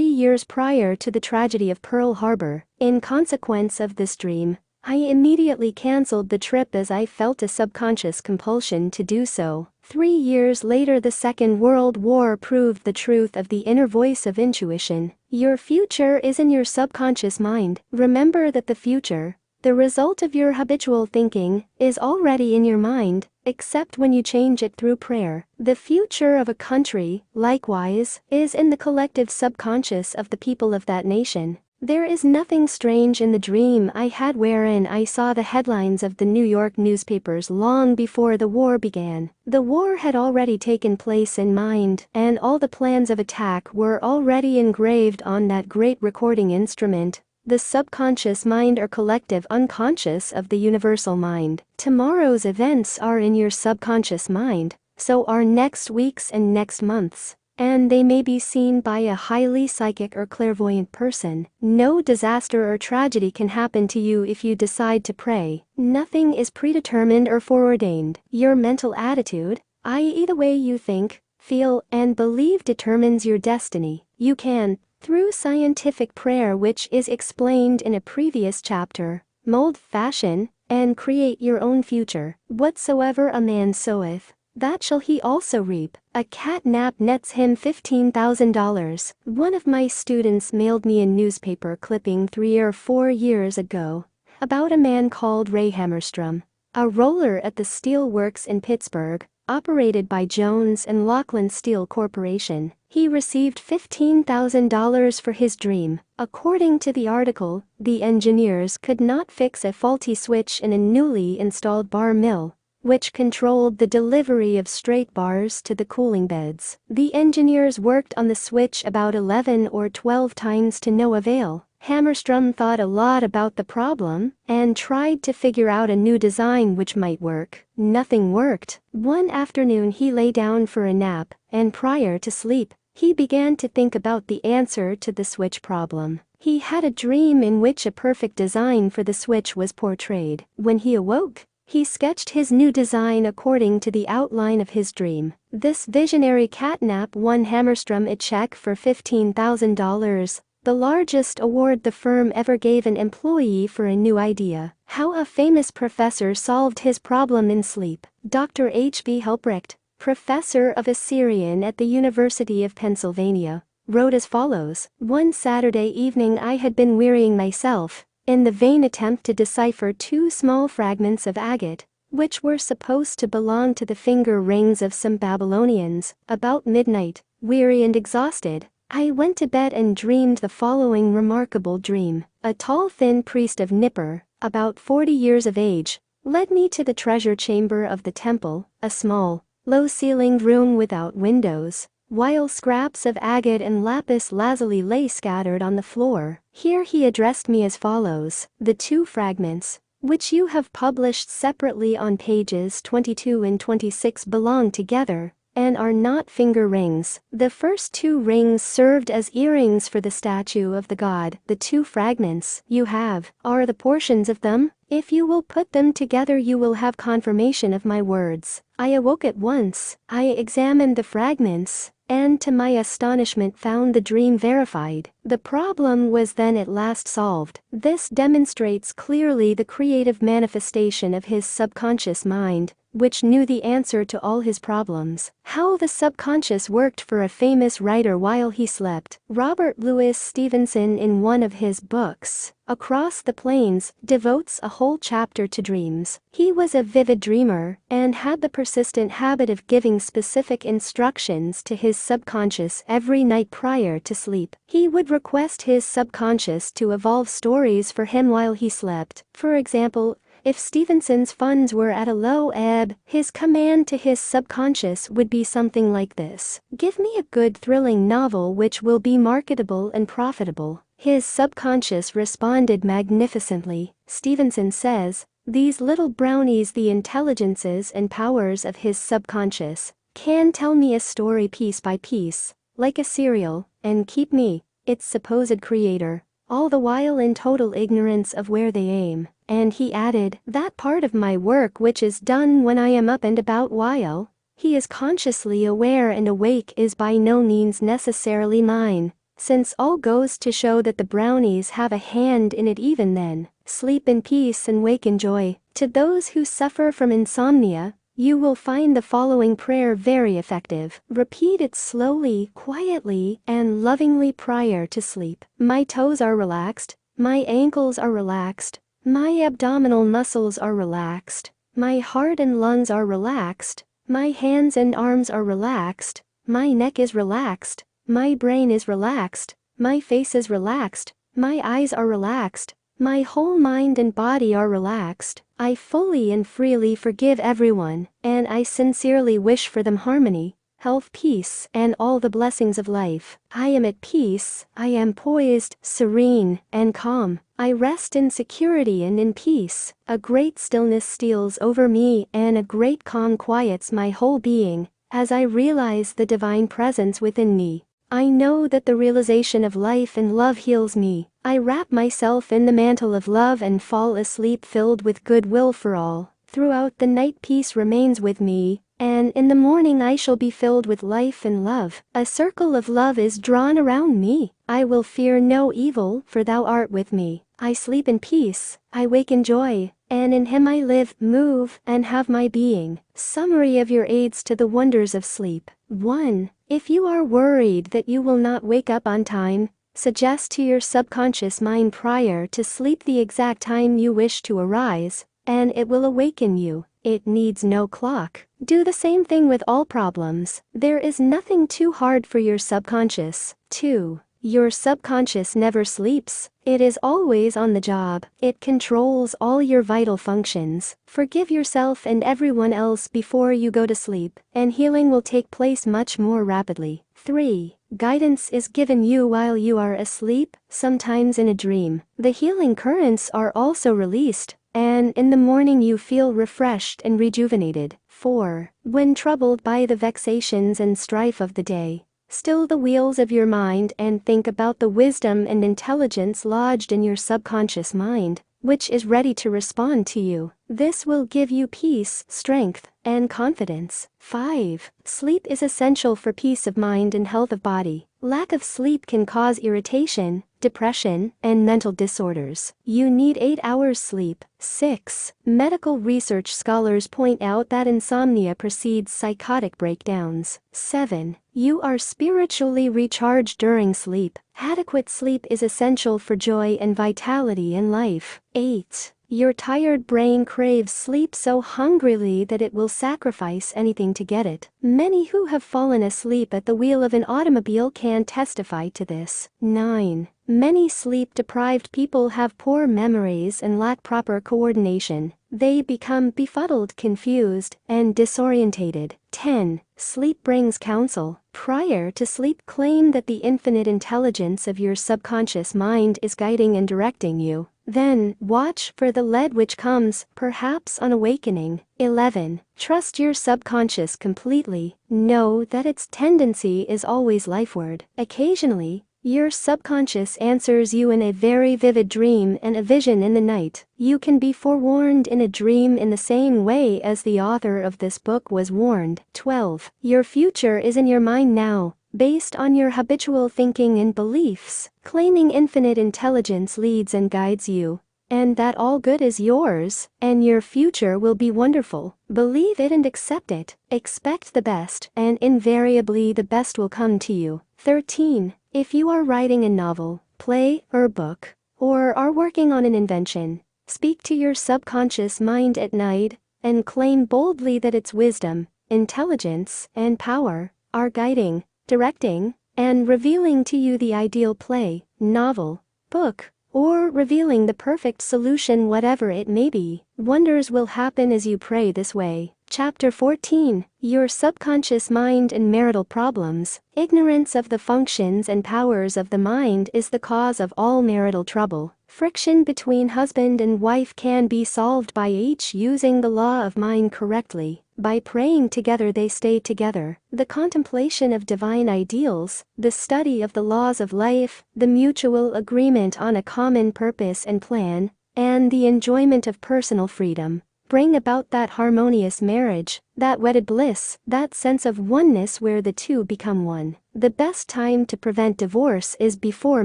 years prior to the tragedy of Pearl Harbor. In consequence of this dream, I immediately cancelled the trip as I felt a subconscious compulsion to do so. 3 years later, the Second World War proved the truth of the inner voice of intuition. Your future is in your subconscious mind. Remember that the future, the result of your habitual thinking, is already in your mind, except when you change it through prayer. The future of a country, likewise, is in the collective subconscious of the people of that nation. There is nothing strange in the dream I had wherein I saw the headlines of the New York newspapers long before the war began. The war had already taken place in mind, and all the plans of attack were already engraved on that great recording instrument, the subconscious mind or collective unconscious of the universal mind. Tomorrow's events are in your subconscious mind, so are next week's and next month's, and they may be seen by a highly psychic or clairvoyant person. No disaster or tragedy can happen to you if you decide to pray. Nothing is predetermined or foreordained. Your mental attitude, i.e. the way you think, feel, and believe, determines your destiny. You can, through scientific prayer, which is explained in a previous chapter, mold, fashion, and create your own future. Whatsoever a man soweth, that shall he also reap. A cat nap nets him $15,000. One of my students mailed me a newspaper clipping 3 or 4 years ago about a man called Ray Hammerstrom, a roller at the steel works in Pittsburgh, operated by Jones and Laughlin Steel Corporation. He received $15,000 for his dream. According to the article, the engineers could not fix a faulty switch in a newly installed bar mill, which controlled the delivery of straight bars to the cooling beds. The engineers worked on the switch about 11 or 12 times to no avail. Hammerstrom thought a lot about the problem and tried to figure out a new design which might work. Nothing worked. One afternoon he lay down for a nap, and prior to sleep, he began to think about the answer to the switch problem. He had a dream in which a perfect design for the switch was portrayed. When he awoke, he sketched his new design according to the outline of his dream. This visionary catnap won Hammerstrom a check for $15,000, the largest award the firm ever gave an employee for a new idea. How a famous professor solved his problem in sleep. Dr. H.B. Helprecht, professor of Assyrian at the University of Pennsylvania, wrote as follows: "One Saturday evening I had been wearying myself in the vain attempt to decipher 2 small fragments of agate, which were supposed to belong to the finger rings of some Babylonians. About midnight, weary and exhausted, I went to bed and dreamed the following remarkable dream. A tall thin priest of Nippur, about 40 years of age, led me to the treasure chamber of the temple, a small, low-ceilinged room without windows, while scraps of agate and lapis lazuli lay scattered on the floor. Here he addressed me as follows: the 2 fragments, which you have published separately on pages 22 and 26, belong together, and are not finger rings. The first 2 rings served as earrings for the statue of the god. The 2 fragments you have are the portions of them. If you will put them together, you will have confirmation of my words. I awoke at once. I examined the fragments, and to my astonishment found the dream verified. The problem was then at last solved. This demonstrates clearly the creative manifestation of his subconscious mind, which knew the answer to all his problems. How the subconscious worked for a famous writer while he slept. Robert Louis Stevenson, in one of his books, Across the Plains, devotes a whole chapter to dreams. He was a vivid dreamer, and had the persistent habit of giving specific instructions to his subconscious every night prior to sleep. He would request his subconscious to evolve stories for him while he slept. For example, if Stevenson's funds were at a low ebb, his command to his subconscious would be something like this: "Give me a good thrilling novel which will be marketable and profitable." His subconscious responded magnificently. Stevenson says, "These little brownies, the intelligences and powers of his subconscious, can tell me a story piece by piece, like a serial, and keep me, its supposed creator, all the while in total ignorance of where they aim." And he added, "That part of my work which is done when I am up and about while he is consciously aware and awake is by no means necessarily mine, since all goes to show that the brownies have a hand in it even then. Sleep in peace and wake in joy." To those who suffer from insomnia, you will find the following prayer very effective. Repeat it slowly, quietly, and lovingly prior to sleep. My toes are relaxed. My ankles are relaxed. My abdominal muscles are relaxed. My heart and lungs are relaxed. My hands and arms are relaxed. My neck is relaxed. My brain is relaxed. My face is relaxed. My eyes are relaxed. My whole mind and body are relaxed. I fully and freely forgive everyone, and I sincerely wish for them harmony, health, peace, and all the blessings of life. I am at peace. I am poised, serene, and calm. I rest in security and in peace. A great stillness steals over me, and a great calm quiets my whole being, as I realize the divine presence within me. I know that the realization of life and love heals me. I wrap myself in the mantle of love and fall asleep filled with goodwill for all. Throughout the night peace remains with me, and in the morning I shall be filled with life and love. A circle of love is drawn around me. I will fear no evil, for thou art with me. I sleep in peace. I wake in joy, and in him I live, move, and have my being. Summary of your aids to the wonders of sleep. 1. If you are worried that you will not wake up on time, suggest to your subconscious mind prior to sleep the exact time you wish to arise, and it will awaken you. It needs no clock. Do the same thing with all problems. There is nothing too hard for your subconscious. 2. Your subconscious never sleeps. It is always on the job. It controls all your vital functions. Forgive yourself and everyone else before you go to sleep, and healing will take place much more rapidly. 3. Guidance is given you while you are asleep, sometimes in a dream. The healing currents are also released, and in the morning you feel refreshed and rejuvenated. 4. When troubled by the vexations and strife of the day, still the wheels of your mind and think about the wisdom and intelligence lodged in your subconscious mind, which is ready to respond to you. This will give you peace, strength, and confidence. 5. Sleep is essential for peace of mind and health of body. Lack of sleep can cause irritation, depression, and mental disorders. You need 8 hours sleep. 6. Medical research scholars point out that insomnia precedes psychotic breakdowns. 7. You are spiritually recharged during sleep. Adequate sleep is essential for joy and vitality in life. 8. Your tired brain craves sleep so hungrily that it will sacrifice anything to get it. Many who have fallen asleep at the wheel of an automobile can testify to this. 9. Many sleep-deprived people have poor memories and lack proper coordination. They become befuddled, confused, and disorientated. 10. Sleep brings counsel. Prior to sleep, claim that the infinite intelligence of your subconscious mind is guiding and directing you. Then, watch for the lead which comes, perhaps on awakening. 11. Trust your subconscious completely. Know that its tendency is always lifeward. Occasionally, your subconscious answers you in a very vivid dream and a vision in the night. You can be forewarned in a dream in the same way as the author of this book was warned. 12. Your future is in your mind now, based on your habitual thinking and beliefs. Claiming infinite intelligence leads and guides you, and that all good is yours, and your future will be wonderful. Believe it and accept it. Expect the best, and invariably the best will come to you. 13. If you are writing a novel, play, or book, or are working on an invention, speak to your subconscious mind at night, and claim boldly that its wisdom, intelligence, and power are guiding, directing, and revealing to you the ideal play, novel, book, or revealing the perfect solution, whatever it may be. Wonders will happen as you pray this way. Chapter 14. Your subconscious mind and marital problems. Ignorance of the functions and powers of the mind is the cause of all marital trouble. Friction between husband and wife can be solved by each using the law of mind correctly. By praying together they stay together. The contemplation of divine ideals, the study of the laws of life, the mutual agreement on a common purpose and plan, and the enjoyment of personal freedom bring about that harmonious marriage, that wedded bliss, that sense of oneness where the two become one. The best time to prevent divorce is before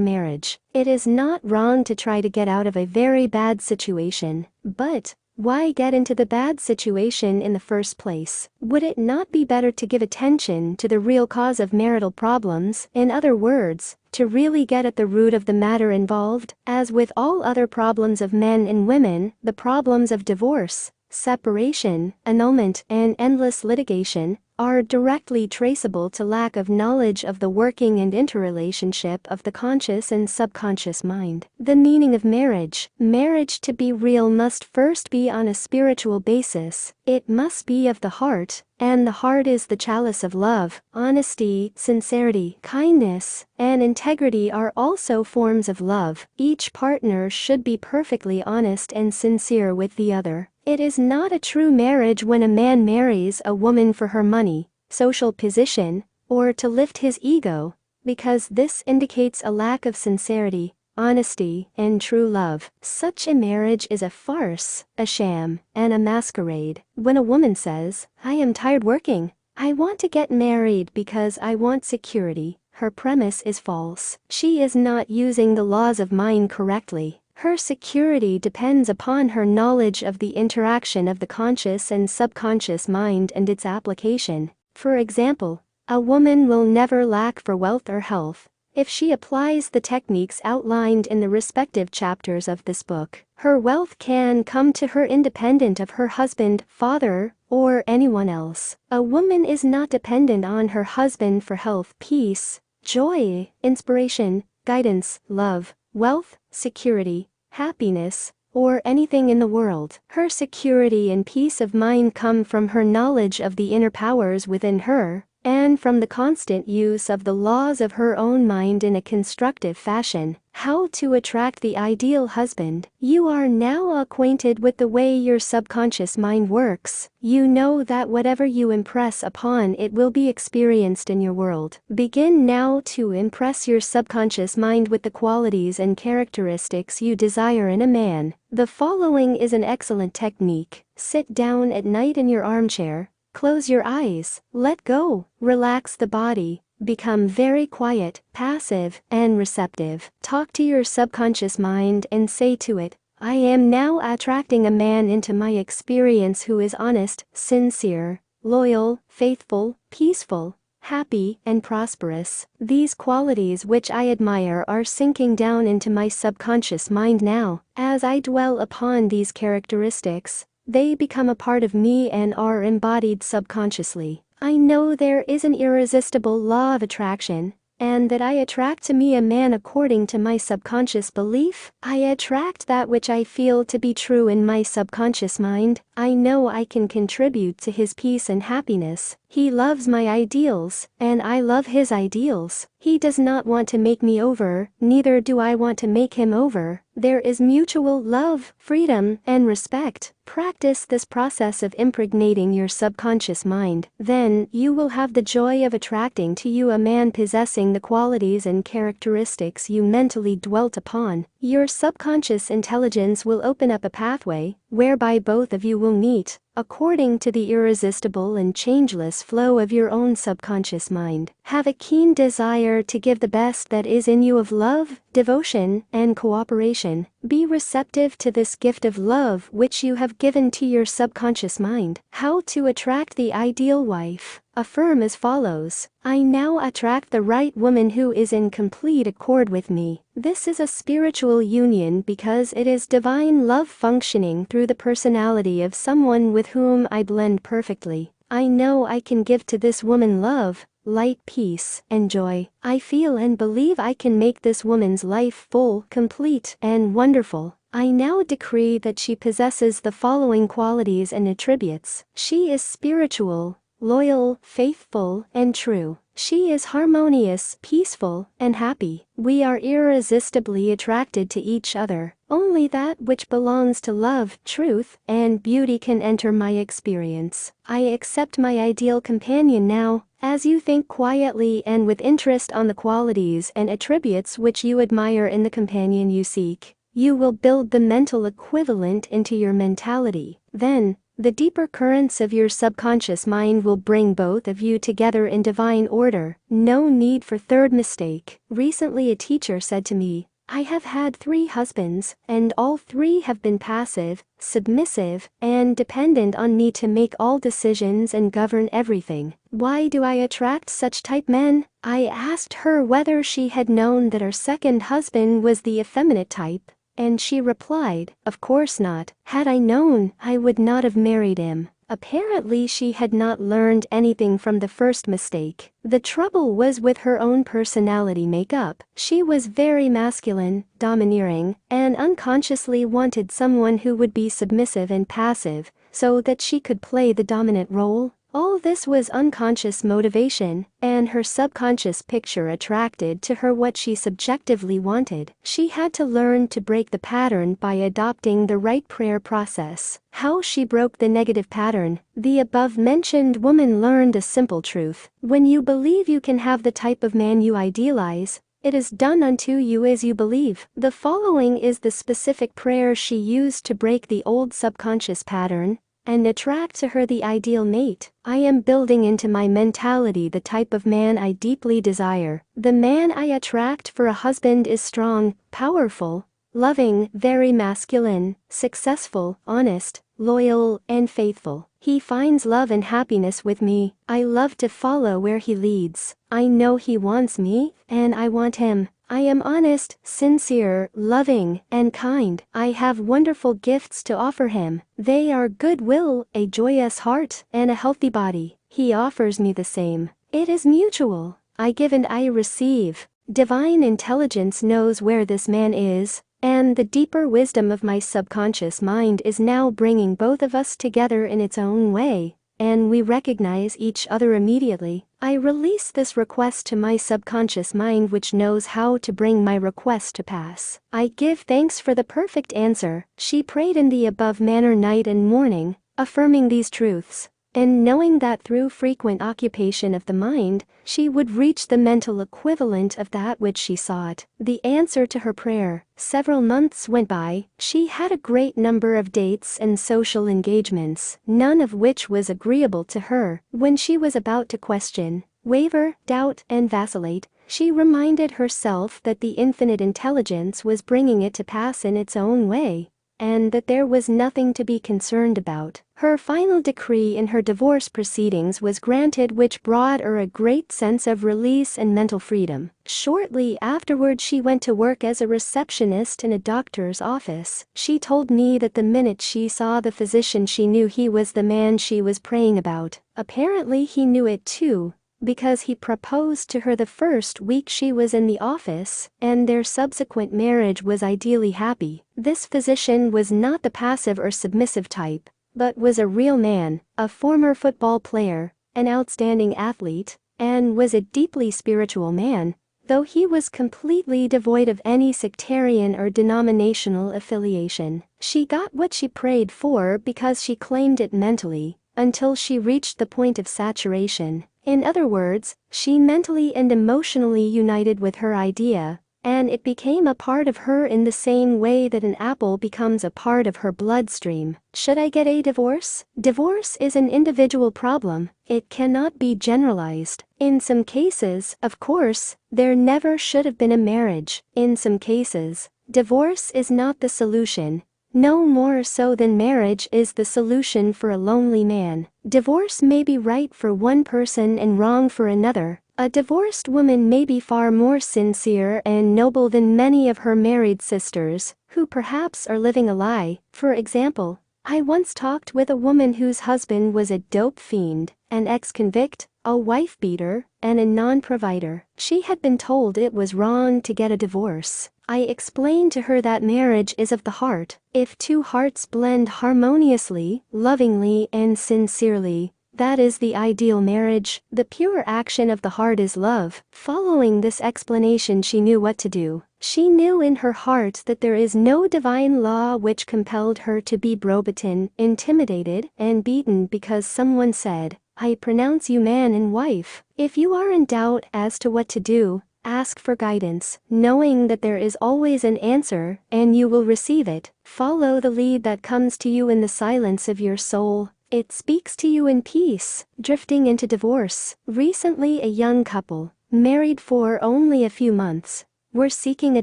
marriage. It is not wrong to try to get out of a very bad situation, but why get into the bad situation in the first place? Would it not be better to give attention to the real cause of marital problems, in other words, to really get at the root of the matter involved? As with all other problems of men and women, the problems of divorce, separation, annulment, and endless litigation are directly traceable to lack of knowledge of the working and interrelationship of the conscious and subconscious mind. The meaning of marriage. Marriage to be real must first be on a spiritual basis. It must be of the heart, and the heart is the chalice of love. Honesty, sincerity, kindness, and integrity are also forms of love. Each partner should be perfectly honest and sincere with the other. It is not a true marriage when a man marries a woman for her money, social position, or to lift his ego, because this indicates a lack of sincerity, honesty, and true love. Such a marriage is a farce, a sham, and a masquerade. When a woman says, "I am tired working, I want to get married because I want security," her premise is false. She is not using the laws of mind correctly. Her security depends upon her knowledge of the interaction of the conscious and subconscious mind and its application. For example, a woman will never lack for wealth or health if she applies the techniques outlined in the respective chapters of this book. Her wealth can come to her independent of her husband, father, or anyone else. A woman is not dependent on her husband for health, peace, joy, inspiration, guidance, love, wealth, security, happiness, or anything in the world. Her security and peace of mind come from her knowledge of the inner powers within her, and from the constant use of the laws of her own mind in a constructive fashion. How to attract the ideal husband. You are now acquainted with the way your subconscious mind works. You know that whatever you impress upon it will be experienced in your world. Begin now to impress your subconscious mind with the qualities and characteristics you desire in a man. The following is an excellent technique. Sit down at night in your armchair. Close your eyes, let go, relax the body, become very quiet, passive, and receptive. Talk to your subconscious mind and say to it, "I am now attracting a man into my experience who is honest, sincere, loyal, faithful, peaceful, happy, and prosperous. These qualities which I admire are sinking down into my subconscious mind now. As I dwell upon these characteristics, they become a part of me and are embodied subconsciously. I know there is an irresistible law of attraction, and that I attract to me a man according to my subconscious belief. I attract that which I feel to be true in my subconscious mind. I know I can contribute to his peace and happiness, He loves my ideals, and I love his ideals. He does not want to make me over, neither do I want to make him over. There is mutual love, freedom, and respect. Practice this process of impregnating your subconscious mind. Then, you will have the joy of attracting to you a man possessing the qualities and characteristics you mentally dwelt upon. Your subconscious intelligence will open up a pathway, whereby both of you will meet, according to the irresistible and changeless flow of your own subconscious mind. Have a keen desire to give the best that is in you of love, devotion, and cooperation. Be receptive to this gift of love which you have given to your subconscious mind. How to attract the ideal wife. Affirm as follows: I now attract the right woman who is in complete accord with me. This is a spiritual union because it is divine love functioning through the personality of someone with whom I blend perfectly. I know I can give to this woman love, light, peace, and joy. I feel and believe I can make this woman's life full, complete, and wonderful. I now decree that she possesses the following qualities and attributes. She is spiritual, loyal, faithful, and true. She is harmonious, peaceful, and happy. We are irresistibly attracted to each other. Only that which belongs to love, truth, and beauty can enter my experience. I accept my ideal companion now. As you think quietly and with interest on the qualities and attributes which you admire in the companion you seek, you will build the mental equivalent into your mentality. Then, the deeper currents of your subconscious mind will bring both of you together in divine order. No need for third mistake. Recently a teacher said to me, I have had 3 husbands, and all 3 have been passive, submissive, and dependent on me to make all decisions and govern everything. Why do I attract such type men? I asked her whether she had known that her second husband was the effeminate type, and she replied, of course not. Had I known, I would not have married him. Apparently she had not learned anything from the first mistake. The trouble was with her own personality makeup. She was very masculine, domineering, and unconsciously wanted someone who would be submissive and passive, so that she could play the dominant role. All this was unconscious motivation, and her subconscious picture attracted to her what she subjectively wanted. She had to learn to break the pattern by adopting the right prayer process. How she broke the negative pattern. The above-mentioned woman learned a simple truth. When you believe you can have the type of man you idealize, it is done unto you as you believe. The following is the specific prayer she used to break the old subconscious pattern and attract to her the ideal mate. I am building into my mentality the type of man I deeply desire. The man I attract for a husband is strong, powerful, loving, very masculine, successful, honest, loyal, and faithful. He finds love and happiness with me. I love to follow where he leads. I know he wants me, and I want him. I am honest, sincere, loving, and kind. I have wonderful gifts to offer him. They are goodwill, a joyous heart, and a healthy body. He offers me the same. It is mutual. I give and I receive. Divine intelligence knows where this man is, and the deeper wisdom of my subconscious mind is now bringing both of us together in its own way, and we recognize each other immediately. I release this request to my subconscious mind which knows how to bring my request to pass. I give thanks for the perfect answer. She prayed in the above manner night and morning, affirming these truths, and knowing that through frequent occupation of the mind, she would reach the mental equivalent of that which she sought. The answer to her prayer. Several months went by. She had a great number of dates and social engagements, none of which was agreeable to her. When she was about to question, waver, doubt, and vacillate, she reminded herself that the infinite intelligence was bringing it to pass in its own way, and that there was nothing to be concerned about. Her final decree in her divorce proceedings was granted, which brought her a great sense of release and mental freedom. Shortly afterward she went to work as a receptionist in a doctor's office. She told me that the minute she saw the physician she knew he was the man she was praying about. Apparently he knew it too, because he proposed to her the first week she was in the office, and their subsequent marriage was ideally happy. This physician was not the passive or submissive type, but was a real man, a former football player, an outstanding athlete, and was a deeply spiritual man, though he was completely devoid of any sectarian or denominational affiliation. She got what she prayed for because she claimed it mentally, until she reached the point of saturation. In other words, she mentally and emotionally united with her idea, and it became a part of her in the same way that an apple becomes a part of her bloodstream. Should I get a divorce? Divorce is an individual problem. It cannot be generalized. In some cases, of course, there never should have been a marriage. In some cases, divorce is not the solution. No more so than marriage is the solution for a lonely man. Divorce may be right for one person and wrong for another. A divorced woman may be far more sincere and noble than many of her married sisters, who perhaps are living a lie. For example, I once talked with a woman whose husband was a dope fiend, an ex-convict, a wife-beater, and a non-provider. She had been told it was wrong to get a divorce. I explained to her that marriage is of the heart. If two hearts blend harmoniously, lovingly, and sincerely, that is the ideal marriage. The pure action of the heart is love. Following this explanation, she knew what to do. She knew in her heart that there is no divine law which compelled her to be browbeaten, intimidated, and beaten because someone said, "I pronounce you man and wife." If you are in doubt as to what to do, ask for guidance, knowing that there is always an answer, and you will receive it. Follow the lead that comes to you in the silence of your soul. It speaks to you in peace. Drifting into divorce. Recently, a young couple, married for only a few months, were seeking a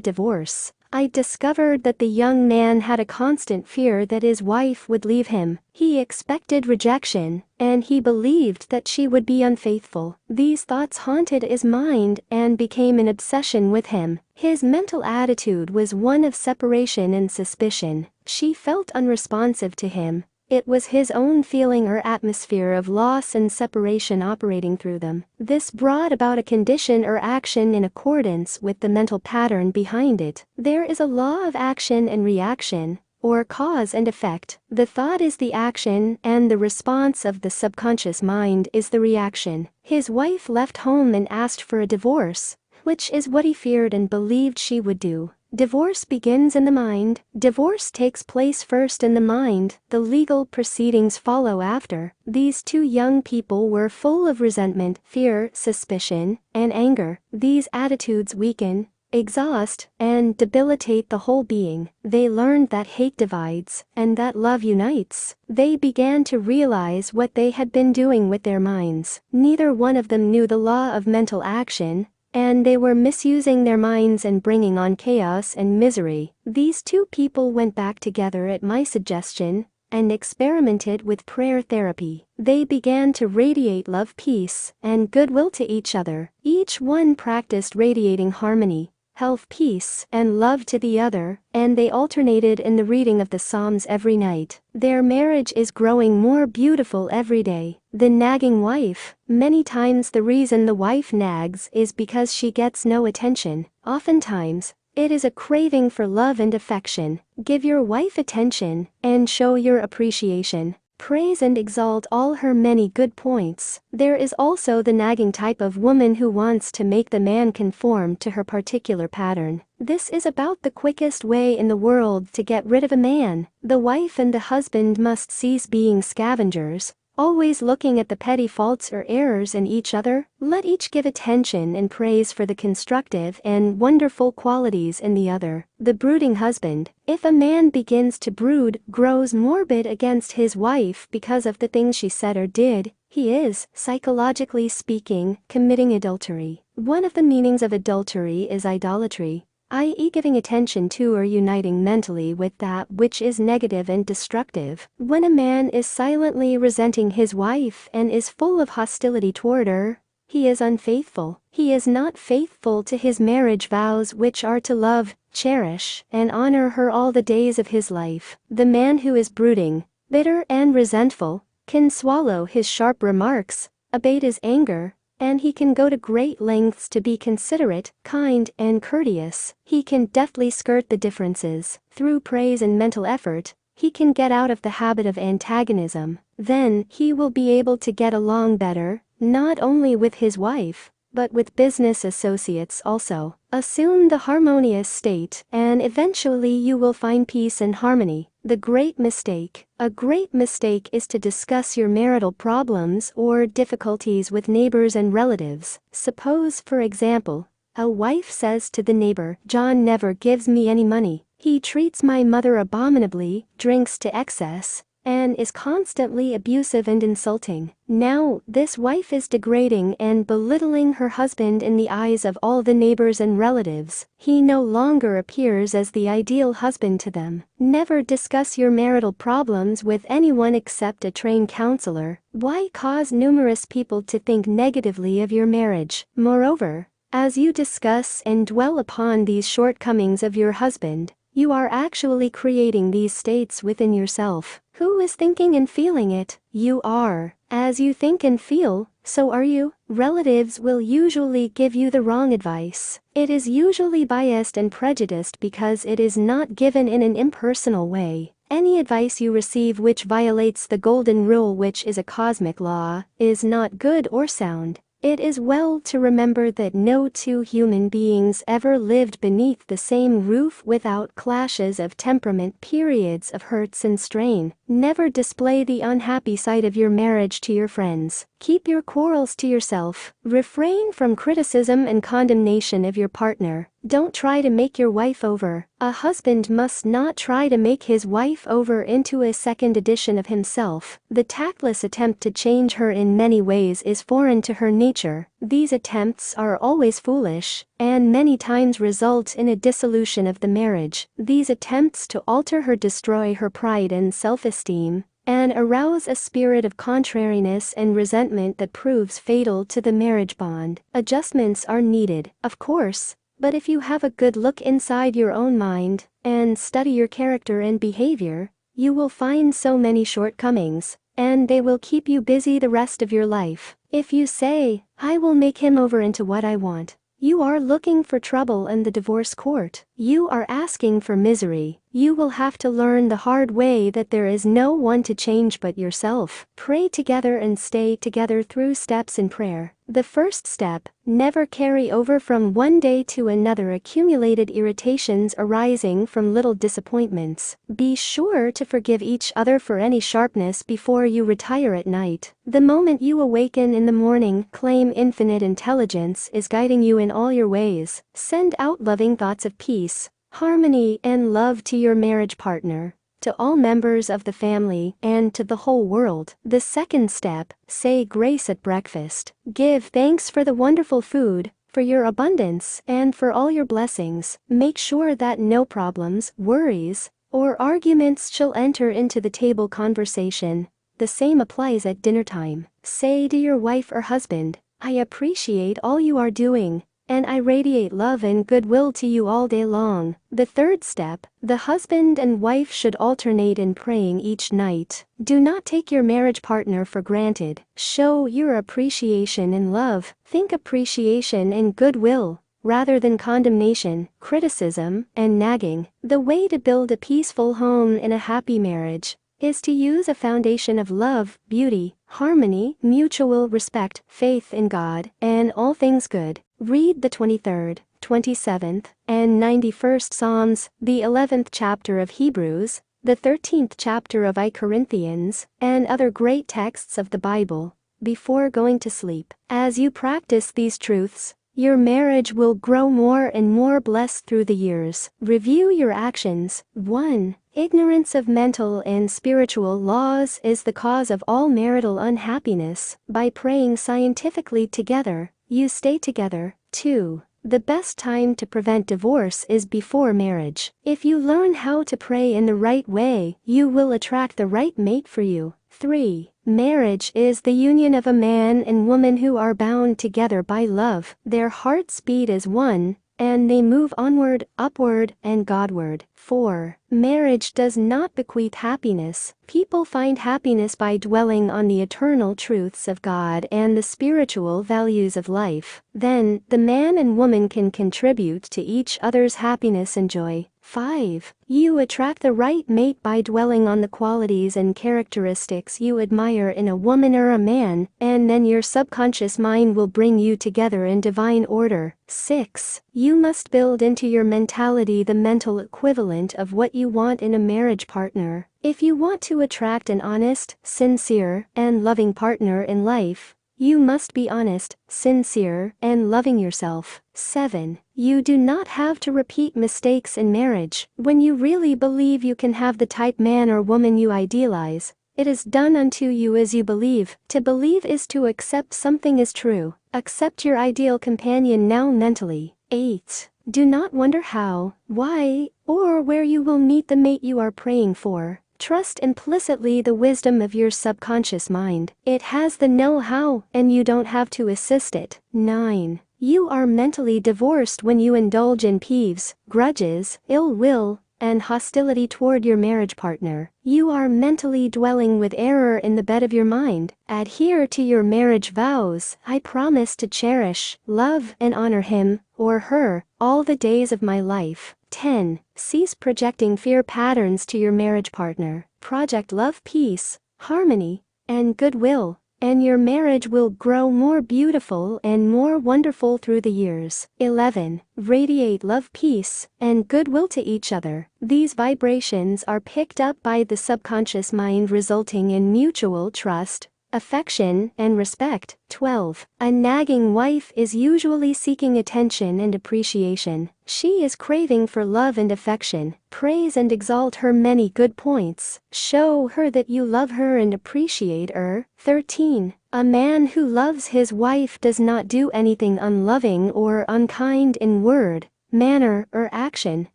divorce. I discovered that the young man had a constant fear that his wife would leave him. He expected rejection, and he believed that she would be unfaithful. These thoughts haunted his mind and became an obsession with him. His mental attitude was one of separation and suspicion. She felt unresponsive to him. It was his own feeling or atmosphere of loss and separation operating through them. This brought about a condition or action in accordance with the mental pattern behind it. There is a law of action and reaction, or cause and effect. The thought is the action, and the response of the subconscious mind is the reaction. His wife left home and asked for a divorce, which is what he feared and believed she would do. Divorce begins in the mind. Divorce takes place first in the mind. The legal proceedings follow after. These two young people were full of resentment, fear, suspicion, and anger. These attitudes weaken, exhaust, and debilitate the whole being. They learned that hate divides, and that love unites. They began to realize what they had been doing with their minds. Neither one of them knew the law of mental action, and they were misusing their minds and bringing on chaos and misery. These two people went back together at my suggestion and experimented with prayer therapy. They began to radiate love, peace, and goodwill to each other. Each one practiced radiating harmony, health, peace, and love to the other, and they alternated in the reading of the Psalms every night. Their marriage is growing more beautiful every day. The nagging wife. Many times the reason the wife nags is because she gets no attention. Oftentimes, it is a craving for love and affection. Give your wife attention, and show your appreciation. Praise and exalt all her many good points. There is also the nagging type of woman who wants to make the man conform to her particular pattern. This is about the quickest way in the world to get rid of a man. The wife and the husband must cease being scavengers, always looking at the petty faults or errors in each other. Let each give attention and praise for the constructive and wonderful qualities in the other. The brooding husband. If a man begins to brood, grows morbid against his wife because of the things she said or did, he is, psychologically speaking, committing adultery. One of the meanings of adultery is idolatry, i.e. giving attention to or uniting mentally with that which is negative and destructive. When a man is silently resenting his wife and is full of hostility toward her, he is unfaithful. He is not faithful to his marriage vows, which are to love, cherish, and honor her all the days of his life. The man who is brooding, bitter, and resentful can swallow his sharp remarks, abate his anger, and he can go to great lengths to be considerate, kind, and courteous. He can deftly skirt the differences. Through praise and mental effort, he can get out of the habit of antagonism. Then, he will be able to get along better, not only with his wife, but with business associates also. Assume the harmonious state, and eventually you will find peace and harmony. The great mistake. A great mistake is to discuss your marital problems or difficulties with neighbors and relatives. Suppose, for example, a wife says to the neighbor, "John never gives me any money. He treats my mother abominably, drinks to excess, and is constantly abusive and insulting." Now, this wife is degrading and belittling her husband in the eyes of all the neighbors and relatives. He no longer appears as the ideal husband to them. Never discuss your marital problems with anyone except a trained counselor. Why cause numerous people to think negatively of your marriage? Moreover, as you discuss and dwell upon these shortcomings of your husband, you are actually creating these states within yourself. Who is thinking and feeling it? You are. As you think and feel, so are you. Relatives will usually give you the wrong advice. It is usually biased and prejudiced because it is not given in an impersonal way. Any advice you receive which violates the golden rule, which is a cosmic law, is not good or sound. It is well to remember that no two human beings ever lived beneath the same roof without clashes of temperament, periods of hurts and strain. Never display the unhappy side of your marriage to your friends. Keep your quarrels to yourself. Refrain from criticism and condemnation of your partner. Don't try to make your wife over. A husband must not try to make his wife over into a second edition of himself. The tactless attempt to change her in many ways is foreign to her nature. These attempts are always foolish, and many times result in a dissolution of the marriage. These attempts to alter her destroy her pride and self-esteem, and arouse a spirit of contrariness and resentment that proves fatal to the marriage bond. Adjustments are needed, of course, but if you have a good look inside your own mind, and study your character and behavior, you will find so many shortcomings, and they will keep you busy the rest of your life. If you say, "I will make him over into what I want," you are looking for trouble in the divorce court. You are asking for misery. You will have to learn the hard way that there is no one to change but yourself. Pray together and stay together through steps in prayer. The first step: never carry over from one day to another accumulated irritations arising from little disappointments. Be sure to forgive each other for any sharpness before you retire at night. The moment you awaken in the morning, claim infinite intelligence is guiding you in all your ways. Send out loving thoughts of peace, harmony, and love to your marriage partner, to all members of the family, and to the whole world. The second step: say grace at breakfast. Give thanks for the wonderful food, for your abundance, and for all your blessings. Make sure that no problems, worries, or arguments shall enter into the table conversation. The same applies at dinner time. Say to your wife or husband, "I appreciate all you are doing, and I radiate love and goodwill to you all day long." The third step: the husband and wife should alternate in praying each night. Do not take your marriage partner for granted. Show your appreciation and love. Think appreciation and goodwill, rather than condemnation, criticism, and nagging. The way to build a peaceful home in a happy marriage is to use a foundation of love, beauty, harmony, mutual respect, faith in God, and all things good. Read the 23rd, 27th, and 91st Psalms, the 11th chapter of Hebrews, the 13th chapter of I Corinthians, and other great texts of the Bible, before going to sleep. As you practice these truths, your marriage will grow more and more blessed through the years. Review your actions. 1. Ignorance of mental and spiritual laws is the cause of all marital unhappiness. By praying scientifically together, you stay together. 2. The best time to prevent divorce is before marriage. If you learn how to pray in the right way, you will attract the right mate for you. 3. Marriage is the union of a man and woman who are bound together by love. Their hearts beat as one, and they move onward, upward, and Godward. 4. Marriage does not bequeath happiness. People find happiness by dwelling on the eternal truths of God and the spiritual values of life. Then, the man and woman can contribute to each other's happiness and joy. 5. You attract the right mate by dwelling on the qualities and characteristics you admire in a woman or a man, and then your subconscious mind will bring you together in divine order. 6. You must build into your mentality the mental equivalent of what you want in a marriage partner. If you want to attract an honest, sincere, and loving partner in life, you must be honest, sincere, and loving yourself. 7. You do not have to repeat mistakes in marriage. When you really believe you can have the type man or woman you idealize, it is done unto you as you believe. To believe is to accept something as true. Accept your ideal companion now mentally. 8. Do not wonder how, why, or where you will meet the mate you are praying for. Trust implicitly the wisdom of your subconscious mind. It has the know-how, and you don't have to assist it. 9. You are mentally divorced when you indulge in peeves, grudges, ill will, and hostility toward your marriage partner. You are mentally dwelling with error in the bed of your mind. Adhere to your marriage vows. I promise to cherish, love, and honor him, or her, all the days of my life. 10. Cease projecting fear patterns to your marriage partner. Project love, peace, harmony, and goodwill, and your marriage will grow more beautiful and more wonderful through the years. 11. Radiate love, peace, and goodwill to each other. These vibrations are picked up by the subconscious mind, resulting in mutual trust, affection, and respect. 12. A nagging wife is usually seeking attention and appreciation. She is craving for love and affection. Praise and exalt her many good points. Show her that you love her and appreciate her. 13. A man who loves his wife does not do anything unloving or unkind in word, manner, or action.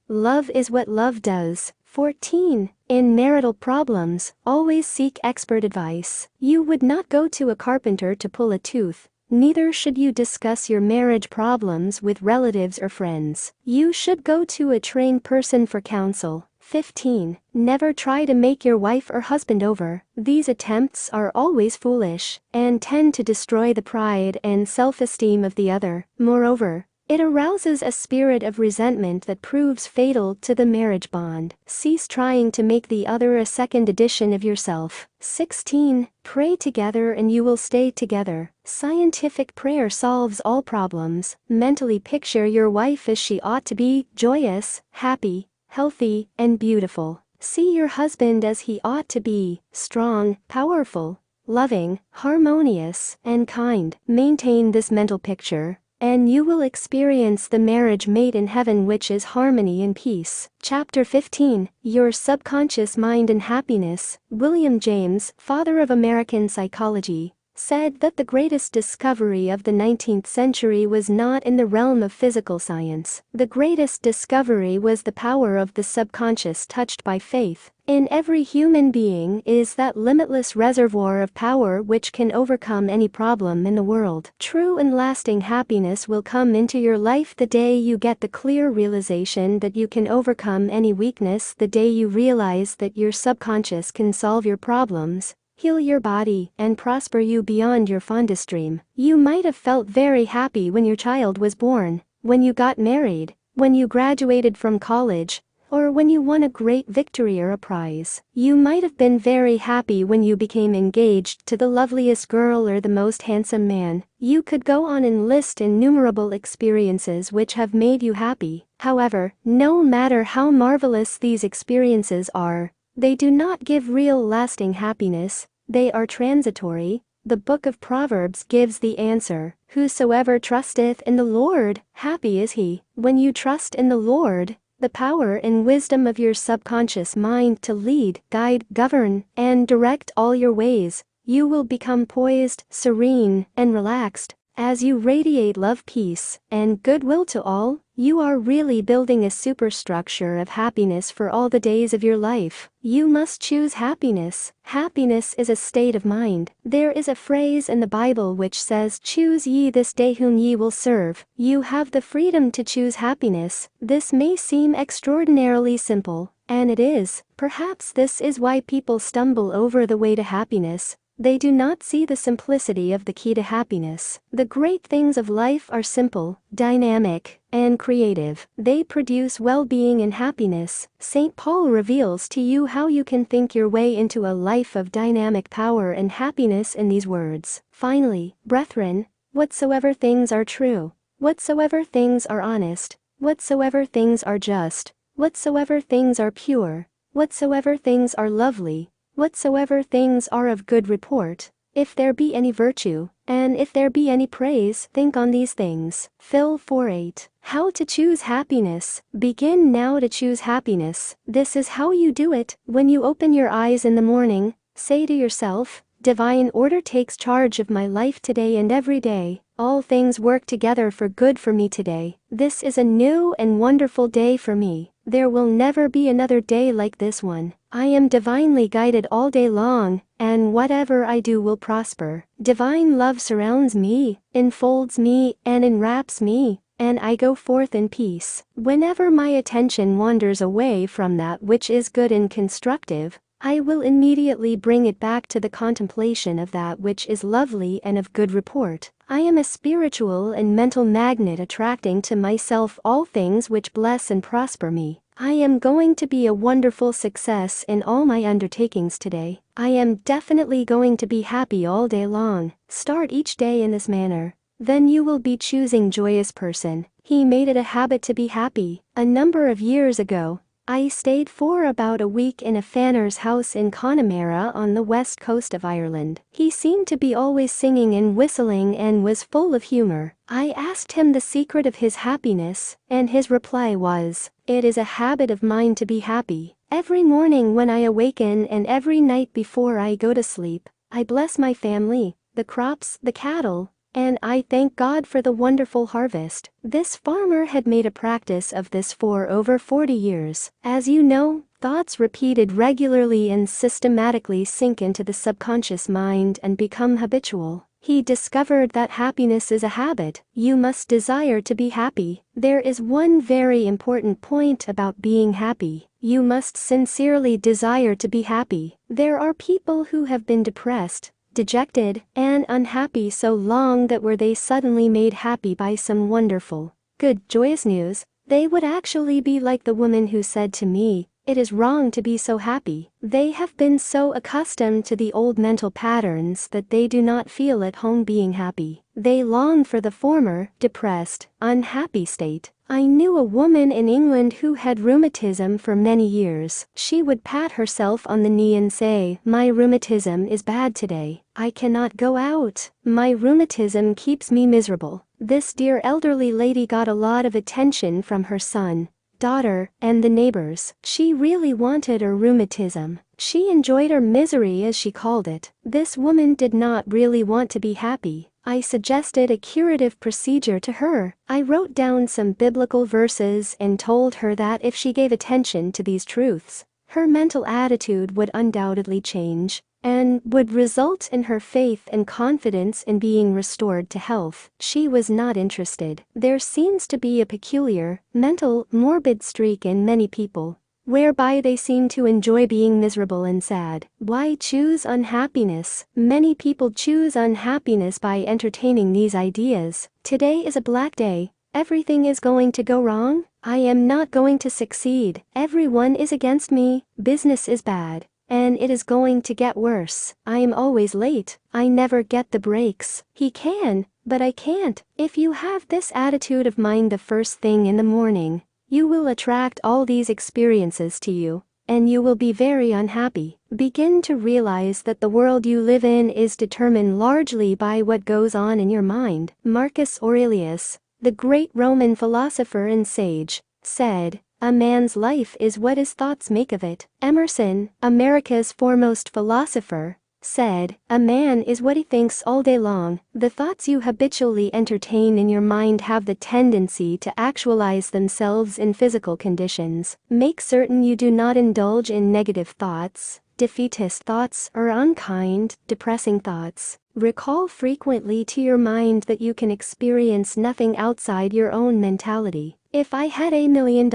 Love is what love does. 14. In marital problems, always seek expert advice. You would not go to a carpenter to pull a tooth. Neither should you discuss your marriage problems with relatives or friends. You should go to a trained person for counsel. 15. Never try to make your wife or husband over. These attempts are always foolish and tend to destroy the pride and self-esteem of the other. Moreover, it arouses a spirit of resentment that proves fatal to the marriage bond. Cease trying to make the other a second edition of yourself. 16. Pray together and you will stay together. Scientific prayer solves all problems. Mentally picture your wife as she ought to be, joyous, happy, healthy, and beautiful. See your husband as he ought to be, strong, powerful, loving, harmonious, and kind. Maintain this mental picture, and you will experience the marriage made in heaven, which is harmony and peace. Chapter 15. Your Subconscious Mind and Happiness. William James, father of American psychology, said that the greatest discovery of the 19th century was not in the realm of physical science. The greatest discovery was the power of the subconscious touched by faith. In every human being is that limitless reservoir of power which can overcome any problem in the world. True and lasting happiness will come into your life the day you get the clear realization that you can overcome any weakness, the day you realize that your subconscious can solve your problems, heal your body, and prosper you beyond your fondest dream. You might have felt very happy when your child was born, when you got married, when you graduated from college, or when you won a great victory or a prize. You might have been very happy when you became engaged to the loveliest girl or the most handsome man. You could go on and list innumerable experiences which have made you happy. However, no matter how marvelous these experiences are, they do not give real lasting happiness. They are transitory. The book of Proverbs gives the answer. Whosoever trusteth in the Lord, happy is he. When you trust in the Lord, the power and wisdom of your subconscious mind to lead, guide, govern, and direct all your ways, you will become poised, serene, and relaxed. As you radiate love, peace, and goodwill to all, you are really building a superstructure of happiness for all the days of your life. You must choose happiness. Happiness is a state of mind. There is a phrase in the Bible which says, "Choose ye this day whom ye will serve." You have the freedom to choose happiness. This may seem extraordinarily simple, and it is. Perhaps this is why people stumble over the way to happiness. They do not see the simplicity of the key to happiness. The great things of life are simple, dynamic, and creative. They produce well-being and happiness. St. Paul reveals to you how you can think your way into a life of dynamic power and happiness in these words. Finally, brethren, whatsoever things are true, whatsoever things are honest, whatsoever things are just, whatsoever things are pure, whatsoever things are lovely, whatsoever things are of good report, if there be any virtue, and if there be any praise, think on these things. Phil 4:8. How to choose happiness. Begin now to choose happiness. This is how you do it. When you open your eyes in the morning, say to yourself, Divine order takes charge of my life today and every day. All things work together for good for me today. This is a new and wonderful day for me. There will never be another day like this one. I am divinely guided all day long, and whatever I do will prosper. Divine love surrounds me, enfolds me, and enwraps me, and I go forth in peace. Whenever my attention wanders away from that which is good and constructive, I will immediately bring it back to the contemplation of that which is lovely and of good report. I am a spiritual and mental magnet attracting to myself all things which bless and prosper me. I am going to be a wonderful success in all my undertakings today. I am definitely going to be happy all day long. Start each day in this manner. Then you will be choosing joyous person. He made it a habit to be happy. A number of years ago, I stayed for about a week in a farmer's house in Connemara on the west coast of Ireland. He seemed to be always singing and whistling and was full of humor. I asked him the secret of his happiness, and his reply was, "It is a habit of mine to be happy. Every morning when I awaken and every night before I go to sleep, I bless my family, the crops, the cattle, and I thank God for the wonderful harvest." This farmer had made a practice of this for over 40 years. As you know, thoughts repeated regularly and systematically sink into the subconscious mind and become habitual. He discovered that happiness is a habit. You must desire to be happy. There is one very important point about being happy. You must sincerely desire to be happy. There are people who have been depressed, dejected, and unhappy so long that were they suddenly made happy by some wonderful, good, joyous news, they would actually be like the woman who said to me, "It is wrong to be so happy." They have been so accustomed to the old mental patterns that they do not feel at home being happy. They long for the former, depressed, unhappy state. I knew a woman in England who had rheumatism for many years. She would pat herself on the knee and say, "My rheumatism is bad today. I cannot go out. My rheumatism keeps me miserable." This dear elderly lady got a lot of attention from her son, daughter, and the neighbors. She really wanted her rheumatism. She enjoyed her misery, as she called it. This woman did not really want to be happy. I suggested a curative procedure to her. I wrote down some biblical verses and told her that if she gave attention to these truths, her mental attitude would undoubtedly change, and would result in her faith and confidence in being restored to health. She was not interested. There seems to be a peculiar, mental, morbid streak in many people, whereby they seem to enjoy being miserable and sad. Why choose unhappiness? Many people choose unhappiness by entertaining these ideas. Today is a black day. Everything is going to go wrong. I am not going to succeed. Everyone is against me. Business is bad, and it is going to get worse. I am always late. I never get the breaks. He can, but I can't. If you have this attitude of mind the first thing in the morning, you will attract all these experiences to you, and you will be very unhappy. Begin to realize that the world you live in is determined largely by what goes on in your mind. Marcus Aurelius, the great Roman philosopher and sage, said, "A man's life is what his thoughts make of it." Emerson, America's foremost philosopher, said, "A man is what he thinks all day long." The thoughts you habitually entertain in your mind have the tendency to actualize themselves in physical conditions. Make certain you do not indulge in negative thoughts, defeatist thoughts, or unkind, depressing thoughts. Recall frequently to your mind that you can experience nothing outside your own mentality. If I had $1 million,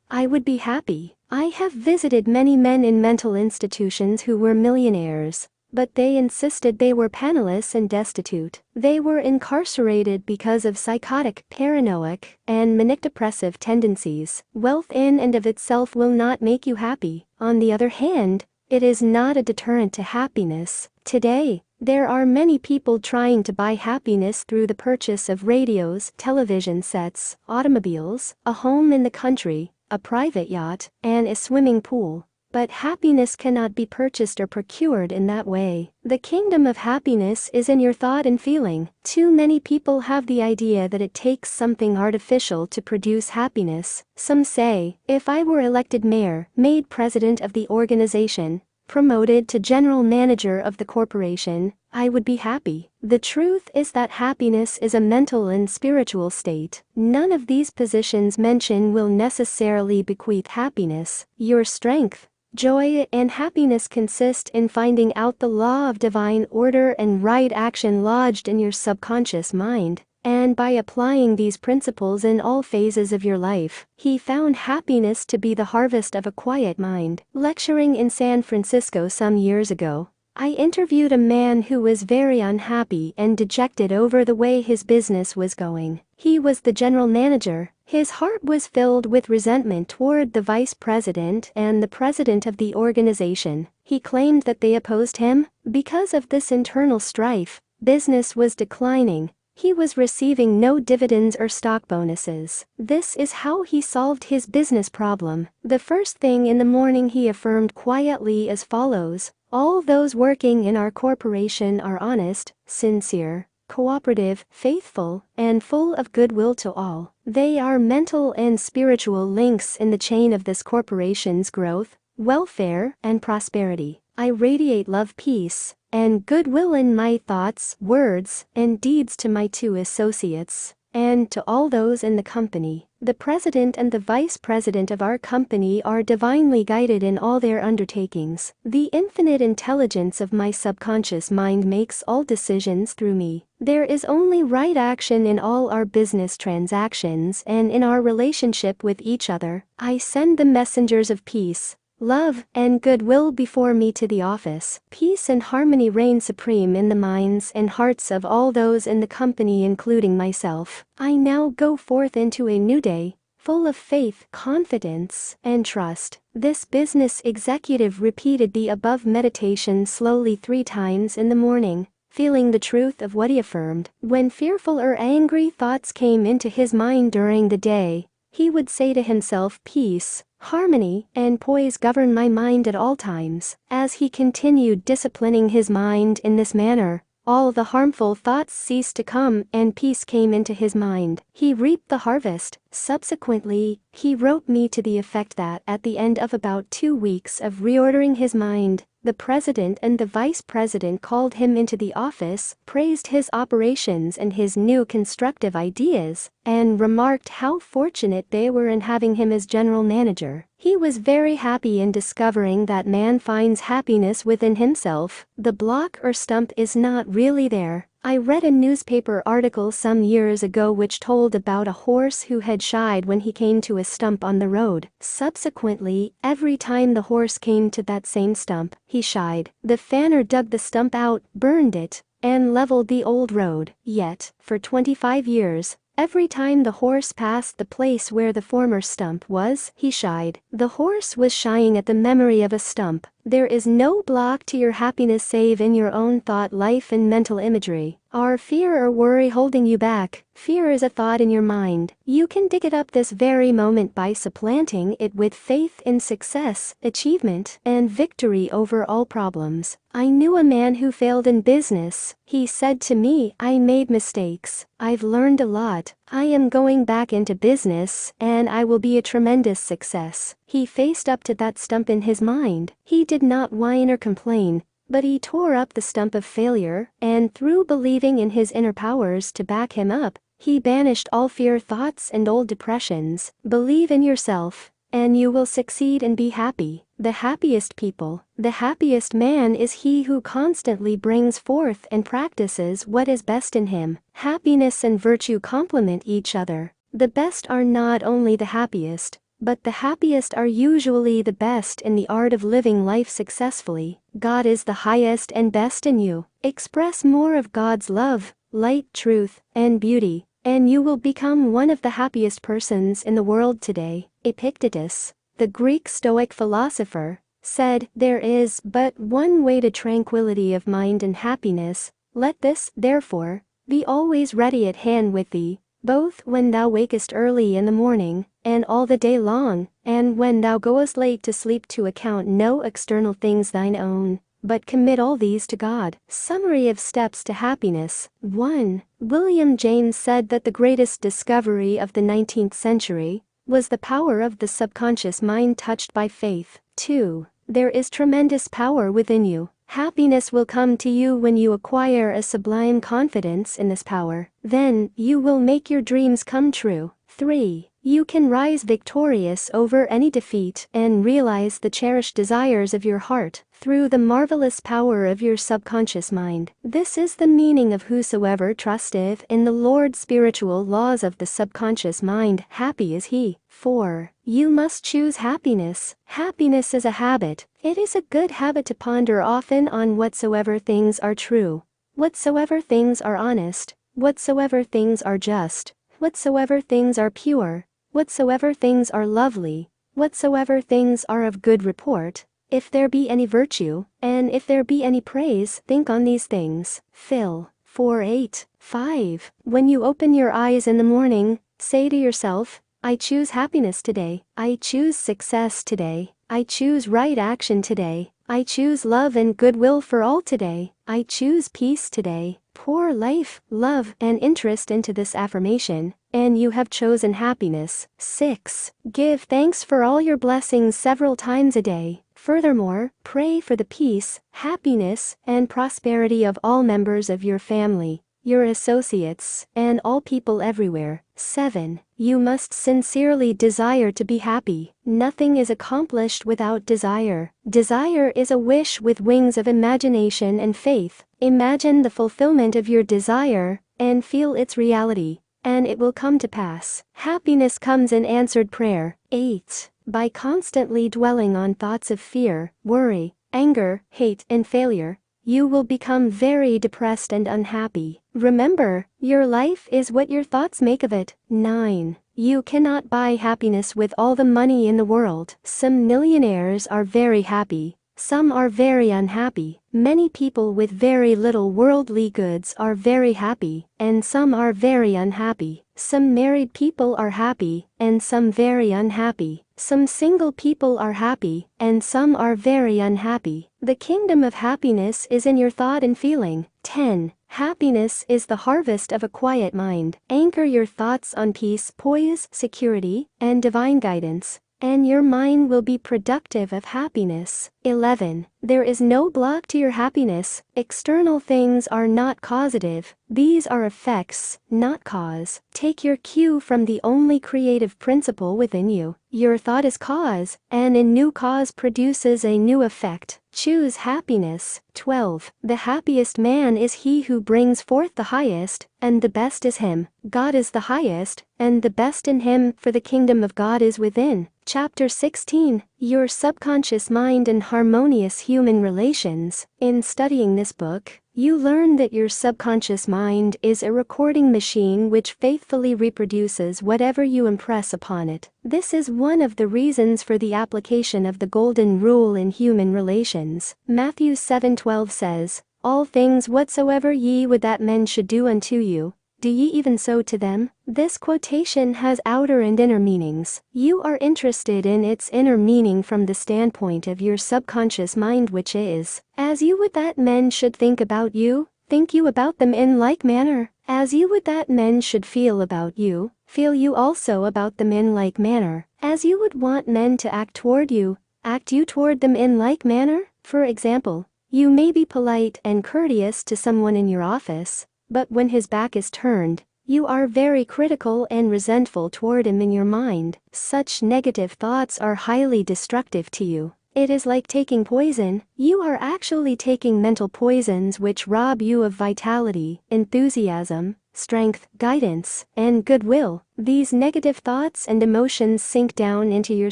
I would be happy. I have visited many men in mental institutions who were millionaires. but they insisted they were penniless and destitute. They were incarcerated because of psychotic, paranoid, and manic depressive tendencies. Wealth in and of itself will not make you happy. On the other hand, it is not a deterrent to happiness. Today, there are many people trying to buy happiness through the purchase of radios, television sets, automobiles, a home in the country, a private yacht, and a swimming pool. But happiness cannot be purchased or procured in that way. The kingdom of happiness is in your thought and feeling. Too many people have the idea that it takes something artificial to produce happiness. Some say, if I were elected mayor, made president of the organization, promoted to general manager of the corporation, I would be happy. The truth is that happiness is a mental and spiritual state. None of these positions mentioned will necessarily bequeath happiness. Your strength, joy, and happiness consist in finding out the law of divine order and right action lodged in your subconscious mind, and by applying these principles in all phases of your life. He found happiness to be the harvest of a quiet mind. Lecturing in San Francisco some years ago, I interviewed a man who was very unhappy and dejected over the way his business was going. He was the general manager. His heart was filled with resentment toward the vice president and the president of the organization. He claimed that they opposed him. Because of this internal strife, business was declining. He was receiving no dividends or stock bonuses. This is how he solved his business problem. The first thing in the morning he affirmed quietly as follows: all those working in our corporation are honest, sincere, cooperative, faithful, and full of goodwill to all. They are mental and spiritual links in the chain of this corporation's growth, welfare, and prosperity. I radiate love, peace, and goodwill in my thoughts, words, and deeds to my two associates, and to all those in the company. The president and the vice president of our company are divinely guided in all their undertakings. The infinite intelligence of my subconscious mind makes all decisions through me. There is only right action in all our business transactions and in our relationship with each other. I send the messengers of peace, love, and goodwill before me to the office. Peace and harmony reign supreme in the minds and hearts of all those in the company, including myself. I now go forth into a new day, full of faith, confidence, and trust. This business executive repeated the above meditation slowly 3 times in the morning, feeling the truth of what he affirmed. When fearful or angry thoughts came into his mind during the day, he would say to himself, peace, harmony, and poise govern my mind at all times. As he continued disciplining his mind in this manner, all the harmful thoughts ceased to come and peace came into his mind. He reaped the harvest. Subsequently, he wrote me to the effect that at the end of about 2 weeks of reordering his mind, the president and the vice president called him into the office, praised his operations and his new constructive ideas, and remarked how fortunate they were in having him as general manager. He was very happy in discovering that man finds happiness within himself. The block or stump is not really there. I read a newspaper article some years ago which told about a horse who had shied when he came to a stump on the road. Subsequently, every time the horse came to that same stump, he shied. The fanner dug the stump out, burned it, and leveled the old road. Yet, for 25 years, every time the horse passed the place where the former stump was, he shied. The horse was shying at the memory of a stump. There is no block to your happiness save in your own thought life and mental imagery. Are fear or worry holding you back? Fear is a thought in your mind. You can dig it up this very moment by supplanting it with faith in success, achievement, and victory over all problems. I knew a man who failed in business. He said to me, I made mistakes. I've learned a lot. I am going back into business, and I will be a tremendous success. He faced up to that stump in his mind. He did not whine or complain, but he tore up the stump of failure, and through believing in his inner powers to back him up, he banished all fear thoughts and old depressions. Believe in yourself, and you will succeed and be happy. The happiest people, the happiest man is he who constantly brings forth and practices what is best in him. Happiness and virtue complement each other. The best are not only the happiest, but the happiest are usually the best in the art of living life successfully. God is the highest and best in you. Express more of God's love, light, truth, and beauty, and you will become one of the happiest persons in the world today. Epictetus, the Greek Stoic philosopher, said, "There is but one way to tranquility of mind and happiness. Let this, therefore, be always ready at hand with thee, both when thou wakest early in the morning, and all the day long, and when thou goest late to sleep, to account no external things thine own, but commit all these to God." Summary of steps to happiness. 1. William James said that the greatest discovery of the 19th century was the power of the subconscious mind touched by faith. 2. There is tremendous power within you. Happiness will come to you when you acquire a sublime confidence in this power. Then, you will make your dreams come true. 3. You can rise victorious over any defeat and realize the cherished desires of your heart through the marvelous power of your subconscious mind. This is the meaning of "Whosoever trusteth in the Lord." Spiritual laws of the subconscious mind. Happy is he. 4. You must choose happiness. Happiness is a habit. It is a good habit to ponder often on whatsoever things are true, whatsoever things are honest, whatsoever things are just, whatsoever things are pure, whatsoever things are lovely, whatsoever things are of good report, if there be any virtue, and if there be any praise, think on these things. Phil. 4:8. 5. When you open your eyes in the morning, say to yourself, "I choose happiness today. I choose success today. I choose right action today. I choose love and goodwill for all today. I choose peace today." Pour life, love, and interest into this affirmation, and you have chosen happiness. 6. Give thanks for all your blessings several times a day. Furthermore, pray for the peace, happiness, and prosperity of all members of your family, your associates, and all people everywhere. 7. You must sincerely desire to be happy. Nothing is accomplished without desire. Desire is a wish with wings of imagination and faith. Imagine the fulfillment of your desire, and feel its reality, and it will come to pass. Happiness comes in answered prayer. 8. By constantly dwelling on thoughts of fear, worry, anger, hate, and failure, you will become very depressed and unhappy. Remember, your life is what your thoughts make of it. 9. You cannot buy happiness with all the money in the world. Some millionaires are very happy. Some are very unhappy. Many people with very little worldly goods are very happy, and some are very unhappy. Some married people are happy, and some very unhappy. Some single people are happy, and some are very unhappy. The kingdom of happiness is in your thought and feeling. 10. Happiness is the harvest of a quiet mind. Anchor your thoughts on peace, poise, security, and divine guidance, and your mind will be productive of happiness. 11. There is no block to your happiness. External things are not causative. These are effects, not cause. Take your cue from the only creative principle within you. Your thought is cause, and a new cause produces a new effect. Choose happiness. 12. The happiest man is he who brings forth the highest, and the best is him. God is the highest, and the best in him, for the kingdom of God is within. Chapter 16. Your subconscious mind and harmonious human relations. In studying this book, you learn that your subconscious mind is a recording machine which faithfully reproduces whatever you impress upon it. This is one of the reasons for the application of the golden rule in human relations. Matthew 7:12 says, "All things whatsoever ye would that men should do unto you, do ye even so to them." This quotation has outer and inner meanings. You are interested in its inner meaning from the standpoint of your subconscious mind, which is, as you would that men should think about you, think you about them in like manner. As you would that men should feel about you, feel you also about them in like manner. As you would want men to act toward you, act you toward them in like manner. For example, you may be polite and courteous to someone in your office, but when his back is turned, you are very critical and resentful toward him in your mind. Such negative thoughts are highly destructive to you. It is like taking poison. You are actually taking mental poisons which rob you of vitality, enthusiasm, strength, guidance, and goodwill. These negative thoughts and emotions sink down into your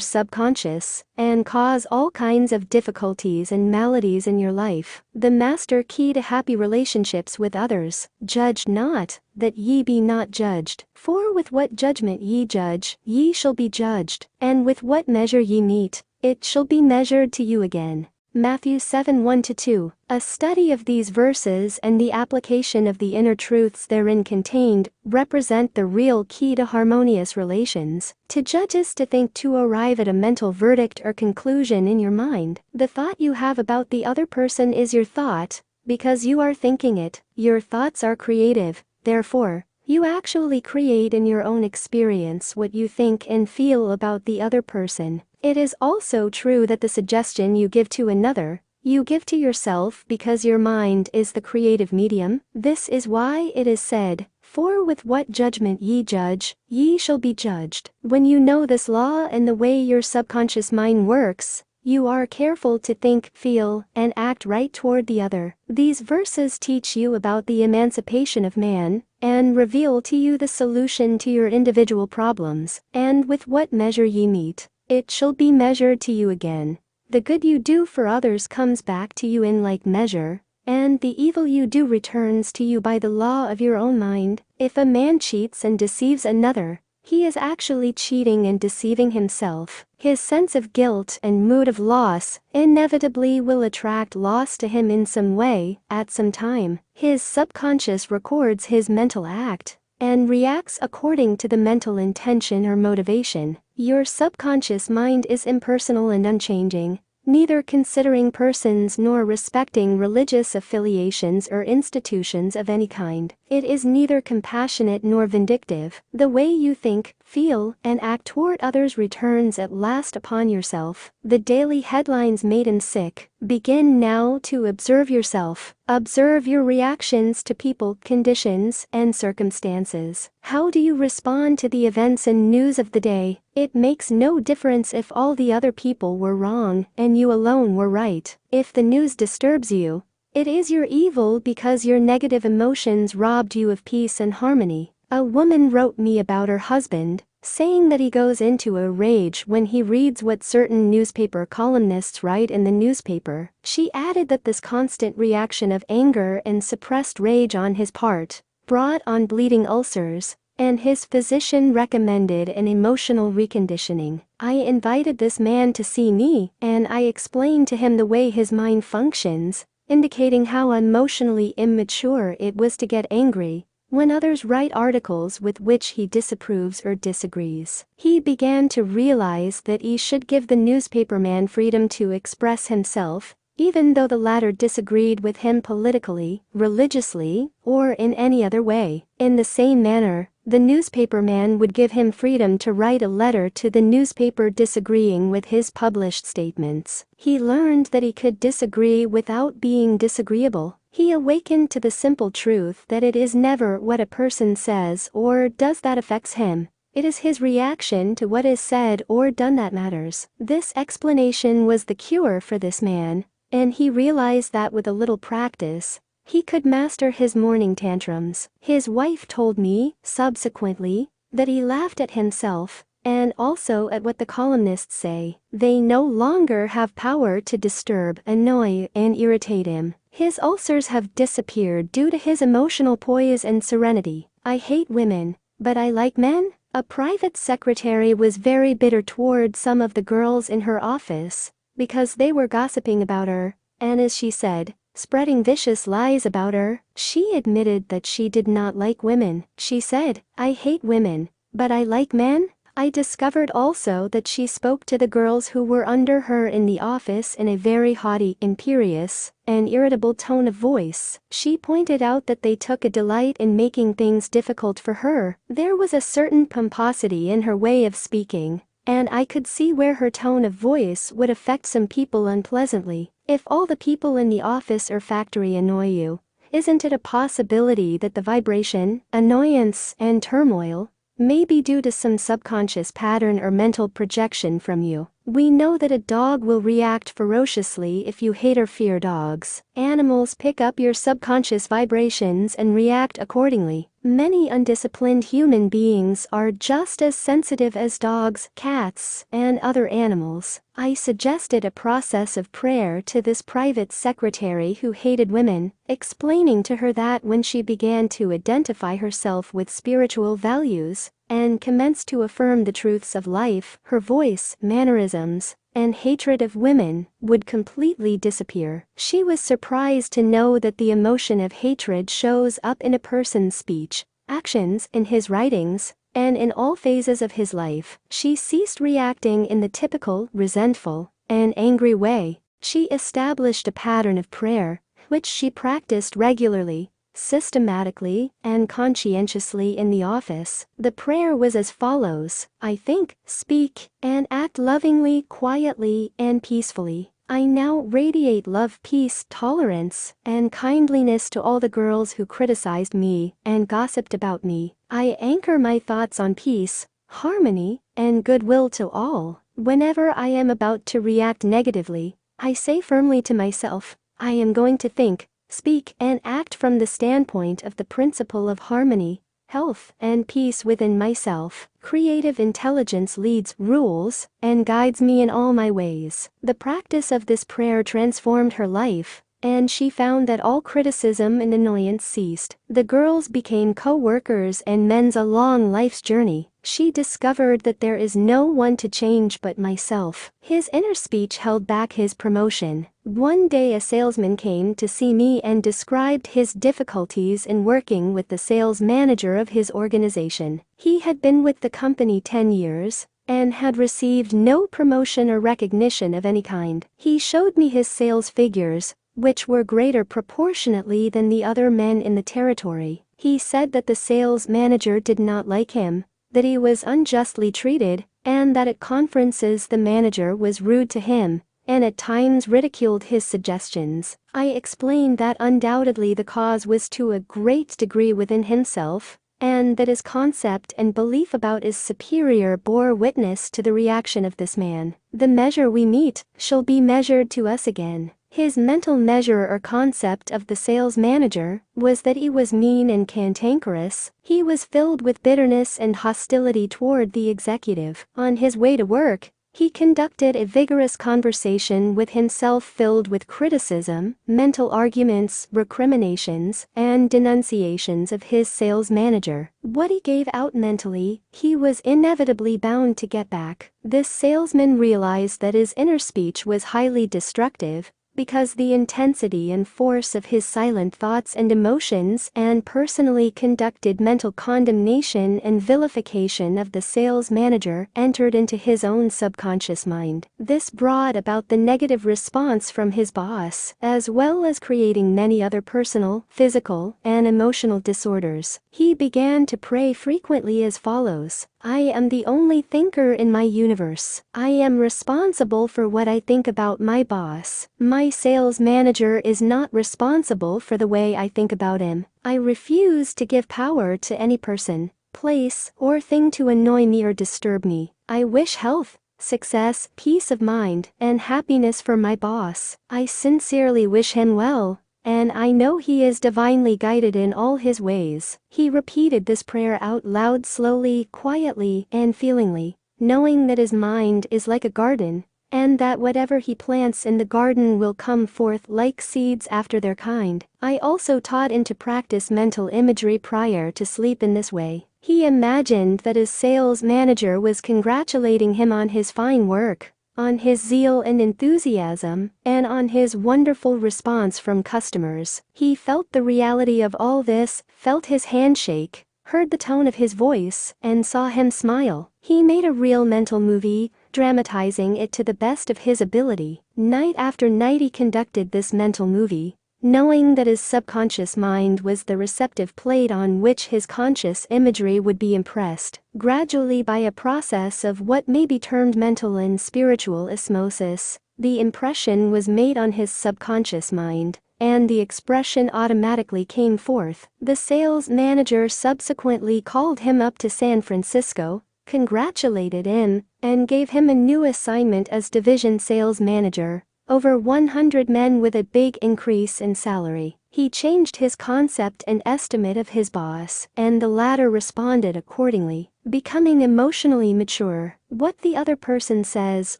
subconscious and cause all kinds of difficulties and maladies in your life. The master key to happy relationships with others: judge not, that ye be not judged. For with what judgment ye judge, ye shall be judged, and with what measure ye mete, it shall be measured to you again. Matthew 7:1-2. A study of these verses and the application of the inner truths therein contained represent the real key to harmonious relations. To judge is to think, to arrive at a mental verdict or conclusion in your mind. The thought you have about the other person is your thought, because you are thinking it. Your thoughts are creative, therefore, you actually create in your own experience what you think and feel about the other person. It is also true that the suggestion you give to another, you give to yourself, because your mind is the creative medium. This is why it is said, "For with what judgment ye judge, ye shall be judged." When you know this law and the way your subconscious mind works, you are careful to think, feel, and act right toward the other. These verses teach you about the emancipation of man, and reveal to you the solution to your individual problems. And with what measure ye mete, it shall be measured to you again. The good you do for others comes back to you in like measure, and the evil you do returns to you by the law of your own mind. If a man cheats and deceives another, he is actually cheating and deceiving himself. His sense of guilt and mood of loss inevitably will attract loss to him in some way, at some time. His subconscious records his mental act and reacts according to the mental intention or motivation. Your subconscious mind is impersonal and unchanging, neither considering persons nor respecting religious affiliations or institutions of any kind. It is neither compassionate nor vindictive. The way you think, feel, and act toward others returns at last upon yourself. The daily headlines made him sick. Begin now to observe yourself. Observe your reactions to people, conditions, and circumstances. How do you respond to the events and news of the day? It makes no difference if all the other people were wrong and you alone were right. If the news disturbs you, it is your evil because your negative emotions robbed you of peace and harmony. A woman wrote me about her husband, saying that he goes into a rage when he reads what certain newspaper columnists write in the newspaper. She added that this constant reaction of anger and suppressed rage on his part brought on bleeding ulcers, and his physician recommended an emotional reconditioning. I invited this man to see me, and I explained to him the way his mind functions, indicating how emotionally immature it was to get angry when others write articles with which he disapproves or disagrees. He began to realize that he should give the newspaperman freedom to express himself, even though the latter disagreed with him politically, religiously, or in any other way. In the same manner, the newspaperman would give him freedom to write a letter to the newspaper disagreeing with his published statements. He learned that he could disagree without being disagreeable. He awakened to the simple truth that it is never what a person says or does that affects him. It is his reaction to what is said or done that matters. This explanation was the cure for this man, and he realized that with a little practice, he could master his morning tantrums. His wife told me, subsequently, that he laughed at himself, and also at what the columnists say. They no longer have power to disturb, annoy, and irritate him. His ulcers have disappeared due to his emotional poise and serenity. I hate women, but I like men. A private secretary was very bitter toward some of the girls in her office because they were gossiping about her, and as she said, spreading vicious lies about her. She admitted that she did not like women. She said, "I hate women, but I like men." I discovered also that she spoke to the girls who were under her in the office in a very haughty, imperious, and irritable tone of voice. She pointed out that they took a delight in making things difficult for her. There was a certain pomposity in her way of speaking, and I could see where her tone of voice would affect some people unpleasantly. If all the people in the office or factory annoy you, isn't it a possibility that the vibration, annoyance, and turmoil may be due to some subconscious pattern or mental projection from you? We know that a dog will react ferociously if you hate or fear dogs. Animals pick up your subconscious vibrations and react accordingly. Many undisciplined human beings are just as sensitive as dogs, cats, and other animals. I suggested a process of prayer to this private secretary who hated women, explaining to her that when she began to identify herself with spiritual values and commenced to affirm the truths of life, her voice, mannerisms, and hatred of women would completely disappear. She was surprised to know that the emotion of hatred shows up in a person's speech, actions, in his writings, and in all phases of his life. She ceased reacting in the typical, resentful, and angry way. She established a pattern of prayer, which she practiced regularly, systematically, and conscientiously in the office. The prayer was as follows: I think, speak, and act lovingly, quietly, and peacefully. I now radiate love, peace, tolerance, and kindliness to all the girls who criticized me and gossiped about me. I anchor my thoughts on peace, harmony, and goodwill to all. Whenever I am about to react negatively, I say firmly to myself, I am going to think, speak, and act from the standpoint of the principle of harmony, health, and peace within myself. Creative intelligence leads, rules, and guides me in all my ways. The practice of this prayer transformed her life, and she found that all criticism and annoyance ceased. The girls became co-workers and men's along life's journey. She discovered that there is no one to change but myself. His inner speech held back his promotion. One day a salesman came to see me and described his difficulties in working with the sales manager of his organization. He had been with the company 10 years and had received no promotion or recognition of any kind. He showed me his sales figures, which were greater proportionately than the other men in the territory. He said that the sales manager did not like him, that he was unjustly treated, and that at conferences the manager was rude to him, and at times ridiculed his suggestions. I explained that undoubtedly the cause was to a great degree within himself, and that his concept and belief about his superior bore witness to the reaction of this man. The measure we meet shall be measured to us again. His mental measure or concept of the sales manager was that he was mean and cantankerous. He was filled with bitterness and hostility toward the executive. On his way to work, he conducted a vigorous conversation with himself filled with criticism, mental arguments, recriminations, and denunciations of his sales manager. What he gave out mentally, he was inevitably bound to get back. This salesman realized that his inner speech was highly destructive, because the intensity and force of his silent thoughts and emotions and personally conducted mental condemnation and vilification of the sales manager entered into his own subconscious mind. This brought about the negative response from his boss, as well as creating many other personal, physical, and emotional disorders. He began to pray frequently as follows: I am the only thinker in my universe. I am responsible for what I think about my boss. My sales manager is not responsible for the way I think about him. I refuse to give power to any person, place, or thing to annoy me or disturb me. I wish health, success, peace of mind, and happiness for my boss. I sincerely wish him well, and I know he is divinely guided in all his ways. He repeated this prayer out loud, slowly, quietly, and feelingly, knowing that his mind is like a garden, and that whatever he plants in the garden will come forth like seeds after their kind. I also taught him to practice mental imagery prior to sleep in this way. He imagined that his sales manager was congratulating him on his fine work, on his zeal and enthusiasm, and on his wonderful response from customers. He felt the reality of all this, felt his hand shake, heard the tone of his voice, and saw him smile. He made a real mental movie, dramatizing it to the best of his ability. Night after night he conducted this mental movie, knowing that his subconscious mind was the receptive plate on which his conscious imagery would be impressed. Gradually, by a process of what may be termed mental and spiritual osmosis, the impression was made on his subconscious mind, and the expression automatically came forth. The sales manager subsequently called him up to San Francisco, congratulated him, and gave him a new assignment as division sales manager, over 100 men with a big increase in salary. He changed his concept and estimate of his boss, and the latter responded accordingly. Becoming emotionally mature. What the other person says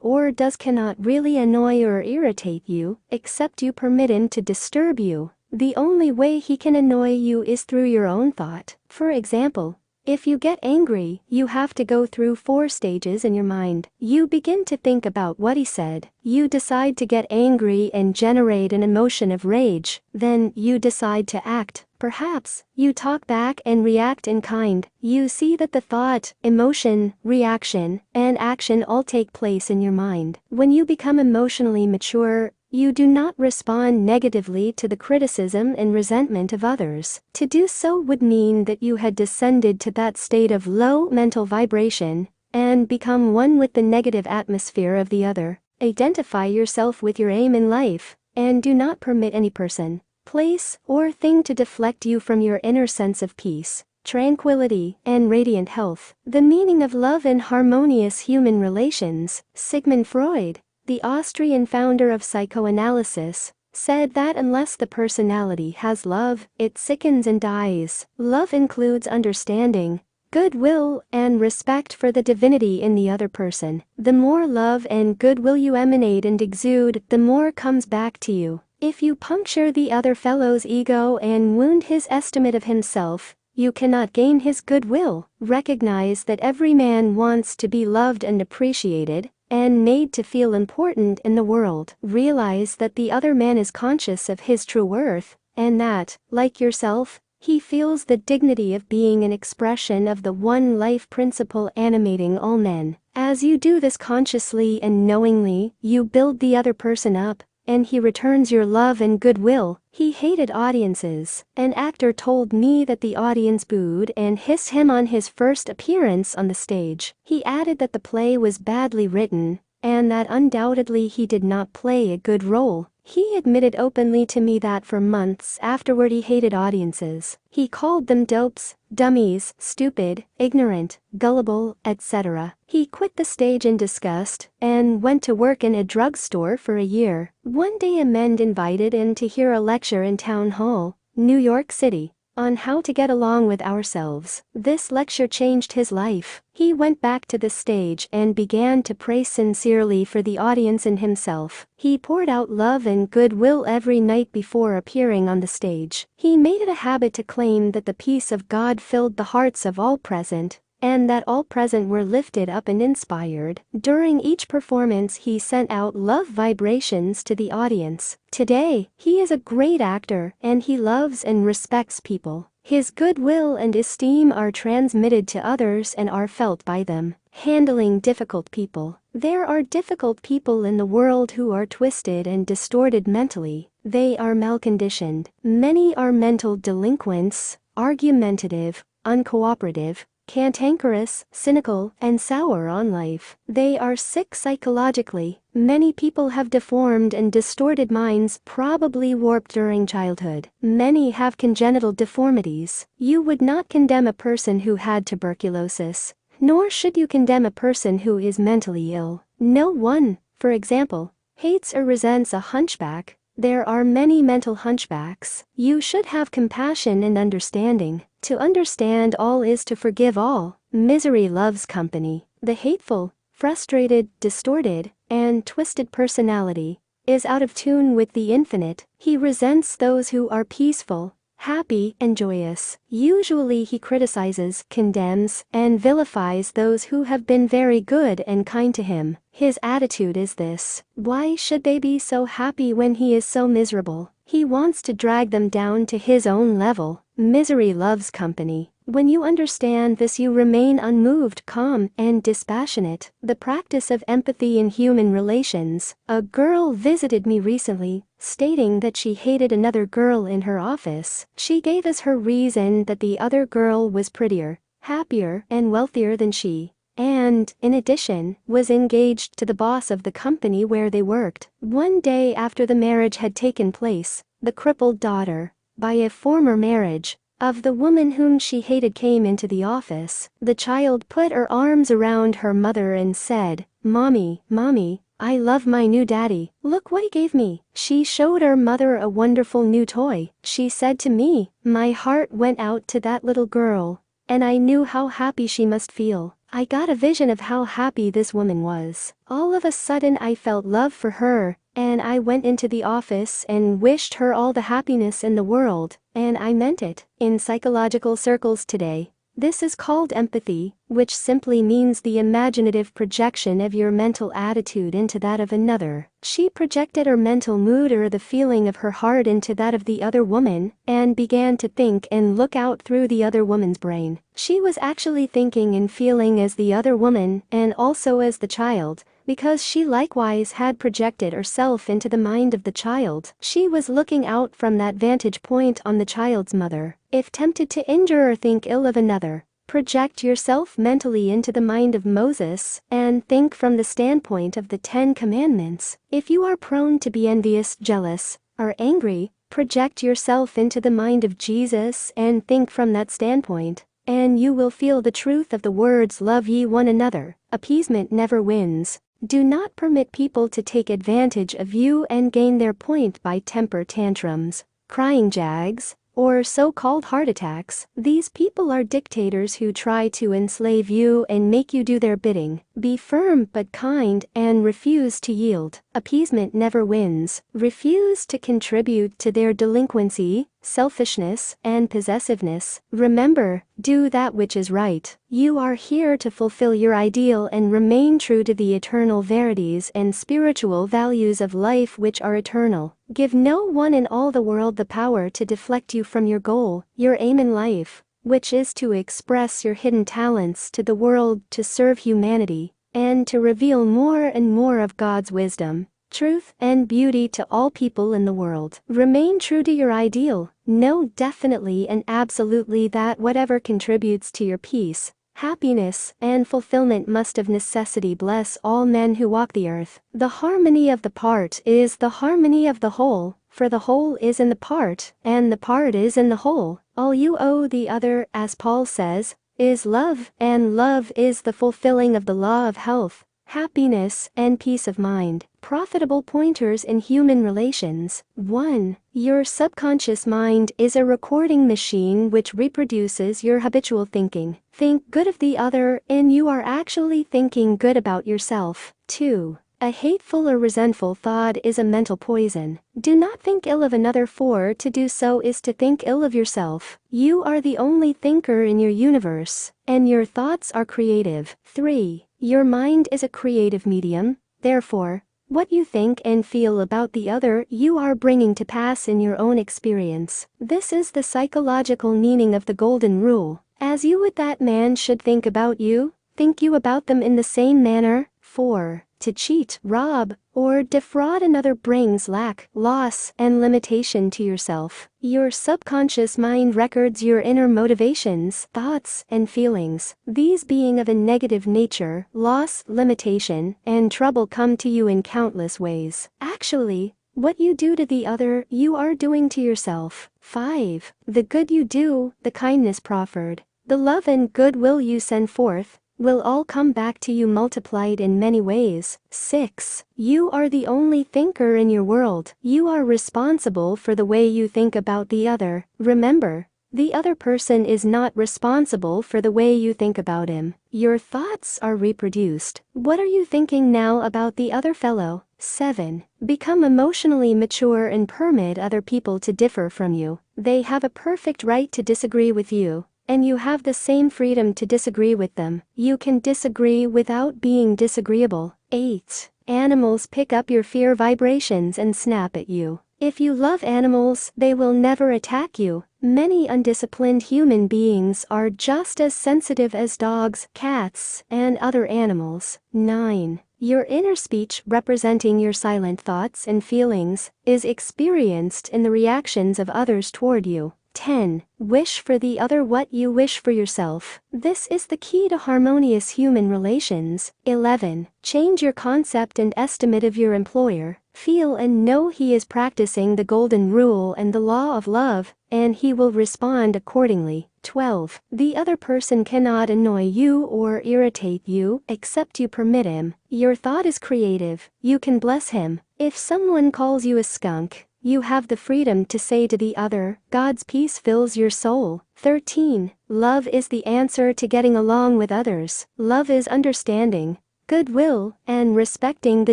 or does cannot really annoy or irritate you, except you permit him to disturb you. The only way he can annoy you is through your own thought. For example, if you get angry, you have to go through 4 stages in your mind. You begin to think about what he said. You decide to get angry and generate an emotion of rage. Then, you decide to act. Perhaps, you talk back and react in kind. You see that the thought, emotion, reaction, and action all take place in your mind. When you become emotionally mature, you do not respond negatively to the criticism and resentment of others. To do so would mean that you had descended to that state of low mental vibration and become one with the negative atmosphere of the other. Identify yourself with your aim in life, and do not permit any person, place, or thing to deflect you from your inner sense of peace, tranquility, and radiant health. The meaning of love and harmonious human relations. Sigmund Freud, the Austrian founder of psychoanalysis, said that unless the personality has love, it sickens and dies. Love includes understanding, goodwill, and respect for the divinity in the other person. The more love and goodwill you emanate and exude, the more comes back to you. If you puncture the other fellow's ego and wound his estimate of himself, you cannot gain his goodwill. Recognize that every man wants to be loved and appreciated, and made to feel important in the world. Realize that the other man is conscious of his true worth, and that, like yourself, he feels the dignity of being an expression of the one life principle animating all men. As you do this consciously and knowingly, you build the other person up, and he returns your love and goodwill. He hated audiences. An actor told me that the audience booed and hissed him on his first appearance on the stage. He added that the play was badly written, and that undoubtedly he did not play a good role. He admitted openly to me that for months afterward he hated audiences. He called them dopes, dummies, stupid, ignorant, gullible, etc. He quit the stage in disgust and went to work in a drugstore for a year. One day a man invited him to hear a lecture in Town Hall, New York City, on how to get along with ourselves. This lecture changed his life. He went back to the stage and began to pray sincerely for the audience and himself. He poured out love and goodwill every night before appearing on the stage. He made it a habit to claim that the peace of God filled the hearts of all present, and that all present were lifted up and inspired. During each performance he sent out love vibrations to the audience. Today, he is a great actor, and he loves and respects people. His goodwill and esteem are transmitted to others and are felt by them. Handling difficult people. There are difficult people in the world who are twisted and distorted mentally. They are malconditioned. Many are mental delinquents, argumentative, uncooperative, cantankerous, cynical, and sour on life. They are sick psychologically. Many people have deformed and distorted minds, probably warped during childhood. Many have congenital deformities. You would not condemn a person who had tuberculosis, nor should you condemn a person who is mentally ill. No one, for example, hates or resents a hunchback. There are many mental hunchbacks. You should have compassion and understanding. To understand all is to forgive all. Misery loves company. The hateful, frustrated, distorted, and twisted personality is out of tune with the infinite. He resents those who are peaceful, happy, and joyous. Usually he criticizes, condemns, and vilifies those who have been very good and kind to him. His attitude is this: why should they be so happy when he is so miserable? He wants to drag them down to his own level. Misery loves company. When you understand this, you remain unmoved, calm, and dispassionate. The practice of empathy in human relations. A girl visited me recently, stating that she hated another girl in her office. She gave as her reason that the other girl was prettier, happier, and wealthier than she, and, in addition, was engaged to the boss of the company where they worked. One day after the marriage had taken place, the crippled daughter, by a former marriage, of the woman whom she hated came into the office. The child put her arms around her mother and said, "Mommy, Mommy, I love my new daddy. Look what he gave me. She showed our mother a wonderful new toy. She said to me, my heart went out to that little girl. And I knew how happy she must feel. I got a vision of how happy this woman was. All of a sudden I felt love for her, and I went into the office and wished her all the happiness in the world, and I meant it. In psychological circles today, this is called empathy, which simply means the imaginative projection of your mental attitude into that of another. She projected her mental mood or the feeling of her heart into that of the other woman, and began to think and look out through the other woman's brain. She was actually thinking and feeling as the other woman, and also as the child, because she likewise had projected herself into the mind of the child. She was looking out from that vantage point on the child's mother. If tempted to injure or think ill of another, project yourself mentally into the mind of Moses, and think from the standpoint of the 10 Commandments. If you are prone to be envious, jealous, or angry, project yourself into the mind of Jesus and think from that standpoint, and you will feel the truth of the words, love ye one another. Appeasement never wins. Do not permit people to take advantage of you and gain their point by temper tantrums, crying jags, or so-called heart attacks. These people are dictators who try to enslave you and make you do their bidding. Be firm but kind and refuse to yield. Appeasement never wins. Refuse to contribute to their delinquency, selfishness, and possessiveness. Remember, do that which is right. You are here to fulfill your ideal and remain true to the eternal verities and spiritual values of life which are eternal. Give no one in all the world the power to deflect you from your goal, your aim in life, which is to express your hidden talents to the world, to serve humanity, and to reveal more and more of God's wisdom, truth, and beauty to all people in the world. Remain true to your ideal. Know definitely and absolutely that whatever contributes to your peace, happiness, and fulfillment must of necessity bless all men who walk the earth. The harmony of the part is the harmony of the whole, for the whole is in the part, and the part is in the whole. All you owe the other, as Paul says, is love, and love is the fulfilling of the law of health, happiness, and peace of mind. Profitable pointers in human relations. 1. Your subconscious mind is a recording machine which reproduces your habitual thinking. Think good of the other, and you are actually thinking good about yourself. 2. A hateful or resentful thought is a mental poison. Do not think ill of another, for to do so is to think ill of yourself. You are the only thinker in your universe, and your thoughts are creative. 3. Your mind is a creative medium, therefore, what you think and feel about the other you are bringing to pass in your own experience. This is the psychological meaning of the golden rule. As you would that man should think about you, think you about them in the same manner. 4. To cheat, rob, or defraud another brings lack, loss, and limitation to yourself. Your subconscious mind records your inner motivations, thoughts, and feelings. These being of a negative nature, loss, limitation, and trouble come to you in countless ways. Actually, what you do to the other, you are doing to yourself. 5. The good you do, the kindness proffered, the love and goodwill you send forth, will all come back to you multiplied in many ways. 6. You are the only thinker in your world. You are responsible for the way you think about the other. Remember, the other person is not responsible for the way you think about him. Your thoughts are reproduced. What are you thinking now about the other fellow? 7. Become emotionally mature and permit other people to differ from you. They have a perfect right to disagree with you, and you have the same freedom to disagree with them. You can disagree without being disagreeable. 8. Animals pick up your fear vibrations and snap at you. If you love animals, they will never attack you. Many undisciplined human beings are just as sensitive as dogs, cats, and other animals. 9. Your inner speech, representing your silent thoughts and feelings, is experienced in the reactions of others toward you. 10. Wish for the other what you wish for yourself. This is the key to harmonious human relations. 11. Change your concept and estimate of your employer. Feel and know he is practicing the golden rule and the law of love, and he will respond accordingly. 12. The other person cannot annoy you or irritate you except you permit him. Your thought is creative. You can bless him. If someone calls you a skunk, you have the freedom to say to the other, God's peace fills your soul. 13. Love is the answer to getting along with others. Love is understanding, goodwill, and respecting the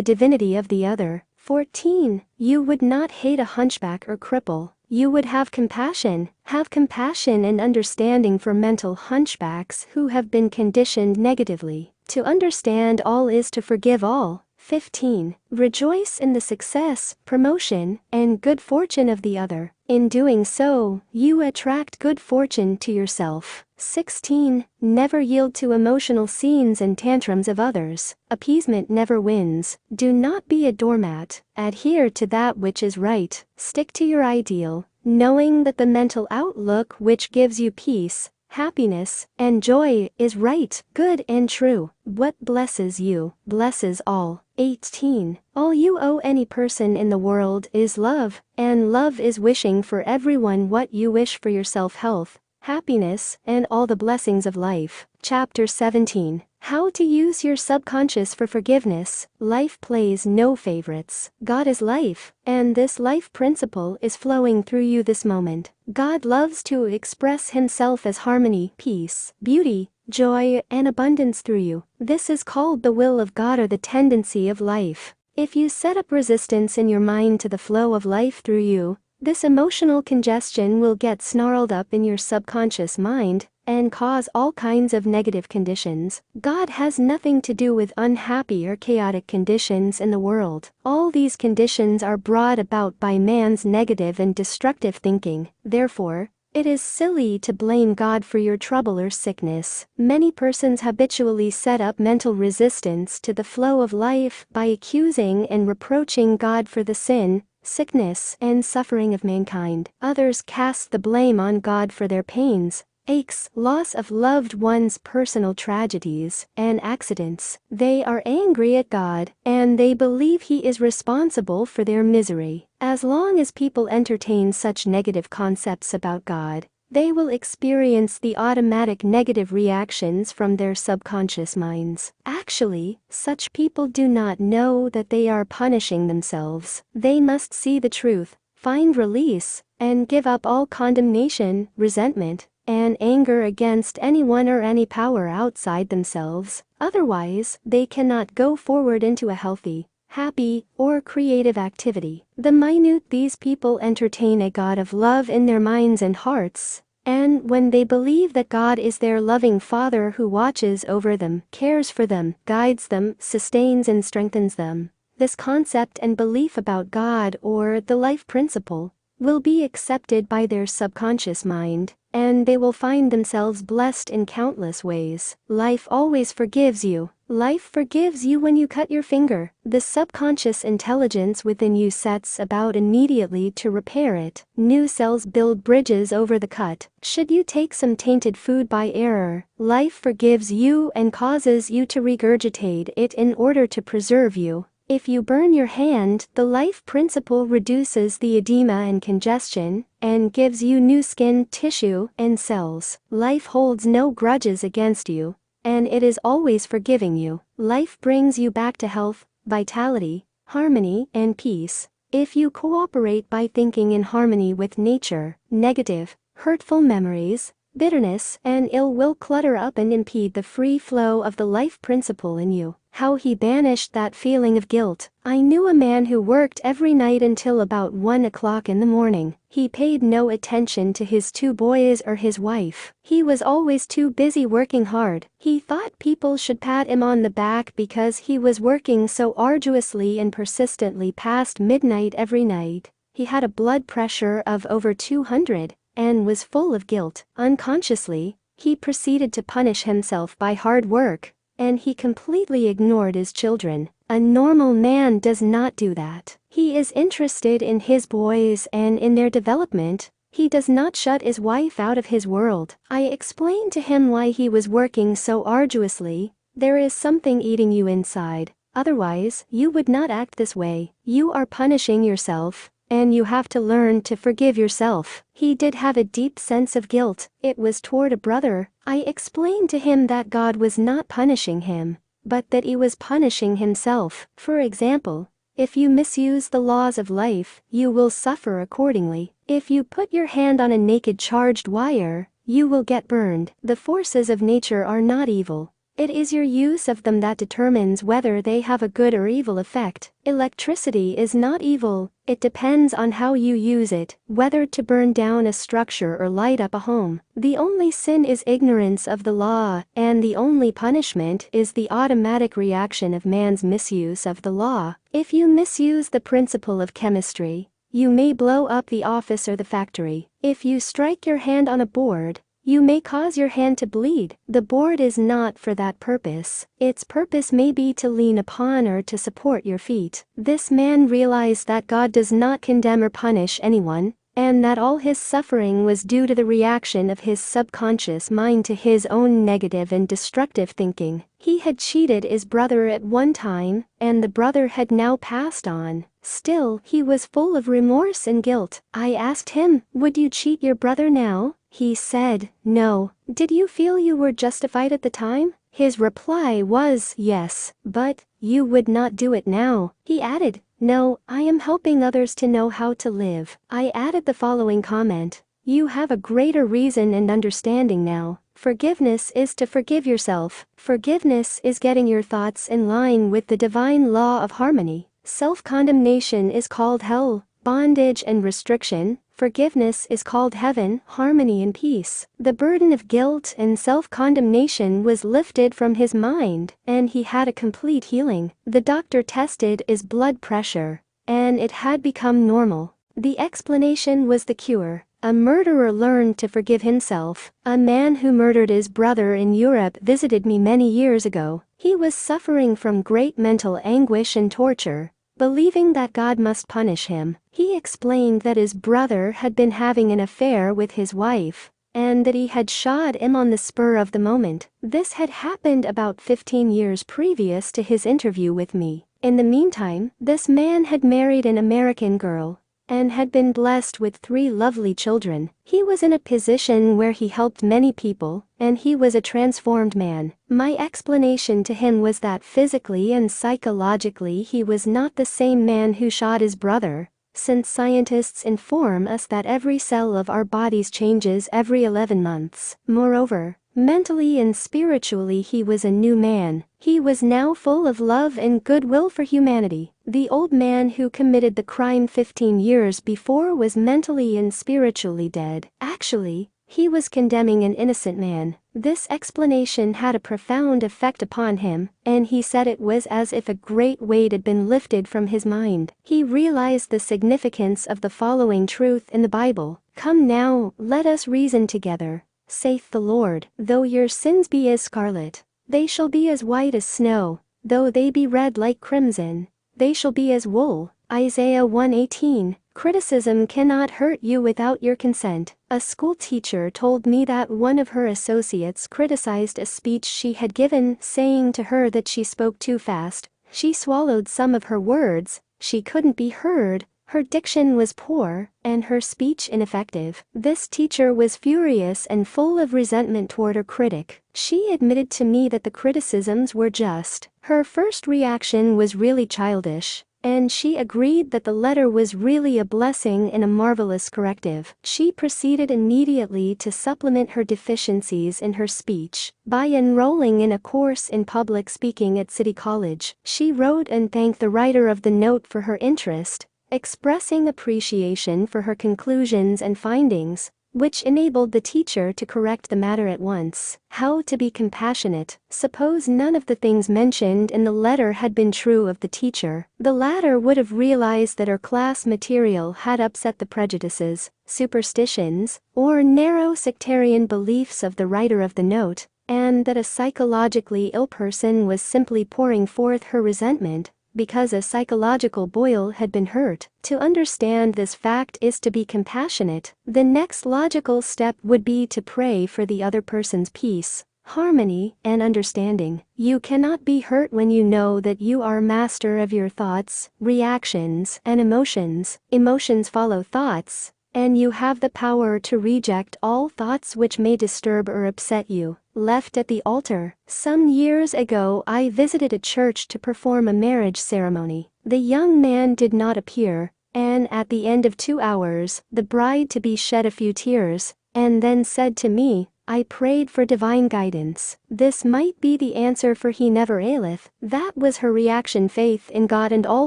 divinity of the other. 14. You would not hate a hunchback or cripple. You would have compassion and understanding for mental hunchbacks who have been conditioned negatively. To understand all is to forgive all. 15. Rejoice in the success, promotion, and good fortune of the other. In doing so, you attract good fortune to yourself. 16. Never yield to emotional scenes and tantrums of others. Appeasement never wins. Do not be a doormat. Adhere to that which is right. Stick to your ideal, knowing that the mental outlook which gives you peace, happiness, and joy is right, good, and true. What blesses you, blesses all. 18. All you owe any person in the world is love, and love is wishing for everyone what you wish for yourself: health, happiness, and all the blessings of life. Chapter 17. How to use your subconscious for forgiveness. Life plays no favorites. God is life, and this life principle is flowing through you this moment. God loves to express himself as harmony, peace, beauty, joy, and abundance through you. This is called the will of God, or the tendency of life. If you set up resistance in your mind to the flow of life through you, this emotional congestion will get snarled up in your subconscious mind and cause all kinds of negative conditions. God has nothing to do with unhappy or chaotic conditions in the world. All these conditions are brought about by man's negative and destructive thinking. Therefore, it is silly to blame God for your trouble or sickness. Many persons habitually set up mental resistance to the flow of life by accusing and reproaching God for the sin, sickness, and suffering of mankind. Others cast the blame on God for their pains, aches, loss of loved ones, personal tragedies, and accidents. They are angry at God, and they believe He is responsible for their misery. As long as people entertain such negative concepts about God, they will experience the automatic negative reactions from their subconscious minds. Actually, such people do not know that they are punishing themselves. They must see the truth, find release, and give up all condemnation, resentment, and anger against anyone or any power outside themselves. Otherwise, they cannot go forward into a healthy, happy, or creative activity. The minute these people entertain a God of love in their minds and hearts, and when they believe that God is their loving Father who watches over them, cares for them, guides them, sustains and strengthens them, this concept and belief about God, or the life principle, will be accepted by their subconscious mind, and they will find themselves blessed in countless ways. Life always forgives you. Life forgives you when you cut your finger. The subconscious intelligence within you sets about immediately to repair it. New cells build bridges over the cut. Should you take some tainted food by error, life forgives you and causes you to regurgitate it in order to preserve you. If you burn your hand, the life principle reduces the edema and congestion, and gives you new skin, tissue, and cells. Life holds no grudges against you, and it is always forgiving you. Life brings you back to health, vitality, harmony, and peace. If you cooperate by thinking in harmony with nature, negative, hurtful memories, bitterness, and ill will clutter up and impede the free flow of the life principle in you. How he banished that feeling of guilt. I knew a man who worked every night until about 1 o'clock in the morning. He paid no attention to his 2 boys or his wife. He was always too busy working hard. He thought people should pat him on the back because he was working so arduously and persistently past midnight every night. He had a blood pressure of over 200, and was full of guilt. Unconsciously, he proceeded to punish himself by hard work, and he completely ignored his children. A normal man does not do that. He is interested in his boys and in their development, He does not shut his wife out of his world. I explained to him why he was working so arduously. There is something eating you inside. Otherwise, you would not act this way. You are punishing yourself, and you have to learn to forgive yourself. He did have a deep sense of guilt. It was toward a brother. I explained to him that God was not punishing him, but that he was punishing himself. For example, if you misuse the laws of life, you will suffer accordingly. If you put your hand on a naked charged wire, you will get burned. The forces of nature are not evil. It is your use of them that determines whether they have a good or evil effect. Electricity is not evil, it depends on how you use it, whether to burn down a structure or light up a home. The only sin is ignorance of the law, and the only punishment is the automatic reaction of man's misuse of the law. If you misuse the principle of chemistry, you may blow up the office or the factory. If you strike your hand on a board, you may cause your hand to bleed. The board is not for that purpose. Its purpose may be to lean upon or to support your feet. This man realized that God does not condemn or punish anyone, and that all his suffering was due to the reaction of his subconscious mind to his own negative and destructive thinking. He had cheated his brother at one time, and the brother had now passed on. Still, he was full of remorse and guilt. I asked him, "Would you cheat your brother now?" He said, "No." "Did you feel you were justified at the time?" His reply was, "Yes, but you would not do it now." He added, "No, I am helping others to know how to live." I added the following comment, "You have a greater reason and understanding now. Forgiveness is to forgive yourself. Forgiveness is getting your thoughts in line with the divine law of harmony. Self-condemnation is called hell, bondage and restriction. Forgiveness is called heaven, harmony and peace." The burden of guilt and self-condemnation was lifted from his mind, and he had a complete healing. The doctor tested his blood pressure, and it had become normal. The explanation was the cure. A murderer learned to forgive himself. A man who murdered his brother in Europe visited me many years ago. He was suffering from great mental anguish and torture, believing that God must punish him. He explained that his brother had been having an affair with his wife, and that he had shot him on the spur of the moment. This had happened about 15 years previous to his interview with me. In the meantime, this man had married an American girl, and had been blessed with 3 lovely children. He was in a position where he helped many people, and he was a transformed man. My explanation to him was that physically and psychologically he was not the same man who shot his brother, since scientists inform us that every cell of our bodies changes every 11 months. Moreover, mentally and spiritually he was a new man. He was now full of love and goodwill for humanity. The old man who committed the crime 15 years before was mentally and spiritually dead. Actually, he was condemning an innocent man. This explanation had a profound effect upon him, and he said it was as if a great weight had been lifted from his mind. He realized the significance of the following truth in the Bible. "Come now, let us reason together, saith the Lord. Though your sins be as scarlet, they shall be as white as snow. Though they be red like crimson, they shall be as wool." Isaiah 1:18. Criticism cannot hurt you without your consent. A school teacher told me that one of her associates criticized a speech she had given, saying to her that she spoke too fast, she swallowed some of her words, she couldn't be heard, her diction was poor, and her speech ineffective. This teacher was furious and full of resentment toward her critic. She admitted to me that the criticisms were just. Her first reaction was really childish, and she agreed that the letter was really a blessing and a marvelous corrective. She proceeded immediately to supplement her deficiencies in her speech by enrolling in a course in public speaking at City College. She wrote and thanked the writer of the note for her interest, expressing appreciation for her conclusions and findings, which enabled the teacher to correct the matter at once. How to be compassionate. Suppose none of the things mentioned in the letter had been true of the teacher. The latter would have realized that her class material had upset the prejudices, superstitions, or narrow sectarian beliefs of the writer of the note, and that a psychologically ill person was simply pouring forth her resentment, because a psychological boil had been hurt. To understand this fact is to be compassionate. The next logical step would be to pray for the other person's peace, harmony, and understanding. You cannot be hurt when you know that you are master of your thoughts, reactions, and emotions. Emotions follow thoughts, and you have the power to reject all thoughts which may disturb or upset you. Left at the altar. Some years ago I visited a church to perform a marriage ceremony. The young man did not appear, and at the end of 2 hours, the bride-to-be shed a few tears, and then said to me, "I prayed for divine guidance. This might be the answer, for he never aileth." That was her reaction: faith in God and all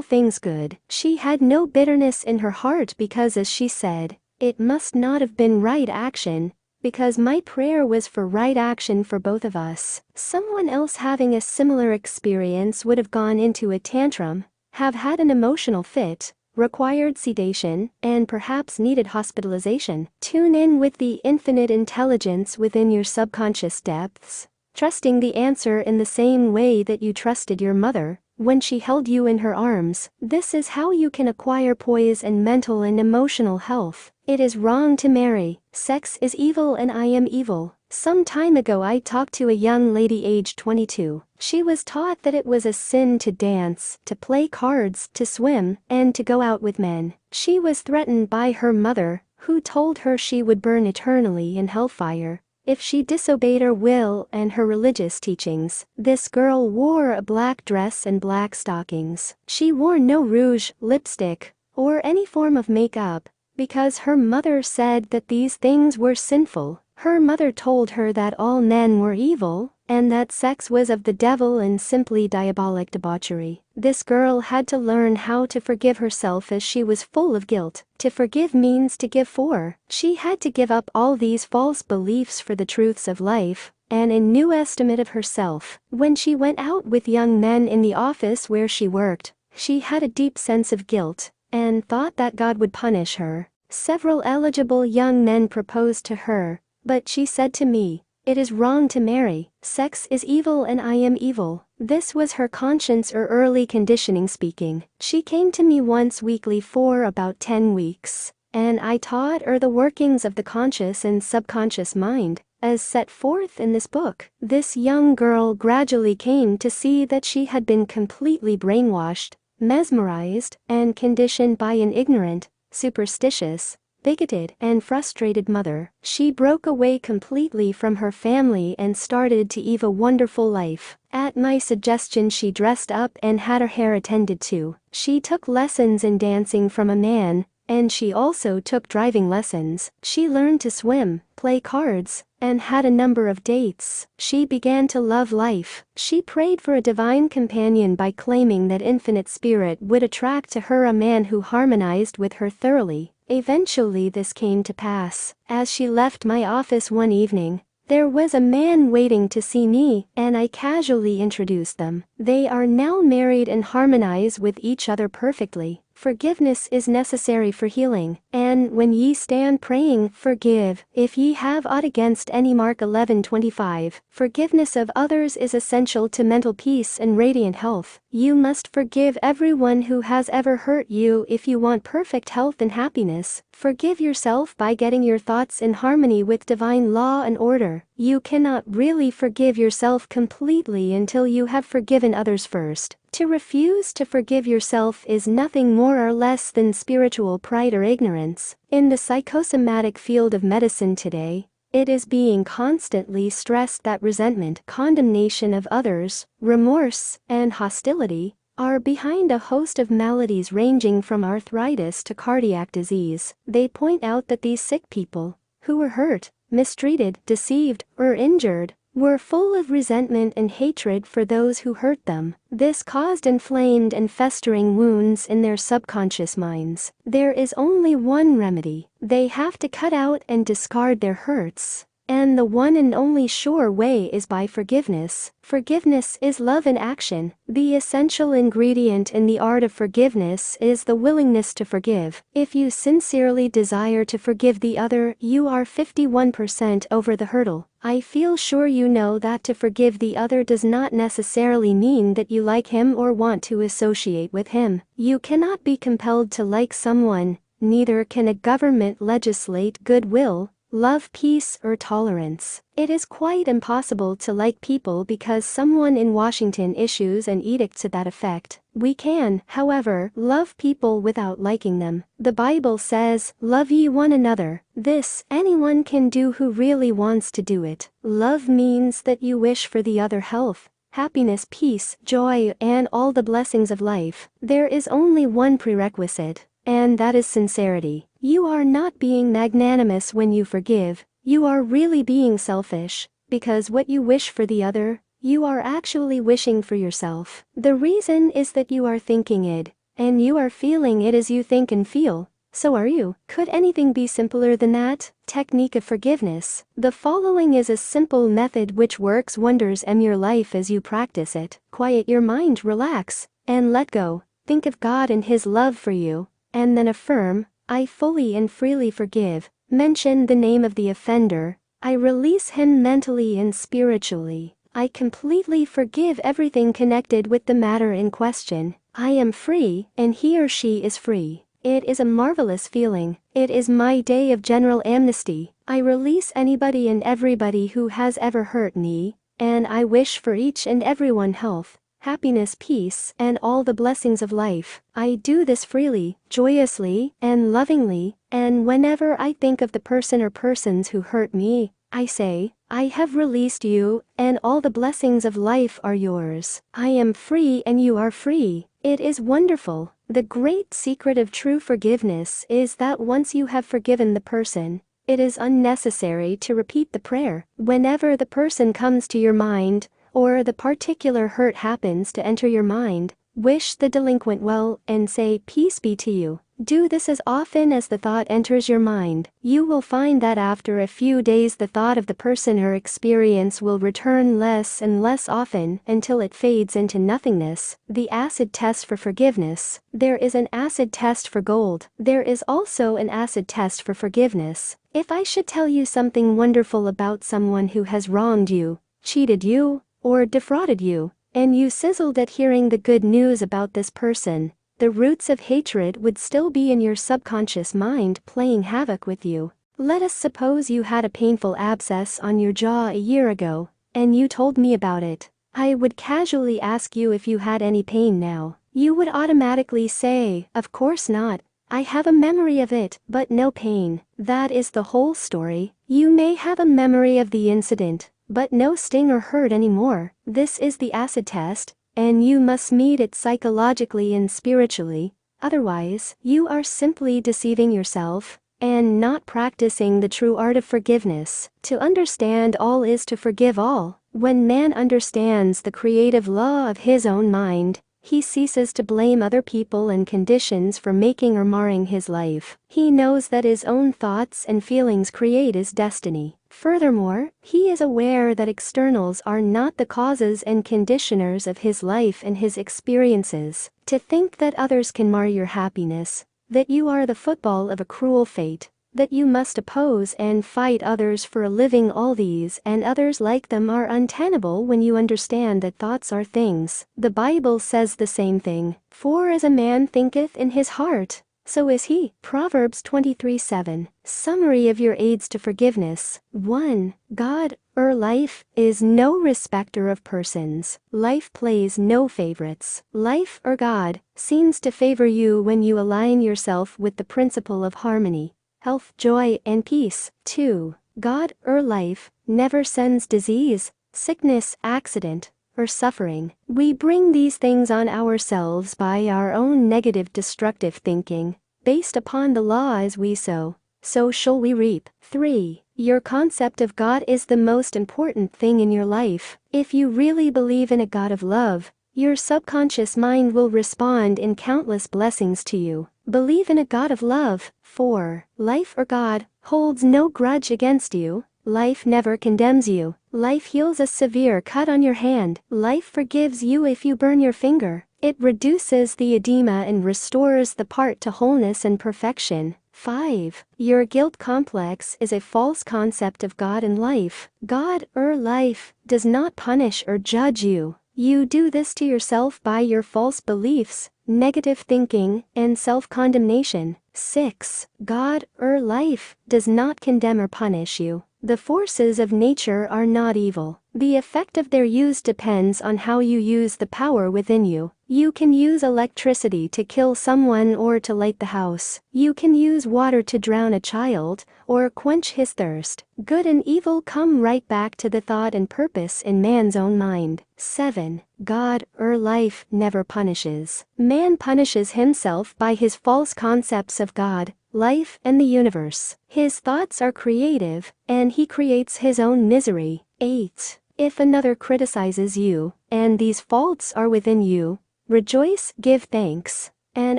things good. She had no bitterness in her heart because, as she said, it must not have been right action, because my prayer was for right action for both of us. Someone else having a similar experience would have gone into a tantrum, have had an emotional fit, required sedation, and perhaps needed hospitalization. Tune in with the infinite intelligence within your subconscious depths, trusting the answer in the same way that you trusted your mother when she held you in her arms. This is how you can acquire poise and mental and emotional health. It is wrong to marry. Sex is evil and I am evil. Some time ago I talked to a young lady aged 22. She was taught that it was a sin to dance, to play cards, to swim, and to go out with men. She was threatened by her mother, who told her she would burn eternally in hellfire if she disobeyed her will and her religious teachings. This girl wore a black dress and black stockings. She wore no rouge, lipstick, or any form of makeup, because her mother said that these things were sinful. Her mother told her that all men were evil, and that sex was of the devil and simply diabolic debauchery. This girl had to learn how to forgive herself, as she was full of guilt. To forgive means to give for. She had to give up all these false beliefs for the truths of life, and a new estimate of herself. When she went out with young men in the office where she worked, she had a deep sense of guilt, and thought that God would punish her. Several eligible young men proposed to her, but she said to me, "It is wrong to marry. Sex is evil and I am evil." This was her conscience or early conditioning speaking. She came to me once weekly for about 10 weeks, and I taught her the workings of the conscious and subconscious mind, as set forth in this book. This young girl gradually came to see that she had been completely brainwashed, mesmerized, and conditioned by an ignorant, superstitious, bigoted, and frustrated mother. She broke away completely from her family and started to live a wonderful life. At my suggestion, she dressed up and had her hair attended to. She took lessons in dancing from a man, and she also took driving lessons. She learned to swim, play cards, and had a number of dates. She began to love life. She prayed for a divine companion by claiming that Infinite Spirit would attract to her a man who harmonized with her thoroughly. Eventually this came to pass. As she left my office one evening, there was a man waiting to see me, and I casually introduced them. They are now married and harmonize with each other perfectly. Forgiveness is necessary for healing. And when ye stand praying, forgive, if ye have aught against any. Mark 11:25. Forgiveness of others is essential to mental peace and radiant health. You must forgive everyone who has ever hurt you if you want perfect health and happiness. Forgive yourself by getting your thoughts in harmony with divine law and order. You cannot really forgive yourself completely until you have forgiven others first. To refuse to forgive yourself is nothing more or less than spiritual pride or ignorance. In the psychosomatic field of medicine today, it is being constantly stressed that resentment, condemnation of others, remorse, and hostility are behind a host of maladies ranging from arthritis to cardiac disease. They point out that these sick people, who were hurt, mistreated, deceived, or injured, were full of resentment and hatred for those who hurt them. This caused inflamed and festering wounds in their subconscious minds. There is only one remedy. They have to cut out and discard their hurts, And the one and only sure way is by forgiveness. Forgiveness is love in action. The essential ingredient in the art of forgiveness is the willingness to forgive. If you sincerely desire to forgive the other, you are 51% over the hurdle. I feel sure you know that to forgive the other does not necessarily mean that you like him or want to associate with him. You cannot be compelled to like someone, neither can a government legislate goodwill, love, peace, or tolerance. It is quite impossible to like people because someone in Washington issues an edict to that effect. We can, however, love people without liking them. The Bible says, "Love ye one another." This, anyone can do who really wants to do it. Love means that you wish for the other health, happiness, peace, joy, and all the blessings of life. There is only one prerequisite, and that is sincerity. You are not being magnanimous when you forgive, you are really being selfish, because what you wish for the other, you are actually wishing for yourself. The reason is that you are thinking it, and you are feeling it as you think and feel. So are you. Could anything be simpler than that? Technique of forgiveness. The following is a simple method which works wonders in your life as you practice it. Quiet your mind, relax, and let go. Think of God and His love for you, and then affirm, "I fully and freely forgive." Mention the name of the offender. I release him mentally and spiritually. I completely forgive everything connected with the matter in question. I am free, and he or she is free. It is a marvelous feeling. It is my day of general amnesty. I release anybody and everybody who has ever hurt me, and I wish for each and everyone health, happiness, peace, and all the blessings of life. I do this freely, joyously, and lovingly, and whenever I think of the person or persons who hurt me, I say, "I have released you, and all the blessings of life are yours. I am free and you are free." It is wonderful. The great secret of true forgiveness is that once you have forgiven the person, it is unnecessary to repeat the prayer. Whenever the person comes to your mind, or the particular hurt happens to enter your mind, wish the delinquent well and say, "Peace be to you." Do this as often as the thought enters your mind. You will find that after a few days the thought of the person or experience will return less and less often until it fades into nothingness. The acid test for forgiveness. There is an acid test for gold. There is also an acid test for forgiveness. If I should tell you something wonderful about someone who has wronged you, cheated you, or defrauded you, and you sizzled at hearing the good news about this person, the roots of hatred would still be in your subconscious mind playing havoc with you. Let us suppose you had a painful abscess on your jaw a year ago, and you told me about it. I would casually ask you if you had any pain now. You would automatically say, "Of course not. I have a memory of it, but no pain." That is the whole story. You may have a memory of the incident, but no sting or hurt anymore. This is the acid test, and you must meet it psychologically and spiritually. Otherwise, you are simply deceiving yourself and not practicing the true art of forgiveness. To understand all is to forgive all. When man understands the creative law of his own mind, he ceases to blame other people and conditions for making or marring his life. He knows that his own thoughts and feelings create his destiny. Furthermore, he is aware that externals are not the causes and conditioners of his life and his experiences. To think that others can mar your happiness, that you are the football of a cruel fate, that you must oppose and fight others for a living, all these and others like them are untenable when you understand that thoughts are things. The Bible says the same thing. For as a man thinketh in his heart, so is he. Proverbs 23:7. Summary of your aids to forgiveness. 1. God, life, is no respecter of persons. Life plays no favorites. Life, God, seems to favor you when you align yourself with the principle of harmony, health, joy, and peace. 2. God, life, never sends disease, sickness, accident, or suffering. We bring these things on ourselves by our own negative destructive thinking. Based upon the law, as we sow, so shall we reap. 3. Your concept of God is the most important thing in your life. If you really believe in a God of love, your subconscious mind will respond in countless blessings to you. Believe in a God of love. 4. Life, God, holds no grudge against you. Life never condemns you. Life heals a severe cut on your hand. Life forgives you if you burn your finger. It reduces the edema and restores the part to wholeness and perfection. 5. Your guilt complex is a false concept of God and life. God, or life, does not punish or judge you. You do this to yourself by your false beliefs, negative thinking, and self-condemnation. 6. God, or life, does not condemn or punish you. The forces of nature are not evil. The effect of their use depends on how you use the power within you. You can use electricity to kill someone or to light the house. You can use water to drown a child, or quench his thirst. Good and evil come right back to the thought and purpose in man's own mind. 7. God, or life, never punishes. Man punishes himself by his false concepts of God, life, and the universe. His thoughts are creative, and he creates his own misery. 8. If another criticizes you, and these faults are within you, rejoice, give thanks, and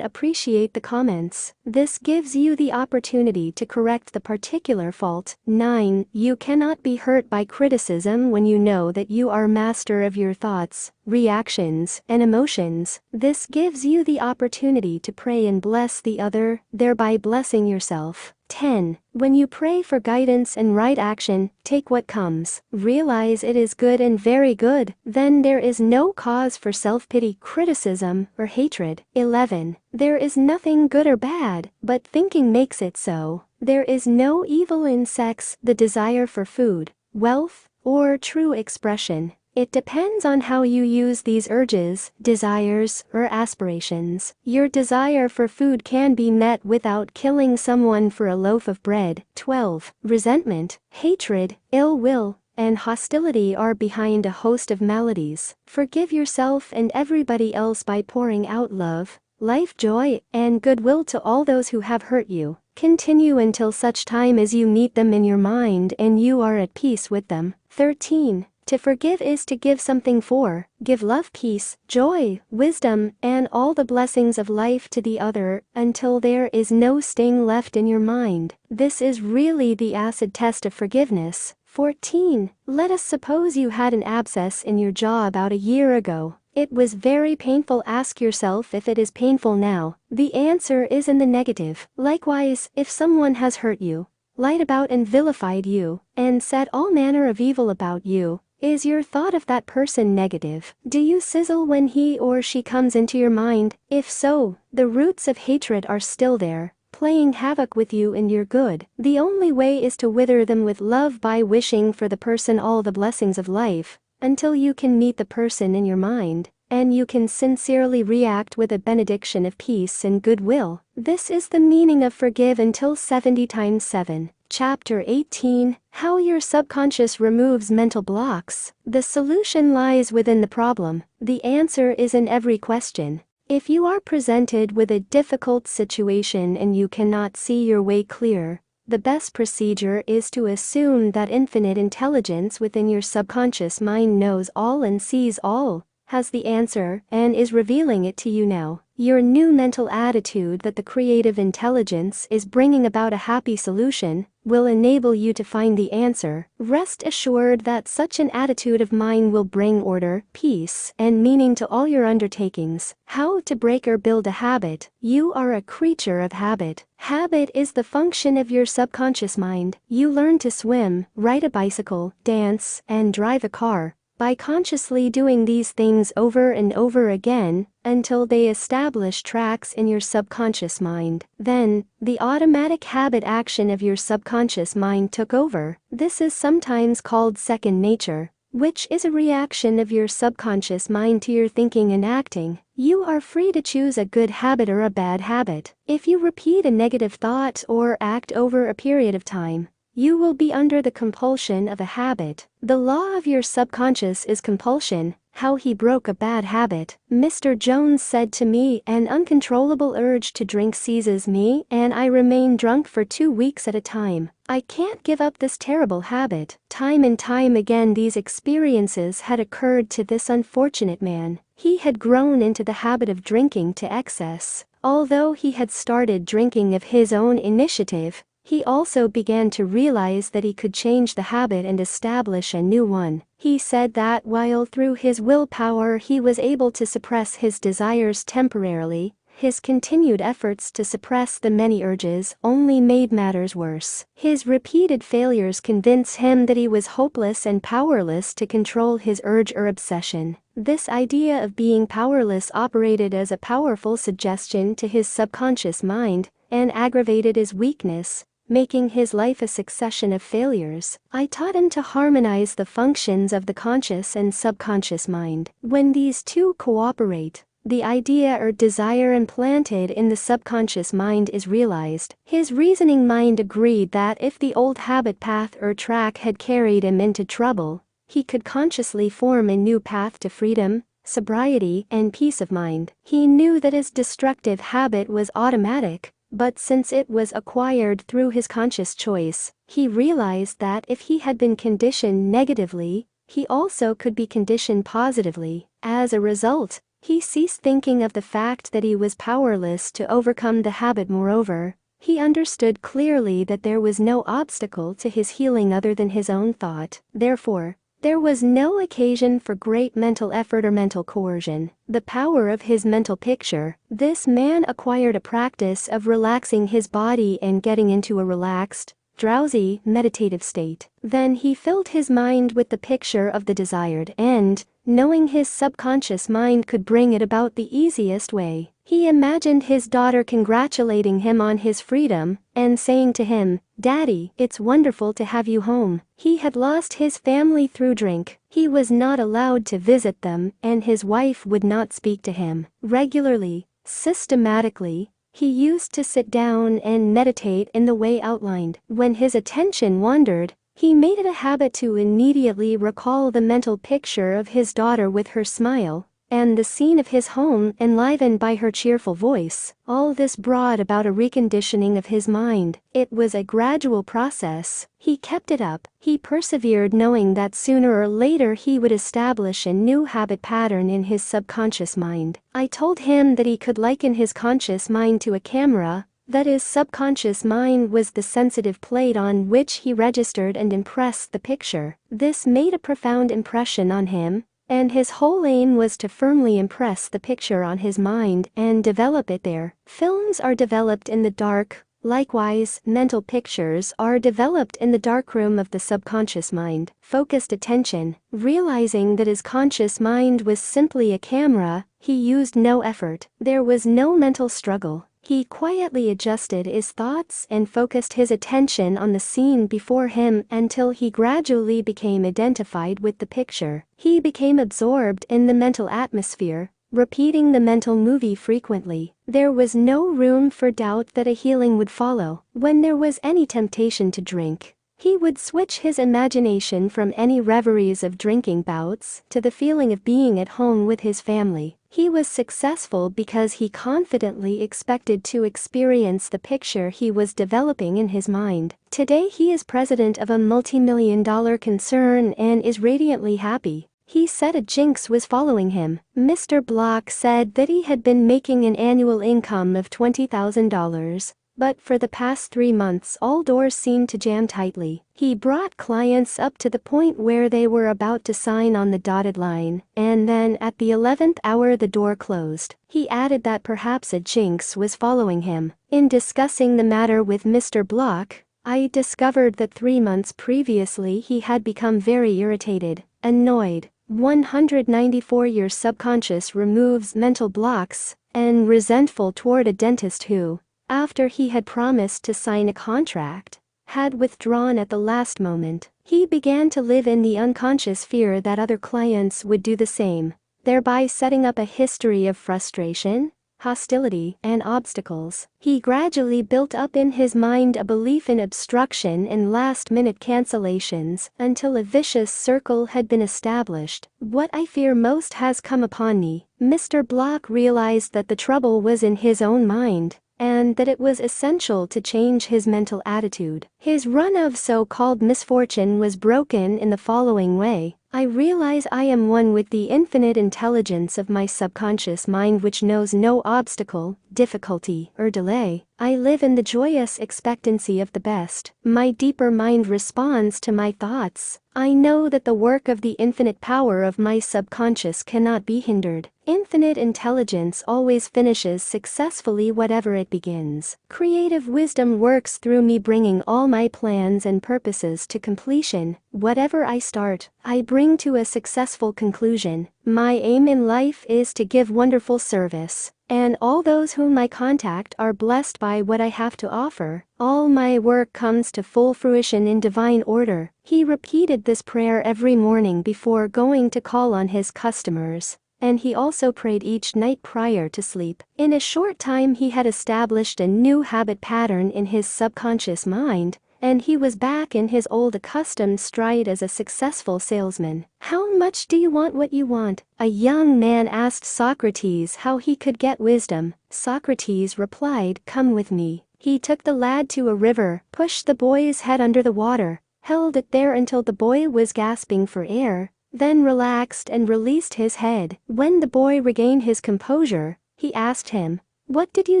appreciate the comments. This gives you the opportunity to correct the particular fault. 9. You cannot be hurt by criticism when you know that you are master of your thoughts, reactions, and emotions. This gives you the opportunity to pray and bless the other, thereby blessing yourself. 10. When you pray for guidance and right action, take what comes. Realize it is good and very good. Then there is no cause for self-pity, criticism, or hatred. 11. There is nothing good or bad, but thinking makes it so. There is no evil in sex, the desire for food, wealth, or true expression. It depends on how you use these urges, desires, or aspirations. Your desire for food can be met without killing someone for a loaf of bread. 12. Resentment, hatred, ill will, and hostility are behind a host of maladies. Forgive yourself and everybody else by pouring out love, life, joy, and goodwill to all those who have hurt you. Continue until such time as you meet them in your mind and you are at peace with them. 13. To forgive is to give something for, give love, peace, joy, wisdom, and all the blessings of life to the other, until there is no sting left in your mind. This is really the acid test of forgiveness. 14. Let us suppose you had an abscess in your jaw about a year ago. It was very painful. Ask yourself if it is painful now. The answer is in the negative. Likewise, if someone has hurt you, lied about and vilified you, and said all manner of evil about you, is your thought of that person negative? Do you sizzle when he or she comes into your mind? If so, the roots of hatred are still there, playing havoc with you in your good. The only way is to wither them with love by wishing for the person all the blessings of life, until you can meet the person in your mind, and you can sincerely react with a benediction of peace and goodwill. This is the meaning of forgive until 70 times 7. Chapter 18, How Your Subconscious Removes Mental Blocks. The solution lies within the problem. The answer is in every question. If you are presented with a difficult situation and you cannot see your way clear, the best procedure is to assume that infinite intelligence within your subconscious mind knows all and sees all, has the answer, and is revealing it to you now. Your new mental attitude that the creative intelligence is bringing about a happy solution will enable you to find the answer. Rest assured that such an attitude of mind will bring order, peace, and meaning to all your undertakings. How to break or build a habit. You are a creature of habit. Habit is the function of your subconscious mind. You learn to swim, ride a bicycle, dance, and drive a car by consciously doing these things over and over again, until they establish tracks in your subconscious mind. Then, the automatic habit action of your subconscious mind took over. This is sometimes called second nature, which is a reaction of your subconscious mind to your thinking and acting. You are free to choose a good habit or a bad habit. If you repeat a negative thought or act over a period of time, you will be under the compulsion of a habit. The law of your subconscious is compulsion. How he broke a bad habit. Mr. Jones said to me, an uncontrollable urge to drink seizes me and I remain drunk for 2 weeks at a time. I can't give up this terrible habit. Time and time again these experiences had occurred to this unfortunate man. He had grown into the habit of drinking to excess. Although he had started drinking of his own initiative, He also began to realize that he could change the habit and establish a new one. He said that while through his willpower he was able to suppress his desires temporarily, his continued efforts to suppress the many urges only made matters worse. His repeated failures convinced him that he was hopeless and powerless to control his urge or obsession. This idea of being powerless operated as a powerful suggestion to his subconscious mind and aggravated his weakness, making his life a succession of failures. I taught him to harmonize the functions of the conscious and subconscious mind. When these two cooperate, the idea or desire implanted in the subconscious mind is realized. His reasoning mind agreed that if the old habit path or track had carried him into trouble, he could consciously form a new path to freedom, sobriety, and peace of mind. He knew that his destructive habit was automatic, but since it was acquired through his conscious choice, he realized that if he had been conditioned negatively, he also could be conditioned positively. As a result, he ceased thinking of the fact that he was powerless to overcome the habit. Moreover, he understood clearly that there was no obstacle to his healing other than his own thought. Therefore, there was no occasion for great mental effort or mental coercion. The power of his mental picture. This man acquired a practice of relaxing his body and getting into a relaxed, drowsy, meditative state. Then he filled his mind with the picture of the desired end, knowing his subconscious mind could bring it about the easiest way. He imagined his daughter congratulating him on his freedom and saying to him, "Daddy, it's wonderful to have you home." He had lost his family through drink. He was not allowed to visit them, and his wife would not speak to him. Regularly, systematically, he used to sit down and meditate in the way outlined. When his attention wandered, he made it a habit to immediately recall the mental picture of his daughter with her smile, and the scene of his home enlivened by her cheerful voice. All this brought about a reconditioning of his mind. It was a gradual process. He kept it up. He persevered, knowing that sooner or later he would establish a new habit pattern in his subconscious mind. I told him that he could liken his conscious mind to a camera, that his subconscious mind was the sensitive plate on which he registered and impressed the picture. This made a profound impression on him, and his whole aim was to firmly impress the picture on his mind and develop it there. Films are developed in the dark. Likewise, mental pictures are developed in the darkroom of the subconscious mind. Focused attention. Realizing that his conscious mind was simply a camera, he used no effort. There was no mental struggle. He quietly adjusted his thoughts and focused his attention on the scene before him until he gradually became identified with the picture. He became absorbed in the mental atmosphere, repeating the mental movie frequently. There was no room for doubt that a healing would follow. When there was any temptation to drink, he would switch his imagination from any reveries of drinking bouts to the feeling of being at home with his family. He was successful because he confidently expected to experience the picture he was developing in his mind. Today he is president of a multi-million-dollar concern and is radiantly happy. He said a jinx was following him. Mr. Block said that he had been making an annual income of $20,000. But for the past 3 months all doors seemed to jam tightly. He brought clients up to the point where they were about to sign on the dotted line, and then at the 11th hour the door closed. He added that perhaps a jinx was following him. In discussing the matter with Mr. Block, I discovered that 3 months previously he had become very irritated, annoyed. 194. Your subconscious removes mental blocks, and resentful toward a dentist who, after he had promised to sign a contract, had withdrawn at the last moment. He began to live in the unconscious fear that other clients would do the same, thereby setting up a history of frustration, hostility, and obstacles. He gradually built up in his mind a belief in obstruction and last-minute cancellations until a vicious circle had been established. What I fear most has come upon me. Mr. Block realized that the trouble was in his own mind, and that it was essential to change his mental attitude. His run of so-called misfortune was broken in the following way. I realize I am one with the infinite intelligence of my subconscious mind, which knows no obstacle, difficulty, or delay. I live in the joyous expectancy of the best. My deeper mind responds to my thoughts. I know that the work of the infinite power of my subconscious cannot be hindered. Infinite intelligence always finishes successfully whatever it begins. Creative wisdom works through me, bringing all my plans and purposes to completion. Whatever I start, I bring to a successful conclusion. My aim in life is to give wonderful service, and all those whom I contact are blessed by what I have to offer. All my work comes to full fruition in divine order. He repeated this prayer every morning before going to call on his customers, and he also prayed each night prior to sleep. In a short time he had established a new habit pattern in his subconscious mind, and he was back in his old accustomed stride as a successful salesman. How much do you want what you want? A young man asked Socrates how he could get wisdom. Socrates replied, "Come with me." He took the lad to a river, pushed the boy's head under the water, held it there until the boy was gasping for air, then relaxed and released his head. When the boy regained his composure, he asked him, "What did you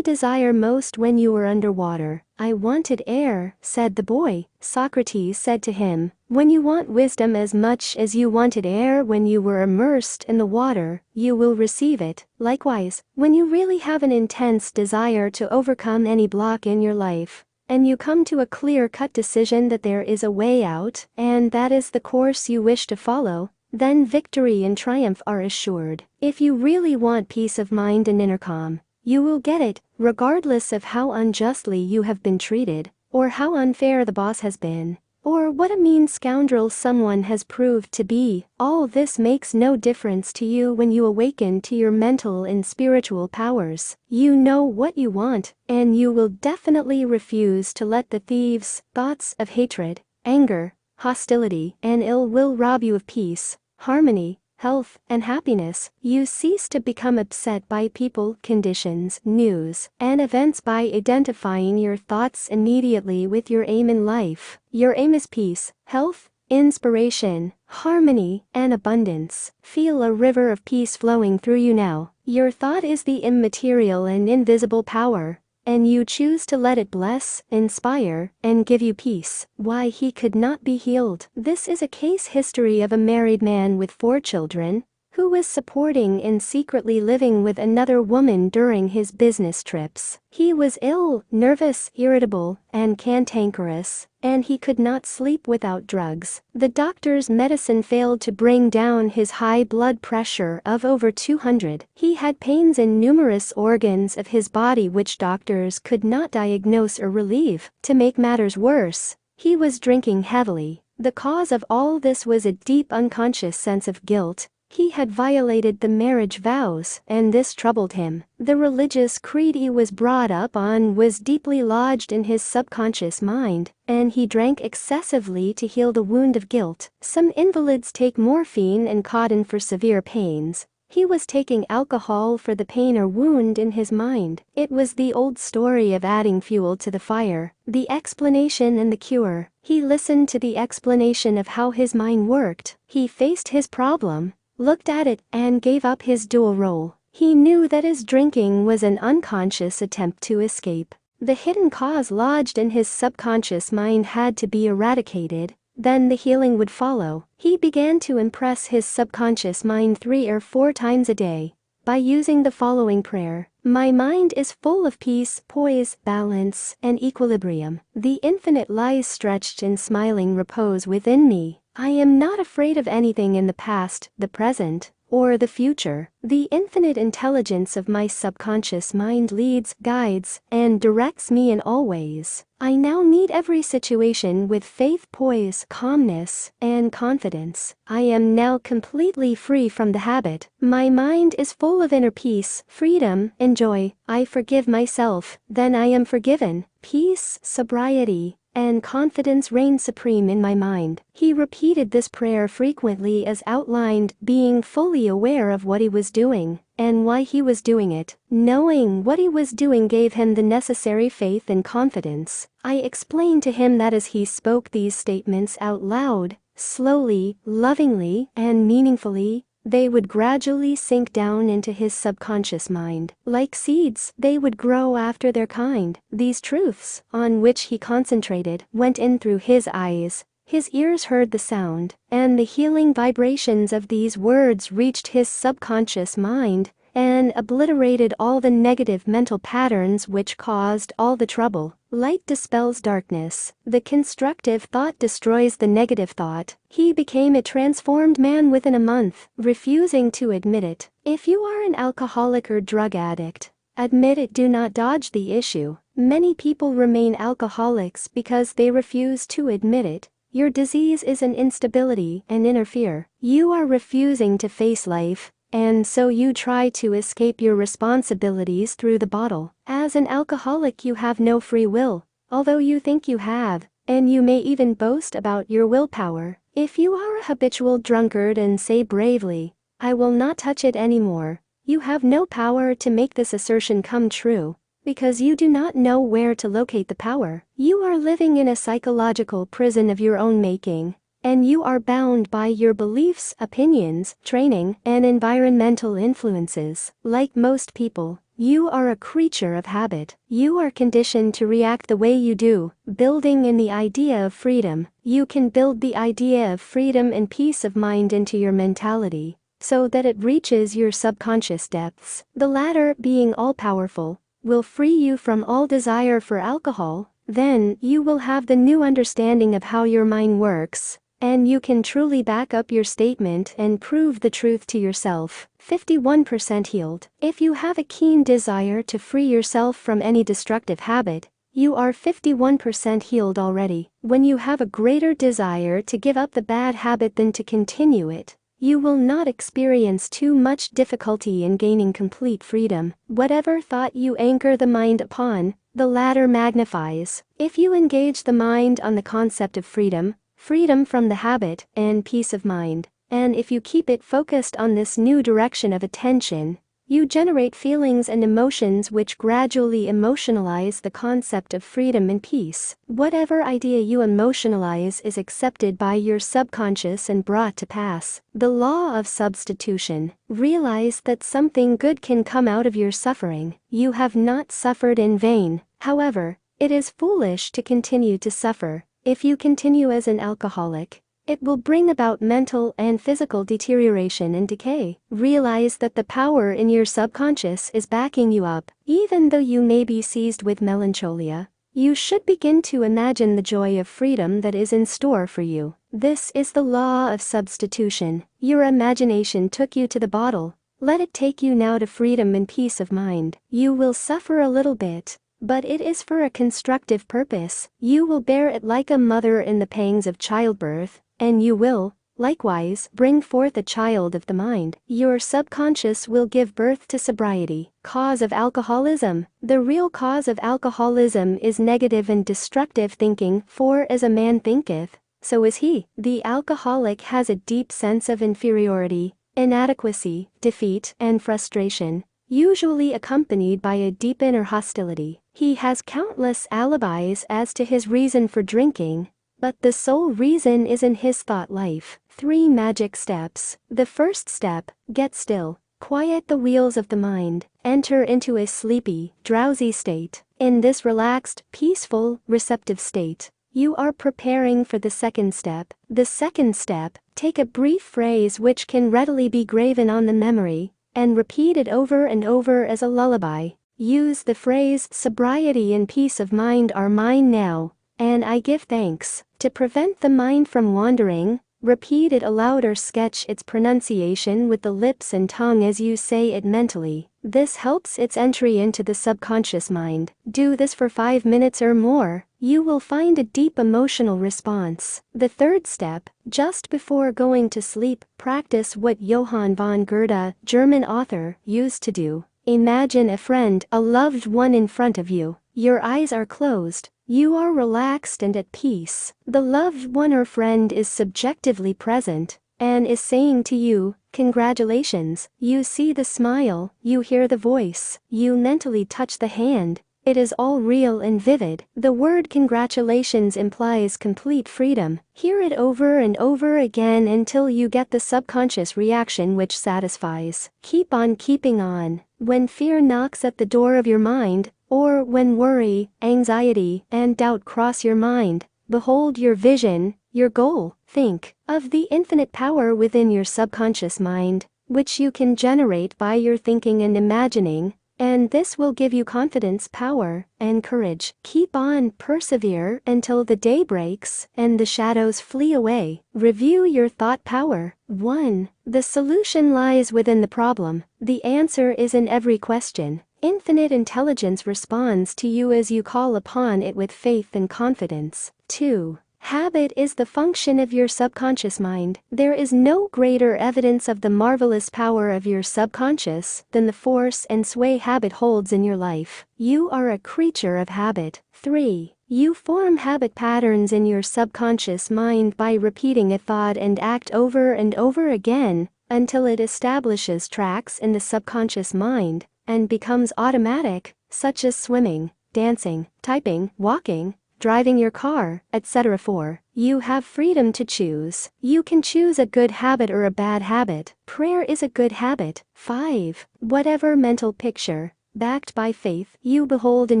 desire most when you were underwater?" "I wanted air," said the boy. Socrates said to him, "When you want wisdom as much as you wanted air when you were immersed in the water, you will receive it. Likewise, when you really have an intense desire to overcome any block in your life, and you come to a clear-cut decision that there is a way out, and that is the course you wish to follow, then victory and triumph are assured. If you really want peace of mind and inner calm, you will get it, regardless of how unjustly you have been treated, or how unfair the boss has been, or what a mean scoundrel someone has proved to be. All this makes no difference to you when you awaken to your mental and spiritual powers. You know what you want, and you will definitely refuse to let the thieves' thoughts of hatred, anger, hostility, and ill will rob you of peace, harmony, health, and happiness. You cease to become upset by people, conditions, news, and events by identifying your thoughts immediately with your aim in life. Your aim is peace, health, inspiration, harmony, and abundance. Feel a river of peace flowing through you now. Your thought is the immaterial and invisible power, and you choose to let it bless, inspire, and give you peace. Why he could not be healed. This is a case history of a married man with 4 children, who was supporting and secretly living with another woman during his business trips. He was ill, nervous, irritable, and cantankerous, and he could not sleep without drugs. The doctor's medicine failed to bring down his high blood pressure of over 200. He had pains in numerous organs of his body which doctors could not diagnose or relieve. To make matters worse, he was drinking heavily. The cause of all this was a deep unconscious sense of guilt. He had violated the marriage vows, and this troubled him. The religious creed he was brought up on was deeply lodged in his subconscious mind, and he drank excessively to heal the wound of guilt. Some invalids take morphine and cotton for severe pains. He was taking alcohol for the pain or wound in his mind. It was the old story of adding fuel to the fire, the explanation and the cure. He listened to the explanation of how his mind worked. He faced his problem, looked at it, and gave up his dual role. He knew that his drinking was an unconscious attempt to escape. The hidden cause lodged in his subconscious mind had to be eradicated, then the healing would follow. He began to impress his subconscious mind 3 or 4 times a day by using the following prayer. My mind is full of peace, poise, balance, and equilibrium. The infinite lies stretched in smiling repose within me. I am not afraid of anything in the past, the present, or the future. The infinite intelligence of my subconscious mind leads, guides, and directs me in all ways. I now meet every situation with faith, poise, calmness, and confidence. I am now completely free from the habit. My mind is full of inner peace, freedom, and joy. I forgive myself, then I am forgiven. Peace, sobriety, and confidence reign supreme in my mind. He repeated this prayer frequently as outlined, being fully aware of what he was doing and why he was doing it. Knowing what he was doing gave him the necessary faith and confidence. I explained to him that as he spoke these statements out loud, slowly, lovingly, and meaningfully, they would gradually sink down into his subconscious mind. Like seeds, they would grow after their kind. These truths, on which he concentrated, went in through his eyes. His ears heard the sound, and the healing vibrations of these words reached his subconscious mind and obliterated all the negative mental patterns which caused all the trouble. Light dispels darkness. The constructive thought destroys the negative thought. He became a transformed man within a month, refusing to admit it. If you are an alcoholic or drug addict, admit it. Do not dodge the issue. Many people remain alcoholics because they refuse to admit it. Your disease is an instability and inner fear. You are refusing to face life, and so you try to escape your responsibilities through the bottle. As an alcoholic, you have no free will, although you think you have, and you may even boast about your willpower. If you are a habitual drunkard and say bravely, "I will not touch it anymore," you have no power to make this assertion come true, because you do not know where to locate the power. You are living in a psychological prison of your own making, and you are bound by your beliefs, opinions, training, and environmental influences. Like most people, you are a creature of habit. You are conditioned to react the way you do. Building in the idea of freedom, you can build the idea of freedom and peace of mind into your mentality, so that it reaches your subconscious depths. The latter, being all-powerful, will free you from all desire for alcohol. Then you will have the new understanding of how your mind works, and you can truly back up your statement and prove the truth to yourself. 51% healed. If you have a keen desire to free yourself from any destructive habit, you are 51% healed already. When you have a greater desire to give up the bad habit than to continue it, you will not experience too much difficulty in gaining complete freedom. Whatever thought you anchor the mind upon, the latter magnifies. If you engage the mind on the concept of freedom, freedom from the habit, and peace of mind, and if you keep it focused on this new direction of attention, you generate feelings and emotions which gradually emotionalize the concept of freedom and peace. Whatever idea you emotionalize is accepted by your subconscious and brought to pass. The law of substitution. Realize that something good can come out of your suffering. You have not suffered in vain. However, it is foolish to continue to suffer. If you continue as an alcoholic, it will bring about mental and physical deterioration and decay. Realize that the power in your subconscious is backing you up. Even though you may be seized with melancholia, you should begin to imagine the joy of freedom that is in store for you. This is the law of substitution. Your imagination took you to the bottle. Let it take you now to freedom and peace of mind. You will suffer a little bit, but it is for a constructive purpose. You will bear it like a mother in the pangs of childbirth, and you will, likewise, bring forth a child of the mind. Your subconscious will give birth to sobriety. Cause of alcoholism. The real cause of alcoholism is negative and destructive thinking, for as a man thinketh, so is he. The alcoholic has a deep sense of inferiority, inadequacy, defeat, and frustration, usually accompanied by a deep inner hostility. He has countless alibis as to his reason for drinking, but the sole reason is in his thought life. 3 magic steps. The first step, get still. Quiet the wheels of the mind. Enter into a sleepy, drowsy state. In this relaxed, peaceful, receptive state, you are preparing for the second step. The second step, take a brief phrase which can readily be graven on the memory, and repeat it over and over as a lullaby. Use the phrase, "Sobriety and peace of mind are mine now, and I give thanks." To prevent the mind from wandering, repeat it aloud or sketch its pronunciation with the lips and tongue as you say it mentally. This helps its entry into the subconscious mind. Do this for 5 minutes or more. You will find a deep emotional response. The third step, just before going to sleep, practice what Johann von Goethe, German author, used to do. Imagine a friend, a loved one in front of you. Your eyes are closed, You are relaxed and at peace. The loved one or friend is subjectively present and is saying to you, congratulations. You see the smile, you hear the voice, you mentally touch the hand. It is all real and vivid. The word congratulations implies complete freedom. Hear it over and over again until you get the subconscious reaction which satisfies. Keep on keeping on. When fear knocks at the door of your mind, or when worry, anxiety, and doubt cross your mind, behold your vision, your goal. Think of the infinite power within your subconscious mind, which you can generate by your thinking and imagining. And this will give you confidence, power, and courage. Keep on, persevere until the day breaks and the shadows flee away. Review your thought power. 1. The solution lies within the problem. The answer is in every question. Infinite intelligence responds to you as you call upon it with faith and confidence. 2. Habit is the function of your subconscious mind. There is no greater evidence of the marvelous power of your subconscious than the force and sway habit holds in your life. You are a creature of habit. 3. You form habit patterns in your subconscious mind by repeating a thought and act over and over again until it establishes tracks in the subconscious mind and becomes automatic, such as swimming, dancing, typing, walking, driving your car, etc. 4. You have freedom to choose. You can choose a good habit or a bad habit. Prayer is a good habit. 5. Whatever mental picture, backed by faith, you behold in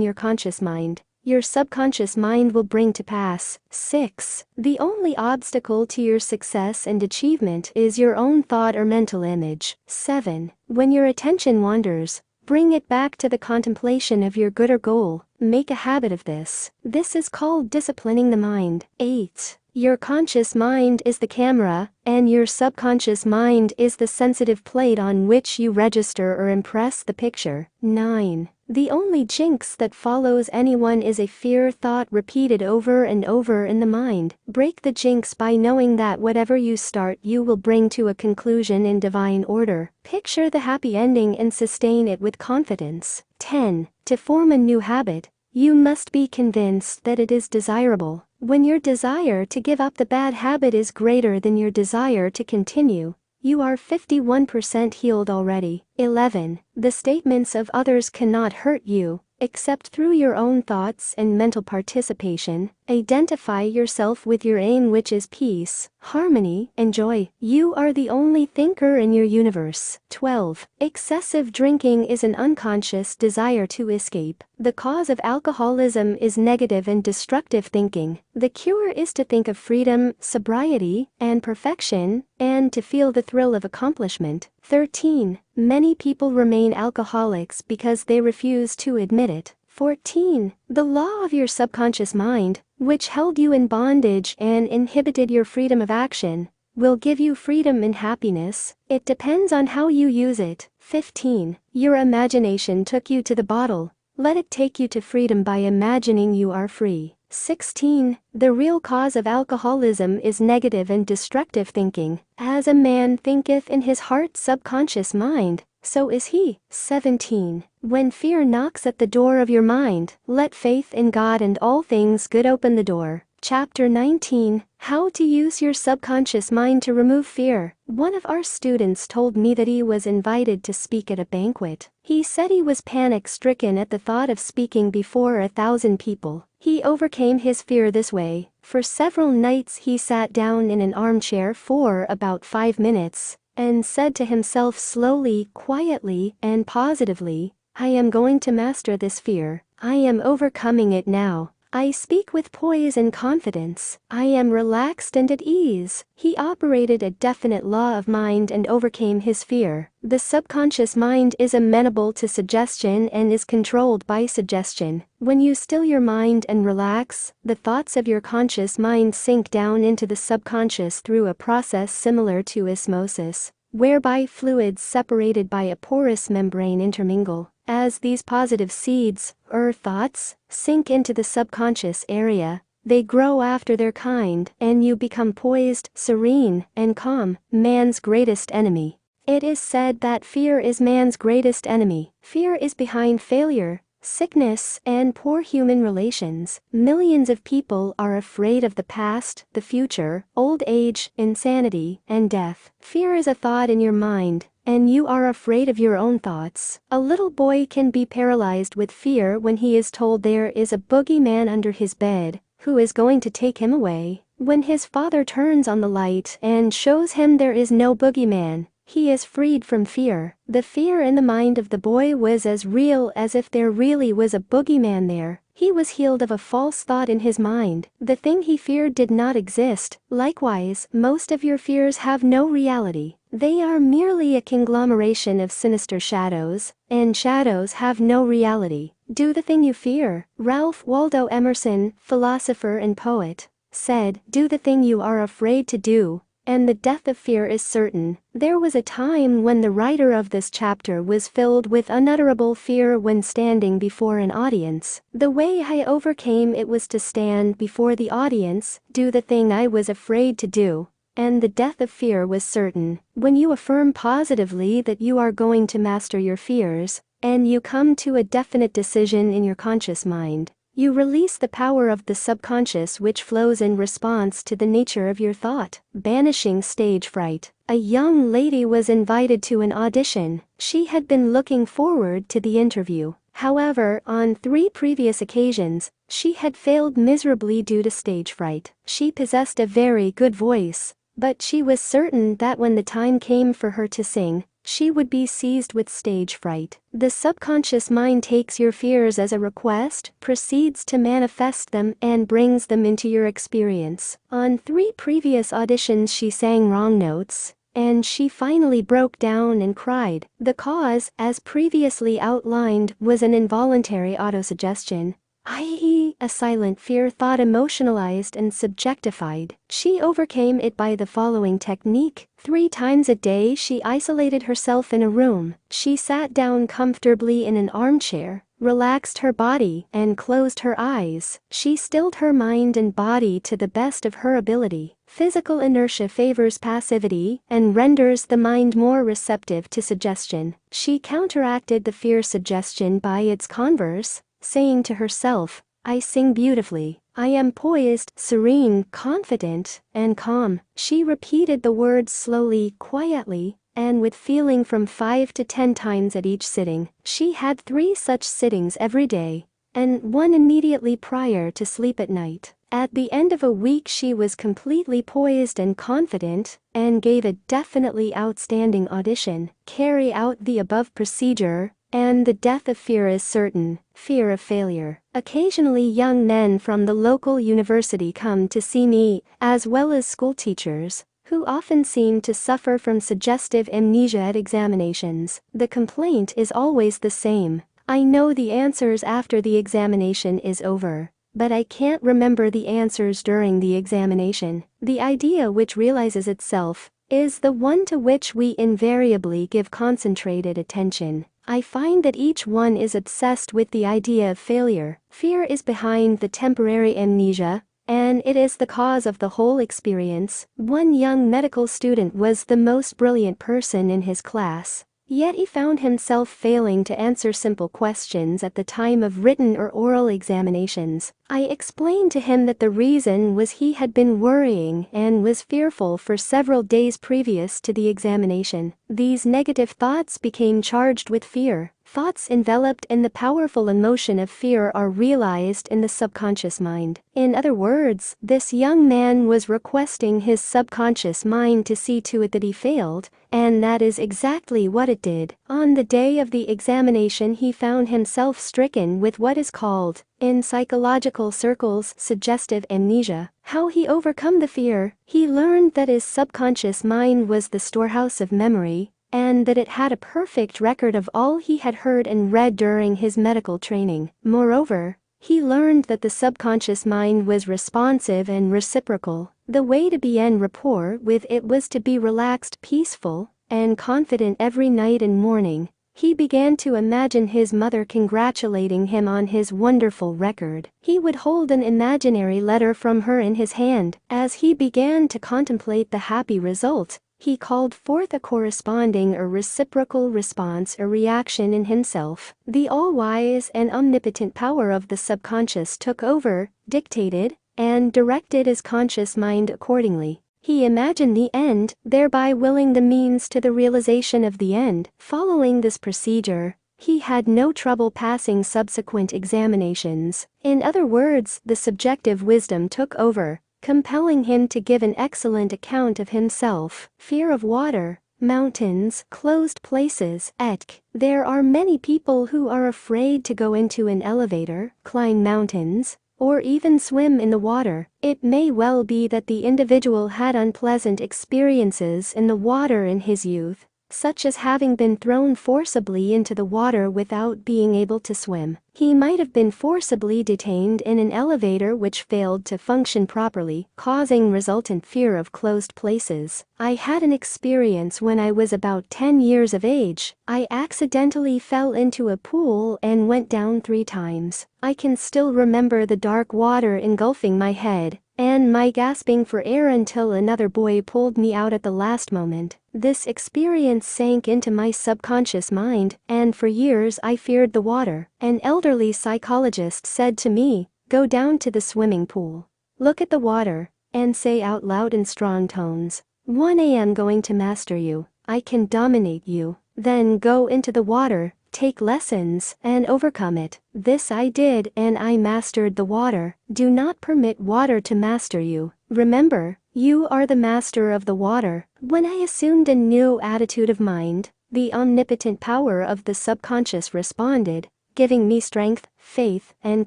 your conscious mind, your subconscious mind will bring to pass. 6. The only obstacle to your success and achievement is your own thought or mental image. 7. When your attention wanders, bring it back to the contemplation of your good or goal. Make a habit of this. This is called disciplining the mind. 8. Your conscious mind is the camera, and your subconscious mind is the sensitive plate on which you register or impress the picture. 9. The only jinx that follows anyone is a fear thought repeated over and over in the mind. Break the jinx by knowing that whatever you start you will bring to a conclusion in divine order. Picture the happy ending and sustain it with confidence. 10. To form a new habit, you must be convinced that it is desirable. When your desire to give up the bad habit is greater than your desire to continue, you are 51% healed already. 11. The statements of others cannot hurt you, except through your own thoughts and mental participation. Identify yourself with your aim, which is peace, harmony, and joy. You are the only thinker in your universe. 12. Excessive drinking is an unconscious desire to escape. The cause of alcoholism is negative and destructive thinking. The cure is to think of freedom, sobriety, and perfection, and to feel the thrill of accomplishment. 13. Many people remain alcoholics because they refuse to admit it. 14. The law of your subconscious mind, which held you in bondage and inhibited your freedom of action, will give you freedom and happiness. It depends on how you use it. 15. Your imagination took you to the bottle. Let it take you to freedom by imagining you are free. 16. The real cause of alcoholism is negative and destructive thinking. As a man thinketh in his heart subconscious mind, so is he. 17. When fear knocks at the door of your mind, let faith in God and all things good open the door. Chapter 19. How to use your subconscious mind to remove fear. One of our students told me that he was invited to speak at a banquet. He said he was panic-stricken at the thought of speaking before 1,000 people. He overcame his fear this way. For several nights he sat down in an armchair for about 5 minutes, and said to himself slowly, quietly, and positively, I am going to master this fear. I am overcoming it now. I speak with poise and confidence. I am relaxed and at ease. He operated a definite law of mind and overcame his fear. The subconscious mind is amenable to suggestion and is controlled by suggestion. When you still your mind and relax, the thoughts of your conscious mind sink down into the subconscious through a process similar to osmosis, whereby fluids separated by a porous membrane intermingle. As these positive seeds, or thoughts, sink into the subconscious area, they grow after their kind, and you become poised, serene, and calm. Man's greatest enemy. It is said that fear is man's greatest enemy. Fear is behind failure, sickness, and poor human relations. Millions of people are afraid of the past, the future, old age, insanity, and death. Fear is a thought in your mind, and you are afraid of your own thoughts. A little boy can be paralyzed with fear when he is told there is a boogeyman under his bed, who is going to take him away. When his father turns on the light and shows him there is no boogeyman, he is freed from fear. The fear in the mind of the boy was as real as if there really was a boogeyman there. He was healed of a false thought in his mind. The thing he feared did not exist. Likewise, most of your fears have no reality. They are merely a conglomeration of sinister shadows, and shadows have no reality. Do the thing you fear. Ralph Waldo Emerson, philosopher and poet, said, "Do the thing you are afraid to do, and the death of fear is certain." There was a time when the writer of this chapter was filled with unutterable fear when standing before an audience. The way I overcame it was to stand before the audience, do the thing I was afraid to do, and the death of fear was certain. When you affirm positively that you are going to master your fears, and you come to a definite decision in your conscious mind, you release the power of the subconscious which flows in response to the nature of your thought. Banishing stage fright. A young lady was invited to an audition. She had been looking forward to the interview. However, on 3 previous occasions, she had failed miserably due to stage fright. She possessed a very good voice, but she was certain that when the time came for her to sing, she would be seized with stage fright. The subconscious mind takes your fears as a request, proceeds to manifest them, and brings them into your experience. On 3 previous auditions she sang wrong notes, and she finally broke down and cried. The cause, as previously outlined, was an involuntary autosuggestion, i.e., a silent fear thought emotionalized and subjectified. She overcame it by the following technique. 3 times a day she isolated herself in a room. She sat down comfortably in an armchair, relaxed her body, and closed her eyes. She stilled her mind and body to the best of her ability. Physical inertia favors passivity and renders the mind more receptive to suggestion. She counteracted the fear suggestion by its converse, saying to herself, "I sing beautifully. I am poised, serene, confident, and calm." She repeated the words slowly, quietly, and with feeling from 5 to 10 times at each sitting. She had 3 such sittings every day, and 1 immediately prior to sleep at night. At the end of a week she was completely poised and confident, and gave a definitely outstanding audition. Carry out the above procedure, and the death of fear is certain. Fear of failure. Occasionally young men from the local university come to see me, as well as school teachers, who often seem to suffer from suggestive amnesia at examinations. The complaint is always the same. I know the answers after the examination is over, but I can't remember the answers during the examination. The idea which realizes itself is the one to which we invariably give concentrated attention. I find that each one is obsessed with the idea of failure. Fear is behind the temporary amnesia, and it is the cause of the whole experience. One young medical student was the most brilliant person in his class, yet he found himself failing to answer simple questions at the time of written or oral examinations. I explained to him that the reason was he had been worrying and was fearful for several days previous to the examination. These negative thoughts became charged with fear. Thoughts enveloped in the powerful emotion of fear are realized in the subconscious mind. In other words, this young man was requesting his subconscious mind to see to it that he failed, and that is exactly what it did. On the day of the examination he found himself stricken with what is called, in psychological circles, suggestive amnesia. How he overcome the fear? He learned that his subconscious mind was the storehouse of memory, and that it had a perfect record of all he had heard and read during his medical training. Moreover, he learned that the subconscious mind was responsive and reciprocal. The way to be en rapport with it was to be relaxed, peaceful, and confident every night and morning. He began to imagine his mother congratulating him on his wonderful record. He would hold an imaginary letter from her in his hand. As he began to contemplate the happy result, he called forth a corresponding or reciprocal response or reaction in himself. The all-wise and omnipotent power of the subconscious took over, dictated, and directed his conscious mind accordingly. He imagined the end, thereby willing the means to the realization of the end. Following this procedure, he had no trouble passing subsequent examinations. In other words, the subjective wisdom took over, compelling him to give an excellent account of himself. Fear of water, mountains, closed places, etc. There are many people who are afraid to go into an elevator, climb mountains, or even swim in the water. It may well be that the individual had unpleasant experiences in the water in his youth, such as having been thrown forcibly into the water without being able to swim. He might have been forcibly detained in an elevator which failed to function properly, causing resultant fear of closed places. I had an experience when I was about 10 years of age. I accidentally fell into a pool and went down 3 times. I can still remember the dark water engulfing my head, and my gasping for air until another boy pulled me out at the last moment. This experience sank into my subconscious mind, and for years I feared the water. An elderly psychologist said to me, "Go down to the swimming pool, look at the water, and say out loud in strong tones, 1 am going to master you, I can dominate you. Then go into the water, take lessons, and overcome it." This I did, and I mastered the water. Do not permit water to master you. Remember, you are the master of the water. When I assumed a new attitude of mind, the omnipotent power of the subconscious responded, giving me strength, faith, and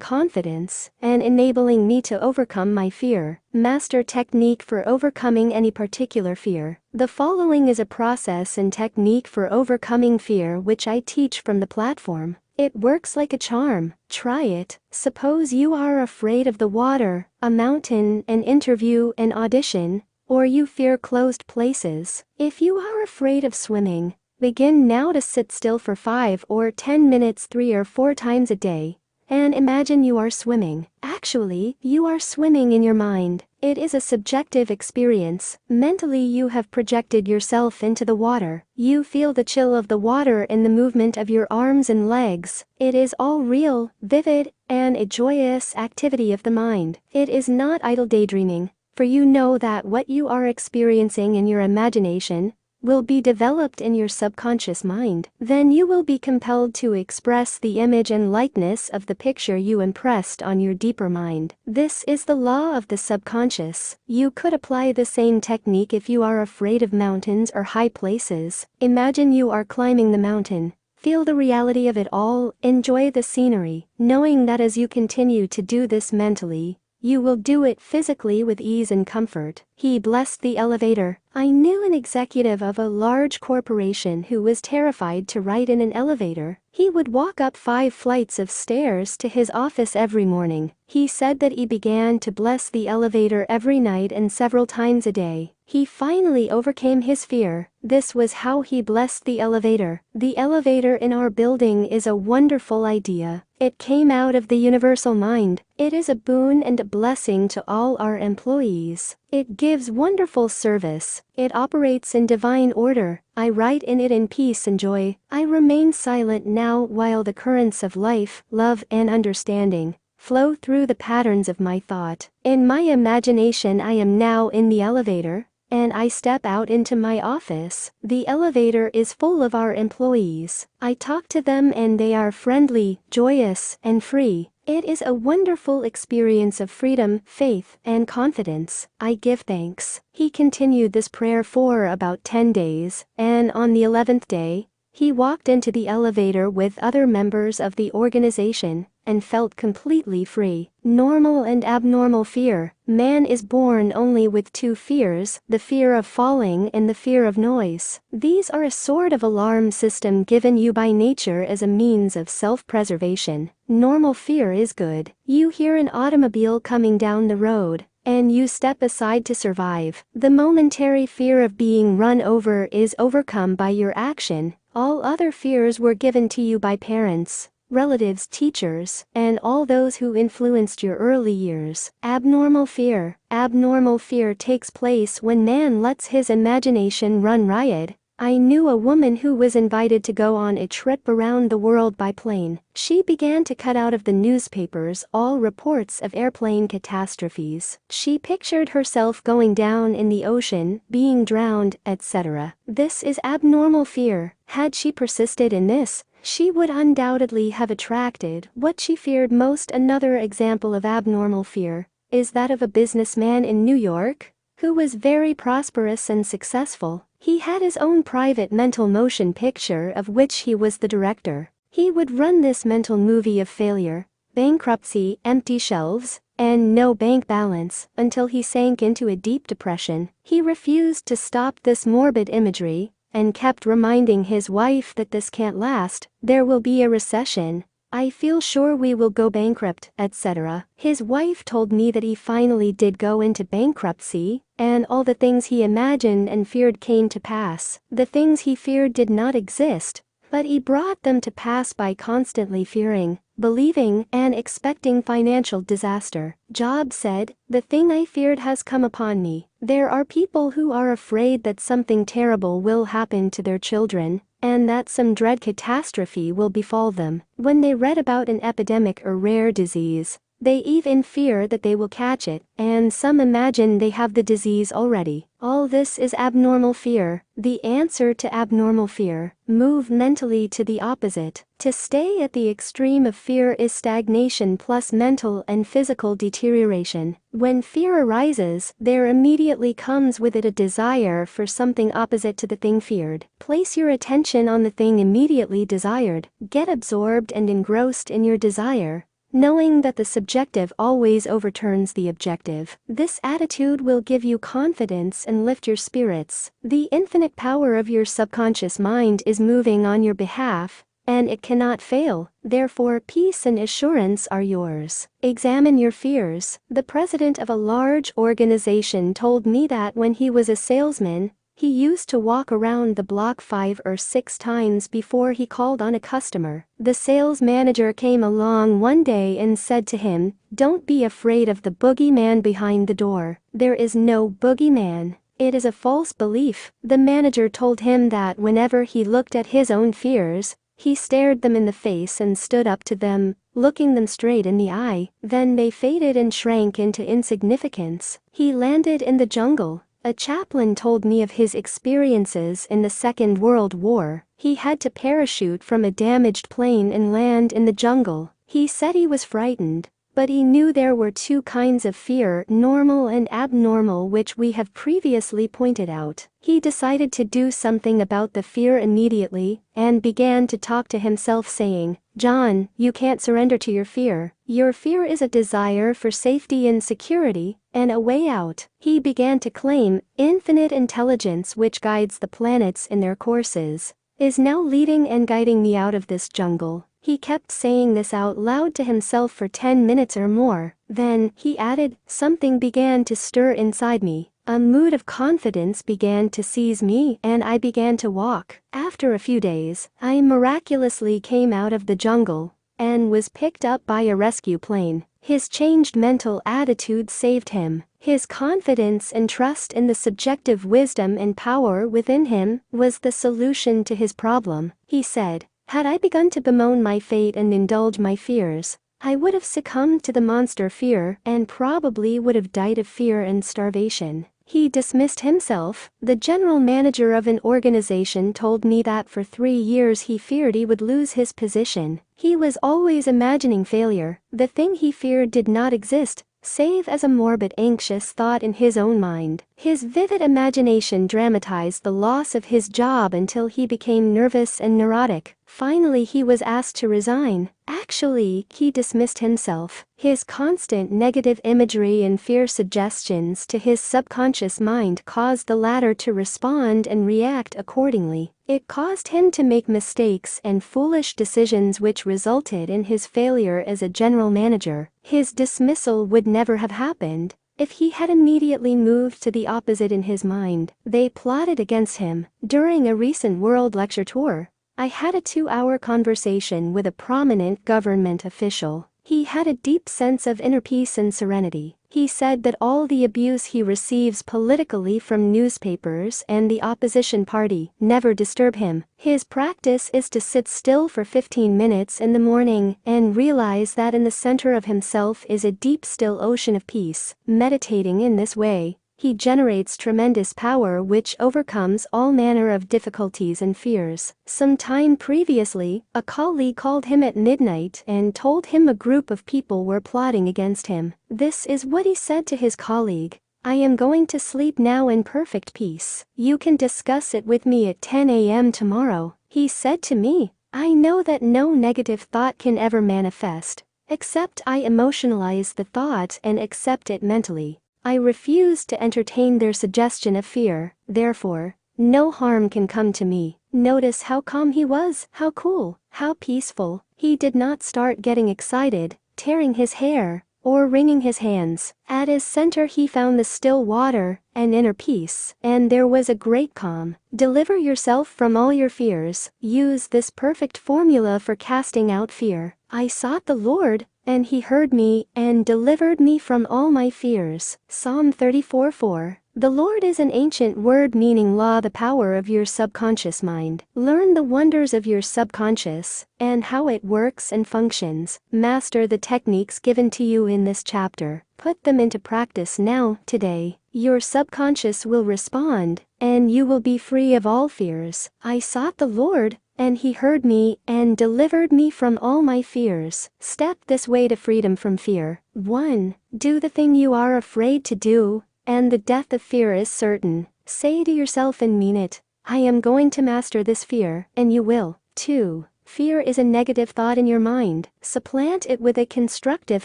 confidence, and enabling me to overcome my fear. Master technique for overcoming any particular fear. The following is a process and technique for overcoming fear which I teach from the platform. It works like a charm. Try it. Suppose you are afraid of the water, a mountain, an interview, an audition, or you fear closed places. If you are afraid of swimming, begin now to sit still for 5 or 10 minutes 3 or 4 times a day, and imagine you are swimming. Actually, you are swimming in your mind. It is a subjective experience. Mentally you have projected yourself into the water. You feel the chill of the water in the movement of your arms and legs. It is all real, vivid, and a joyous activity of the mind. It is not idle daydreaming, for you know that what you are experiencing in your imagination will be developed in your subconscious mind. Then you will be compelled to express the image and likeness of the picture you impressed on your deeper mind. This is the law of the subconscious. You could apply the same technique if you are afraid of mountains or high places. Imagine you are climbing the mountain. Feel the reality of it all, enjoy the scenery, knowing that as you continue to do this mentally, you will do it physically with ease and comfort. He blessed the elevator. I knew an executive of a large corporation who was terrified to ride in an elevator. He would walk up 5 flights of stairs to his office every morning. He said that he began to bless the elevator every night and several times a day. He finally overcame his fear. This was how he blessed the elevator. The elevator in our building is a wonderful idea. It came out of the universal mind. It is a boon and a blessing to all our employees. It gives wonderful service. It operates in divine order. I ride in it in peace and joy. I remain silent now while the currents of life, love, and understanding flow through the patterns of my thought. In my imagination I am now in the elevator, and I step out into my office. The elevator is full of our employees. I talk to them and they are friendly, joyous, and free. It is a wonderful experience of freedom, faith, and confidence. I give thanks. He continued this prayer for about 10 days, and on the 11th day, he walked into the elevator with other members of the organization, and felt completely free. Normal and abnormal fear. Man is born only with 2 fears, the fear of falling and the fear of noise. These are a sort of alarm system given you by nature as a means of self-preservation. Normal fear is good. You hear an automobile coming down the road, and you step aside to survive. The momentary fear of being run over is overcome by your action. All other fears were given to you by parents, relatives, teachers, and all those who influenced your early years. Abnormal fear. Abnormal fear takes place when man lets his imagination run riot. I knew a woman who was invited to go on a trip around the world by plane. She began to cut out of the newspapers all reports of airplane catastrophes. She pictured herself going down in the ocean, being drowned, etc. This is abnormal fear. Had she persisted in this, she would undoubtedly have attracted what she feared most. Another example of abnormal fear is that of a businessman in New York who was very prosperous and successful. He had his own private mental motion picture of which he was the director. He would run this mental movie of failure, bankruptcy, empty shelves, and no bank balance until he sank into a deep depression. He refused to stop this morbid imagery and kept reminding his wife that this can't last, there will be a recession, I feel sure we will go bankrupt, etc. His wife told me that he finally did go into bankruptcy, and all the things he imagined and feared came to pass. The things he feared did not exist, but he brought them to pass by constantly fearing, believing, and expecting financial disaster. Job said, "The thing I feared has come upon me." There are people who are afraid that something terrible will happen to their children, and that some dread catastrophe will befall them. When they read about an epidemic or rare disease, they even fear that they will catch it, and some imagine they have the disease already. All this is abnormal fear. The answer to abnormal fear: move mentally to the opposite. To stay at the extreme of fear is stagnation plus mental and physical deterioration. When fear arises, there immediately comes with it a desire for something opposite to the thing feared. Place your attention on the thing immediately desired. Get absorbed and engrossed in your desire, knowing that the subjective always overturns the objective. This attitude will give you confidence and lift your spirits. The infinite power of your subconscious mind is moving on your behalf, and it cannot fail. Therefore, peace and assurance are yours. Examine your fears. The president of a large organization told me that when he was a salesman, he used to walk around the block 5 or 6 times before he called on a customer. The sales manager came along one day and said to him, "Don't be afraid of the boogeyman behind the door. There is no boogeyman. It is a false belief." The manager told him that whenever he looked at his own fears, he stared them in the face and stood up to them, looking them straight in the eye. Then they faded and shrank into insignificance. He landed in the jungle. A chaplain told me of his experiences in the Second World War. He had to parachute from a damaged plane and land in the jungle. He said he was frightened, but he knew there were 2 kinds of fear, normal and abnormal, which we have previously pointed out. He decided to do something about the fear immediately, and began to talk to himself saying, "John, you can't surrender to your fear. Your fear is a desire for safety and security, and a way out." He began to claim, "Infinite intelligence which guides the planets in their courses is now leading and guiding me out of this jungle." He kept saying this out loud to himself for 10 minutes or more. Then, he added, "Something began to stir inside me. A mood of confidence began to seize me, and I began to walk. After a few days, I miraculously came out of the jungle and was picked up by a rescue plane." His changed mental attitude saved him. His confidence and trust in the subjective wisdom and power within him was the solution to his problem. He said, "Had I begun to bemoan my fate and indulge my fears, I would have succumbed to the monster fear and probably would have died of fear and starvation." He dismissed himself. The general manager of an organization told me that for 3 years he feared he would lose his position. He was always imagining failure. The thing he feared did not exist, save as a morbid anxious thought in his own mind. His vivid imagination dramatized the loss of his job until he became nervous and neurotic. Finally, he was asked to resign. Actually, he dismissed himself. His constant negative imagery and fear suggestions to his subconscious mind caused the latter to respond and react accordingly. It caused him to make mistakes and foolish decisions which resulted in his failure as a general manager. His dismissal would never have happened if he had immediately moved to the opposite in his mind. They plotted against him. During a recent world lecture tour, I had a 2-hour conversation with a prominent government official. He had a deep sense of inner peace and serenity. He said that all the abuse he receives politically from newspapers and the opposition party never disturb him. His practice is to sit still for 15 minutes in the morning and realize that in the center of himself is a deep still ocean of peace. Meditating in this way, he generates tremendous power which overcomes all manner of difficulties and fears. Some time previously, a colleague called him at midnight and told him a group of people were plotting against him. This is what he said to his colleague: "I am going to sleep now in perfect peace. You can discuss it with me at 10 a.m. tomorrow." He said to me, "I know that no negative thought can ever manifest, except I emotionalize the thought and accept it mentally. I refuse to entertain their suggestion of fear, therefore, no harm can come to me." Notice how calm he was, how cool, how peaceful. He did not start getting excited, tearing his hair, or wringing his hands. At his center he found the still water, and inner peace, and there was a great calm. Deliver yourself from all your fears. Use this perfect formula for casting out fear. I sought the Lord, and he heard me, and delivered me from all my fears. Psalm 34:4. The Lord is an ancient word meaning law, the power of your subconscious mind. Learn the wonders of your subconscious, and how it works and functions. Master the techniques given to you in this chapter. Put them into practice now, today. Your subconscious will respond, and you will be free of all fears. I sought the Lord, and he heard me, and delivered me from all my fears. Step this way to freedom from fear. 1. Do the thing you are afraid to do, and the death of fear is certain. Say to yourself and mean it: "I am going to master this fear," and you will. 2. Fear is a negative thought in your mind. Supplant it with a constructive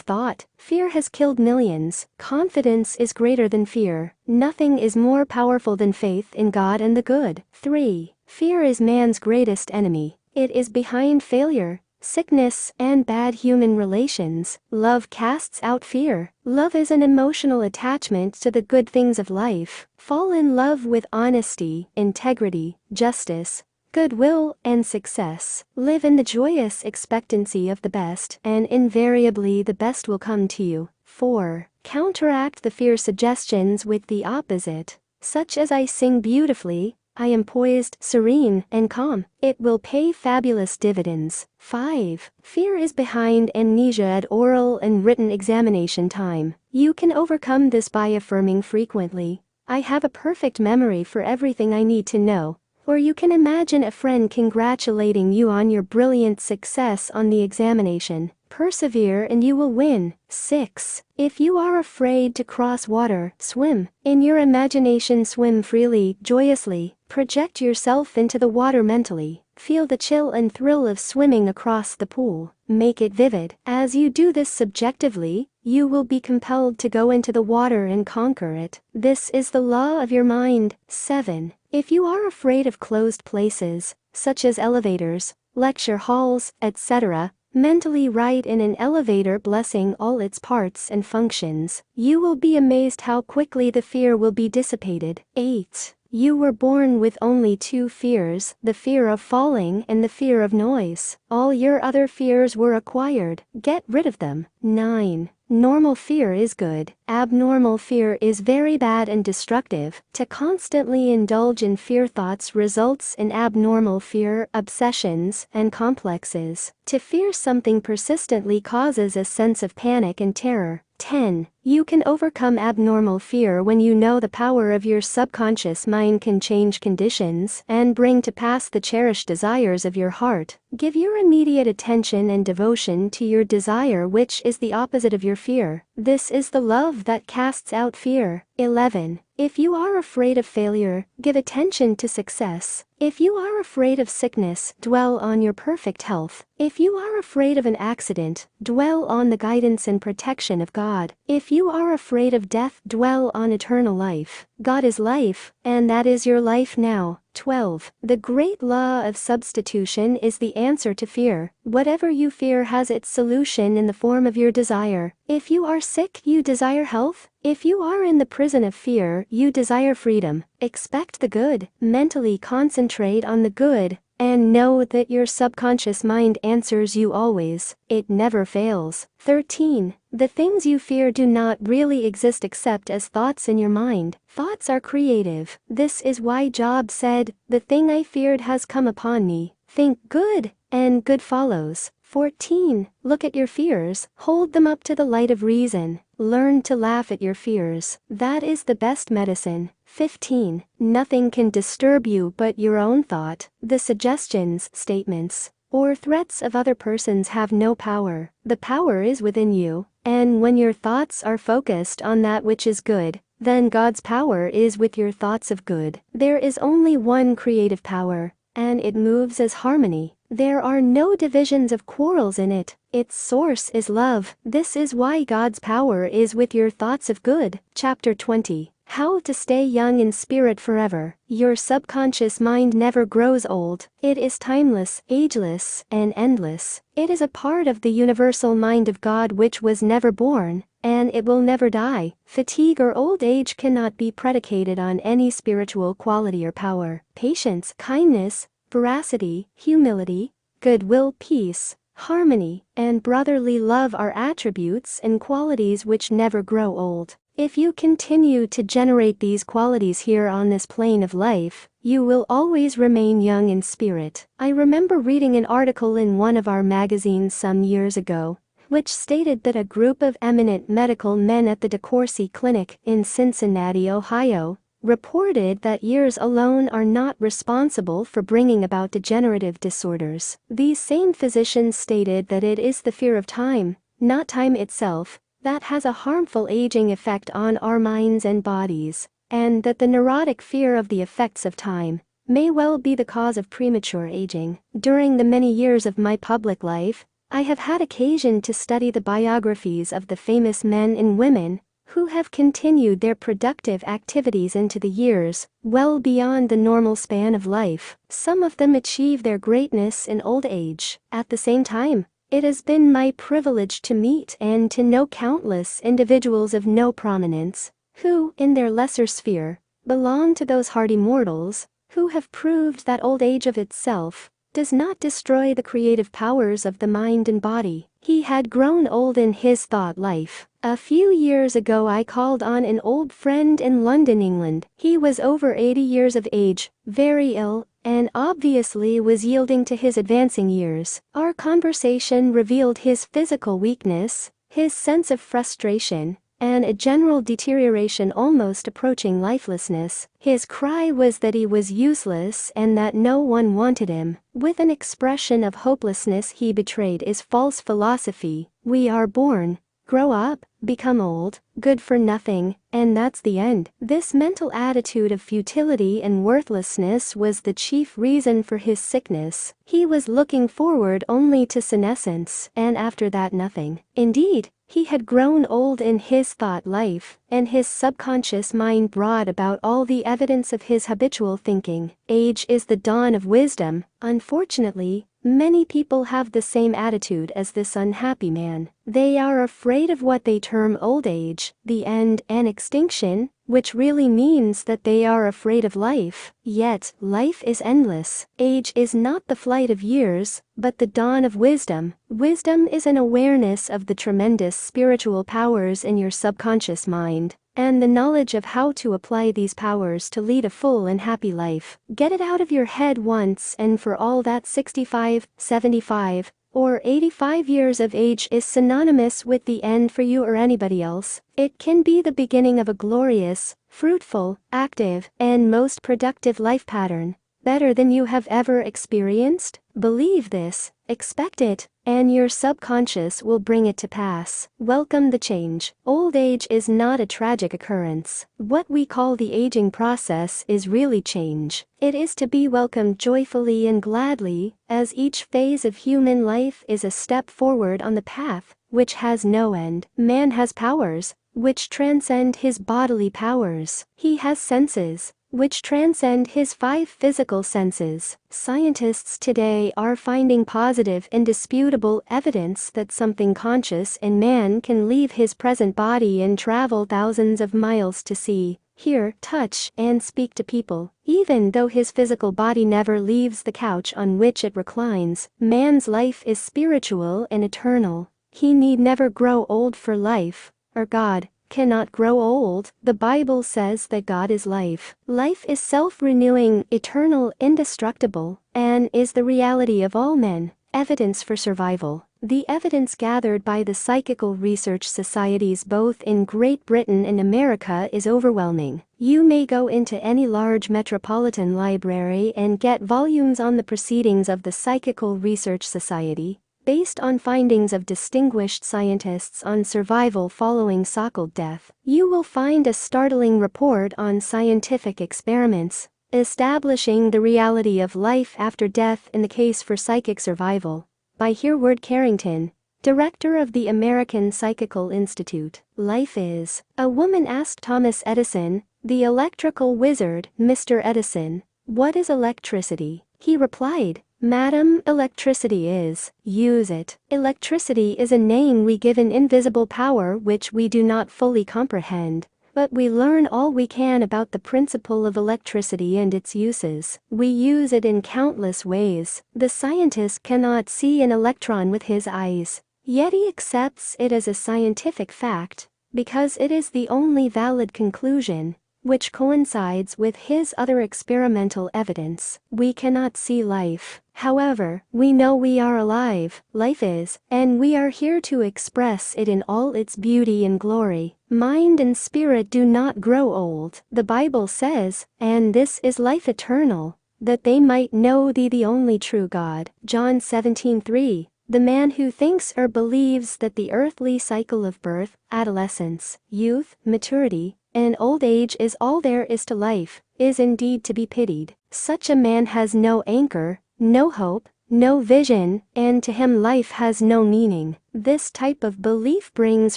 thought. Fear has killed millions. Confidence is greater than fear. Nothing is more powerful than faith in God and the good. 3. Fear is man's greatest enemy. It is behind failure, sickness, and bad human relations. Love casts out fear. Love is an emotional attachment to the good things of life. Fall in love with honesty, integrity, justice, goodwill, and success. Live in the joyous expectancy of the best, and invariably the best will come to you. 4. Counteract the fear suggestions with the opposite, such as "I sing beautifully," "I am poised, serene, and calm." It will pay fabulous dividends. 5. Fear is behind amnesia at oral and written examination time. You can overcome this by affirming frequently, "I have a perfect memory for everything I need to know." Or you can imagine a friend congratulating you on your brilliant success on the examination. Persevere and you will win. 6. If you are afraid to cross water, swim. In your imagination, swim freely, joyously. Project yourself into the water mentally. Feel the chill and thrill of swimming across the pool. Make it vivid. As you do this subjectively, you will be compelled to go into the water and conquer it. This is the law of your mind. 7. If you are afraid of closed places, such as elevators, lecture halls, etc., mentally write in an elevator blessing all its parts and functions. You will be amazed how quickly the fear will be dissipated. 8. You were born with only 2 fears, the fear of falling and the fear of noise. All your other fears were acquired. Get rid of them. 9. Normal fear is good. Abnormal fear is very bad and destructive. To constantly indulge in fear thoughts results in abnormal fear, obsessions, and complexes. To fear something persistently causes a sense of panic and terror. 10. You can overcome abnormal fear when you know the power of your subconscious mind can change conditions and bring to pass the cherished desires of your heart. Give your immediate attention and devotion to your desire, which is the opposite of your fear. This is the love that casts out fear. 11. If you are afraid of failure, give attention to success. If you are afraid of sickness, dwell on your perfect health. If you are afraid of an accident, dwell on the guidance and protection of God. If you are afraid of death, dwell on eternal life. God is life, and that is your life now. 12. The great law of substitution is the answer to fear. Whatever you fear has its solution in the form of your desire. If you are sick, you desire health. If you are in the prison of fear, you desire freedom. Expect the good. Mentally concentrate on the good, And know that your subconscious mind answers you always. It never fails. 13. The things you fear do not really exist except as thoughts in your mind. Thoughts are creative. This is why Job said, "The thing I feared has come upon me. Think good, and good follows." 14. Look at your fears. Hold them up to the light of reason. Learn to laugh at your fears. That is the best medicine. 15. Nothing can disturb you but your own thought. The suggestions, statements, or threats of other persons have no power. The power is within you, and when your thoughts are focused on that which is good, then God's power is with your thoughts of good. There is only one creative power, and it moves as harmony. There are no divisions of quarrels in it. Its source is love. This is why God's power is with your thoughts of good. Chapter 20. How to stay young in spirit forever. Your subconscious mind never grows old. It is timeless, ageless, and endless. It is a part of the universal mind of God which was never born, and it will never die. Fatigue or old age cannot be predicated on any spiritual quality or power. Patience, kindness, veracity, humility, goodwill, peace, harmony, and brotherly love are attributes and qualities which never grow old. If you continue to generate these qualities here on this plane of life, you will always remain young in spirit. I remember reading an article in one of our magazines some years ago, which stated that a group of eminent medical men at the DeCourcy Clinic in Cincinnati, Ohio, reported that years alone are not responsible for bringing about degenerative disorders. These same physicians stated that it is the fear of time, not time itself, that has a harmful aging effect on our minds and bodies, and that the neurotic fear of the effects of time may well be the cause of premature aging. During the many years of my public life, I have had occasion to study the biographies of the famous men and women who have continued their productive activities into the years well beyond the normal span of life. Some of them achieve their greatness in old age. At the same time, it has been my privilege to meet and to know countless individuals of no prominence, who, in their lesser sphere, belong to those hardy mortals who have proved that old age of itself does not destroy the creative powers of the mind and body. He had grown old in his thought life. A few years ago I called on an old friend in London, England. He was over 80 years of age, very ill, and obviously was yielding to his advancing years. Our conversation revealed his physical weakness, his sense of frustration, and a general deterioration almost approaching lifelessness. His cry was that he was useless and that no one wanted him. With an expression of hopelessness he betrayed his false philosophy: we are born, grow up, become old, good for nothing, and that's the end. This mental attitude of futility and worthlessness was the chief reason for his sickness. He was looking forward only to senescence, and after that nothing. Indeed, he had grown old in his thought life, and his subconscious mind brought about all the evidence of his habitual thinking. Age is the dawn of wisdom. Unfortunately, many people have the same attitude as this unhappy man. They are afraid of what they term old age, the end and extinction, which really means that they are afraid of life. Yet, life is endless. Age is not the flight of years, but the dawn of wisdom. Wisdom is an awareness of the tremendous spiritual powers in your subconscious mind, and the knowledge of how to apply these powers to lead a full and happy life. Get it out of your head once and for all that 65, 75, or 85 years of age is synonymous with the end for you or anybody else. It can be the beginning of a glorious, fruitful, active, and most productive life pattern, better than you have ever experienced. Believe this, expect it, and your subconscious will bring it to pass. Welcome the change. Old age is not a tragic occurrence. What we call the aging process is really change. It is to be welcomed joyfully and gladly, as each phase of human life is a step forward on the path which has no end. Man has powers which transcend his bodily powers. He has senses which transcend his 5 physical senses. Scientists today are finding positive, indisputable evidence that something conscious in man can leave his present body and travel thousands of miles to see, hear, touch, and speak to people. Even though his physical body never leaves the couch on which it reclines, man's life is spiritual and eternal. He need never grow old, for life, or God, cannot grow old. The Bible says that God is life. Life is self-renewing, eternal, indestructible, and is the reality of all men. Evidence for survival. The evidence gathered by the Psychical Research Societies both in Great Britain and America is overwhelming. You may go into any large metropolitan library and get volumes on the proceedings of the Psychical Research Society, based on findings of distinguished scientists on survival following so-called death. You will find a startling report on scientific experiments establishing the reality of life after death in the case for psychic survival, by Hereward Carrington, director of the American Psychical Institute. Life is. A woman asked Thomas Edison, the electrical wizard, Mr. Edison, "What is electricity?" He replied, "Madam, electricity is, use it." Electricity is a name we give an invisible power which we do not fully comprehend, but we learn all we can about the principle of electricity and its uses. We use it in countless ways. The scientist cannot see an electron with his eyes, yet he accepts it as a scientific fact, because it is the only valid conclusion, which coincides with his other experimental evidence. We cannot see life. However, we know we are alive. Life is, and we are here to express it in all its beauty and glory. Mind and spirit do not grow old. The Bible says, "And this is life eternal, that they might know thee the only true God." John 17:3. The man who thinks or believes that the earthly cycle of birth, adolescence, youth, maturity, and old age is all there is to life, is indeed to be pitied. Such a man has no anchor, no hope, no vision, and to him life has no meaning. This type of belief brings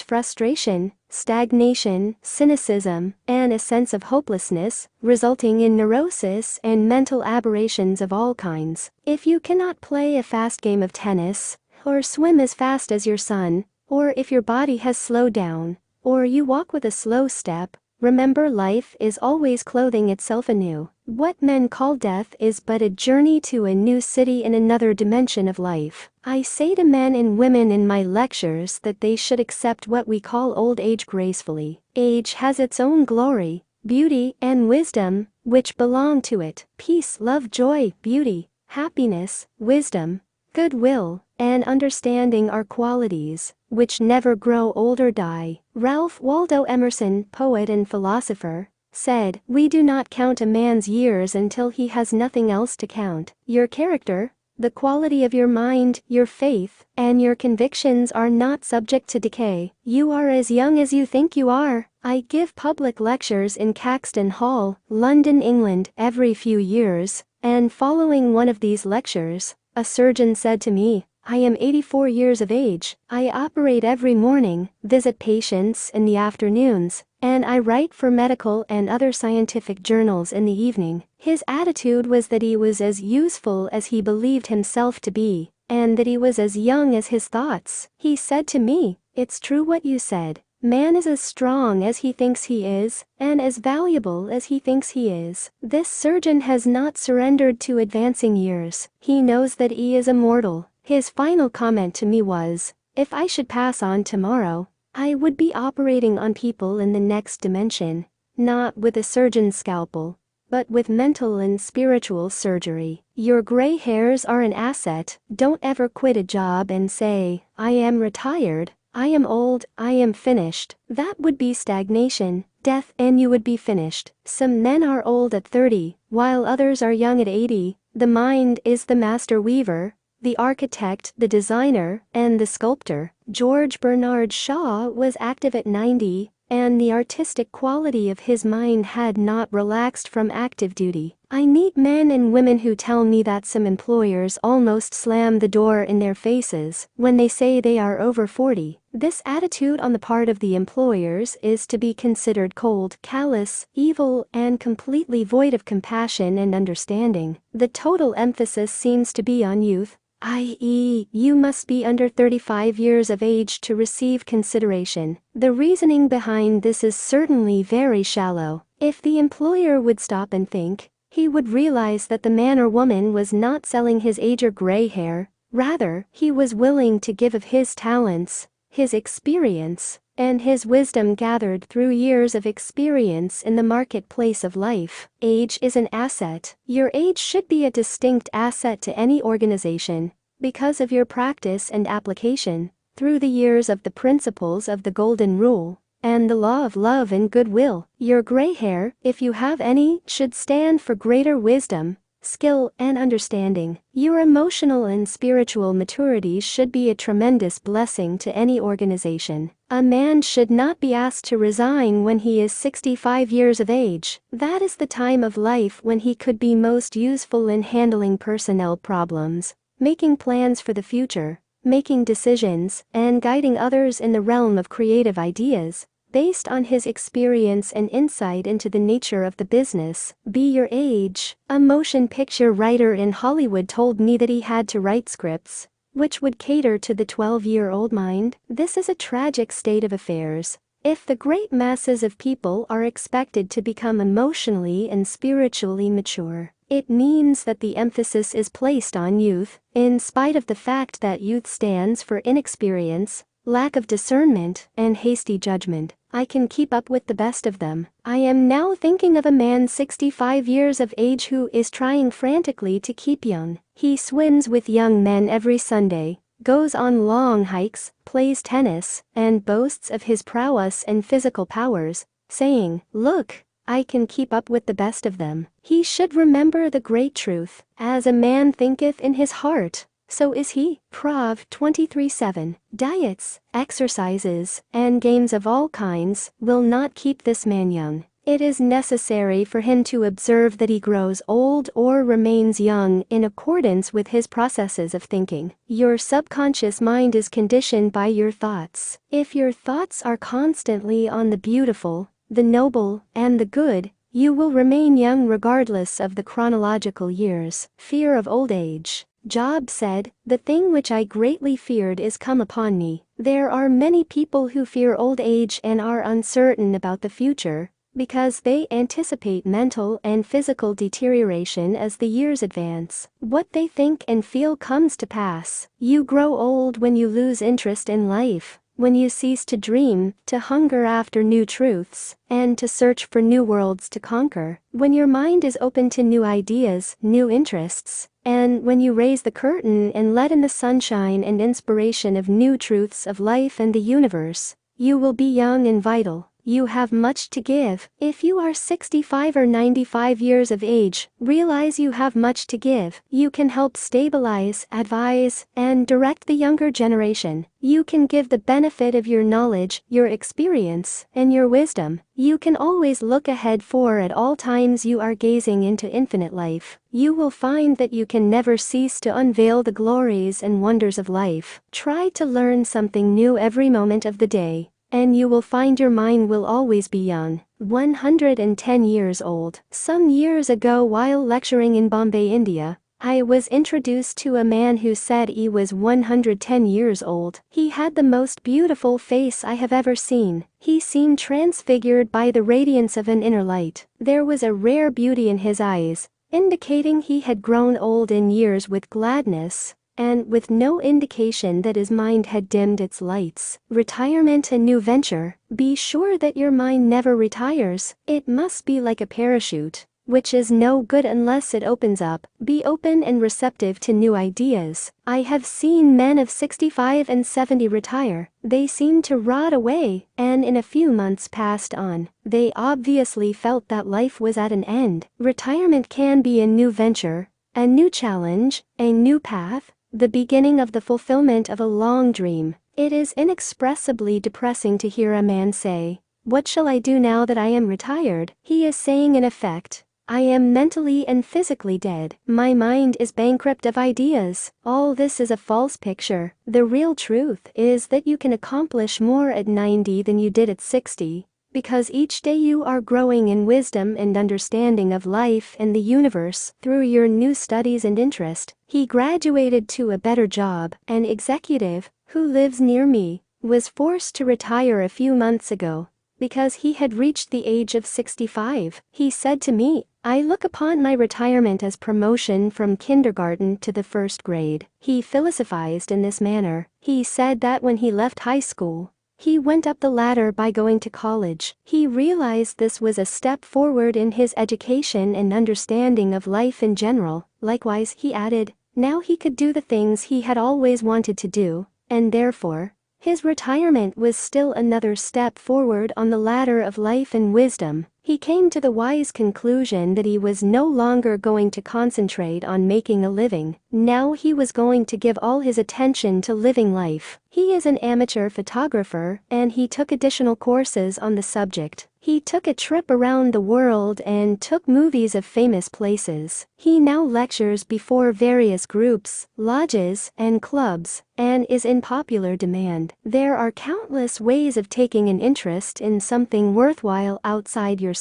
frustration, stagnation, cynicism, and a sense of hopelessness, resulting in neurosis and mental aberrations of all kinds. If you cannot play a fast game of tennis, or swim as fast as your son, or if your body has slowed down, or you walk with a slow step, remember life is always clothing itself anew. What men call death is but a journey to a new city in another dimension of life. I say to men and women in my lectures that they should accept what we call old age gracefully. Age has its own glory, beauty, and wisdom, which belong to it. Peace, love, joy, beauty, happiness, wisdom, goodwill, and understanding are qualities which never grow old or die. Ralph Waldo Emerson, poet and philosopher, said, "We do not count a man's years until he has nothing else to count." Your character, the quality of your mind, your faith, and your convictions are not subject to decay. You are as young as you think you are. I give public lectures in Caxton Hall, London, England, every few years, and following one of these lectures, a surgeon said to me, "I am 84 years of age. I operate every morning, visit patients in the afternoons, and I write for medical and other scientific journals in the evening." His attitude was that he was as useful as he believed himself to be, and that he was as young as his thoughts. He said to me, "It's true what you said. Man is as strong as he thinks he is, and as valuable as he thinks he is." This surgeon has not surrendered to advancing years. He knows that he is immortal. His final comment to me was, "If I should pass on tomorrow, I would be operating on people in the next dimension, not with a surgeon's scalpel, but with mental and spiritual surgery." Your gray hairs are an asset. Don't ever quit a job and say, "I am retired, I am old, I am finished." That would be stagnation, death, and you would be finished. Some men are old at 30, while others are young at 80. The mind is the master weaver, the architect, the designer, and the sculptor. George Bernard Shaw was active at 90, and the artistic quality of his mind had not relaxed from active duty. I meet men and women who tell me that some employers almost slam the door in their faces when they say they are over 40. This attitude on the part of the employers is to be considered cold, callous, evil, and completely void of compassion and understanding. The total emphasis seems to be on youth, i.e., you must be under 35 years of age to receive consideration. The reasoning behind this is certainly very shallow. If the employer would stop and think, he would realize that the man or woman was not selling his age or gray hair. Rather, he was willing to give of his talents, his experience, and his wisdom gathered through years of experience in the marketplace of life. Age is an asset. Your age should be a distinct asset to any organization, because of your practice and application, through the years of the principles of the Golden Rule, and the law of love and goodwill. Your gray hair, if you have any, should stand for greater wisdom, skill, and understanding. Your emotional and spiritual maturity should be a tremendous blessing to any organization. A man should not be asked to resign when he is 65 years of age. That is the time of life when he could be most useful in handling personnel problems, making plans for the future, making decisions, and guiding others in the realm of creative ideas, based on his experience and insight into the nature of the business. Be your age. A motion picture writer in Hollywood told me that he had to write scripts which would cater to the 12-year-old mind. This is a tragic state of affairs. If the great masses of people are expected to become emotionally and spiritually mature, it means that the emphasis is placed on youth, in spite of the fact that youth stands for inexperience, lack of discernment, and hasty judgment. I can keep up with the best of them. I am now thinking of a man 65 years of age who is trying frantically to keep young. He swims with young men every Sunday, goes on long hikes, plays tennis, and boasts of his prowess and physical powers, saying, "Look, I can keep up with the best of them." He should remember the great truth, "As a man thinketh in his heart, so is he." Prov 23:7. Diets, exercises, and games of all kinds will not keep this man young. It is necessary for him to observe that he grows old or remains young in accordance with his processes of thinking. Your subconscious mind is conditioned by your thoughts. If your thoughts are constantly on the beautiful, the noble, and the good, you will remain young regardless of the chronological years. Fear of old age. Job said, "The thing which I greatly feared is come upon me." There are many people who fear old age and are uncertain about the future, because they anticipate mental and physical deterioration as the years advance. What they think and feel comes to pass. You grow old when you lose interest in life, when you cease to dream, to hunger after new truths, and to search for new worlds to conquer. When your mind is open to new ideas, new interests, and when you raise the curtain and let in the sunshine and inspiration of new truths of life and the universe, you will be young and vital. You have much to give. If you are 65 or 95 years of age, realize you have much to give. You can help stabilize, advise, and direct the younger generation. You can give the benefit of your knowledge, your experience, and your wisdom. You can always look ahead, for at all times you are gazing into infinite life. You will find that you can never cease to unveil the glories and wonders of life. Try to learn something new every moment of the day, and you will find your mind will always be young. 110 years old. Some years ago, while lecturing in Bombay, India, I was introduced to a man who said he was 110 years old. He had the most beautiful face I have ever seen. He seemed transfigured by the radiance of an inner light. There was a rare beauty in his eyes, indicating he had grown old in years with gladness, and with no indication that his mind had dimmed its lights. Retirement, a new venture. Be sure that your mind never retires. It must be like a parachute, which is no good unless it opens up. Be open and receptive to new ideas. I have seen men of 65 and 70 retire. They seemed to rot away, and in a few months passed on. They obviously felt that life was at an end. Retirement can be a new venture, a new challenge, a new path, the beginning of the fulfillment of a long dream. It is inexpressibly depressing to hear a man say, "What shall I do now that I am retired?" He is saying in effect, "I am mentally and physically dead. My mind is bankrupt of ideas." All this is a false picture. The real truth is that you can accomplish more at 90 than you did at 60, because each day you are growing in wisdom and understanding of life and the universe through your new studies and interest. He graduated to a better job. An executive, who lives near me, was forced to retire a few months ago because he had reached the age of 65. He said to me, "I look upon my retirement as promotion from kindergarten to the first grade." He philosophized in this manner. He said that when he left high school, he went up the ladder by going to college. He realized this was a step forward in his education and understanding of life in general. Likewise, he added, now he could do the things he had always wanted to do, and therefore, his retirement was still another step forward on the ladder of life and wisdom. He came to the wise conclusion that he was no longer going to concentrate on making a living. Now he was going to give all his attention to living life. He is an amateur photographer, and he took additional courses on the subject. He took a trip around the world and took movies of famous places. He now lectures before various groups, lodges, and clubs, and is in popular demand. There are countless ways of taking an interest in something worthwhile outside yourself.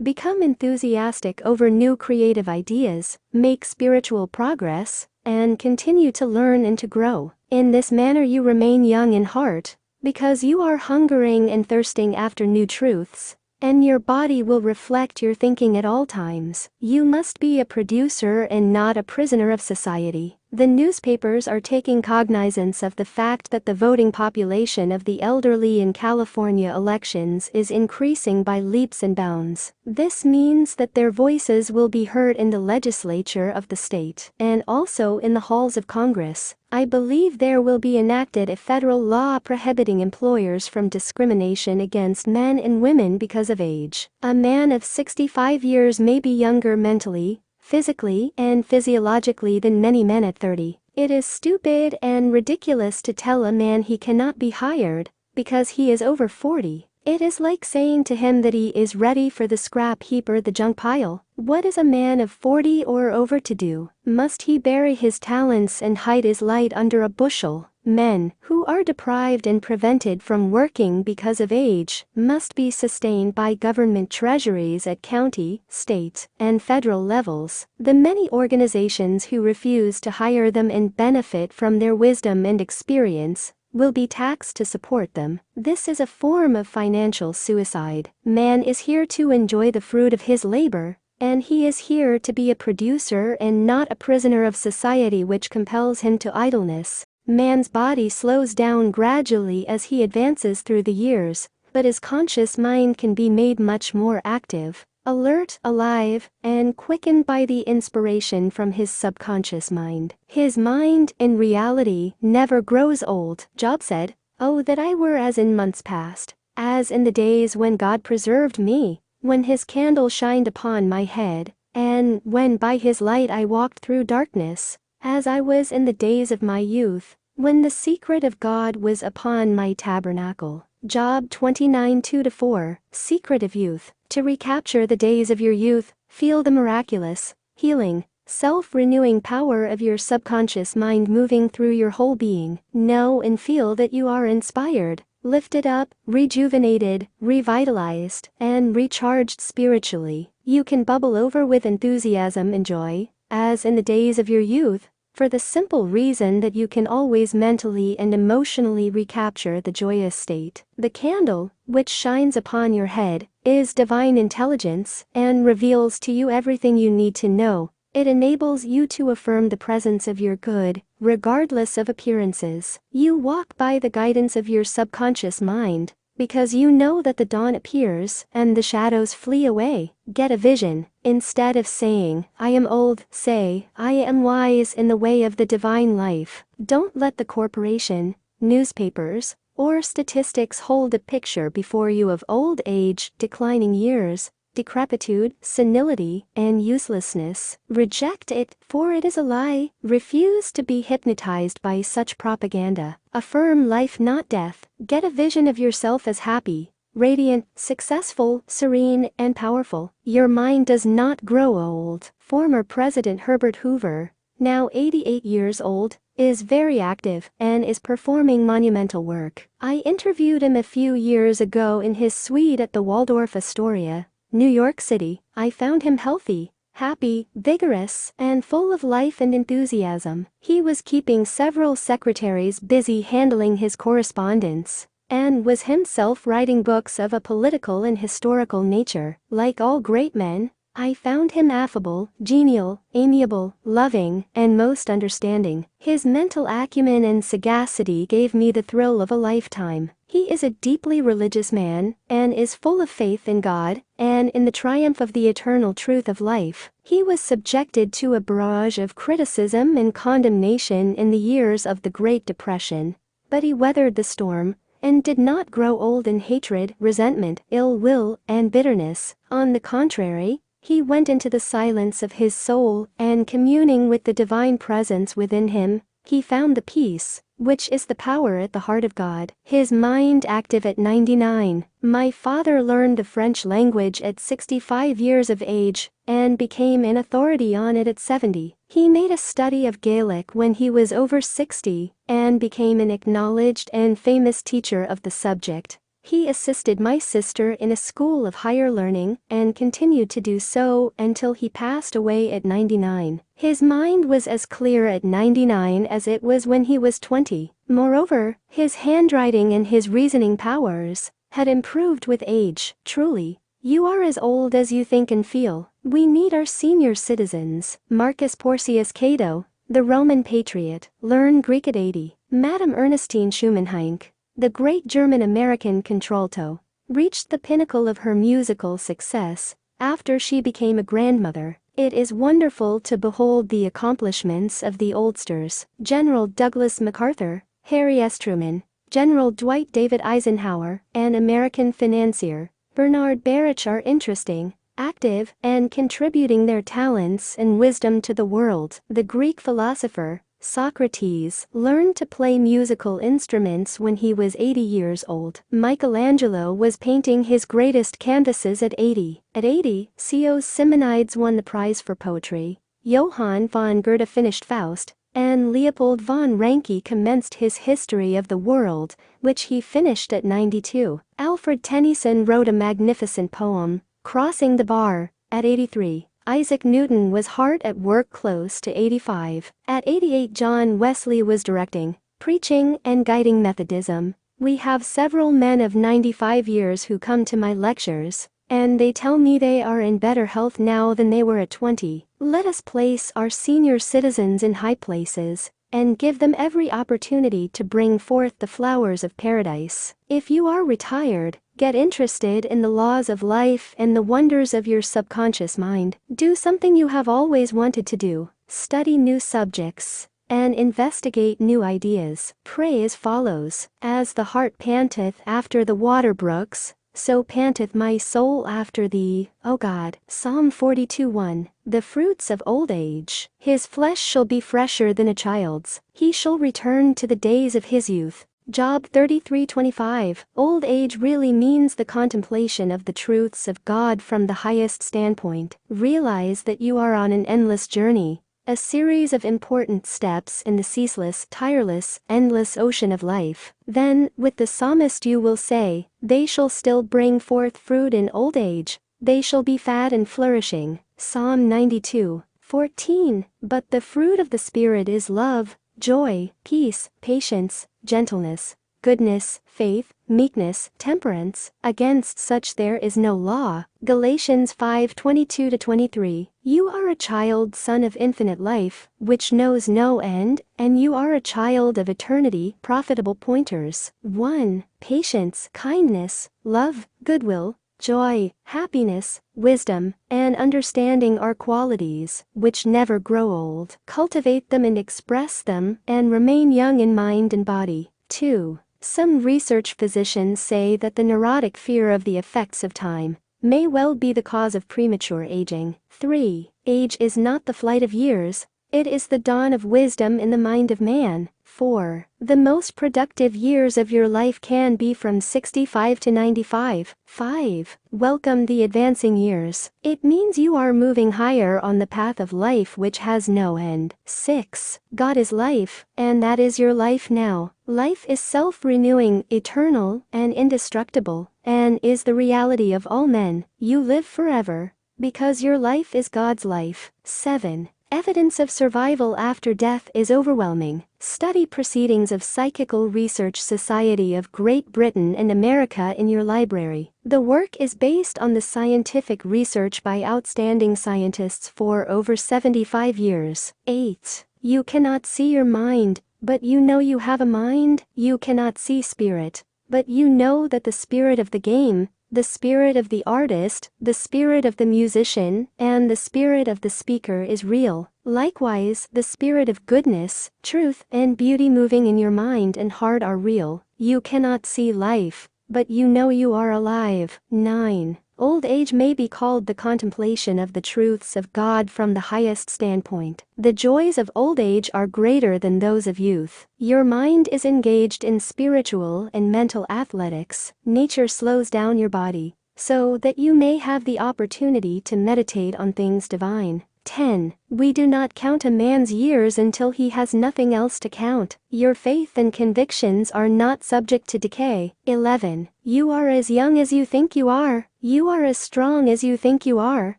Become enthusiastic over new creative ideas, make spiritual progress, and continue to learn and to grow. In this manner you remain young in heart, because you are hungering and thirsting after new truths, and your body will reflect your thinking at all times. You must be a producer and not a prisoner of society. The newspapers are taking cognizance of the fact that the voting population of the elderly in California elections is increasing by leaps and bounds. This means that their voices will be heard in the legislature of the state, and also in the halls of Congress. I believe there will be enacted a federal law prohibiting employers from discrimination against men and women because of age. A man of 65 years may be younger mentally, physically, and physiologically than many men at 30. It is stupid and ridiculous to tell a man he cannot be hired because he is over 40. It is like saying to him that he is ready for the scrap heap or the junk pile. What is a man of 40 or over to do? Must he bury his talents and hide his light under a bushel? Men who are deprived and prevented from working because of age must be sustained by government treasuries at county, state, and federal levels. The many organizations who refuse to hire them and benefit from their wisdom and experience will be taxed to support them. This is a form of financial suicide. Man is here to enjoy the fruit of his labor, and he is here to be a producer and not a prisoner of society which compels him to idleness. Man's body slows down gradually as he advances through the years, but his conscious mind can be made much more active, alert, alive, and quickened by the inspiration from his subconscious mind. His mind, in reality, never grows old. Job said, "Oh, that I were as in months past, as in the days when God preserved me, when his candle shined upon my head, and when by his light I walked through darkness, as I was in the days of my youth, when the secret of God was upon my tabernacle." Job 29:2-4, Secret of Youth. To recapture the days of your youth, feel the miraculous, healing, self-renewing power of your subconscious mind moving through your whole being. Know and feel that you are inspired, lifted up, rejuvenated, revitalized, and recharged spiritually. You can bubble over with enthusiasm and joy, as in the days of your youth, for the simple reason that you can always mentally and emotionally recapture the joyous state. The candle, which shines upon your head, is divine intelligence and reveals to you everything you need to know. It enables you to affirm the presence of your good, regardless of appearances. You walk by the guidance of your subconscious mind, because you know that the dawn appears and the shadows flee away. Get a vision. Instead of saying, "I am old," say, "I am wise in the way of the divine life." Don't let the corporation, newspapers, or statistics hold a picture before you of old age, declining years, decrepitude, senility, and uselessness. Reject it, for it is a lie. Refuse to be hypnotized by such propaganda. Affirm life, not death. Get a vision of yourself as happy, radiant, successful, serene, and powerful. Your mind does not grow old. Former President Herbert Hoover, now 88 years old, is very active and is performing monumental work. I interviewed him a few years ago in his suite at the Waldorf Astoria, New York City. I found him healthy, happy, vigorous, and full of life and enthusiasm. He was keeping several secretaries busy handling his correspondence, and was himself writing books of a political and historical nature. Like all great men, I found him affable, genial, amiable, loving, and most understanding. His mental acumen and sagacity gave me the thrill of a lifetime. He is a deeply religious man, and is full of faith in God, and in the triumph of the eternal truth of life. He was subjected to a barrage of criticism and condemnation in the years of the Great Depression, but he weathered the storm, and did not grow old in hatred, resentment, ill will, and bitterness. On the contrary, he went into the silence of his soul, and communing with the divine presence within him, he found the peace, which is the power at the heart of God. His mind active at 99. My father learned the French language at 65 years of age, and became an authority on it at 70. He made a study of Gaelic when he was over 60, and became an acknowledged and famous teacher of the subject. He assisted my sister in a school of higher learning, and continued to do so until he passed away at 99. His mind was as clear at 99 as it was when he was 20. Moreover, his handwriting and his reasoning powers had improved with age. Truly, you are as old as you think and feel. We need our senior citizens. Marcus Porcius Cato, the Roman patriot, learned Greek at 80. Madame Ernestine Schumann-Heink, the great German-American contralto, reached the pinnacle of her musical success after she became a grandmother. It is wonderful to behold the accomplishments of the oldsters. General Douglas MacArthur, Harry S. Truman, General Dwight David Eisenhower, and American financier Bernard Baruch are interesting, active, and contributing their talents and wisdom to the world. The Greek philosopher Socrates learned to play musical instruments when he was 80 years old. Michelangelo was painting his greatest canvases at 80. At 80, C.O. Simonides won the prize for poetry. Johann von Goethe finished Faust, and Leopold von Ranke commenced his History of the World, which he finished at 92. Alfred Tennyson wrote a magnificent poem, Crossing the Bar, at 83. Isaac Newton was hard at work close to 85. At 88, John Wesley was directing, preaching, and guiding Methodism. We have several men of 95 years who come to my lectures, and they tell me they are in better health now than they were at 20. Let us place our senior citizens in high places, and give them every opportunity to bring forth the flowers of paradise. If you are retired, get interested in the laws of life and the wonders of your subconscious mind. Do something you have always wanted to do. Study new subjects, and investigate new ideas. Pray as follows: As the hart panteth after the water brooks, so panteth my soul after thee, O God. Psalm 42:1. The fruits of old age. His flesh shall be fresher than a child's. He shall return to the days of his youth. Job 33:25. Old age really means the contemplation of the truths of God from the highest standpoint. Realize that you are on an endless journey, a series of important steps in the ceaseless, tireless, endless ocean of life. Then, with the psalmist, you will say, they shall still bring forth fruit in old age. They shall be fat and flourishing. Psalm 92:14. But the fruit of the Spirit is love, joy, peace, patience, gentleness, goodness, faith, meekness, temperance. Against such there is no law. Galatians 5:22-23. You are a child, son of infinite life, which knows no end, and you are a child of eternity. Profitable pointers. 1. Patience, kindness, love, goodwill, joy, happiness, wisdom, and understanding are qualities which never grow old. Cultivate them and express them, and remain young in mind and body. 2. Some research physicians say that the neurotic fear of the effects of time may well be the cause of premature aging. 3. Age is not the flight of years, it is the dawn of wisdom in the mind of man. 4. The most productive years of your life can be from 65 to 95. 5. Welcome the advancing years. It means you are moving higher on the path of life which has no end. 6. God is life, and that is your life now. Life is self-renewing, eternal, and indestructible, and is the reality of all men. You live forever, because your life is God's life. 7. Evidence of survival after death is overwhelming. Study Proceedings of Psychical Research Society of Great Britain and America in your library. The work is based on the scientific research by outstanding scientists for over 75 years. 8. You cannot see your mind, but you know you have a mind. You cannot see spirit, but you know that the spirit of the game, the spirit of the artist, the spirit of the musician, and the spirit of the speaker is real. Likewise, the spirit of goodness, truth, and beauty moving in your mind and heart are real. You cannot see life, but you know you are alive. 9. Old age may be called the contemplation of the truths of God from the highest standpoint. The joys of old age are greater than those of youth. Your mind is engaged in spiritual and mental athletics. Nature slows down your body, so that you may have the opportunity to meditate on things divine. 10. We do not count a man's years until he has nothing else to count. Your faith and convictions are not subject to decay. 11. You are as young as you think you are. You are as strong as you think you are.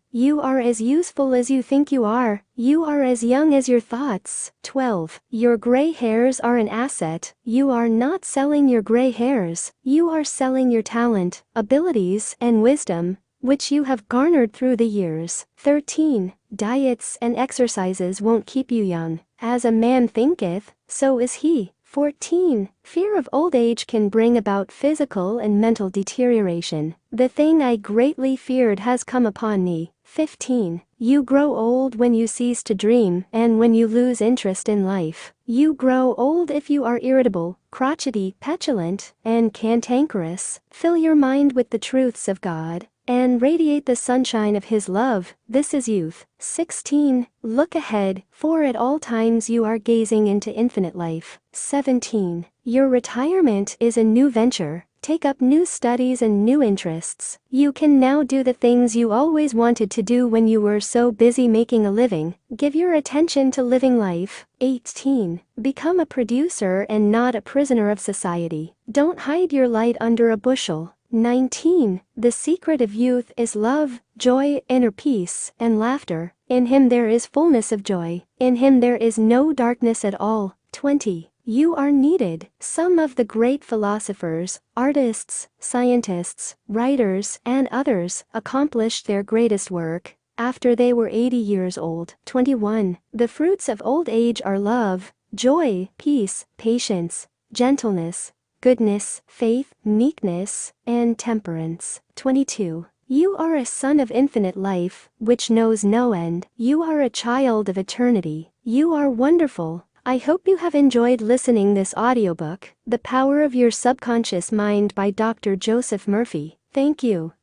You are as useful as you think you are. You are as young as your thoughts. 12. Your gray hairs are an asset. You are not selling your gray hairs. You are selling your talent, abilities, and wisdom, which you have garnered through the years. 13. Diets and exercises won't keep you young. As a man thinketh, so is he. 14. Fear of old age can bring about physical and mental deterioration. The thing I greatly feared has come upon me. 15. You grow old when you cease to dream and when you lose interest in life. You grow old if you are irritable, crotchety, petulant, and cantankerous. Fill your mind with the truths of God, and radiate the sunshine of His love. This is youth. 16. Look ahead, for at all times you are gazing into infinite life. 17. Your retirement is a new venture. Take up new studies and new interests. You can now do the things you always wanted to do when you were so busy making a living. Give your attention to living life. 18. Become a producer and not a prisoner of society. Don't hide your light under a bushel. 19. The secret of youth is love, joy, inner peace, and laughter. In Him there is fullness of joy. In Him there is no darkness at all. 20. You are needed. Some of the great philosophers, artists, scientists, writers, and others accomplished their greatest work after they were 80 years old. 21. The fruits of old age are love, joy, peace, patience, gentleness, goodness, faith, meekness, and temperance. 22. You are a son of infinite life, which knows no end. You are a child of eternity. You are wonderful. I hope you have enjoyed listening this audiobook, The Power of Your Subconscious Mind by Dr. Joseph Murphy. Thank you.